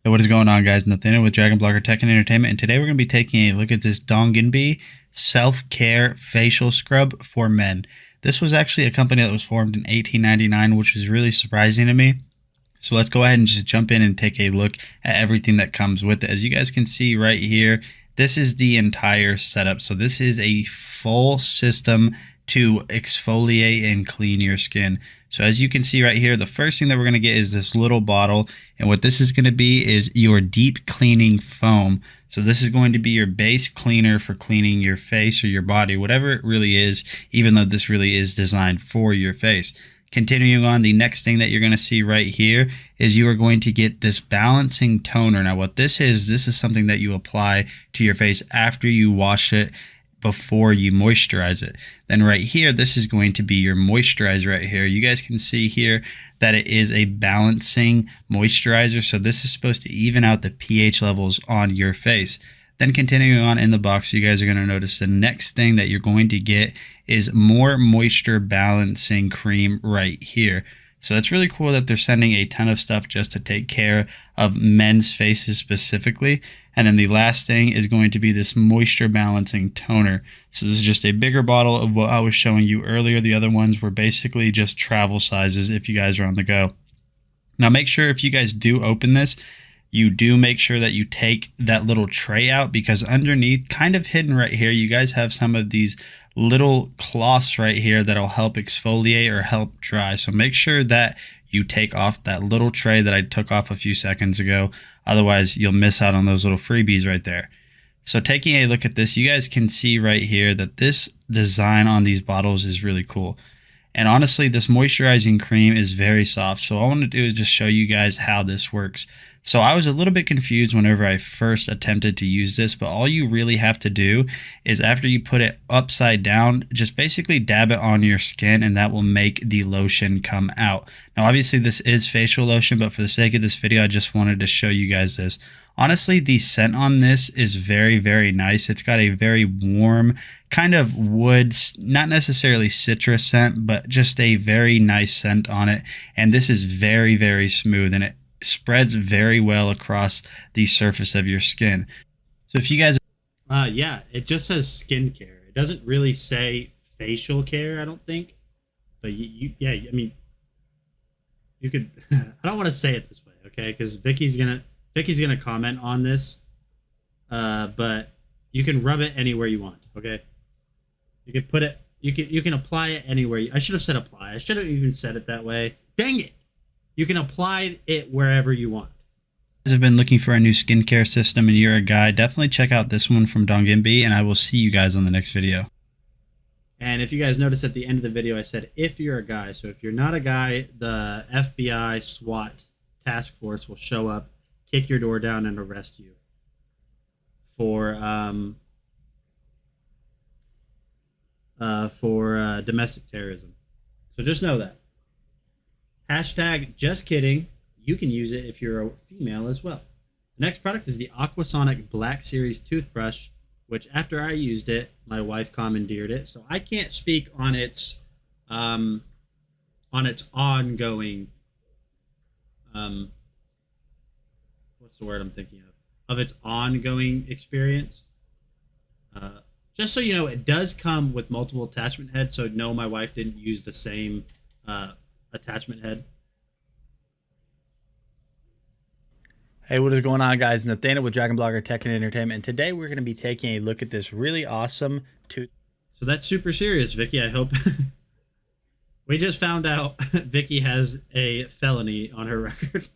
Hey, what is going on, guys? Nathaniel with Dragon Blogger Tech and Entertainment, and today we're going to be taking a look at this Donginbi Self-Care Facial Scrub for Men. This was actually a company that was formed in 1899, which is really surprising to me. So let's go ahead and just jump in and take a look at everything that comes with it. As you guys can see right here, this is the entire setup. So this is a full system to exfoliate and clean your skin. So as you can see right here, the first thing that we're going to get is this little bottle. And what this is going to be is your deep cleaning foam. So this is going to be your base cleaner for cleaning your face or your body, whatever it really is, even though this really is designed for your face. Continuing on, the next thing that you're going to see right here is you are going to get this balancing toner. Now what this is something that you apply to your face after you wash it, before you moisturize it. Then right here, this is going to be your moisturizer right here. You guys can see here that it is a balancing moisturizer. So this is supposed to even out the pH levels on your face. Then continuing on in the box, you guys are going to notice the next thing that you're going to get is more moisture balancing cream right here. So that's really cool that they're sending a ton of stuff just to take care of men's faces specifically. And then the last thing is going to be this moisture balancing toner. So this is just a bigger bottle of what I was showing you earlier. The other ones were basically just travel sizes if you guys are on the go. Now make sure if you guys do open this, you do make sure that you take that little tray out, because underneath, kind of hidden right here, you guys have some of these little cloths right here that'll help exfoliate or help dry. So make sure that you take off that little tray that I took off a few seconds ago. Otherwise, you'll miss out on those little freebies right there. So taking a look at this, you guys can see right here that this design on these bottles is really cool. And honestly, this moisturizing cream is very soft. So all I want to do is just show you guys how this works. So I was a little bit confused whenever I first attempted to use this, but all you really have to do is after you put it upside down, just basically dab it on your skin and that will make the lotion come out. Now, obviously this is facial lotion, but for the sake of this video, I just wanted to show you guys this. Honestly, the scent on this is very, very nice. It's got a very warm kind of wood, not necessarily citrus scent, but just a very nice scent on it. And this is very, very smooth, and it spreads very well across the surface of your skin. So if you guys yeah, it just says skincare. It doesn't really say facial care, I don't think. But yeah, I mean, you could I don't want to say it this way, okay? Because Vicky's gonna comment on this. But you can rub it anywhere you want, okay? You can put it, you can apply it anywhere. I should have said apply. I should have even said it that way. Dang it. You can apply it wherever you want. If you guys have been looking for a new skincare system and you're a guy, definitely check out this one from Donginbi, and I will see you guys on the next video. And if you guys notice at the end of the video, I said if you're a guy. So if you're not a guy, the FBI SWAT task force will show up, kick your door down, and arrest you for domestic terrorism. So just know that. Hashtag just kidding. You can use it if you're a female as well. The next product is the Aquasonic Black Series toothbrush, which after I used it, my wife commandeered it. So I can't speak on its ongoing what's the word I'm thinking of its ongoing experience. Just so you know, it does come with multiple attachment heads. So no, my wife didn't use the same attachment head. Hey, what is going on, guys? Nathaniel with Dragon Blogger Tech and Entertainment, and today we're going to be taking a look at this really awesome tooth. So that's super serious, Vicky. I hope we just found out Vicky has a felony on her record.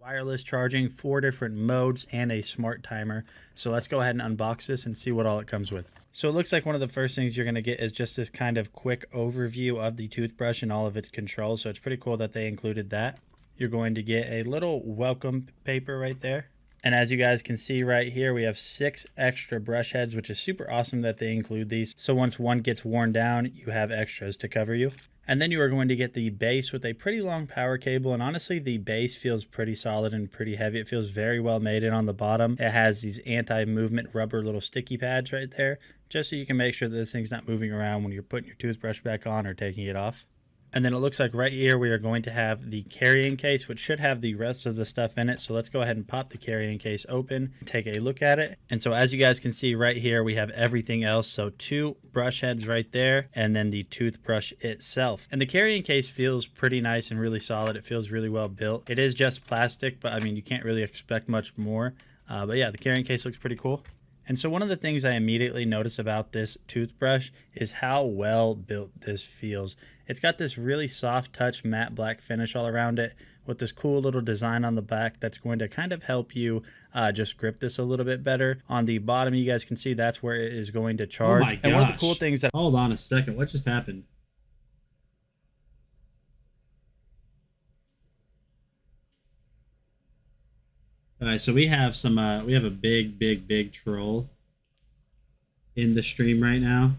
Wireless charging, 4 different modes, and a smart timer. So let's go ahead and unbox this and see what all it comes with. So it looks like one of the first things you're going to get is just this kind of quick overview of the toothbrush and all of its controls. So it's pretty cool that they included that. You're going to get a little welcome paper right there. And as you guys can see right here, we have 6 extra brush heads, which is super awesome that they include these. So once one gets worn down, you have extras to cover you. And then you are going to get the base with a pretty long power cable. And honestly, the base feels pretty solid and pretty heavy. It feels very well made. And on the bottom, it has these anti-movement rubber little sticky pads right there, just so you can make sure that this thing's not moving around when you're putting your toothbrush back on or taking it off. And then it looks like right here we are going to have the carrying case, which should have the rest of the stuff in it. So let's go ahead and pop the carrying case open, take a look at it. And so as you guys can see right here, we have everything else. So 2 brush heads right there, and then the toothbrush itself. And the carrying case feels pretty nice and really solid. It feels really well built. It is just plastic, but I mean, you can't really expect much more. But yeah, the carrying case looks pretty cool. And so one of the things I immediately noticed about this toothbrush is how well built this feels. It's got this really soft touch matte black finish all around it with this cool little design on the back that's going to kind of help you just grip this a little bit better. On the bottom, you guys can see that's where it is going to charge. Oh my and one of the gosh. cool things that... Hold on a second. What just happened? All right, so we have some we have a big troll in the stream right now.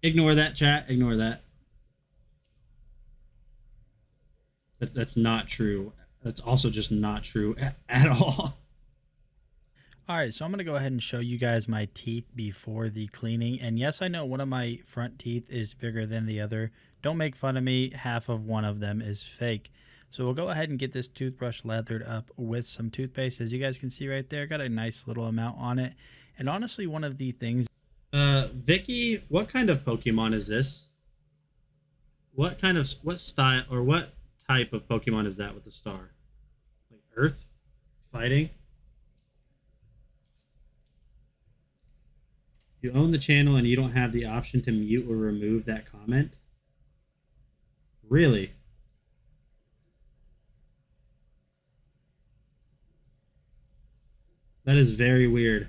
Ignore that, chat. Ignore that. That's not true. That's also just not true at all. All right, so I'm going to go ahead and show you guys my teeth before the cleaning. And yes, I know one of my front teeth is bigger than the other. Don't make fun of me. Half of one of them is fake. So we'll go ahead and get this toothbrush lathered up with some toothpaste. As you guys can see right there, got a nice little amount on it. And honestly, one of the things... Vicky, what kind of Pokemon is this? What style or what type of Pokemon is that with the star? Like Earth? Fighting? You own the channel and you don't have the option to mute or remove that comment? Really? That is very weird.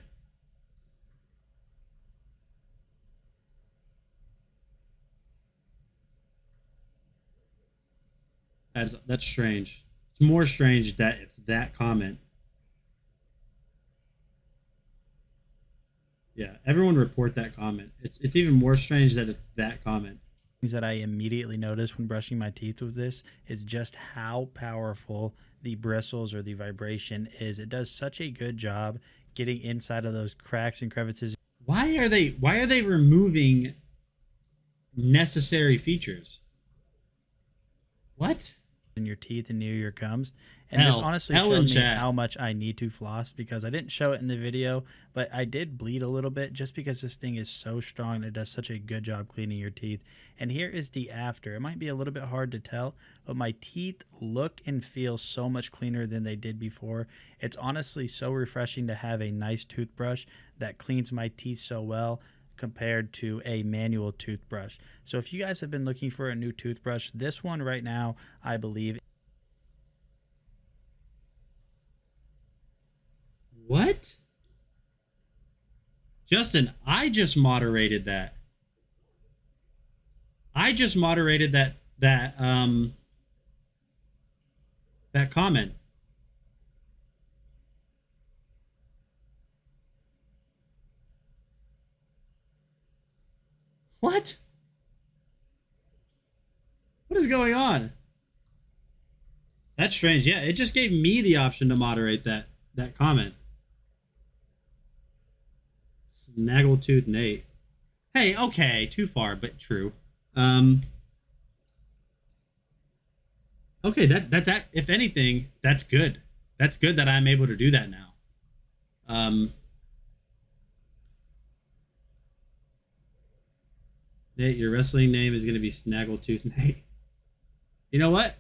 That's strange. It's more strange that it's that comment. Yeah, everyone report that comment. It's even more strange that it's that comment. Things that I immediately noticed when brushing my teeth with this is just how powerful the bristles or the vibration is. It does such a good job getting inside of those cracks and crevices. Why are they removing necessary features? What? In your teeth and near your gums. And this honestly showed me how much I need to floss, because I didn't show it in the video, but I did bleed a little bit just because this thing is so strong and it does such a good job cleaning your teeth. And here is the after. It might be a little bit hard to tell, but my teeth look and feel so much cleaner than they did before. It's honestly so refreshing to have a nice toothbrush that cleans my teeth so well compared to a manual toothbrush. So if you guys have been looking for a new toothbrush, this one right now, I believe. What? Justin, I just moderated that. I just moderated that comment. What? What is going on? That's strange. Yeah, it just gave me the option to moderate that comment. Snaggletooth Nate. Hey, okay, too far, but true. Okay, that's if anything, that's good. That's good that I'm able to do that now. Nate, your wrestling name is going to be Snaggletooth Nate. You know what?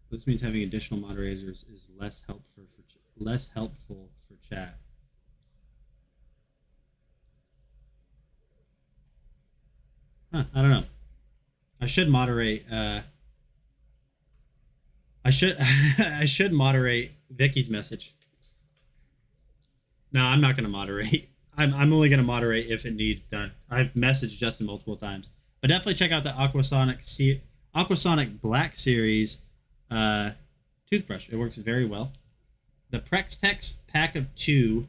This means having additional moderators is less helpful for chat. Huh, I don't know. I should moderate. I should moderate Vicky's message. No, I'm not going to moderate. I'm only going to moderate if it needs done. I've messaged Justin multiple times, but definitely check out the Aquasonic Black Series toothbrush. It works very well. The Prextex pack of 2.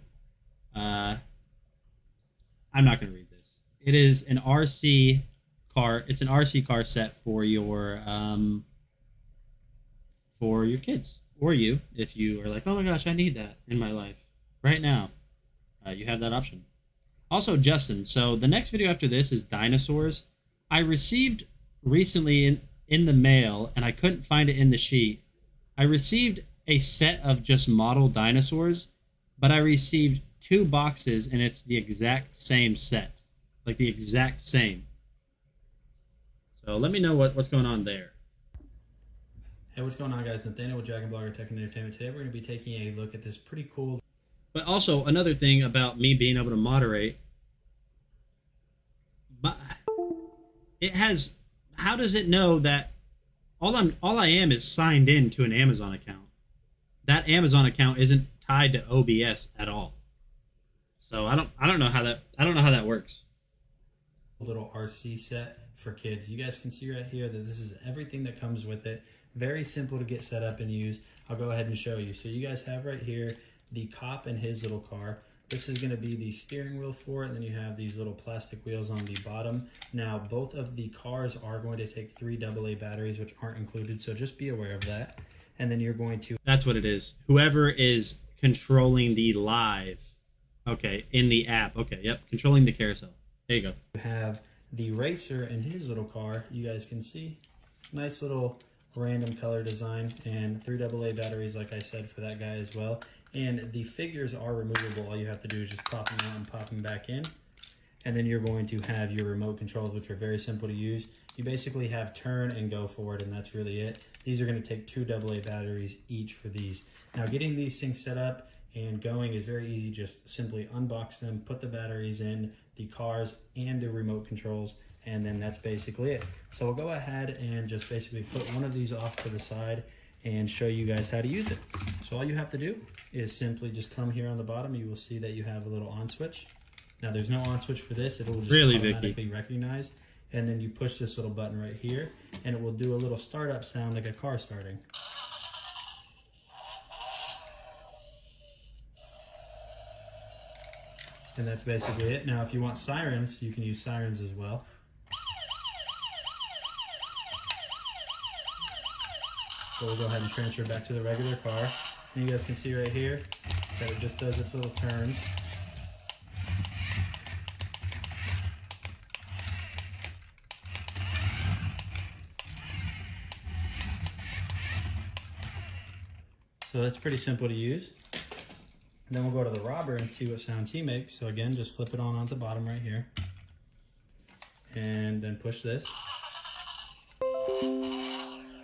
I'm not going to read this. It is an RC car. It's an RC car set for your kids or you, if you are like, oh my gosh, I need that in my life right now. You have that option. Also, Justin, so the next video after this is dinosaurs. I received recently in the mail, and I couldn't find it in the sheet. I received a set of just model dinosaurs, but I received 2 boxes, and it's the exact same set. Like the exact same. So let me know what's going on there. Hey, what's going on, guys? Nathaniel with Dragon Blogger Tech and Entertainment. Today we're going to be taking a look at this pretty cool... But also, another thing about me being able to moderate, it has... How does it know that all I am is signed in to an Amazon account? That Amazon account isn't tied to OBS at all. So I don't know how that works. A little RC set for kids. You guys can see right here that this is everything that comes with it. Very simple to get set up and use. I'll go ahead and show you. So you guys have right here the cop and his little car. This is going to be the steering wheel for it, and then you have these little plastic wheels on the bottom. Now, both of the cars are going to take 3 AA batteries, which aren't included, so just be aware of that. And then you're going to... That's what it is. Whoever is controlling the live, okay, in the app. Okay, yep, controlling the carousel. There you go. You have the racer and his little car. You guys can see. Nice little random color design, and 3 AA batteries, like I said, for that guy as well. And the figures are removable. All you have to do is just pop them out and pop them back in. And then you're going to have your remote controls, which are very simple to use. You basically have turn and go forward, and that's really it. These are going to take 2 AA batteries each for these. Now, getting these things set up and going is very easy. Just simply unbox them, put the batteries in, the cars, and the remote controls, and then that's basically it. So we'll go ahead and just basically put one of these off to the side and show you guys how to use it. So all you have to do is simply just come here on the bottom. You will see that you have a little on switch. Now there's no on switch for this. It will just automatically recognize. And then you push this little button right here, and it will do a little startup sound like a car starting. And that's basically it. Now if you want sirens, you can use sirens as well. So we'll go ahead and transfer back to the regular car. And you guys can see right here that it just does its little turns. So that's pretty simple to use. And then we'll go to the robber and see what sounds he makes. So again, just flip it on the bottom right here. And then push this.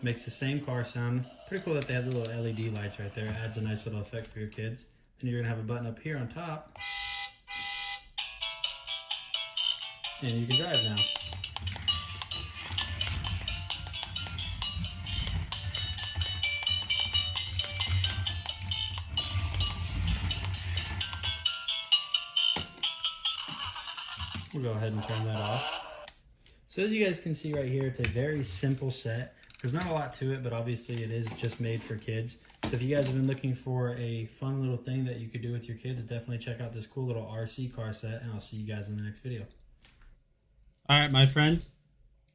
Makes the same car sound. Pretty cool that they have the little LED lights right there. It adds a nice little effect for your kids. Then you're gonna have a button up here on top. And you can drive now. We'll go ahead and turn that off. So as you guys can see right here, it's a very simple set. There's not a lot to it, but obviously it is just made for kids. So if you guys have been looking for a fun little thing that you could do with your kids, definitely check out this cool little RC car set, and I'll see you guys in the next video. All right, my friends.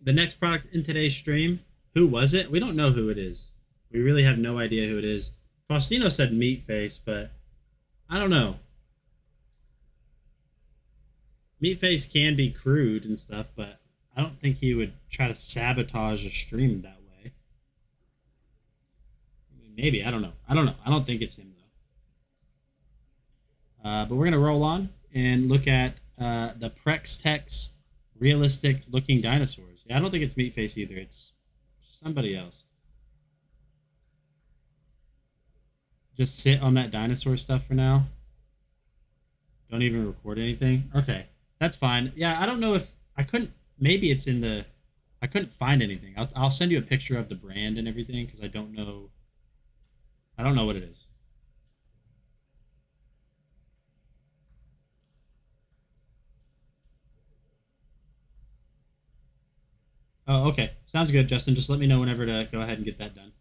The next product in today's stream, who was it? We don't know who it is. We really have no idea who it is. Faustino said Meat Face, but I don't know. Meat Face can be crude and stuff, but I don't think he would try to sabotage a stream that way. Maybe, I don't know. I don't think it's him, though. But we're going to roll on and look at the Prex Tex realistic looking dinosaurs. Yeah, I don't think it's Meat Face either. It's somebody else. Just sit on that dinosaur stuff for now. Don't even record anything. Okay, that's fine. Yeah, I don't know if I couldn't. Maybe it's in the. I couldn't find anything. I'll send you a picture of the brand and everything because I don't know. I don't know what it is. Oh, okay. Sounds good, Justin. Just let me know whenever to go ahead and get that done.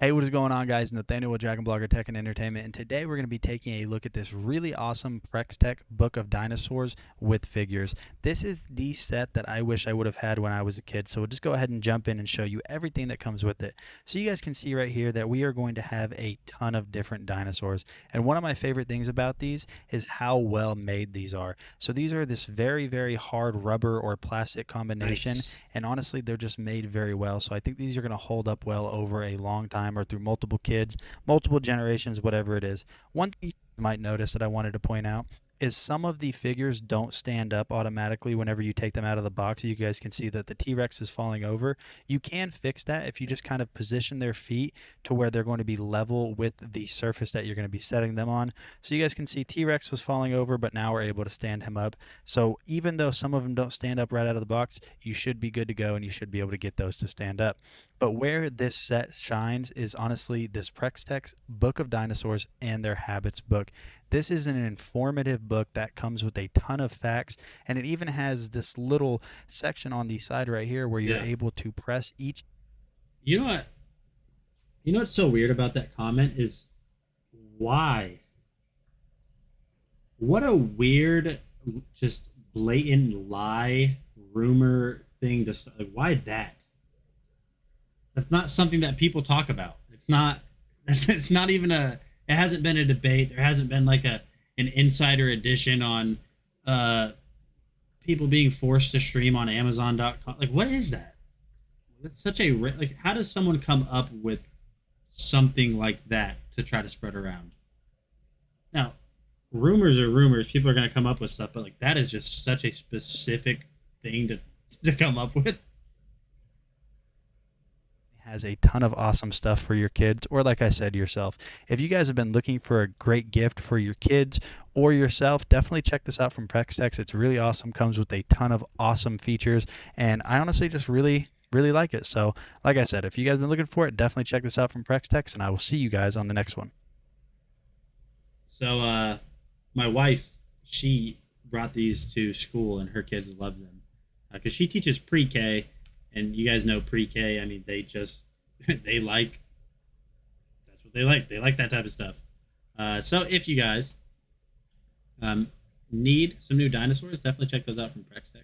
Hey, what is going on, guys? Nathaniel with Dragon Blogger Tech and Entertainment, and today we're going to be taking a look at this really awesome Prex Tech Book of Dinosaurs with figures. This is the set that I wish I would have had when I was a kid, so we'll just go ahead and jump in and show you everything that comes with it. So you guys can see right here that we are going to have a ton of different dinosaurs, and one of my favorite things about these is how well made these are. So these are this very, very hard rubber or plastic combination, and honestly, they're just made very well, so I think these are going to hold up well over a long time or through multiple kids, multiple generations, whatever it is. One thing you might notice that I wanted to point out is some of the figures don't stand up automatically whenever you take them out of the box. You guys can see that the T-Rex is falling over. You can fix that if you just kind of position their feet to where they're going to be level with the surface that you're going to be setting them on. So you guys can see T-Rex was falling over, but now we're able to stand him up. So even though some of them don't stand up right out of the box, you should be good to go and you should be able to get those to stand up. But where this set shines is honestly this Prex Tech Book of Dinosaurs and Their Habits book. This is an informative book that comes with a ton of facts, and it even has this little section on the side right here where you're able to press each. You know what? You know what's so weird about that comment is why? What a weird, just blatant lie, rumor thing to like, why that? That's not something that people talk about. It's not even a, it hasn't been a debate. There hasn't been like an insider edition on people being forced to stream on Amazon.com. Like, what is that? That's such a, like, how does someone come up with something like that to try to spread around? Now, rumors are rumors. People are going to come up with stuff, but like that is just such a specific thing to come up with. Has a ton of awesome stuff for your kids, or like I said, yourself. If you guys have been looking for a great gift for your kids or yourself, definitely check this out from Prex Tech. It's really awesome, comes with a ton of awesome features, and I honestly just really like it. So like I said, if you guys have been looking for it, definitely check this out from Prex Tech, and I will see you guys on the next one. So my wife, she brought these to school and her kids love them because she teaches pre-K. And you guys know pre-K, I mean, they just, they like, that's what they like. They like that type of stuff. So if you guys need some new dinosaurs, definitely check those out from Prex Tech.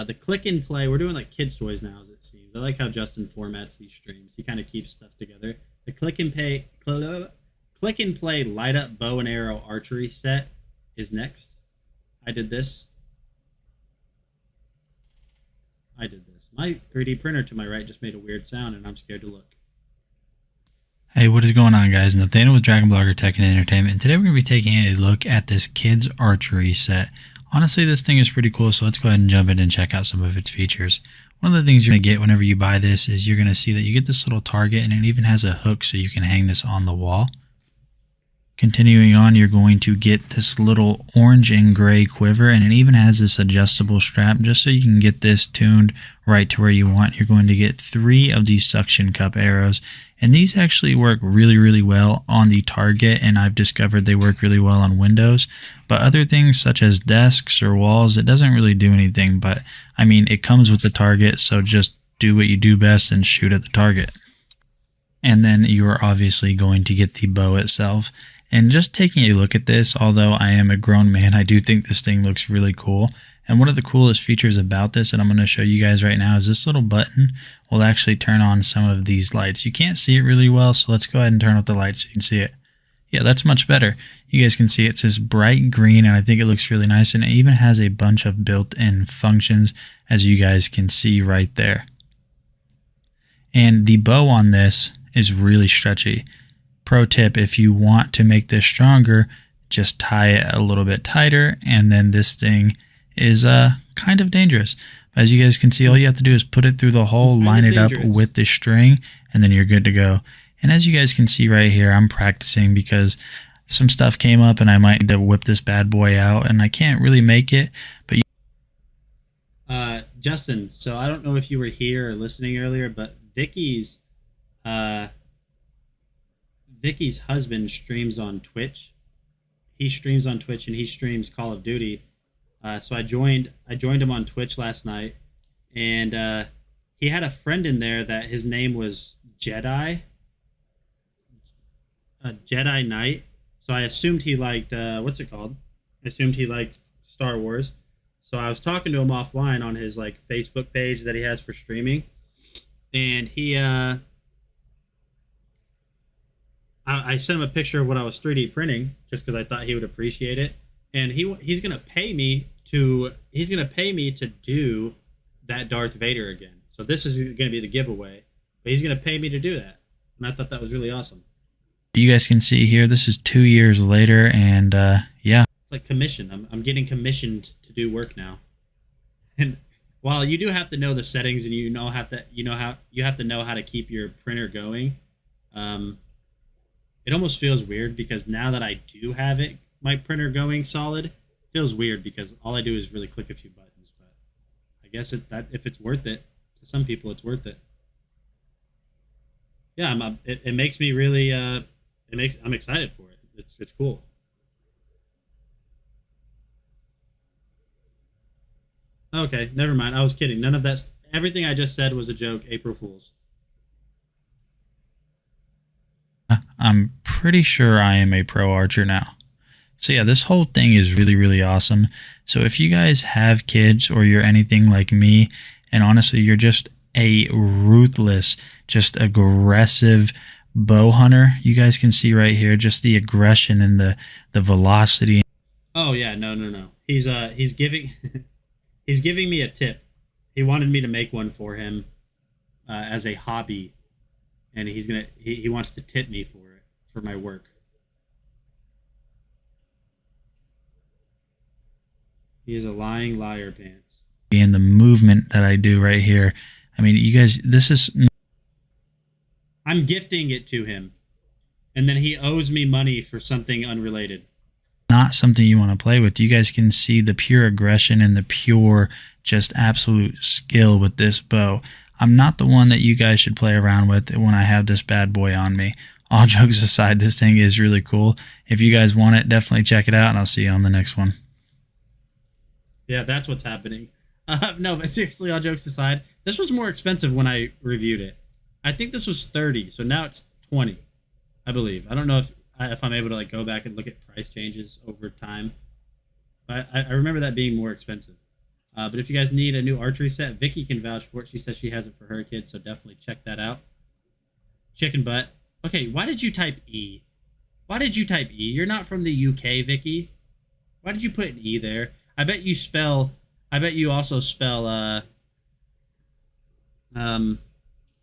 The click and play, we're doing like kids' toys now, as it seems. I like how Justin formats these streams. He kind of keeps stuff together. The click and play light up bow and arrow archery set is next. I did this. My 3D printer to my right just made a weird sound, and I'm scared to look. Hey, what is going on, guys? Nathaniel with Dragon Blogger Tech and Entertainment, and today we're going to be taking a look at this kids archery set. Honestly, this thing is pretty cool, so let's go ahead and jump in and check out some of its features. One of the things you're going to get whenever you buy this is you're going to see that you get this little target, and it even has a hook so you can hang this on the wall. Continuing on, you're going to get this little orange and gray quiver, and it even has this adjustable strap just so you can get this tuned right to where you want. You're going to get 3 of these suction cup arrows, and these actually work really well on the target, and I've discovered they work really well on windows. But other things such as desks or walls, it doesn't really do anything, but I mean, it comes with the target, so just do what you do best and shoot at the target. And then you're obviously going to get the bow itself. And just taking a look at this, although I am a grown man, I do think this thing looks really cool. And one of the coolest features about this that I'm going to show you guys right now is this little button will actually turn on some of these lights. You can't see it really well, so let's go ahead and turn up the lights so you can see it. Yeah, that's much better. You guys can see it says bright green, and I think it looks really nice. And it even has a bunch of built-in functions, as you guys can see right there. And the bow on this is really stretchy. Pro tip, if you want to make this stronger, just tie it a little bit tighter, and then this thing is kind of dangerous. As you guys can see, all you have to do is put it through the hole, line it up with the string, and then you're good to go. And as you guys can see right here, I'm practicing because some stuff came up and I might need to whip this bad boy out, and I can't really make it. But Justin, so I don't know if you were here or listening earlier, but Vicky's husband streams on Twitch. He streams on Twitch and he streams Call of Duty. So I joined him on Twitch last night, and he had a friend in there that his name was Jedi, Jedi Knight. So I assumed he liked, what's it called? I assumed he liked Star Wars. So I was talking to him offline on his like Facebook page that he has for streaming. And he, I sent him a picture of what I was 3D printing just because I thought he would appreciate it. And he's gonna pay me to do that Darth Vader again. So this is gonna be the giveaway, but he's gonna pay me to do that, and I thought that was really awesome. You guys can see here, this is 2 years later, and yeah. It's like commission. I'm getting commissioned to do work now. And while you do have to know the settings and you have to know how to keep your printer going, it almost feels weird because now that I do have my printer going solid, it feels weird because all I do is really click a few buttons. But I guess if it's worth it to some people, it's worth it. Yeah, it makes me really I'm excited for it. It's cool. Okay, never mind. I was kidding. None of that. Everything I just said was a joke. April Fools. I'm pretty sure I am a pro archer now. So yeah, this whole thing is really, really awesome. So if you guys have kids or you're anything like me, and honestly, you're just a ruthless, just aggressive bow hunter, you guys can see right here just the aggression and the velocity. Oh yeah, no. He's giving he's giving me a tip. He wanted me to make one for him as a hobby, and he wants to tip me for it for my work. He is a lying liar, pants. And the movement that I do right here, I mean, you guys, this is. I'm gifting it to him, and then he owes me money for something unrelated. Not something you want to play with. You guys can see the pure aggression and the pure, just absolute skill with this bow. I'm not the one that you guys should play around with when I have this bad boy on me. All jokes aside, this thing is really cool. If you guys want it, definitely check it out, and I'll see you on the next one. Yeah, that's what's happening. No, but seriously, all jokes aside, this was more expensive when I reviewed it. I think this was 30, so now it's 20, I believe. I don't know if I'm able to like go back and look at price changes over time. But I remember that being more expensive. But if you guys need a new archery set, Vicky can vouch for it. She says she has it for her kids, so definitely check that out. Chicken butt. Okay, why did you type E? Why did you type E? You're not from the UK, Vicky. Why did you put an E there? I bet you also spell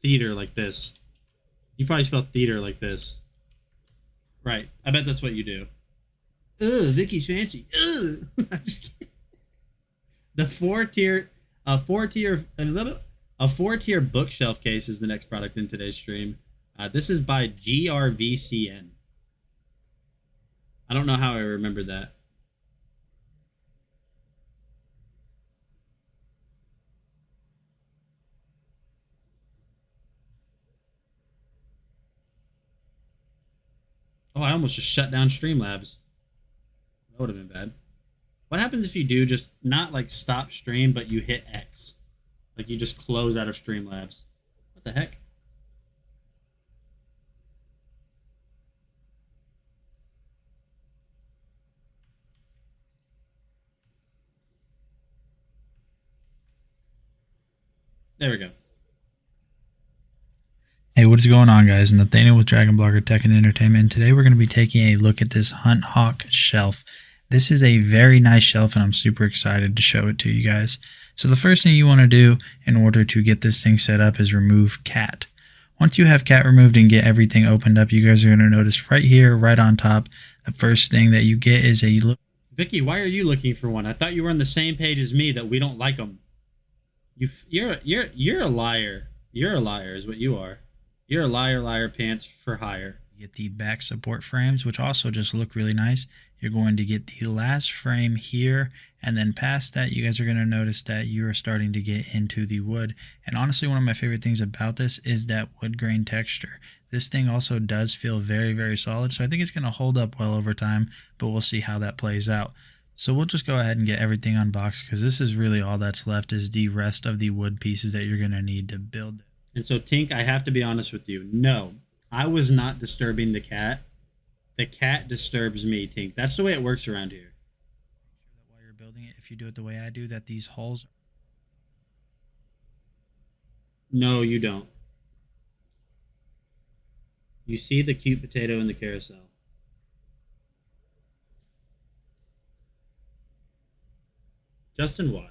theater like this. You probably spell theater like this. Right. I bet that's what you do. Ugh, Vicky's fancy. Ugh. I'm just kidding. The a four tier bookshelf case is the next product in today's stream. This is by GRVCN. I don't know how I remember that. Oh, I almost just shut down Streamlabs. That would have been bad. What happens if you do just not like stop stream, but you hit X? Like you just close out of Streamlabs. What the heck? There we go. Hey, what is going on, guys? Nathaniel with Dragon Blogger Tech and Entertainment, and today we're going to be taking a look at this Hunt Hawk shelf. This is a very nice shelf, and I'm super excited to show it to you guys. So the first thing you want to do in order to get this thing set up is remove cat. Once you have cat removed and get everything opened up, you guys are going to notice right here, right on top, the first thing that you get is a look. Vicky, why are you looking for one? I thought you were on the same page as me that we don't like them. You're a liar. You're a liar is what you are. You're a liar, pants for hire. Get the back support frames, which also just look really nice. You're going to get the last frame here, and then past that, you guys are going to notice that you are starting to get into the wood. And honestly, one of my favorite things about this is that wood grain texture. This thing also does feel very, very solid, so I think it's going to hold up well over time, but we'll see how that plays out. So we'll just go ahead and get everything unboxed, because this is really all that's left is the rest of the wood pieces that you're going to need to build it. And so, Tink, I have to be honest with you. No, I was not disturbing the cat. The cat disturbs me, Tink. That's the way it works around here. Make sure that while you're building it, if you do it the way I do, that these holes. No, you don't. You see the cute potato in the carousel. Justin, why?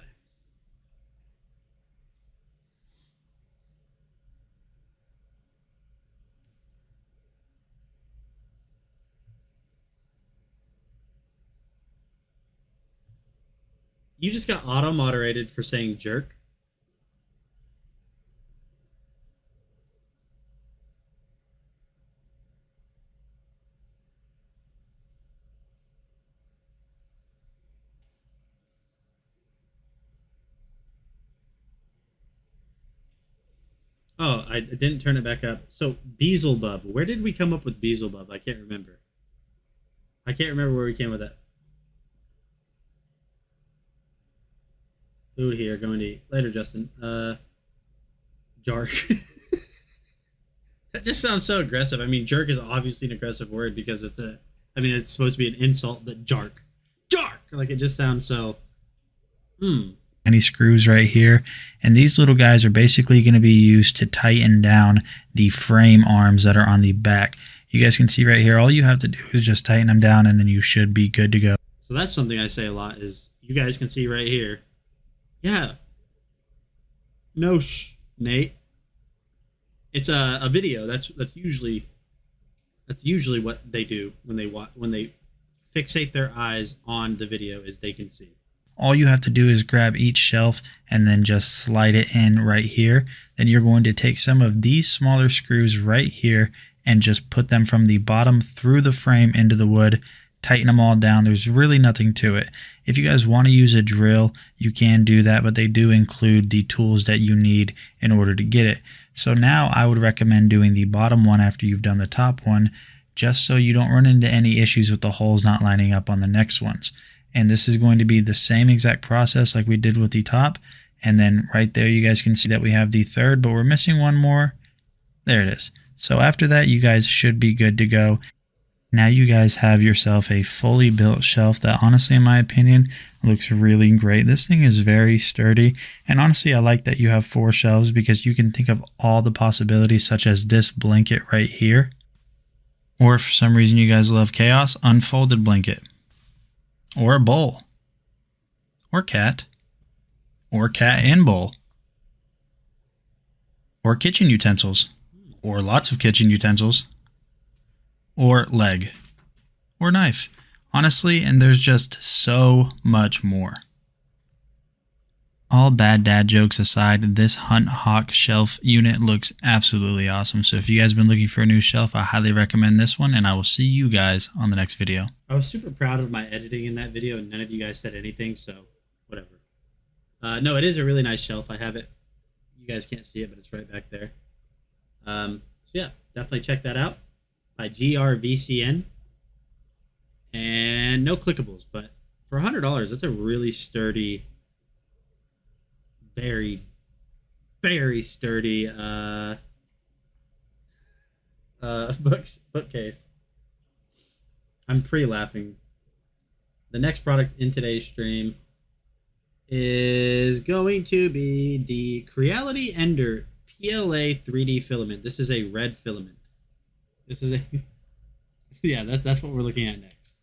You just got auto-moderated for saying jerk? Oh, I didn't turn it back up. So, Beelzebub. Where did we come up with Beelzebub? I can't remember. I can't remember where we came with that. Food here, going to eat. Later, Justin. Jark. That just sounds so aggressive. I mean, jerk is obviously an aggressive word because it's it's supposed to be an insult, but jark. Jark! Like, it just sounds so... Any screws right here, and these little guys are basically going to be used to tighten down the frame arms that are on the back. You guys can see right here, all you have to do is just tighten them down and then you should be good to go. So that's something I say a lot is, you guys can see right here. Yeah. No Nate. It's a video. That's usually what they do when they fixate their eyes on the video, is they can see. All you have to do is grab each shelf and then just slide it in right here. Then you're going to take some of these smaller screws right here and just put them from the bottom through the frame into the wood. Tighten them all down. There's really nothing to it. If you guys want to use a drill, you can do that, but they do include the tools that you need in order to get it. So now I would recommend doing the bottom one after you've done the top one, just so you don't run into any issues with the holes not lining up on the next ones. And this is going to be the same exact process like we did with the top. And then right there, you guys can see that we have the third, but we're missing one more. There it is. So after that, you guys should be good to go. Now you guys have yourself a fully built shelf that honestly, in my opinion, looks really great. This thing is very sturdy. And honestly, I like that you have 4 shelves because you can think of all the possibilities, such as this blanket right here. Or if for some reason you guys love chaos, unfolded blanket. Or a bowl. Or cat. Or cat and bowl. Or kitchen utensils. Or lots of kitchen utensils. Or leg, or knife. Honestly, and there's just so much more. All bad dad jokes aside, this Hunt Hawk shelf unit looks absolutely awesome. So if you guys have been looking for a new shelf, I highly recommend this one, and I will see you guys on the next video. I was super proud of my editing in that video, and none of you guys said anything, so whatever. No, it is a really nice shelf. I have it. You guys can't see it, but it's right back there. So yeah, definitely check that out. By GRVCN, and no clickables, but for $100, that's a really sturdy, very, very sturdy bookcase. I'm pre-laughing. The next product in today's stream is going to be the Creality Ender PLA 3D filament. This is a red filament. This is yeah, that's what we're looking at next.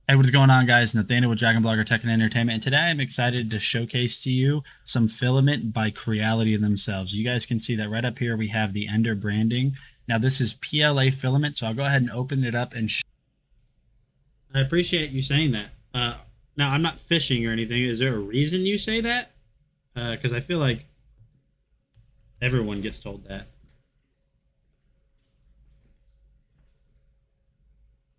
Hey, what's going on, guys? Nathaniel with Dragon Blogger Tech and Entertainment, and today I'm excited to showcase to you some filament by Creality themselves. You guys can see that right up here we have the Ender branding. Now this is PLA filament, so I'll go ahead and open it up and I appreciate you saying that. Now I'm not fishing or anything. Is there a reason you say that? Because I feel like everyone gets told that.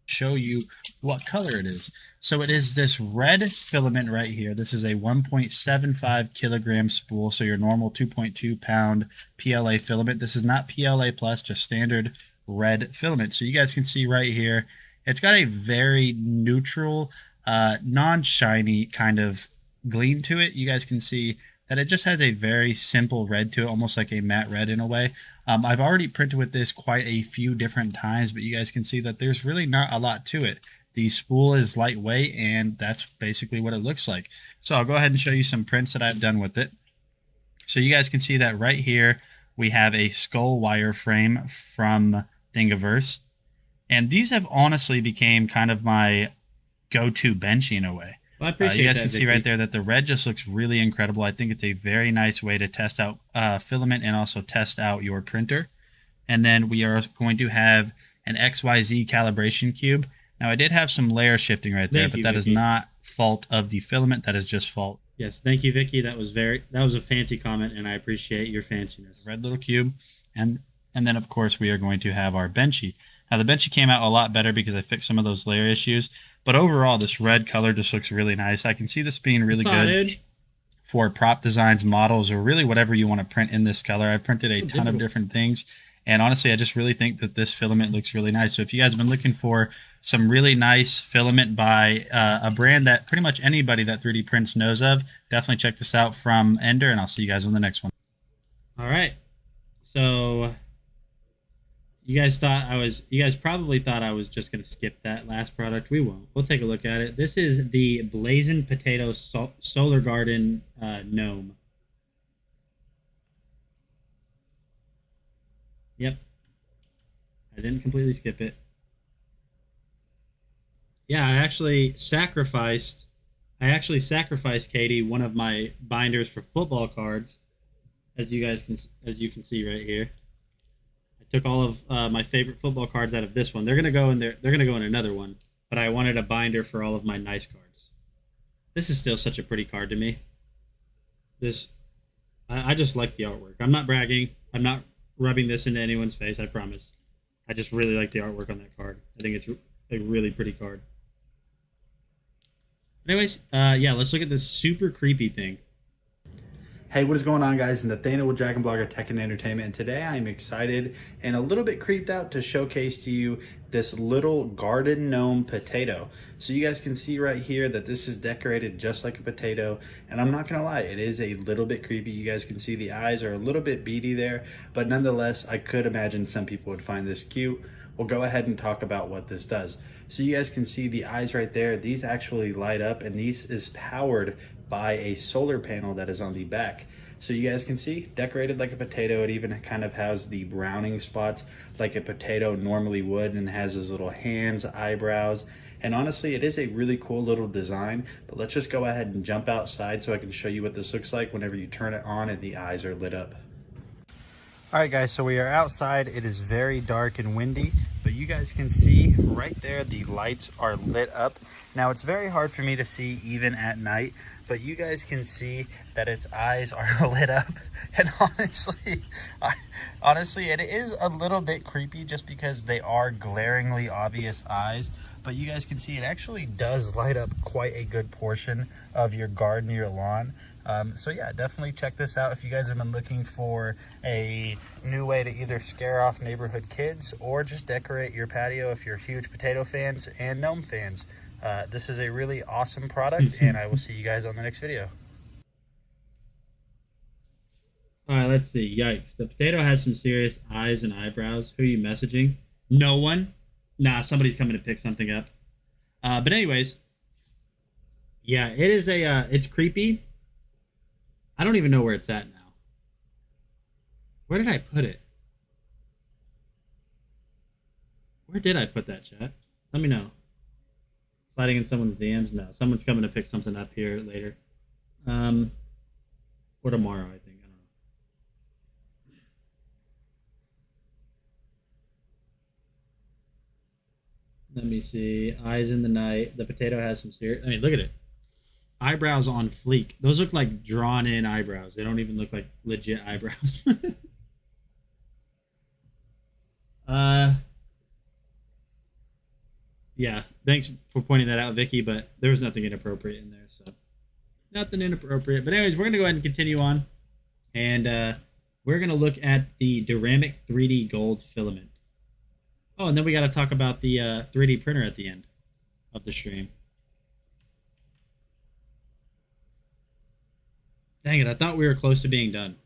Show you what color it is. So it is this red filament right here. This is a 1.75 kilogram spool, so your normal 2.2 pound PLA filament. This is not PLA plus, just standard red filament. So you guys can see right here, it's got a very neutral, non-shiny kind of gleam to it. You guys can see that it just has a very simple red to it, almost like a matte red in a way. I've already printed with this quite a few different times, but you guys can see that there's really not a lot to it. The spool is lightweight, and that's basically what it looks like. So I'll go ahead and show you some prints that I've done with it. So you guys can see that right here, we have a skull wireframe from Thingiverse. And these have honestly became kind of my go-to benchy in a way. Well, I appreciate you guys that, can see Vicky. right there that the red just looks really incredible. I think it's a very nice way to test out filament and also test out your printer. And then we are going to have an XYZ calibration cube. Now, I did have some layer shifting right there, but that is not fault of the filament. That is just fault. Yes, thank you, Vicky. That was a fancy comment, and I appreciate your fanciness. Red little cube, and then of course we are going to have our benchy. Now the benchy came out a lot better because I fixed some of those layer issues, but overall this red color just looks really nice. I can see this being really good for prop designs, models, or really whatever you want to print in this color. I printed a ton of different things, and honestly I just really think that this filament looks really nice. So if you guys have been looking for some really nice filament by a brand that pretty much anybody that 3D prints knows of, definitely check this out from Ender, and I'll see you guys on the next one. All right. So you guys probably thought I was just going to skip that last product. We won't. We'll take a look at it. This is the Blazing Potato Solar Garden gnome. Yep. I didn't completely skip it. Yeah, I actually sacrificed Katie one of my binders for football cards, as you can see right here. I took all of my favorite football cards out of this one. They're gonna go in there. They're gonna go in another one, but I wanted a binder for all of my nice cards. This is still such a pretty card to me. I just like the artwork. I'm not bragging. I'm not rubbing this into anyone's face. I promise. I just really like the artwork on that card. I think it's a really pretty card. Anyways, yeah, let's look at this super creepy thing. Hey, what is going on, guys? Nathaniel with Dragon Blogger Tech and Entertainment, and today I'm excited and a little bit creeped out to showcase to you this little garden gnome potato. So you guys can see right here that this is decorated just like a potato, and I'm not gonna lie, it is a little bit creepy. You guys can see the eyes are a little bit beady there, but nonetheless, I could imagine some people would find this cute. We'll go ahead and talk about what this does. So you guys can see the eyes right there. These actually light up, and these is powered by a solar panel that is on the back. So you guys can see, decorated like a potato. It even kind of has the browning spots like a potato normally would, and has his little hands, eyebrows. And honestly, it is a really cool little design, but let's just go ahead and jump outside so I can show you what this looks like whenever you turn it on and the eyes are lit up. All right, guys, so we are outside. It is very dark and windy, but you guys can see right there the lights are lit up. Now, it's very hard for me to see even at night, but you guys can see that its eyes are lit up. And honestly, it is a little bit creepy just because they are glaringly obvious eyes, but you guys can see it actually does light up quite a good portion of your garden, your lawn. So yeah, definitely check this out if you guys have been looking for a new way to either scare off neighborhood kids or just decorate your patio if you're huge potato fans and gnome fans. This is a really awesome product, and I will see you guys on the next video. All right, let's see. Yikes. The potato has some serious eyes and eyebrows. Who are you messaging? No one? Nah, somebody's coming to pick something up. But anyways, yeah, it is it's creepy. I don't even know where it's at now. Where did I put it? Where did I put that, chat? Let me know. Sliding in someone's DMs? No, someone's coming to pick something up here later. Or tomorrow, I think. I don't know. Let me see. Eyes in the night. The potato has some serious... I mean, look at it. Eyebrows on fleek. Those look like drawn in eyebrows. They don't even look like legit eyebrows. Yeah, thanks for pointing that out, Vicky, but there was nothing inappropriate in there, so nothing inappropriate. But anyways, we're going to go ahead and continue on, and we're going to look at the Duramic 3D Gold filament. Oh, and then we got to talk about the 3D printer at the end of the stream. Dang it, I thought we were close to being done.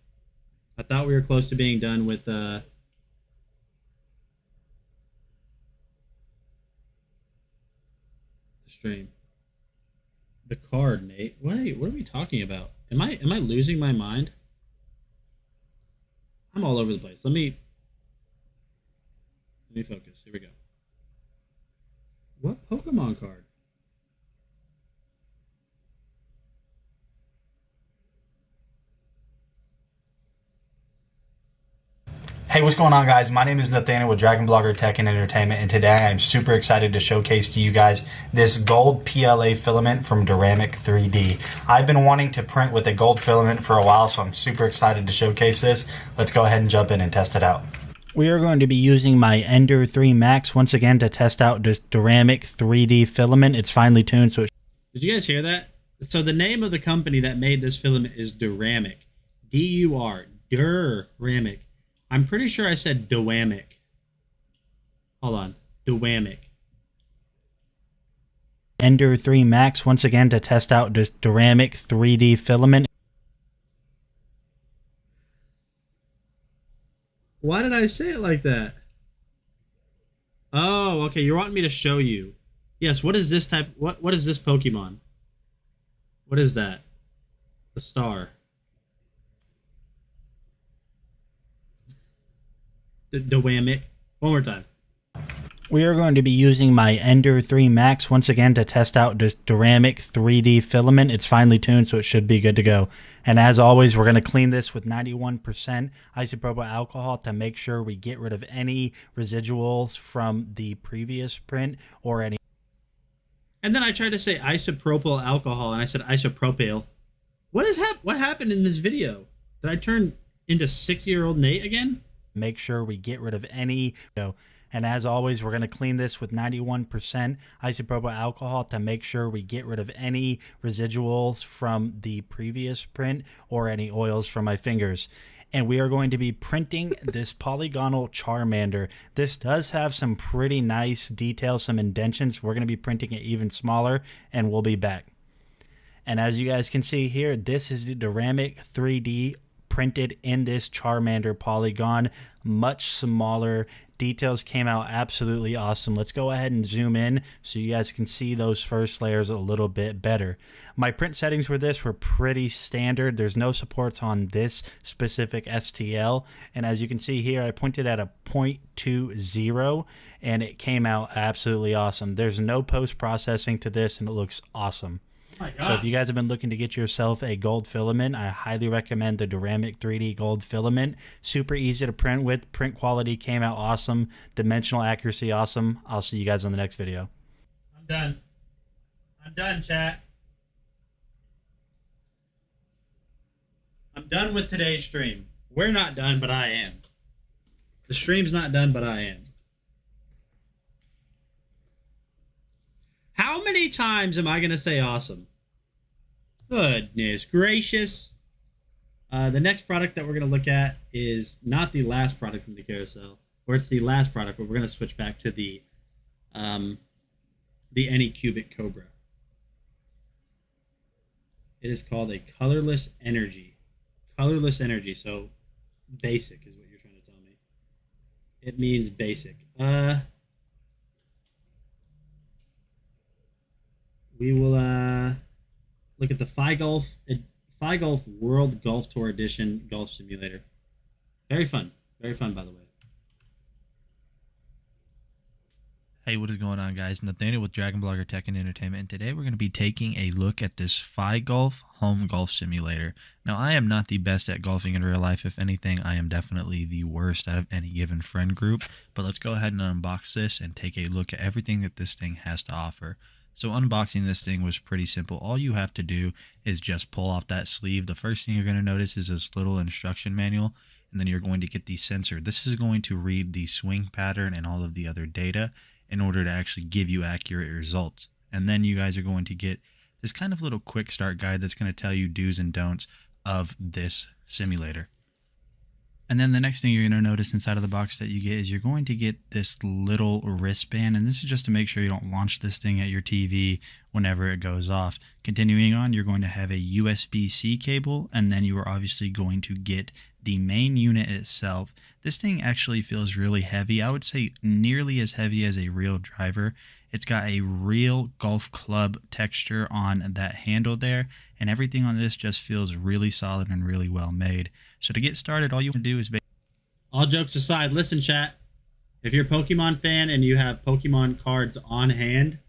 I thought we were close to being done with the stream. The card, Nate. What are we talking about? Am I losing my mind? I'm all over the place. Let me focus. Here we go. What Pokemon card? Hey, what's going on, guys? My name is Nathaniel with Dragon Blogger Tech and Entertainment, and today I'm super excited to showcase to you guys this gold PLA filament from Duramic 3D. I've been wanting to print with a gold filament for a while, so I'm super excited to showcase this. Let's go ahead and jump in and test it out. We are going to be using my Ender 3 Max once again to test out this Duramic 3D filament. It's finely tuned, so Did you guys hear that? So the name of the company that made this filament is Duramic. D-U-R. Duramic. I'm pretty sure I said Dewamic. Hold on. Dewamic. Ender 3 Max once again to test out this Duramic 3D filament. Why did I say it like that? Oh, okay. You're wanting me to show you. Yes, what is this type? What is this Pokemon? What is that? The star. The Wamic. One more time. We are going to be using my Ender 3 Max once again to test out this Duramic 3D filament. It's finely tuned, so it should be good to go. And as always, we're going to clean this with 91% isopropyl alcohol to make sure we get rid of any residuals from the previous print or any. And then I tried to say isopropyl alcohol, and I said isopropyl. What happened in this video? Did I turn into 6-year-old Nate again? Make sure we get rid of any. And as always, we're going to clean this with 91% isopropyl alcohol to make sure we get rid of any residuals from the previous print or any oils from my fingers. And we are going to be printing this polygonal Charmander. This does have some pretty nice details, some indentions. We're going to be printing it even smaller, and we'll be back. And as you guys can see here, this is the Duramic 3D printed in this Charmander polygon, much smaller. Details came out absolutely awesome. Let's go ahead and zoom in so you guys can see those first layers a little bit better. My print settings for this were pretty standard. There's no supports on this specific STL, and as you can see here, I pointed at a 0.20 and it came out absolutely awesome. There's no post-processing to this, and it looks awesome. So if you guys have been looking to get yourself a gold filament, I highly recommend the Duramic 3D gold filament. Super easy to print with. Print quality came out awesome. Dimensional accuracy awesome. I'll see you guys on the next video. I'm done. I'm done, chat. I'm done with today's stream. We're not done, but I am. The stream's not done, but I am. How many times am I going to say awesome? Goodness gracious. The next product that we're going to look at is not the last product from the carousel, or it's the last product, but we're going to switch back to the Anycubic Cobra. It is called a colorless energy. Colorless energy, so basic is what you're trying to tell me. It means basic. We will look at the FiGolf World Golf Tour Edition Golf Simulator. Very fun, by the way. Hey, what is going on, guys? Nathaniel with Dragon Blogger Tech and Entertainment, and today we're going to be taking a look at this FiGolf Home Golf Simulator. Now, I am not the best at golfing in real life. If anything, I am definitely the worst out of any given friend group. But let's go ahead and unbox this and take a look at everything that this thing has to offer. So unboxing this thing was pretty simple. All you have to do is just pull off that sleeve. The first thing you're going to notice is this little instruction manual, and then you're going to get the sensor. This is going to read the swing pattern and all of the other data in order to actually give you accurate results. And then you guys are going to get this kind of little quick start guide that's going to tell you do's and don'ts of this simulator. And then the next thing you're going to notice inside of the box that you get is you're going to get this little wristband. And this is just to make sure you don't launch this thing at your TV whenever it goes off. Continuing on, you're going to have a USB-C cable, and then you are obviously going to get the main unit itself. This thing actually feels really heavy. I would say nearly as heavy as a real driver. It's got a real golf club texture on that handle there, and everything on this just feels really solid and really well made. So to get started, all you want to do is All jokes aside, listen, chat. If you're a Pokemon fan and you have Pokemon cards on hand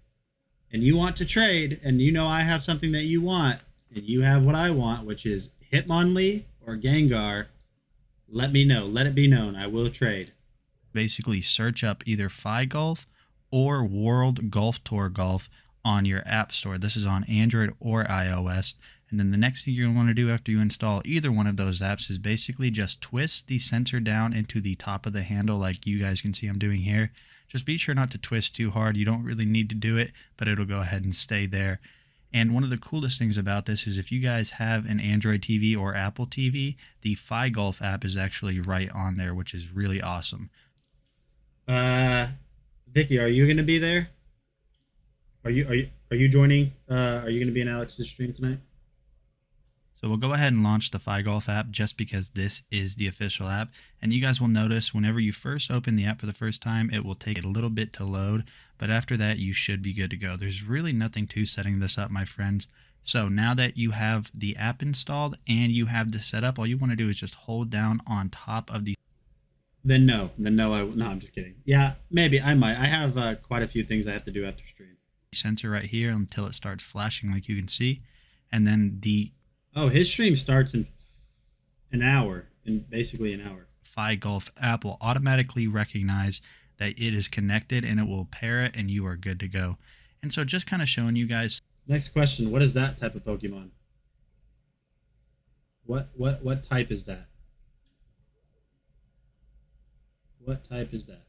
and you want to trade, and you know I have something that you want, and you have what I want, which is Hitmonlee or Gengar, let me know. Let it be known. I will trade. basically search up either FiGolf or World Golf Tour Golf on your app store. This is on Android or iOS. And then the next thing you're going to want to do after you install either one of those apps is basically just twist the sensor down into the top of the handle like you guys can see I'm doing here. Just be sure not to twist too hard. You don't really need to do it, but it'll go ahead and stay there. And one of the coolest things about this is if you guys have an Android TV or Apple TV, the FiGolf app is actually right on there, which is really awesome. Vicky, are you going to be there? Are you joining? Are you going to be in Alex's stream tonight? So we'll go ahead and launch the FiGolf app just because this is the official app. And you guys will notice whenever you first open the app for the first time, it will take a little bit to load. But after that, you should be good to go. There's really nothing to setting this up, my friends. So now that you have the app installed and you have this set up, all you want to do is just hold down on top of the... Then no, I'm just kidding. Yeah, maybe I might. I have quite a few things I have to do after stream. Sensor right here until it starts flashing like you can see. And then the... Oh, his stream starts in an hour, basically an hour. FiGolf app will automatically recognize that it is connected and it will pair it and you are good to go. And so just kind of showing you guys. Next question, what is that type of Pokemon? What type is that? What type is that?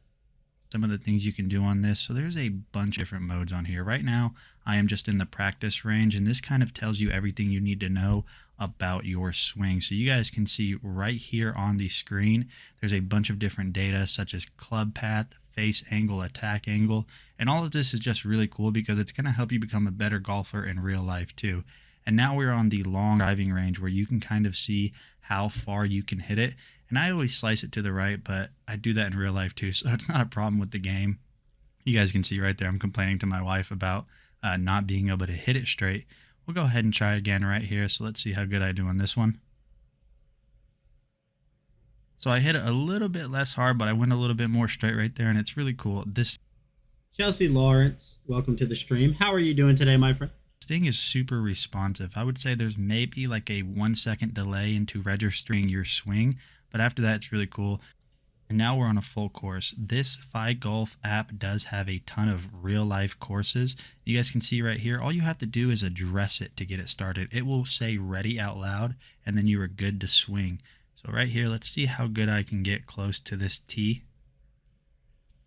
Some of the things you can do on this. So there's a bunch of different modes on here. Right now, I am just in the practice range, and this kind of tells you everything you need to know about your swing. So you guys can see right here on the screen, there's a bunch of different data such as club path, face angle, attack angle, and all of this is just really cool because it's going to help you become a better golfer in real life too. And now we're on the long driving range where you can kind of see how far you can hit it. And I always slice it to the right, but I do that in real life too, so it's not a problem with the game. You guys can see right there, I'm complaining to my wife about not being able to hit it straight. We'll go ahead and try again right here, so let's see how good I do on this one. So I hit it a little bit less hard, but I went a little bit more straight right there, and it's really cool. This Chelsea Lawrence, welcome to the stream. How are you doing today, my friend? thing is super responsive. I would say there's maybe like a 1 second delay into registering your swing, but after that, it's really cool. And now we're on a full course. This FiGolf app does have a ton of real life courses. You guys can see right here, all you have to do is address it to get it started. It will say ready out loud, and then you are good to swing. So right here, let's see how good I can get close to this tee.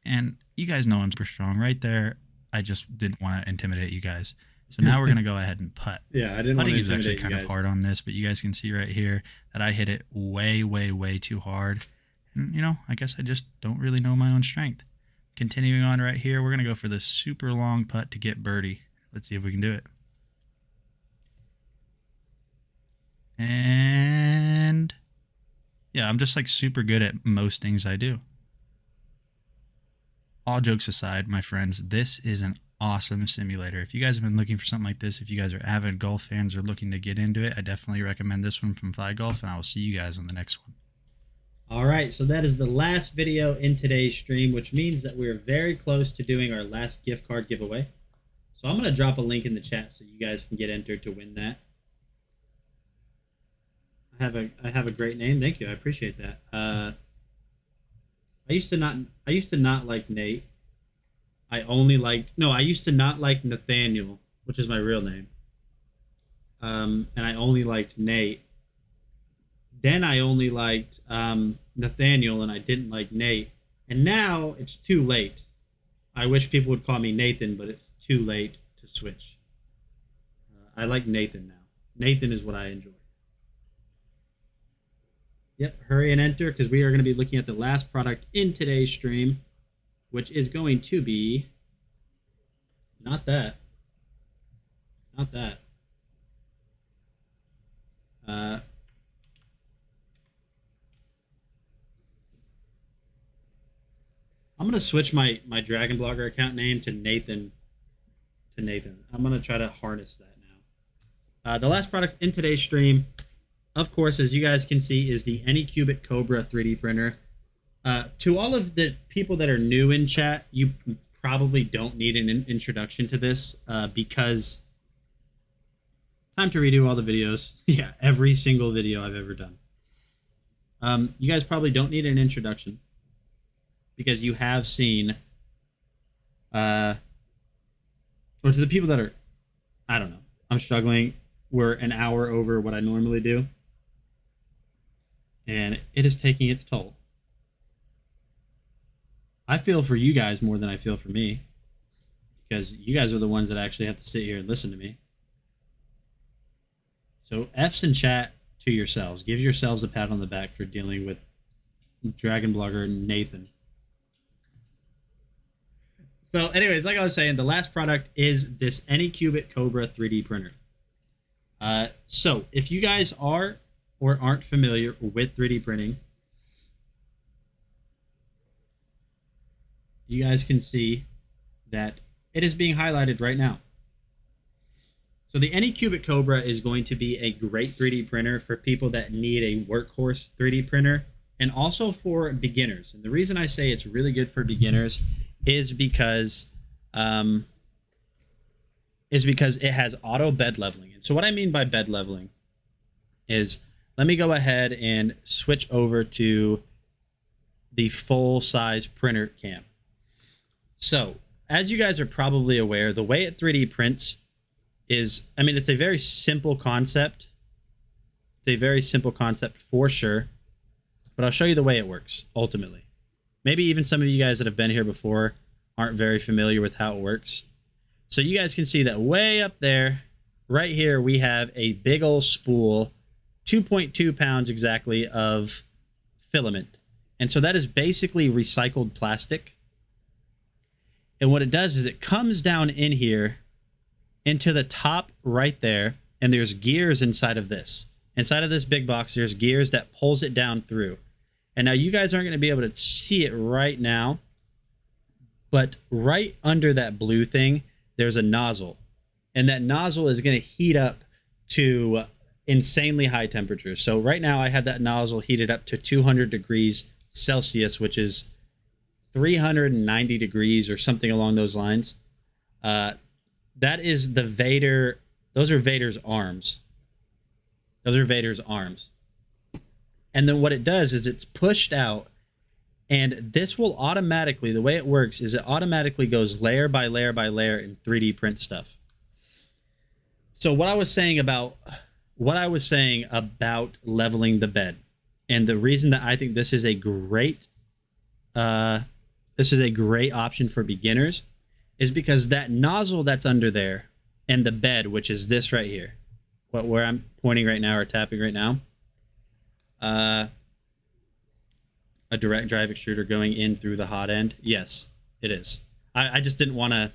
And you guys know I'm super strong. Right there, I just didn't want to intimidate you guys. So now we're going to go ahead and putt. Yeah, I didn't want to Putting is intimidate actually kind you of guys. hard on this, but you guys can see right here that I hit it way, way, way too hard. And, you know, I guess I just don't really know my own strength. Continuing on right here, we're going to go for this super long putt to get birdie. Let's see if we can do it. And yeah, I'm just like super good at most things I do. All jokes aside, my friends, this is an awesome simulator. If you guys have been looking for something like this, if you guys are avid golf fans or looking to get into it, I definitely recommend this one from FiGolf, and I will see you guys on the next one. All right, so that is the last video in today's stream, which means that we're very close to doing our last gift card giveaway. So I'm going to drop a link in the chat so you guys can get entered to win that. I have a great name. Thank you. I appreciate that. I used to not like Nate. I used to not like Nathaniel, which is my real name. And I only liked Nate. Then I only liked Nathaniel, and I didn't like Nate. And now it's too late. I wish people would call me Nathan, but it's too late to switch. I like Nathan now. Nathan is what I enjoy. Yep, hurry and enter because we are going to be looking at the last product in today's stream, which is going to be not that. Not that. I'm going to switch my Dragon Blogger account name to Nathan. I'm going to try to harness that now. The last product in today's stream, of course, as you guys can see, is the Anycubic Cobra 3D printer. To all of the people that are new in chat, you probably don't need an introduction to this because time to redo all the videos. Yeah, every single video I've ever done. You guys probably don't need an introduction because you have seen, or to the people that are, I don't know, I'm struggling. We're an hour over what I normally do, and it is taking its toll. I feel for you guys more than I feel for me, because you guys are the ones that actually have to sit here and listen to me. So F's in chat to yourselves. Give yourselves a pat on the back for dealing with Dragon Blogger Nathan. So anyways, like I was saying, the last product is this Anycubic Cobra 3D printer. So if you guys are or aren't familiar with 3D printing, you guys can see that it is being highlighted right now. So the Anycubic Cobra is going to be a great 3D printer for people that need a workhorse 3D printer, and also for beginners. And the reason I say it's really good for beginners is because it has auto bed leveling. And so what I mean by bed leveling is, let me go ahead and switch over to the full size printer cam. So as you guys are probably aware, the way it 3D prints is, I mean, it's a very simple concept. It's a very simple concept for sure, but I'll show you the way it works ultimately. Maybe even some of you guys that have been here before aren't very familiar with how it works. So you guys can see that way up there, right here, we have a big old spool, 2.2 pounds exactly of filament. And so that is basically recycled plastic. And what it does is it comes down in here into the top right there, and there's gears inside of this. Inside of this big box, there's gears that pulls it down through. And now you guys aren't going to be able to see it right now, but right under that blue thing, there's a nozzle. And that nozzle is going to heat up to insanely high temperatures. So right now I have that nozzle heated up to 200 degrees Celsius, which is 390 degrees or something along those lines. That is the Vader. Those are Vader's arms. Those are Vader's arms. And then what it does is it's pushed out, and this will automatically, the way it works is it automatically goes layer by layer by layer in 3D print stuff. So what I was saying about leveling the bed, and the reason that I think this is a great option for beginners, is because that nozzle that's under there and the bed, which is this right here, where I'm pointing right now or tapping right now, a direct drive extruder going in through the hot end. Yes, it is. I just didn't want to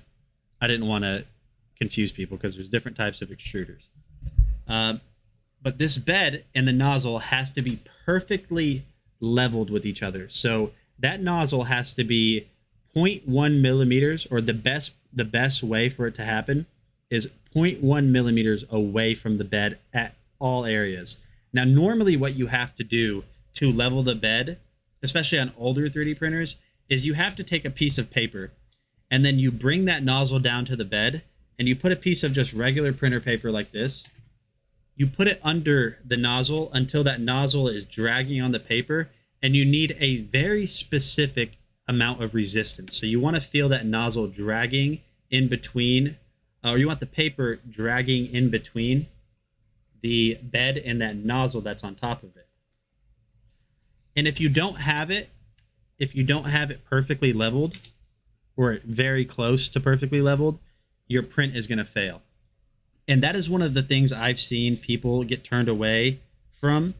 confuse people because there's different types of extruders. But this bed and the nozzle has to be perfectly leveled with each other. So that nozzle has to be 0.1 millimeters, or the best way for it to happen is 0.1 millimeters away from the bed at all areas. Now, normally what you have to do to level the bed, especially on older 3D printers, is you have to take a piece of paper and then you bring that nozzle down to the bed and you put a piece of just regular printer paper like this. You put it under the nozzle until that nozzle is dragging on the paper, and you need a very specific amount of resistance. So you want to feel that nozzle dragging in between, or you want the paper dragging in between the bed and that nozzle that's on top of it. And if you don't have it perfectly leveled, or very close to perfectly leveled, your print is going to fail. And that is one of the things I've seen people get turned away from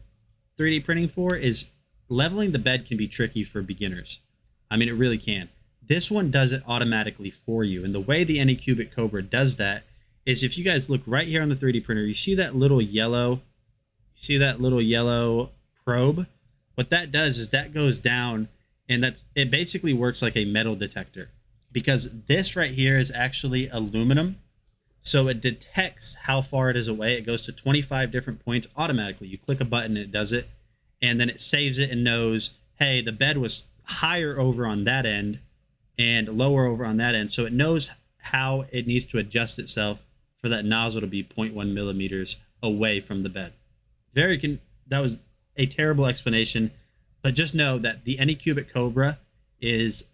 3D printing for is leveling the bed can be tricky for beginners. I mean, it really can. This one does it automatically for you. And the way the Anycubic Cobra does that is if you guys look right here on the 3D printer, you see that little yellow probe? What that does is that goes down, and it basically works like a metal detector, because this right here is actually aluminum. So it detects how far it is away. It goes to 25 different points automatically. You click a button, it does it, and then it saves it and knows, hey, the bed was higher over on that end and lower over on that end. So it knows how it needs to adjust itself for that nozzle to be 0.1 millimeters away from the bed. That was a terrible explanation, but just know that the Anycubic Cobra is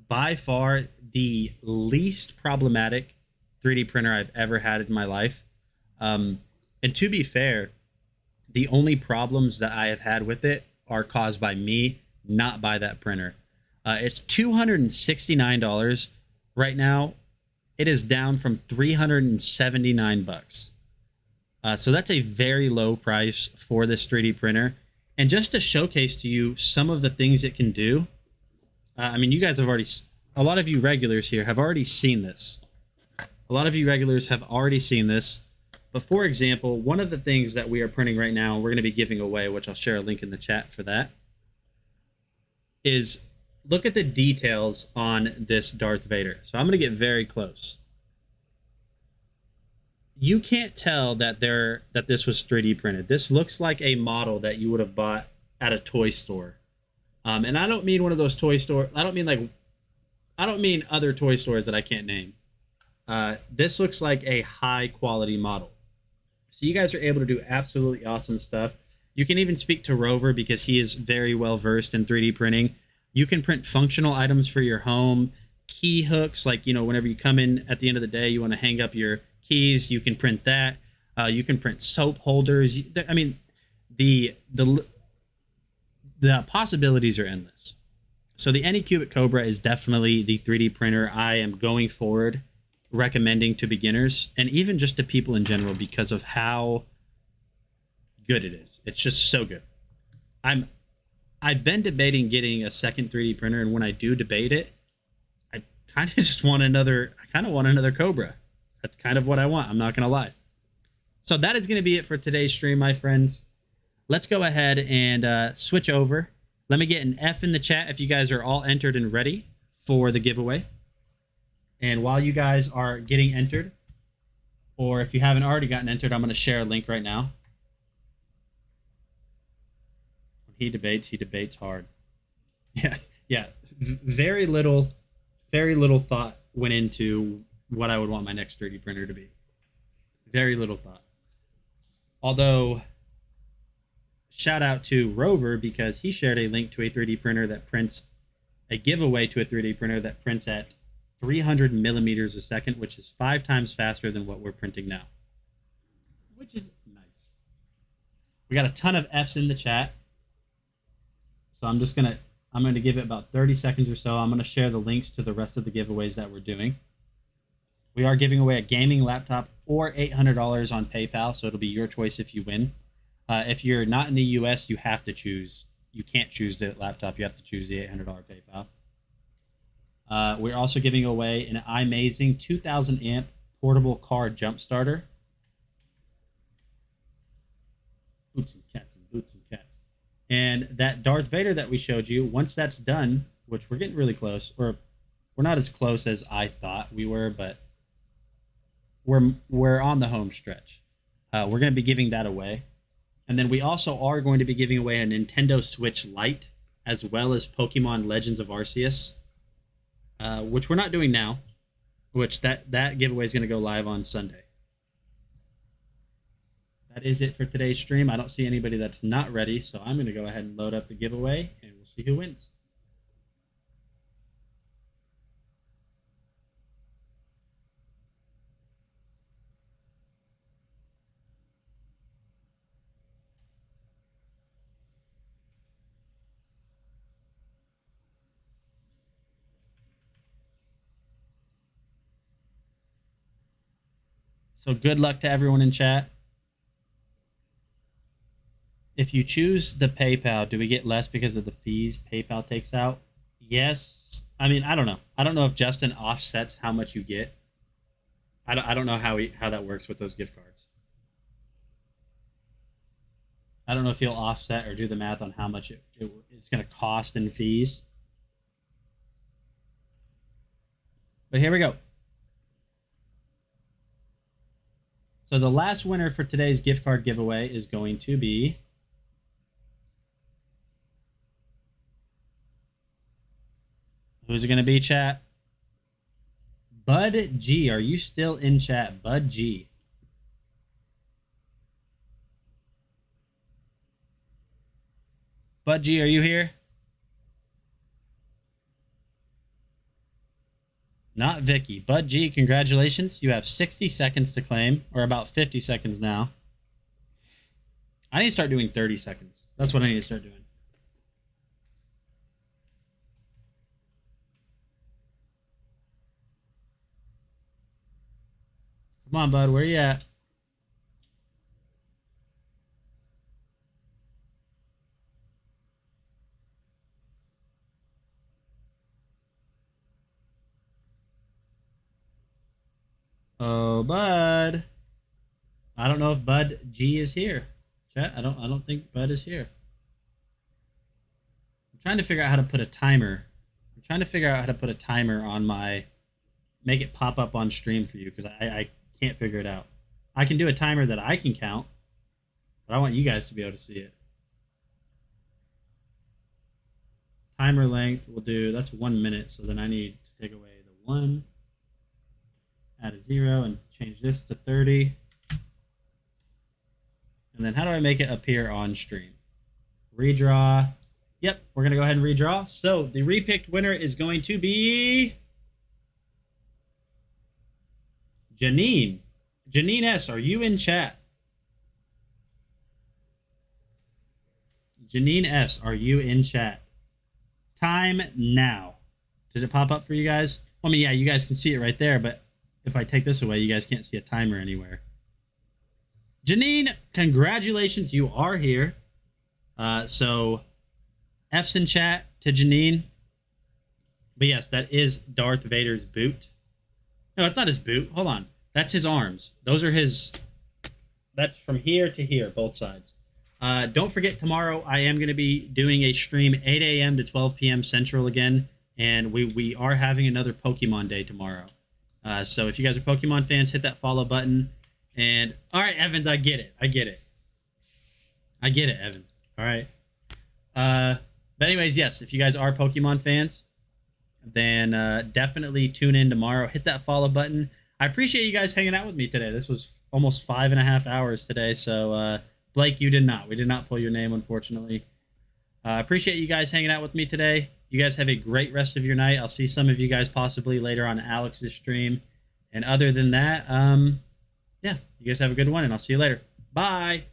by far the least problematic 3D printer I've ever had in my life. And to be fair, the only problems that I have had with it are caused by me, not by that printer. It's $269 right now. It is down from $379. So that's a very low price for this 3D printer. And just to showcase to you some of the things it can do, I mean, you guys have already, a lot of you regulars here have already seen this. But for example, one of the things that we are printing right now, we're going to be giving away, which I'll share a link in the chat for that, is look at the details on this Darth Vader. So I'm going to get very close. You can't tell that this was 3D printed. This looks like a model that you would have bought at a toy store. And I don't mean one of those toy stores. I don't mean other toy stores that I can't name. This looks like a high quality model. So you guys are able to do absolutely awesome stuff. You can even speak to Rover because he is very well versed in 3D printing. You can print functional items for your home, key hooks, like, you know, whenever you come in at the end of the day, you want to hang up your keys, you can print that. You can print soap holders. I mean, the possibilities are endless. So the Anycubic Cobra is definitely the 3D printer I am going forward recommending to beginners and even just to people in general because of how good it is. It's just so good. I've been debating getting a second 3D printer, and when I do debate it, I kind of want another Cobra. That's kind of what I want. I'm not going to lie. So that is going to be it for today's stream, my friends. Let's go ahead and switch over. Let me get an F in the chat if you guys are all entered and ready for the giveaway. And while you guys are getting entered, or if you haven't already gotten entered, I'm going to share a link right now. When he debates hard. Yeah. Very little thought went into what I would want my next 3D printer to be. Very little thought. Although, shout out to Rover because he shared a link to a 3D printer that prints, a giveaway to a 3D printer that prints at 300 millimeters a second, which is 5 times faster than what we're printing now. Which is nice. We got a ton of F's in the chat. So I'm going to give it about 30 seconds or so. I'm going to share the links to the rest of the giveaways that we're doing. We are giving away a gaming laptop or $800 on PayPal, so it'll be your choice if you win. If you're not in the US, you have to choose. You can't choose the laptop. You have to choose the $800 PayPal. We're also giving away an iMazing 2000 amp portable car jump starter. Boots and cats and boots and cats. And that Darth Vader that we showed you, once that's done, which we're getting really close, or we're not as close as I thought we were, but we're on the home stretch. We're going to be giving that away. And then we also are going to be giving away a Nintendo Switch Lite, as well as Pokemon Legends of Arceus, which we're not doing now, which that giveaway is going to go live on Sunday. That is it for today's stream. I don't see anybody that's not ready, so I'm going to go ahead and load up the giveaway, and we'll see who wins. So good luck to everyone in chat. if you choose the PayPal, do we get less because of the fees PayPal takes out? Yes. I mean, I don't know. I don't know if Justin offsets how much you get. I don't know how that works with those gift cards. I don't know if he'll offset or do the math on how much it's going to cost in fees. But here we go. So the last winner for today's gift card giveaway is going to be who's it going to be, chat? Bud G. Are you still in chat? Bud G. Bud G, are you here? Not Vicky. Bud G, congratulations. You have 60 seconds to claim, or about 50 seconds now. I need to start doing 30 seconds. That's what I need to start doing. Come on, bud. Where you at? Oh, Bud. I don't know if Bud G is here. Chat, I don't think Bud is here. I'm trying to figure out how to put a timer. I'm trying to figure out how to put a timer on my, make it pop up on stream for you, because I can't figure it out. I can do a timer that I can count, but I want you guys to be able to see it. Timer length we'll do, that's 1 minute, so then I need to take away the 1, add a 0, and change this to 30. And then how do I make it appear on stream? Redraw. Yep, we're going to go ahead and redraw. So the repicked winner is going to be Janine. Janine S., are you in chat? Janine S., are you in chat? Time now. Did it pop up for you guys? I mean, yeah, you guys can see it right there, but if I take this away, you guys can't see a timer anywhere. Janine, congratulations, you are here. So F's in chat to Janine. But yes, that is Darth Vader's boot. No, it's not his boot. Hold on. That's his arms. Those are his... That's from here to here, both sides. Don't forget, tomorrow I am going to be doing a stream 8 a.m. to 12 p.m. Central again. And we are having another Pokemon Day tomorrow. So if you guys are Pokemon fans, hit that follow button. And, all right, Evans, I get it. I get it, Evans. All right. But anyways, yes, if you guys are Pokemon fans, then definitely tune in tomorrow. Hit that follow button. I appreciate you guys hanging out with me today. This was almost 5.5 hours today. So, Blake, you did not. We did not pull your name, unfortunately. I appreciate you guys hanging out with me today. You guys have a great rest of your night. I'll see some of you guys possibly later on Alex's stream. And other than that, yeah, you guys have a good one, and I'll see you later. Bye.